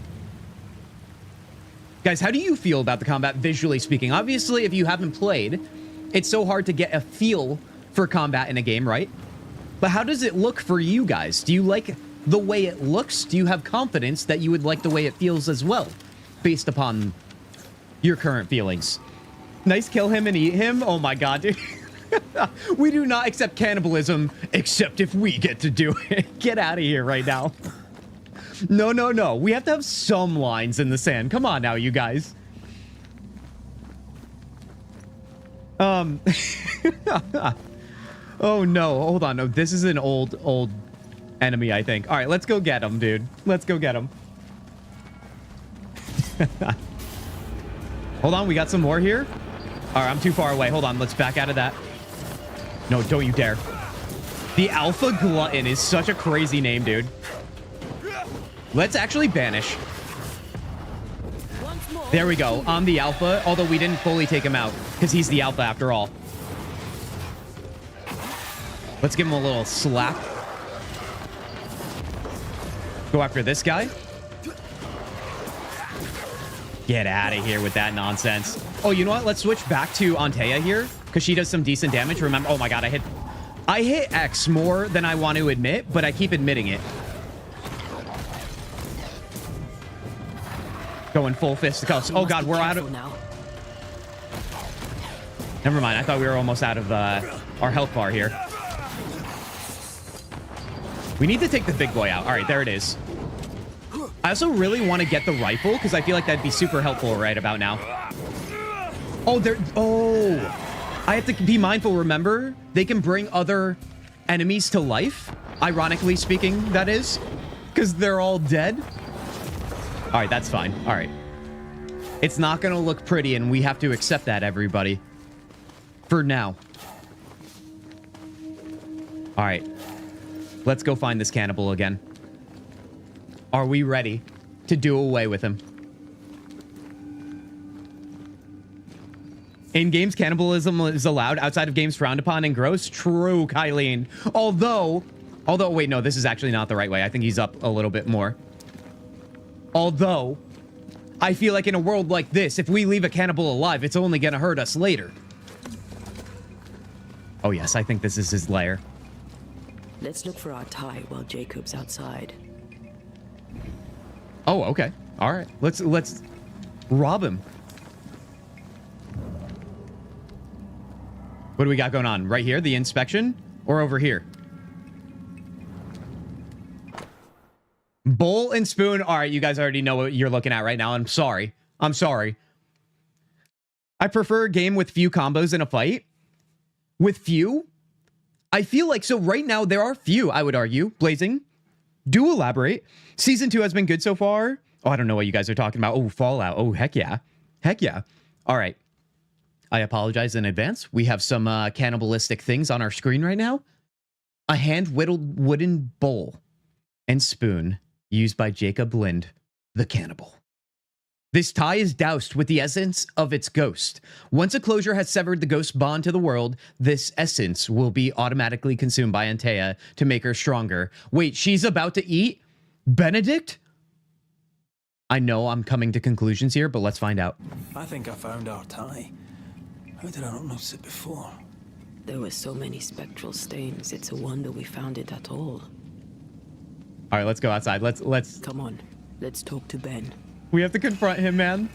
Guys, how do you feel about the combat, visually speaking? Obviously, if you haven't played, it's so hard to get a feel for combat in a game, right? But how does it look for you guys? Do you like the way it looks? Do you have confidence that you would like the way it feels as well, based upon your current feelings? Nice, kill him and eat him. Oh my God, dude. We do not accept cannibalism, except if we get to do it. Get out of here right now. No. We have to have some lines in the sand. Come on now, you guys. Oh no, hold on. No, this is an old enemy, I think. All right, let's go get him, dude. Let's go get him. Hold on, we got some more here. All right, I'm too far away. Hold on, let's back out of that. No, don't you dare. The Alpha Glutton is such a crazy name, dude. Let's actually banish. There we go. I'm the Alpha, although we didn't fully take him out, because he's the Alpha after all. Let's give him a little slap. Go after this guy. Get out of here with that nonsense. Oh, you know what? Let's switch back to Antea here because she does some decent damage. Remember, oh my god, I hit X more than I want to admit, but I keep admitting it. Going full fisticuffs. Oh god, we're out of... now. Never mind, I thought we were almost out of our health bar here. We need to take the big boy out. All right, there it is. I also really want to get the rifle because I feel like that'd be super helpful right about now. Oh, I have to be mindful, remember? They can bring other enemies to life. Ironically speaking, that is. Because they're all dead. All right, that's fine. All right. It's not going to look pretty, and we have to accept that, everybody. For now. All right. Let's go find this cannibal again. Are we ready to do away with him? In games, cannibalism is allowed. Outside of games, frowned upon and gross. True, Kylene. Although, wait, no, this is actually not the right way. I think he's up a little bit more. Although, I feel like in a world like this, if we leave a cannibal alive, it's only going to hurt us later. Oh, yes, I think this is his lair. Let's look for our tie while Jacob's outside. Oh, okay. All right. Let's rob him. What do we got going on? Right here, the inspection, or over here? Bowl and spoon. All right, you guys already know what you're looking at right now. I'm sorry. I'm sorry. I prefer a game with few combos in a fight. With few? I feel like, so right now there are few, I would argue. Blazing. Do elaborate. Season 2 has been good so far. Oh, I don't know what you guys are talking about. Oh, Fallout. Oh, heck yeah. Heck yeah. All right. I apologize in advance. We have some cannibalistic things on our screen right now. A hand-whittled wooden bowl and spoon used by Jacob Lind, the cannibal. This tie is doused with the essence of its ghost. Once a closure has severed the ghost bond to the world, this essence will be automatically consumed by Antea to make her stronger. Wait, she's about to eat Benedict? I know I'm coming to conclusions here, but let's find out. I think I found our tie. How did I not notice it before? There were so many spectral stains. It's a wonder we found it at all. All right, let's go outside. Let's Come on. Let's talk to Ben. We have to confront him, man.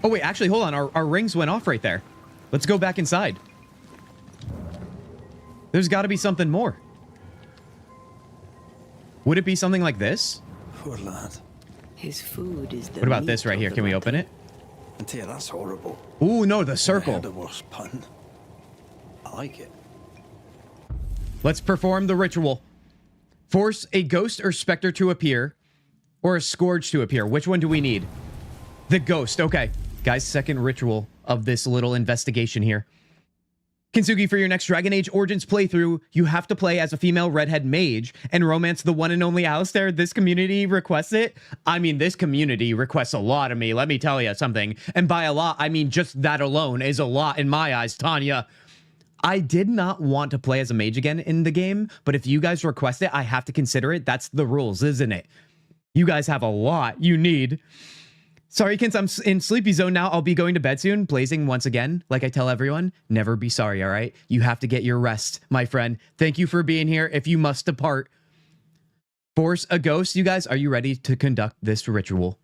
Oh, wait, actually, hold on. Our rings went off right there. Let's go back inside. There's got to be something more. Would it be something like this? Poor lad. His food is the What about this right here? Can we open it? Antea, that's horrible. Ooh, no, the circle. I had a worse pun. I like it. Let's perform the ritual. Force a ghost or specter to appear, or a scourge to appear. Which one do we need? The ghost. Okay. Guys, second ritual of this little investigation here. Kintzugi, for your next Dragon Age Origins playthrough, you have to play as a female redhead mage and romance the one and only Alistair. This community requests it. I mean, this community requests a lot of me. Let me tell you something. And by a lot, I mean just that alone is a lot in my eyes, Tanya. I did not want to play as a mage again in the game, but if you guys request it, I have to consider it. That's the rules, isn't it? You guys have a lot you need. Sorry, Kins, I'm in sleepy zone now. I'll be going to bed soon. Blazing once again. Like I tell everyone, never be sorry, all right? You have to get your rest, my friend. Thank you for being here. If you must depart. Force a ghost. You guys, are you ready to conduct this ritual?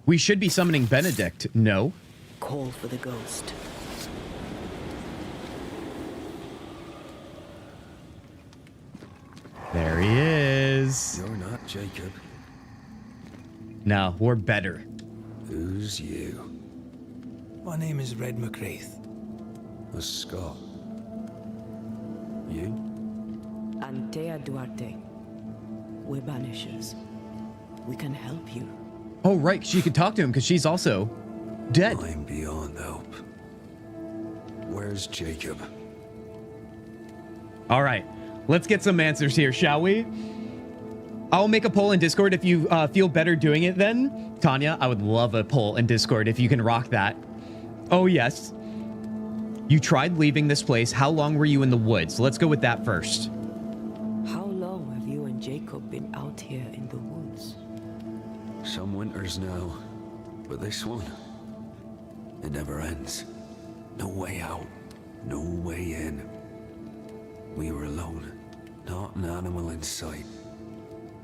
We should be summoning Benedict. No. Call for the ghost. There he is. You're not Jacob. No, we're better. Who's you? My name is Red McGrath. A Scot. You? Antea Duarte. We're Banishers. We can help you. Oh, right. She could talk to him because she's also dead. I'm beyond help. Where's Jacob? All right. Let's get some answers here, shall we? I'll make a poll in Discord if you feel better doing it then. Tanya, I would love a poll in Discord if you can rock that. Oh, yes. You tried leaving this place. How long were you in the woods? Let's go with that first. How long have you and Jacob been out here in the woods? Some winters now, but this one, it never ends. No way out, no way in. We were alone, not an animal in sight.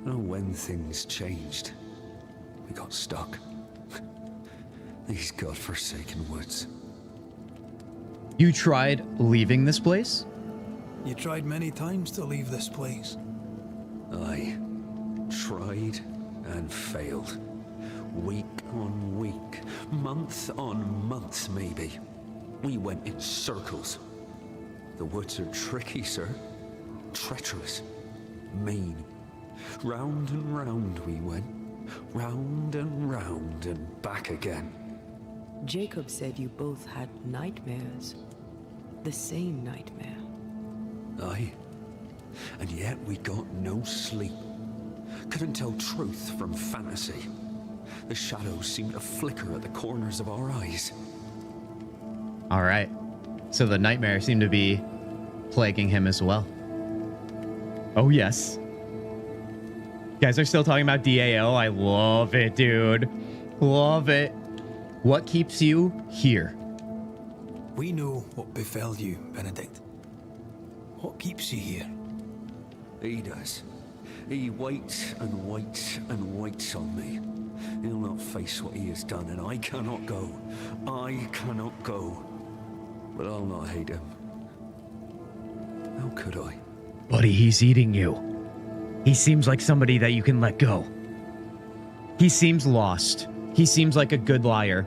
And when things changed, we got stuck. These godforsaken woods. You tried leaving this place? You tried many times to leave this place. I tried and failed. Week on week, month on month maybe. We went in circles. The woods are tricky, sir. Treacherous. Mean. Round and round we went. Round and back again. Jacob said you both had nightmares. The same nightmare. Aye. And yet we got no sleep. Couldn't tell truth from fantasy. The shadows seemed to flicker at the corners of our eyes. All right. So the nightmare seemed to be plaguing him as well. Oh, yes. You guys are still talking about DAO. I love it, dude. Love it. What keeps you here? We know what befell you, Benedict. What keeps you here? He does. He waits and waits and waits on me. He'll not face what he has done, and I cannot go. I cannot go. But I'll not hate him. How could I? Buddy, he's eating you. He seems like somebody that you can let go. He seems lost. He seems like a good liar.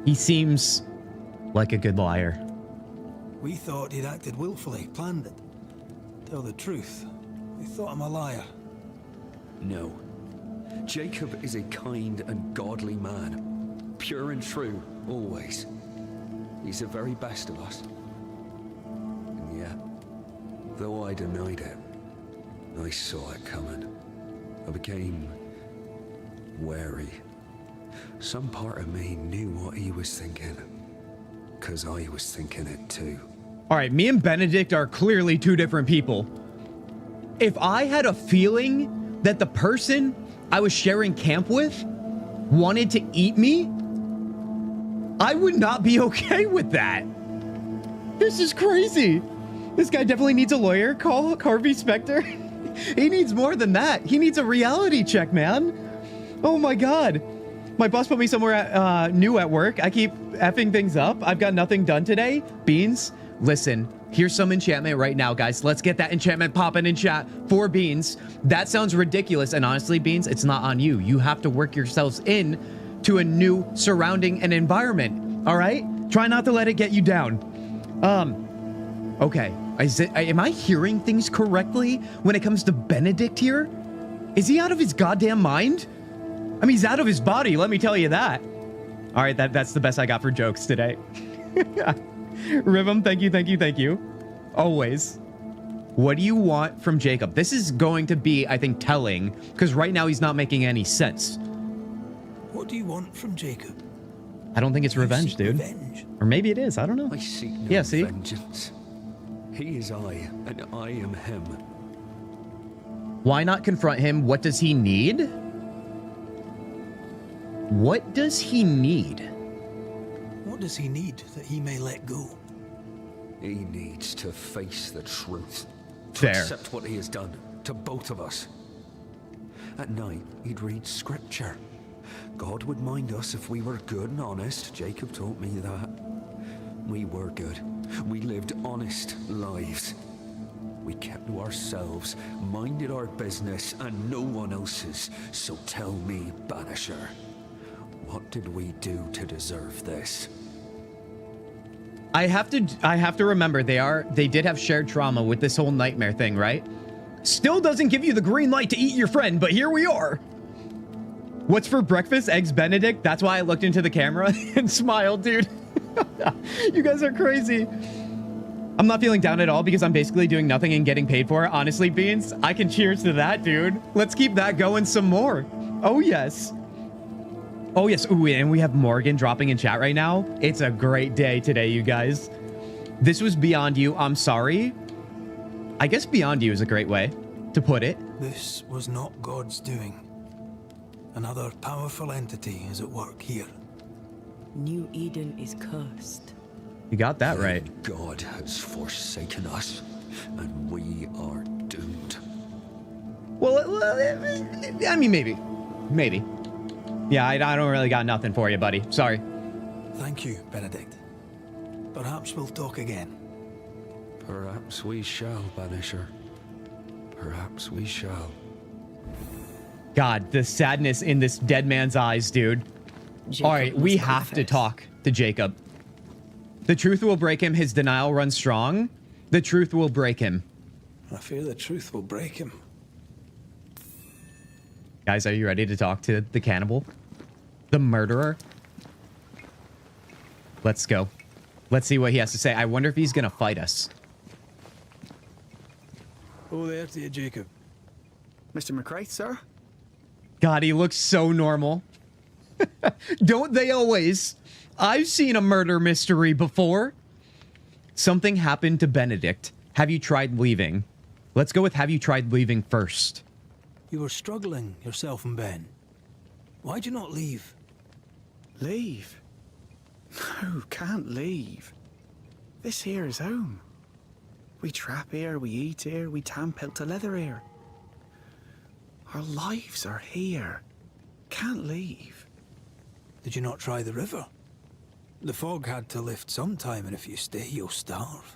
He seems like a good liar. We thought he'd acted willfully, planned it. Tell the truth, we thought him a liar. No. Jacob is a kind and godly man. Pure and true, always. He's the very best of us. And yet, though I denied it, I saw it coming. I became wary. Some part of me knew what he was thinking, because I was thinking it too. All right, me and Benedict are clearly two different people. If I had a feeling that the person I was sharing camp with wanted to eat me, I would not be okay with that. This is crazy. This guy definitely needs a lawyer. Call Harvey Specter. He needs more than that. He needs a reality check, man. Oh my God. My boss put me somewhere new at work. I keep effing things up. I've got nothing done today. Beans, listen, here's some enchantment right now, guys. Let's get that enchantment popping in chat for Beans. That sounds ridiculous. And honestly, Beans, it's not on you. You have to work yourselves in to a new surrounding and environment. All right? Try not to let it get you down. Okay. Am I hearing things correctly when it comes to Benedict here? Is he out of his goddamn mind? I mean, he's out of his body, let me tell you that. All right, that's the best I got for jokes today. Rhythm, thank you. Always. What do you want from Jacob? This is going to be, I think, telling, because right now he's not making any sense. What do you want from Jacob? I don't think it's revenge, dude. Revenge? Or maybe it is, I don't know. I seek no yeah, see? vengeance. He is I, and I am him. Why not confront him? What does he need? What does he need? What does he need that he may let go? He needs to face the truth. To Fair. accept what he has done to both of us. At night, he'd read scripture. God would mind us if we were good and honest. Jacob taught me that. We were good. We lived honest lives. We kept to ourselves, minded our business and no one else's. So tell me, Banisher, what did we do to deserve this? I have to remember they did have shared trauma with this whole nightmare thing, right? Still doesn't give you the green light to eat your friend, but here we are. What's for breakfast? Eggs Benedict? That's why I looked into the camera and smiled, dude. You guys are crazy. I'm not feeling down at all because I'm basically doing nothing and getting paid for it. Honestly, Beans, I can cheers to that, dude. Let's keep that going some more. Oh, yes. Oh, yes. Ooh, and we have Morgan dropping in chat right now. It's a great day today, you guys. This was beyond you. I'm sorry. I guess beyond you is a great way to put it. This was not God's doing. Another powerful entity is at work here. New Eden is cursed. You got that right. God has forsaken us, and we are doomed. Well, I mean, maybe. Maybe. Yeah, I don't really got nothing for you, buddy. Sorry. Thank you, Benedict. Perhaps we'll talk again. Perhaps we shall, Banisher. Perhaps we shall. God, the sadness in this dead man's eyes, dude. All right, we have to talk to Jacob. The truth will break him. His denial runs strong. The truth will break him. I fear the truth will break him. Guys, are you ready to talk to the cannibal? The murderer? Let's go. Let's see what he has to say. I wonder if he's going to fight us. Oh, there to you, Jacob. Mr. McCraith, sir? God, he looks so normal. Don't they always? I've seen a murder mystery before. Something happened to Benedict. Have you tried leaving? Let's go with have you tried leaving first. You were struggling, yourself and Ben. Why'd you not leave? Leave? No, can't leave. This here is home. We trap here, we eat here, we tan pelt to leather here. Our lives are here. Can't leave. Did you not try the river? The fog had to lift sometime, and if you stay, you'll starve.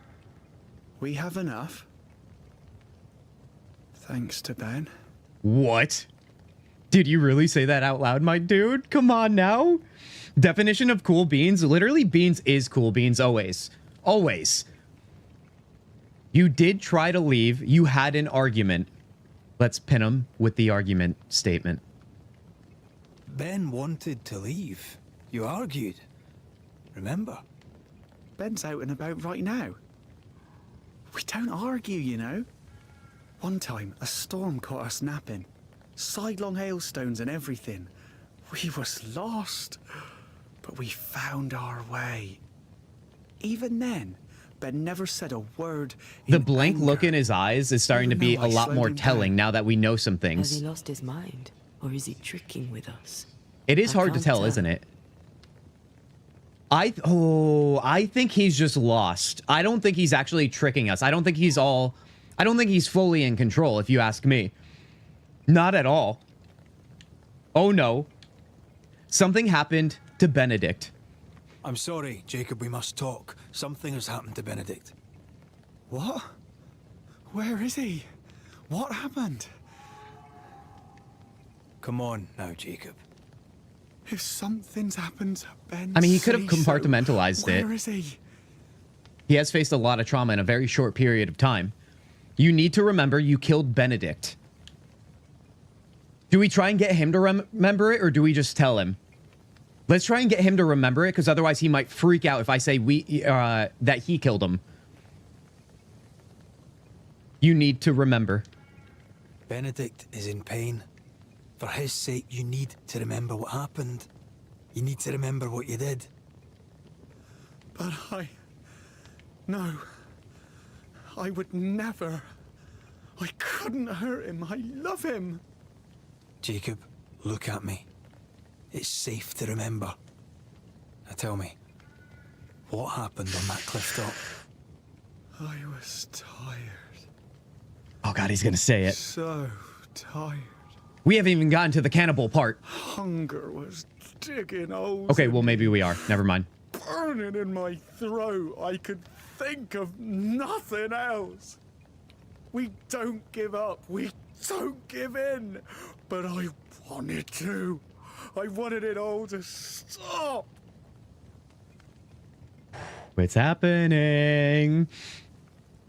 We have enough. Thanks to Ben. What? Did you really say that out loud, my dude? Come on now. Definition of cool beans. Literally, beans is cool beans always. Always. You did try to leave. You had an argument. Let's pin him with the argument statement. Ben wanted to leave. You argued. Remember? Ben's out and about right now. We don't argue, you know. One time, a storm caught us napping. Sidelong hailstones and everything. We was lost. But we found our way. Even then, Ben never said a word. The blank look in his eyes is starting to be a lot more telling now that we know some things. Has he lost his mind? Or is he tricking with us? It is hard to tell, isn't it? I think he's just lost. I don't think he's actually tricking us. I don't think he's fully in control, if you ask me. Not at all. Oh no. Something happened to Benedict. I'm sorry, Jacob, we must talk. Something has happened to Benedict. What? Where is he? What happened? Come on now, Jacob. If something's happened to Ben, I mean, he could have compartmentalized it. Where is he? He has faced a lot of trauma in a very short period of time. You need to remember you killed Benedict. Do we try and get him to remember it, or do we just tell him? Let's try and get him to remember it, because otherwise he might freak out if I say that he killed him. You need to remember. Benedict is in pain. For his sake, you need to remember what happened. You need to remember what you did. But No. I would never. I couldn't hurt him. I love him. Jacob, look at me. It's safe to remember. Now tell me, what happened on that cliff top? I was tired. Oh God, he's gonna say it. So tired. We haven't even gotten to the cannibal part. Hunger was digging holes. Okay, well maybe we are. Never mind. Burning in my throat. I could think of nothing else. We don't give up. We don't give in. But I wanted to. I wanted it all to stop. What's happening?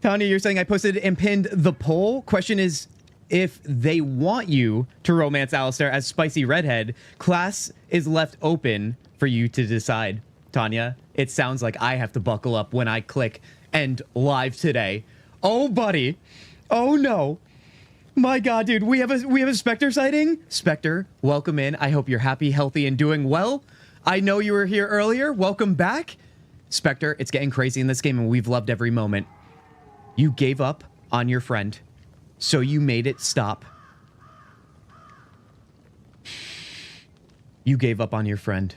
Tanya, you're saying I posted and pinned the poll. Question is, if they want you to romance Alistair as spicy redhead, class is left open for you to decide. Tanya, it sounds like I have to buckle up when I click end live today. Oh, buddy. Oh, no. My God, dude, we have a Spectre sighting. Spectre, welcome in. I hope you're happy, healthy, and doing well. I know you were here earlier. Welcome back. Spectre, it's getting crazy in this game, and we've loved every moment. You gave up on your friend, so you made it stop. You gave up on your friend.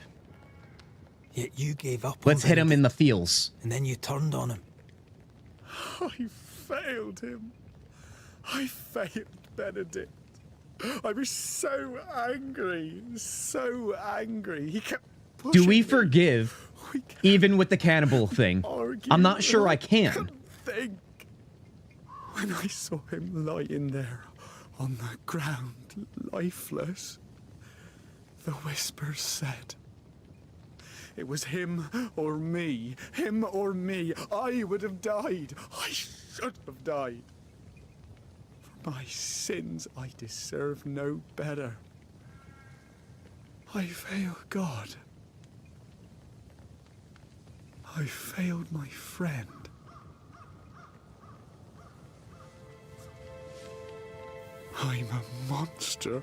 Yet you gave up. Let's hit him in the feels. And then you turned on him. I failed him. I failed Benedict. I was so angry, so angry. He kept pushing Do we me. forgive, even with the cannibal thing? I'm not sure I can. Think. When I saw him lying there on the ground, lifeless, the whispers said, it was him or me. Him or me. I would have died. I should have died. For my sins, I deserve no better. I failed God. I failed my friend. I'm a monster.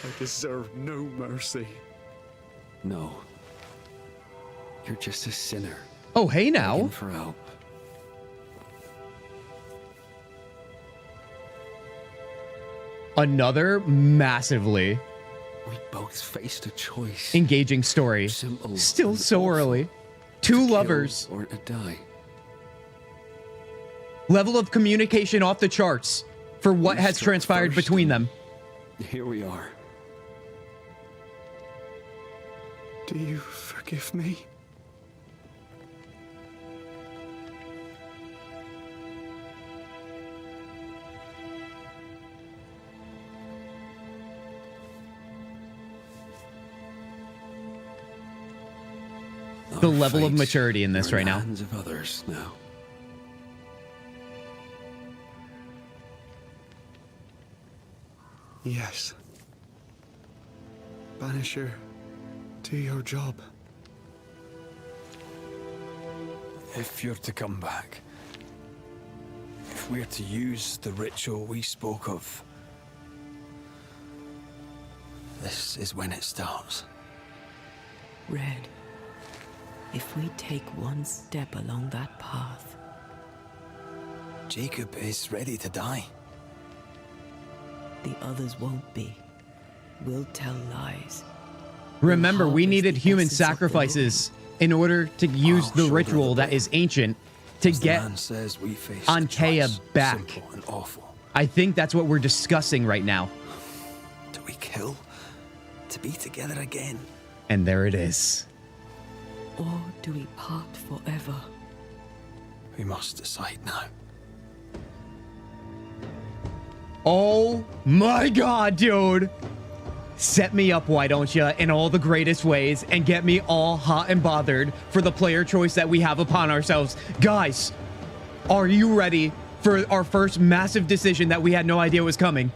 I deserve no mercy. No. You're just a sinner. Oh, hey now. Begging for help. Another massively We both faced a choice. engaging story. Simple Still and so awful. early. Two To lovers. kill or to die. Level of communication off the charts for what You has struck transpired first, between them. Here we are. Do you forgive me? The Our level of fates maturity in this are right in the now. hands of others now. Yes. Banisher, do your job. If you're to come back, if we're to use the ritual we spoke of, this is when it starts. Red, if we take one step along that path, Jacob is ready to die. the others won't be. We'll tell lies. Remember, we harvest needed the human essence of the sacrifices in order to use the shoulder ritual the that blame. is ancient to As the get man says, we faced Antea a choice, back. simple and awful. I think that's what we're discussing right now. Do we kill to be together again? And there it is. Or do we part forever? We must decide now. Oh my God, dude. Set me up, why don't you, in all the greatest ways and get me all hot and bothered for the player choice that we have upon ourselves. Guys, are you ready for our first massive decision that we had no idea was coming?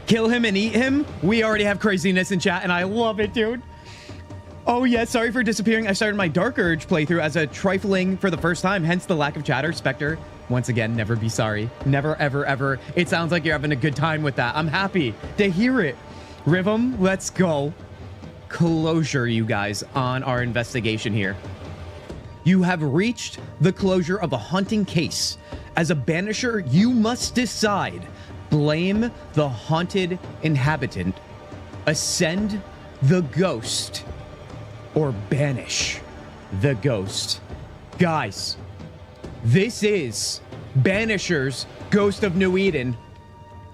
Kill him and eat him? We already have craziness in chat and I love it, dude. Oh yeah, sorry for disappearing. I started my Dark Urge playthrough as a trifling for the first time, hence the lack of chatter. Spectre, once again, never be sorry. Never, ever, ever. It sounds like you're having a good time with that. I'm happy to hear it. Rhythm, let's go. Closure, you guys, on our investigation here. You have reached the closure of a haunting case. As a banisher, you must decide. Blame the haunted inhabitant, ascend the ghost, or banish the ghost. Guys, this is Banishers, Ghost of New Eden,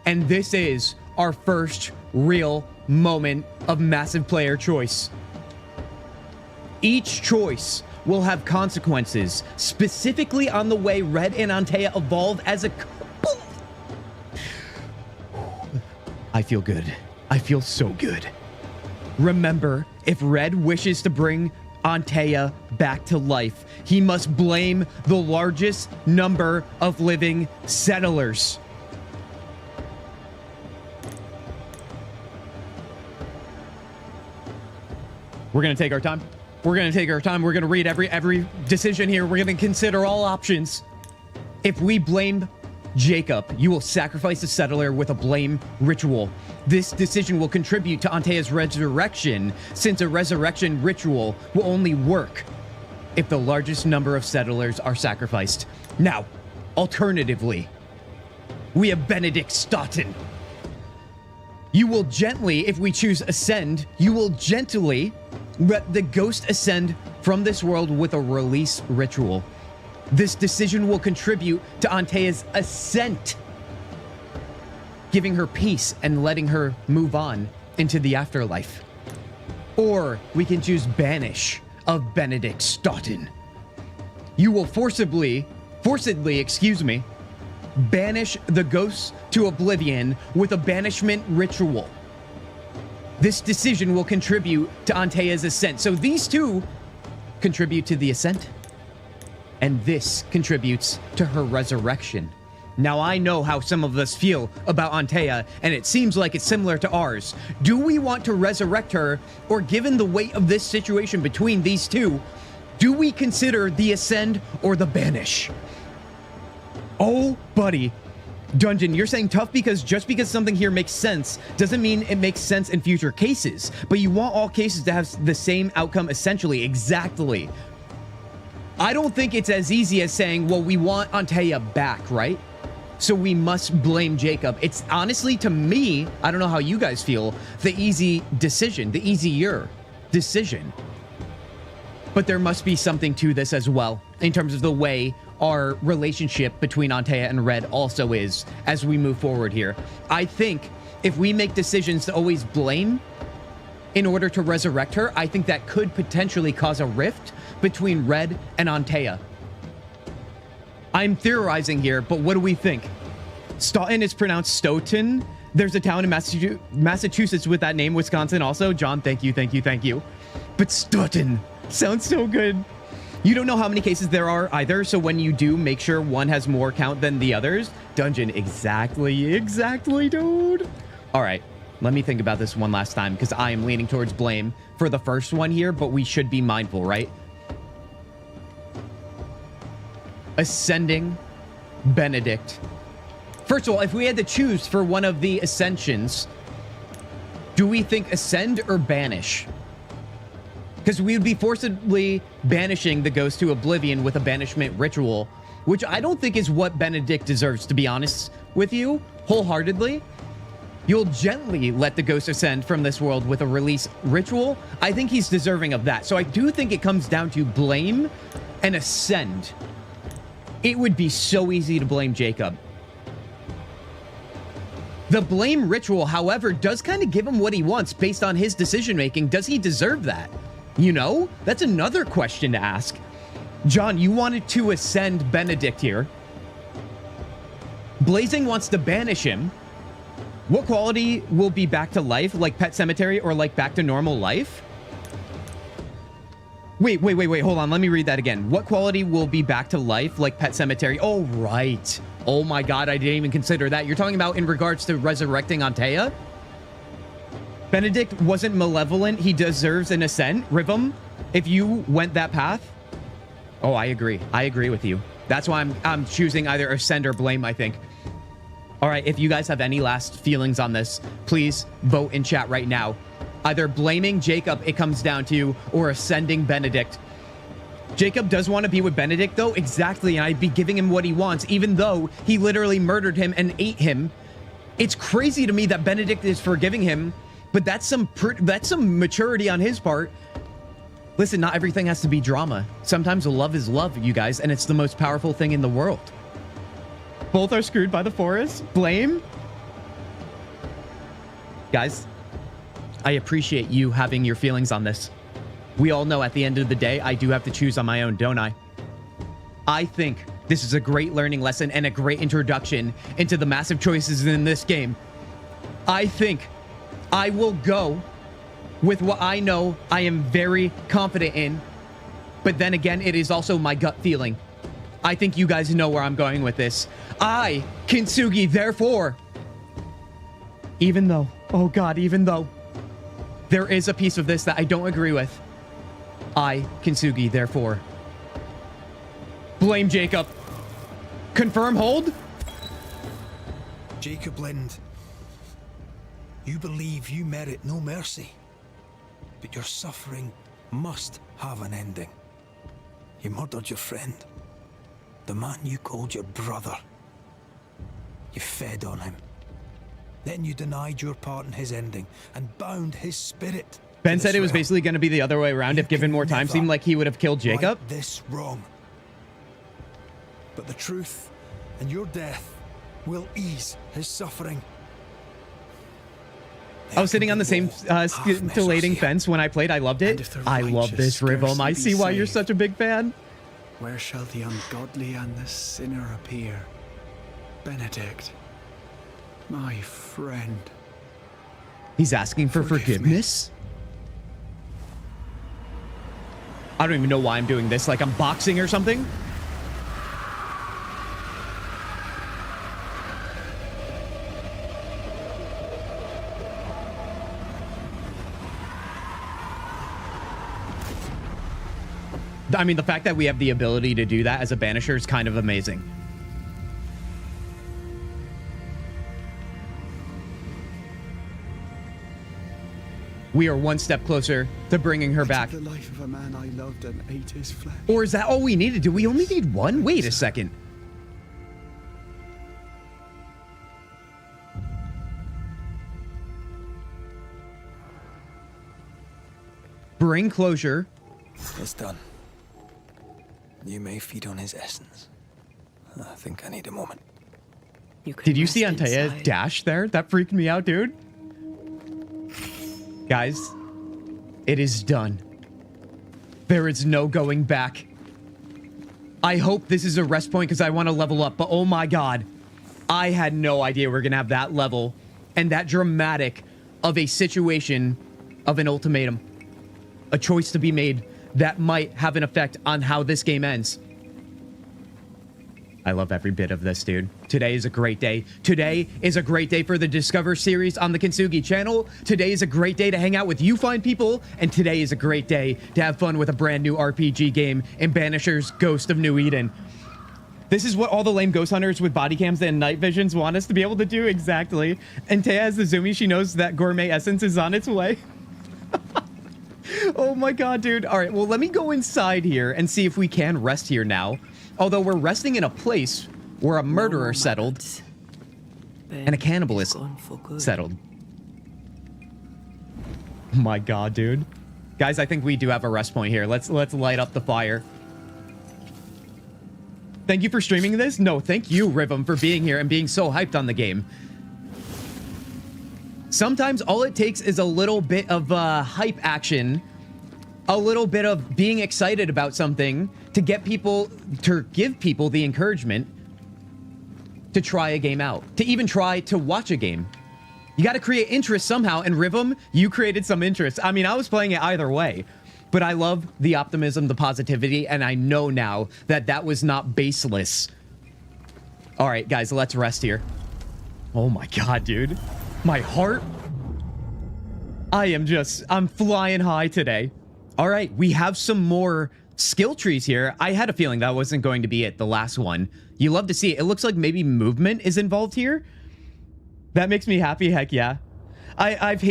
and this is our first real moment of massive player choice. Each choice will have consequences, specifically on the way Red and Antea evolve as a couple. I feel good. I feel so good. Remember, if Red wishes to bring Antea back to life, he must blame the largest number of living settlers. We're gonna take our time. We're gonna take our time. We're gonna read every decision here. We're gonna consider all options. If we blame Jacob, you will sacrifice a settler with a blame ritual. This decision will contribute to Antea's resurrection, since a resurrection ritual will only work if the largest number of settlers are sacrificed. Now, alternatively, we have Benedict Stoughton. You will gently, if we choose ascend, you will gently let the ghost ascend from this world with a release ritual. This decision will contribute to Antea's ascent, giving her peace and letting her move on into the afterlife. Or we can choose Banish of Benedict Stoughton. You will forcibly, banish the ghosts to oblivion with a banishment ritual. This decision will contribute to Antea's ascent. So these two contribute to the ascent, and this contributes to her resurrection. Now, I know how some of us feel about Antea, and it seems like it's similar to ours. Do we want to resurrect her, or given the weight of this situation between these two, do we consider the ascend or the banish? Oh, buddy. Dungeon, you're saying tough because just because something here makes sense doesn't mean it makes sense in future cases, but you want all cases to have the same outcome essentially. Exactly. I don't think it's as easy as saying, well, we want Antea back, right? So we must blame Jacob. It's honestly, to me, I don't know how you guys feel, the easy decision, the easier decision. But there must be something to this as well, in terms of the way our relationship between Antea and Red also is as we move forward here. I think if we make decisions to always blame in order to resurrect her, I think that could potentially cause a rift between Red and Antea. I'm theorizing here, but what do we think? Stoughton is pronounced Stoughton. There's a town in Massachusetts with that name, Wisconsin also. John, thank you. But Stoughton sounds so good. You don't know how many cases there are either, so when you do, make sure one has more count than the others. Dungeon, exactly, dude. All right, let me think about this one last time, because I am leaning towards blame for the first one here, but we should be mindful, right? Ascending Benedict. First of all, if we had to choose for one of the ascensions, do we think ascend or banish? Because we would be forcibly banishing the ghost to oblivion with a banishment ritual, which I don't think is what Benedict deserves, to be honest with you, wholeheartedly. You'll gently let the ghost ascend from this world with a release ritual. I think he's deserving of that. So I do think it comes down to blame and ascend. It would be so easy to blame Jacob. The blame ritual, however, does kind of give him what he wants based on his decision-making. Does he deserve that? You know, that's another question to ask. John, you wanted to ascend Benedict here. Blazing wants to banish him. What quality will be back to life, like Pet Cemetery or like back to normal life? Wait, hold on. Let me read that again. What quality will be back to life, like Pet Cemetery? Oh, right. Oh my God, I didn't even consider that. You're talking about in regards to resurrecting Antea? Benedict wasn't malevolent. He deserves an ascent. Rhythm, if you went that path. Oh, I agree. I agree with you. That's why I'm choosing either ascend or blame, I think. All right, if you guys have any last feelings on this, please vote in chat right now. Either blaming Jacob, it comes down to, or ascending Benedict. Jacob does want to be with Benedict, though. Exactly, and I'd be giving him what he wants, even though he literally murdered him and ate him. It's crazy to me that Benedict is forgiving him, but that's some maturity on his part. Listen, not everything has to be drama. Sometimes love is love, you guys, and it's the most powerful thing in the world. Both are screwed by the forest. Blame? Guys, I appreciate you having your feelings on this. We all know at the end of the day, I do have to choose on my own, don't I? I think this is a great learning lesson and a great introduction into the massive choices in this game. I think I will go with what I know I am very confident in. But then again, it is also my gut feeling. I think you guys know where I'm going with this. I, Kintzugi, therefore, even though, oh God, even though there is a piece of this that I don't agree with, I, Kintzugi, therefore, blame Jacob. Confirm hold? Jacob Lind, you believe you merit no mercy, but your suffering must have an ending. You murdered your friend, the man you called your brother. You fed on him. Then you denied your part in his ending and bound his spirit. Ben said it was basically going to be the other way around if given more time. Seemed like he would have killed Jacob. Right this wrong. But the truth and your death will ease his suffering. I was sitting on the same scintillating fence when I played. I loved it. I love this, Rivom. I see why you're such a big fan. Where shall the ungodly and the sinner appear? Benedict, my friend. He's asking for forgiveness? I don't even know why I'm doing this. Like I'm boxing or something? I mean, the fact that we have the ability to do that as a Banisher is kind of amazing. We are one step closer to bringing her back. The life of a man I loved and ate his flesh. Or is that all we needed? Do we only need one? Wait a second. Bring closure. It's done. You may feed on his essence. I think I need a moment. Did you see Antea's dash there? That freaked me out, dude. Guys, it is done. There is no going back. I hope this is a rest point because I want to level up, but oh my god. I had no idea we are going to have that level and that dramatic of a situation of an ultimatum. A choice to be made that might have an effect on how this game ends. I love every bit of this, dude. Today is a great day. Today is a great day for the Discover series on the Kintzugi channel. Today is a great day to hang out with you fine people. And today is a great day to have fun with a brand new RPG game in Banishers Ghost of New Eden. This is what all the lame ghost hunters with body cams and night visions want us to be able to do. Exactly. And Taya has the zoomy. She knows that gourmet essence is on its way. Oh my god, dude. All right, well, let me go inside here and see if we can rest here now. Although we're resting in a place where a murderer settled and a cannibalist settled. Oh my god, dude. Guys, I think we do have a rest point here. Let's light up the fire. Thank you for streaming this. No, thank you, Rivom, for being here and being so hyped on the game. Sometimes all it takes is a little bit of hype action, a little bit of being excited about something to get people, to give people the encouragement to try a game out, to even try to watch a game. You got to create interest somehow, and Rivom, you created some interest. I mean, I was playing it either way, but I love the optimism, the positivity, and I know now that that was not baseless. All right, guys, let's rest here. Oh my god, dude. My heart. I'm flying high today. All right, we have some more skill trees here. I had a feeling that wasn't going to be it, the last one. You love to see it. It looks like maybe movement is involved here. That makes me happy, heck yeah. I've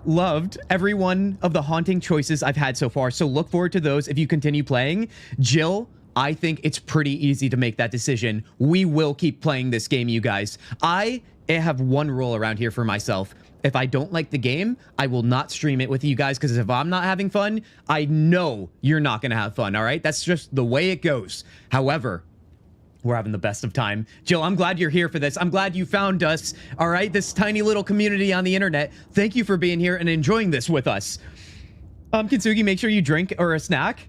loved every one of the haunting choices I've had so far, so look forward to those if you continue playing. Jill, I think it's pretty easy to make that decision. We will keep playing this game, you guys. I have one rule around here for myself. If I don't like the game, I will not stream it with you guys, because if I'm not having fun, I know you're not going to have fun, all right? That's just the way it goes. However, we're having the best of time. Jill, I'm glad you're here for this. I'm glad you found us, all right? This tiny little community on the internet. Thank you for being here and enjoying this with us. Kintzugi, make sure you drink or a snack.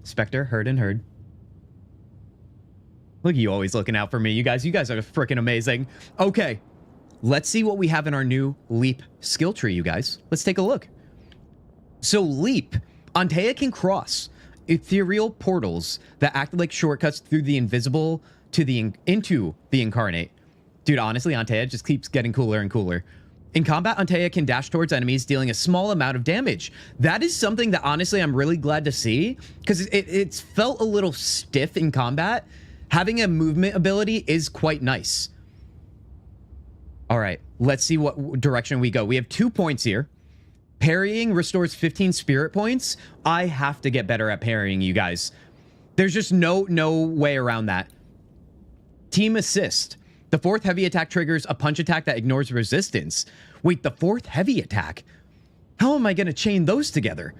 Spectre, heard and heard. Look at you always looking out for me. You guys are freaking amazing. Okay. Let's see what we have in our new Leap skill tree, you guys. Let's take a look. So Leap, Antea can cross ethereal portals that act like shortcuts through the invisible to into the incarnate. Dude, honestly, Antea just keeps getting cooler and cooler. In combat, Antea can dash towards enemies, dealing a small amount of damage. That is something that, honestly, I'm really glad to see, because it's felt a little stiff in combat. Having a movement ability is quite nice. All right, let's see what direction we go. We have 2 points here. Parrying restores 15 spirit points. I have to get better at parrying, you guys. There's just no way around that. Team assist. The 4th heavy attack triggers a punch attack that ignores resistance. Wait, the 4th heavy attack? How am I going to chain those together?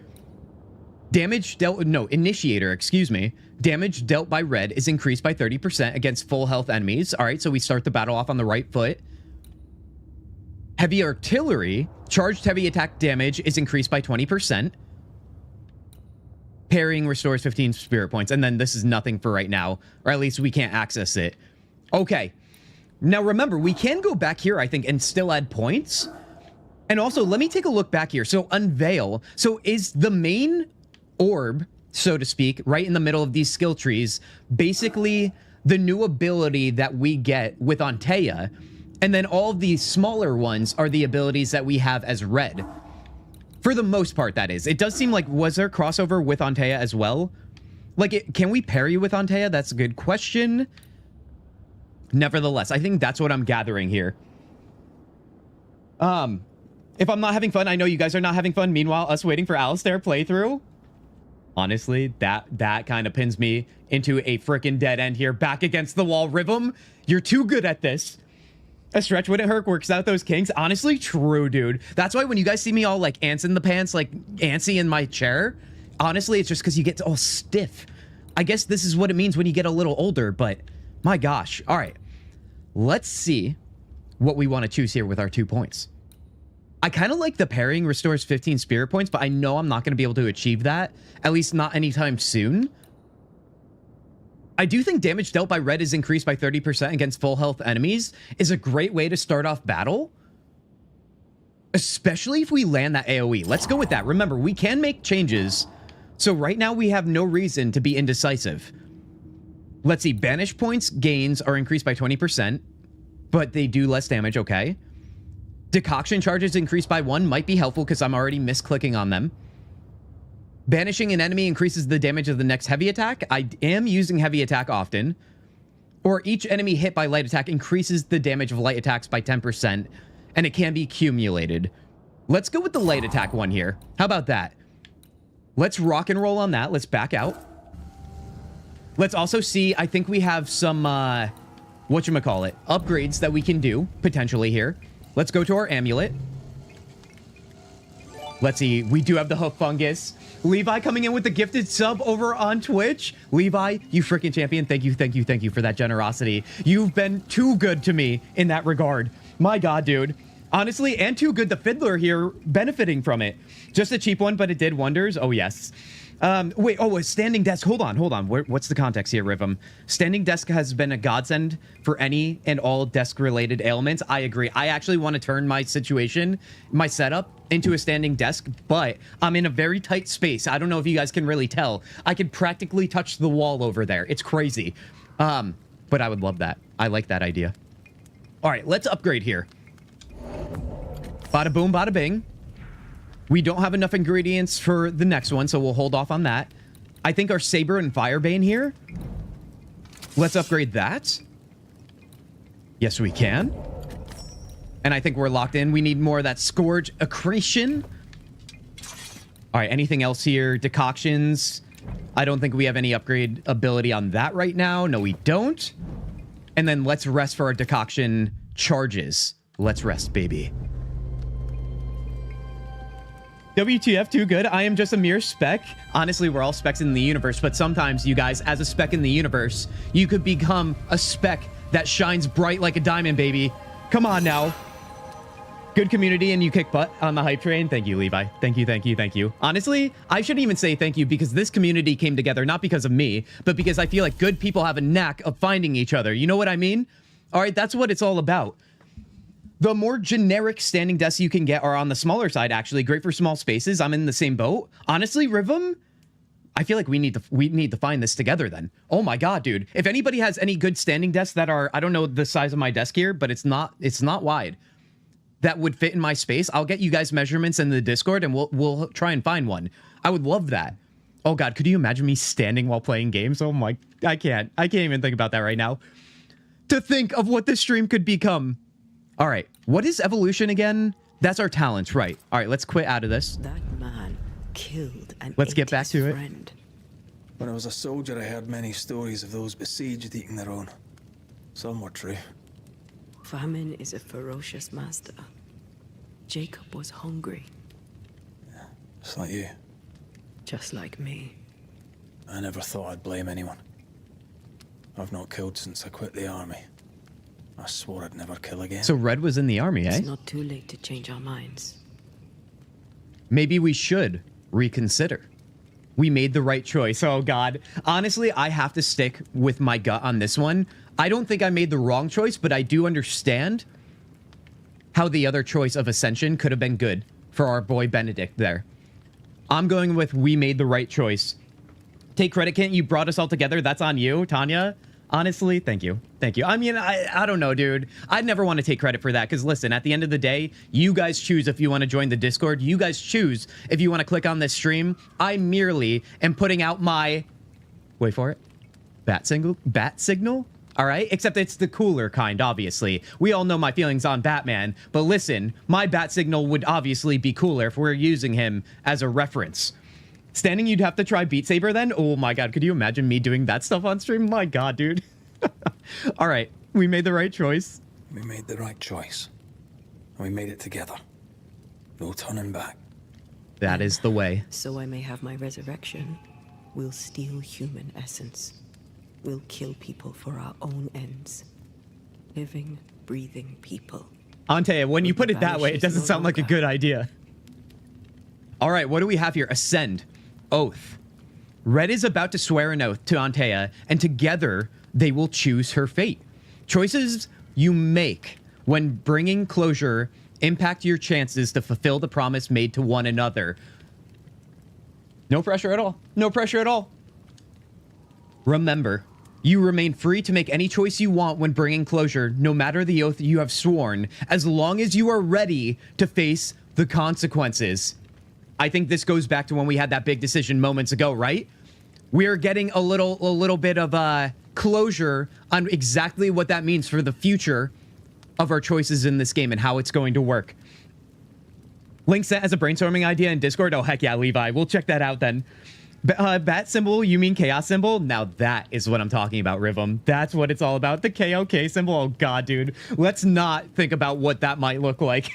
Damage dealt... No, initiator, excuse me. Damage dealt by red is increased by 30% against full health enemies. All right, so we start the battle off on the right foot. Heavy artillery. Charged heavy attack damage is increased by 20%. Parrying restores 15 spirit points. And then this is nothing for right now. Or at least we can't access it. Okay. Now remember, we can go back here, I think, and still add points. And also, let me take a look back here. So, unveil. So, is the main orb, so to speak, right in the middle of these skill trees, basically the new ability that we get with Antea? And then all of these smaller ones are the abilities that we have as red. For the most part, that is. It does seem like, was there crossover with Antea as well? Like, can we parry with Antea? That's a good question. Nevertheless, I think that's what I'm gathering here. If I'm not having fun, I know you guys are not having fun. Meanwhile, us waiting for Alistair playthrough. Honestly, that kind of pins me into a freaking dead end here. Back against the wall. Rhythm, you're too good at this. A stretch wouldn't hurt, works out those kinks. Honestly, true, dude. That's why when you guys see me all like ants in the pants, like antsy in my chair, honestly, it's just because you get all stiff. I guess this is what it means when you get a little older, but my gosh. All right, let's see what we want to choose here with our 2 points. I kind of like the parrying restores 15 spirit points, but I know I'm not going to be able to achieve that, at least not anytime soon. I do think damage dealt by red is increased by 30% against full health enemies is a great way to start off battle. Especially if we land that AoE. Let's go with that. Remember, we can make changes. So right now we have no reason to be indecisive. Let's see. Banish points gains are increased by 20%, but they do less damage. Okay. Decoction charges increased by 1 might be helpful because I'm already misclicking on them. Banishing an enemy increases the damage of the next heavy attack. I am using heavy attack often. Or each enemy hit by light attack increases the damage of light attacks by 10%, and it can be accumulated. Let's go with the light attack one here. How about that? Let's rock and roll on that. Let's back out. Let's also see, I think we have some, whatchamacallit, upgrades that we can do, potentially here. Let's go to our amulet. Let's see, we do have the hoof fungus. Levi coming in with the gifted sub over on Twitch. Levi, you freaking champion. Thank you for that generosity. You've been too good to me in that regard. My God, dude. Honestly, and too good the Fiddler here benefiting from it. Just a cheap one, but it did wonders. Oh, yes. Wait, oh, a standing desk. Hold on. What's the context here, Rhythm? Standing desk has been a godsend for any and all desk-related ailments. I agree. I actually want to turn my situation, my setup, into a standing desk, but I'm in a very tight space. I don't know if you guys can really tell. I could practically touch the wall over there. It's crazy. But I would love that. I like that idea. All right, let's upgrade here. Bada boom, bada bing. We don't have enough ingredients for the next one, so we'll hold off on that. I think our Saber and Firebane here. Let's upgrade that. Yes, we can. And I think we're locked in. We need more of that Scourge Accretion. All right, anything else here? Decoctions. I don't think we have any upgrade ability on that right now. No, we don't. And then let's rest for our Decoction charges. Let's rest, baby. WTF, too good. I am just a mere speck. Honestly, we're all specks in the universe, but sometimes, you guys, as a speck in the universe, you could become a speck that shines bright like a diamond, baby. Come on now. Good community, and you kick butt on the hype train. Thank you, Levi. Thank you. Honestly, I shouldn't even say thank you because this community came together not because of me, but because I feel like good people have a knack of finding each other. You know what I mean? All right, that's what it's all about. The more generic standing desks you can get are on the smaller side, actually. Great for small spaces. I'm in the same boat. Honestly, Rhythm, I feel like we need to find this together then. Oh my God, dude. If anybody has any good standing desks that are, I don't know the size of my desk here, but it's not wide, that would fit in my space, I'll get you guys measurements in the Discord and we'll try and find one. I would love that. Oh God, could you imagine me standing while playing games? Oh my, I can't even think about that right now. To think of what this stream could become All right. What is evolution again? That's our talents, right? All right, let's quit out of this. That man killed and let's get back to friend. When I was a soldier, I heard many stories of those besieged eating their own. Some were true. Famine is a ferocious master. Jacob was hungry. Yeah, just like you. Just like me. I never thought I'd blame anyone. I've not killed since I quit the army. I swore I'd never kill again. So Red was in the army, eh? It's not too late to change our minds. Maybe we should reconsider. We made the right choice. Oh, God. Honestly, I have to stick with my gut on this one. I don't think I made the wrong choice, but I do understand how the other choice of Ascension could have been good for our boy Benedict there. I'm going with we made the right choice. Take credit, Kent. You brought us all together. That's on you, Tanya. Honestly, thank you. Thank you. I mean, I don't know, dude. I'd never want to take credit for that because, listen, at the end of the day, you guys choose if you want to join the Discord. You guys choose if you want to click on this stream. I merely am putting out my... Wait for it. Bat signal? All right? Except it's the cooler kind, obviously. We all know my feelings on Batman. But listen, my bat signal would obviously be cooler if we're using him as a reference. Standing, you'd have to try Beat Saber then? Oh my God, could you imagine me doing that stuff on stream? My God, dude. All right, we made the right choice. We made the right choice. And we made it together. No turning back. That is the way. So I may have my resurrection. We'll steal human essence. We'll kill people for our own ends. Living, breathing people. Antea, when you put it that way, it doesn't sound like a good idea. All right, what do we have here? Ascend. Oath. Red is about to swear an oath to Antea, and together they will choose her fate. Choices you make when bringing closure impact your chances to fulfill the promise made to one another. No pressure at all. No pressure at all. Remember, you remain free to make any choice you want when bringing closure, no matter the oath you have sworn, as long as you are ready to face the consequences. I think this goes back to when we had that big decision moments ago, right? We're getting a little bit of closure on exactly what that means for the future of our choices in this game and how it's going to work. Link sent as a brainstorming idea in Discord. Oh, heck yeah, Levi. We'll check that out then. Bat symbol, you mean chaos symbol? Now that is what I'm talking about, Rhythm. That's what it's all about. The KOK symbol. Oh, God, dude. Let's not think about what that might look like.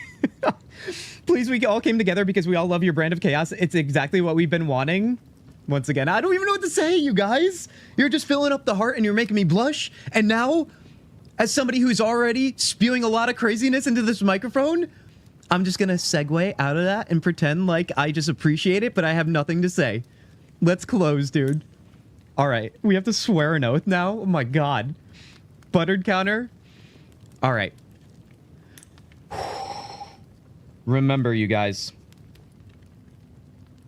Please, we all came together because we all love your brand of chaos. It's exactly what we've been wanting. Once again, I don't even know what to say, you guys. You're just filling up the heart and you're making me blush. And now, as somebody who's already spewing a lot of craziness into this microphone, I'm just going to segue out of that and pretend like I just appreciate it, but I have nothing to say. Let's close, dude. All right. We have to swear an oath now? Oh, my God. Buttered counter? All right. Remember, you guys,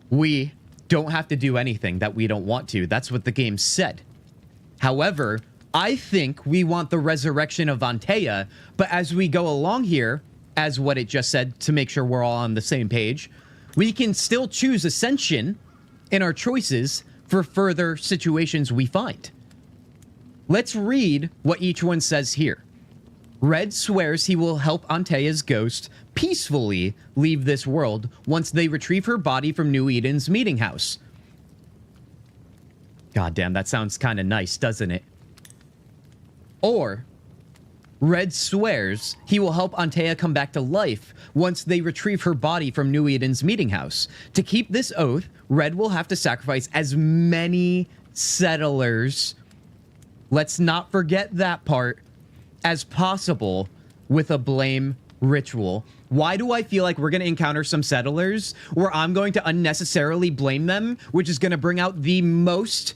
we don't have to do anything that we don't want to. That's what the game said. However, I think we want the resurrection of Antea, but as we go along here, as what it just said, to make sure we're all on the same page, we can still choose Ascension in our choices for further situations we find. Let's read what each one says here. Red swears he will help Antea's ghost peacefully leave this world once they retrieve her body from New Eden's meeting house. God damn, that sounds kind of nice, doesn't it? Or, Red swears he will help Antea come back to life once they retrieve her body from New Eden's meeting house. To keep this oath, Red will have to sacrifice as many settlers, let's not forget that part, as possible with a blame ritual. Why do I feel like we're going to encounter some settlers where I'm going to unnecessarily blame them, which is going to bring out the most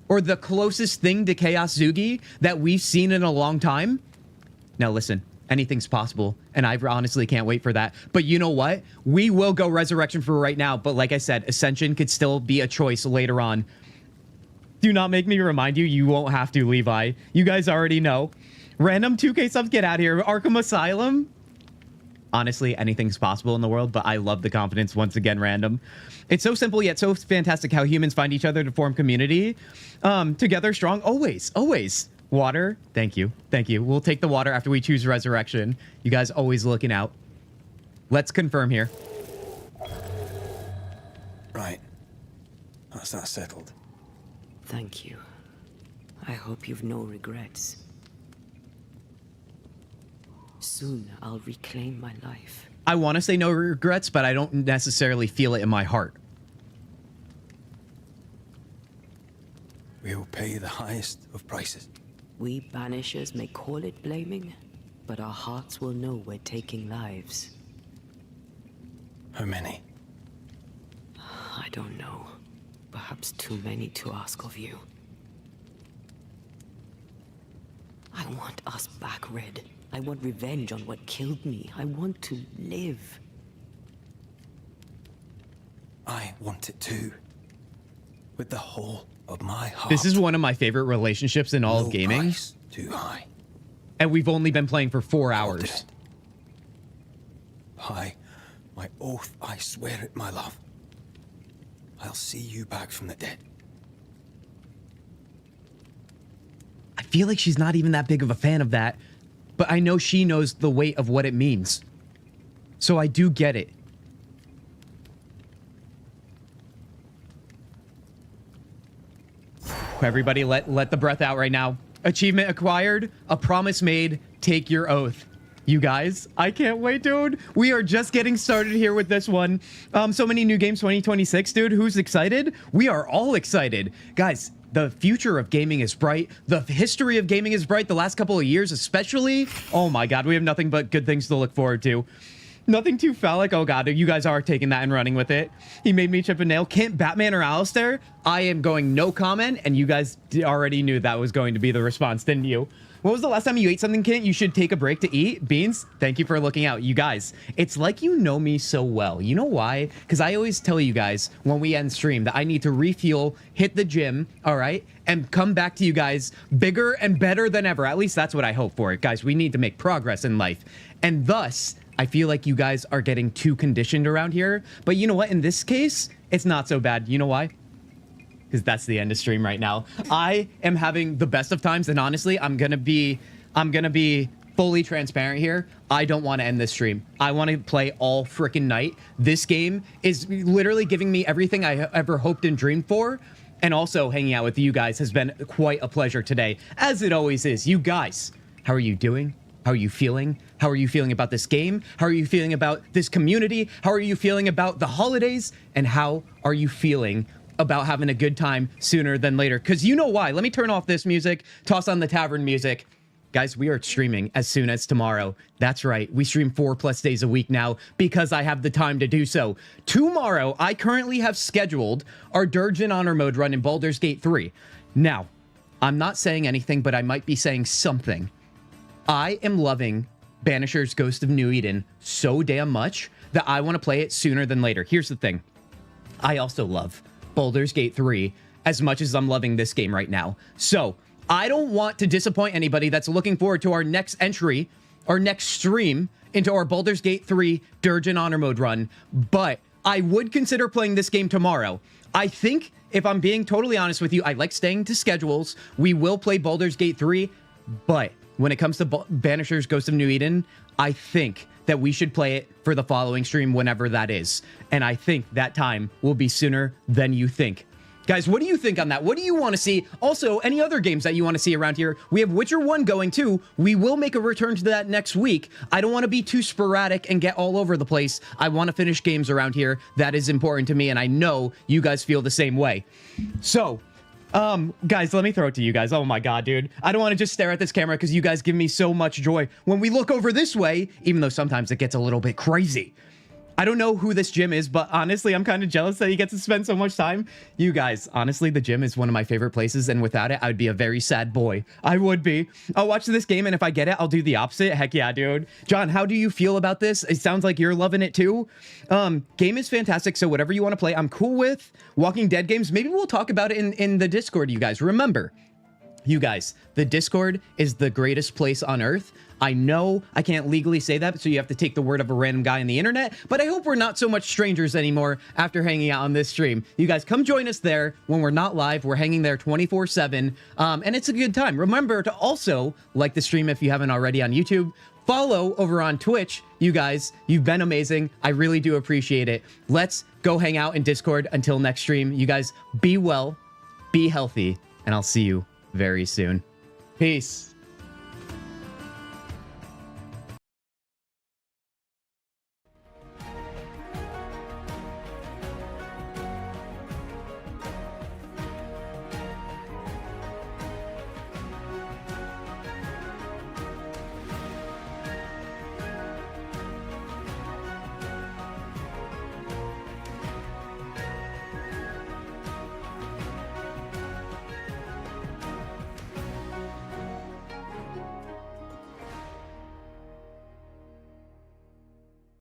or the closest thing to Chaos Zugi that we've seen in a long time? Now listen, anything's possible, and I honestly can't wait for that. But you know what? We will go Resurrection for right now, but like I said, Ascension could still be a choice later on. Do not make me remind you. You won't have to, Levi. You guys already know. Random 2K subs, get out of here. Arkham Asylum? Honestly, anything's possible in the world, but I love the confidence once again, Random. It's so simple yet so fantastic how humans find each other to form community. Together strong, always, always. Water. Thank you. Thank you. We'll take the water after we choose resurrection. You guys always looking out. Let's confirm here. Right. That's that settled. Thank you. I hope you've no regrets. Soon I'll reclaim my life. I want to say no regrets, but I don't necessarily feel it in my heart. We'll pay the highest of prices. We Banishers may call it blaming, but our hearts will know we're taking lives. How many? I don't know. Perhaps too many to ask of you. I want us back, Red. I want revenge on what killed me. I want to live. I want it too. With the whole of my heart. This is one of my favorite relationships in all of gaming. Price too high. And we've only been playing for 4 hours. By my oath, I swear it, my love. I'll see you back from the dead. I feel like she's not even that big of a fan of that, but I know she knows the weight of what it means. So I do get it. Everybody let the breath out right now. Achievement acquired, a promise made, take your oath. You guys, I can't wait, dude. We are just getting started here with this one. So many new games 2026, dude. Who's excited? We are all excited. Guys, the future of gaming is bright. The history of gaming is bright. The last couple of years especially. Oh my god, we have nothing but good things to look forward to. Nothing too phallic. Oh god, you guys are taking that and running with it. He made me chip a nail. Can't Batman or Alistair? I am going no comment, and you guys already knew that was going to be the response, didn't you? When was the last time you ate something, Kint? You should take a break to eat. Beans, thank you for looking out. You guys, it's like you know me so well. You know why? Because I always tell you guys when we end stream that I need to refuel, hit the gym, all right? And come back to you guys bigger and better than ever. At least that's what I hope for it. Guys, we need to make progress in life. And thus, I feel like you guys are getting too conditioned around here. But you know what? In this case, it's not so bad. You know why? Because that's the end of stream right now. I am having the best of times, and honestly, I'm gonna be fully transparent here. I don't want to end this stream. I want to play all freaking night. This game is literally giving me everything I ever hoped and dreamed for, and also hanging out with you guys has been quite a pleasure today, as it always is. You guys, how are you doing? How are you feeling? How are you feeling about this game? How are you feeling about this community? How are you feeling about the holidays? And how are you feeling about having a good time sooner than later? Because you know why. Let me turn off this music, toss on the tavern music. Guys, we are streaming as soon as tomorrow. That's right. We stream 4+ days a week now because I have the time to do so. Tomorrow, I currently have scheduled our Dirge in Honor mode run in Baldur's Gate 3. Now, I'm not saying anything, but I might be saying something. I am loving Banishers Ghost of New Eden so damn much that I want to play it sooner than later. Here's the thing. I also love Baldur's Gate 3 as much as I'm loving this game right now. So I don't want to disappoint anybody that's looking forward to our next entry, our next stream into our Baldur's Gate 3 Dirge in Honor mode run, but I would consider playing this game tomorrow. I think, if I'm being totally honest with you, I like staying to schedules. We will play Baldur's Gate 3, but when it comes to Banishers Ghost of New Eden, I think that we should play it for the following stream whenever that is. And I think that time will be sooner than you think. Guys, what do you think on that? What do you want to see? Also, any other games that you want to see around here? We have Witcher 1 going too. We will make a return to that next week. I don't want to be too sporadic and get all over the place. I want to finish games around here. That is important to me, and I know you guys feel the same way. So, guys, let me throw it to you guys. Oh my god, dude. I don't want to just stare at this camera because you guys give me so much joy. When we look over this way, even though sometimes it gets a little bit crazy. I don't know who this gym is, but honestly, I'm kind of jealous that he gets to spend so much time. You guys, honestly, the gym is one of my favorite places, and without it, I would be a very sad boy. I would be. I'll watch this game, and if I get it, I'll do the opposite. Heck yeah, dude. John, how do you feel about this? It sounds like you're loving it too. Game is fantastic, so whatever you want to play, I'm cool with. Walking Dead games, maybe we'll talk about it in the Discord, you guys. Remember, You guys, the Discord is the greatest place on earth. I know I can't legally say that, so you have to take the word of a random guy on the internet, but I hope we're not so much strangers anymore after hanging out on this stream. You guys come join us there when we're not live. We're hanging there 24/7, and it's a good time. Remember to also like the stream if you haven't already on YouTube. Follow over on Twitch. You guys, you've been amazing. I really do appreciate it. Let's go hang out in Discord until next stream. You guys be well, be healthy, and I'll see you very soon. Peace.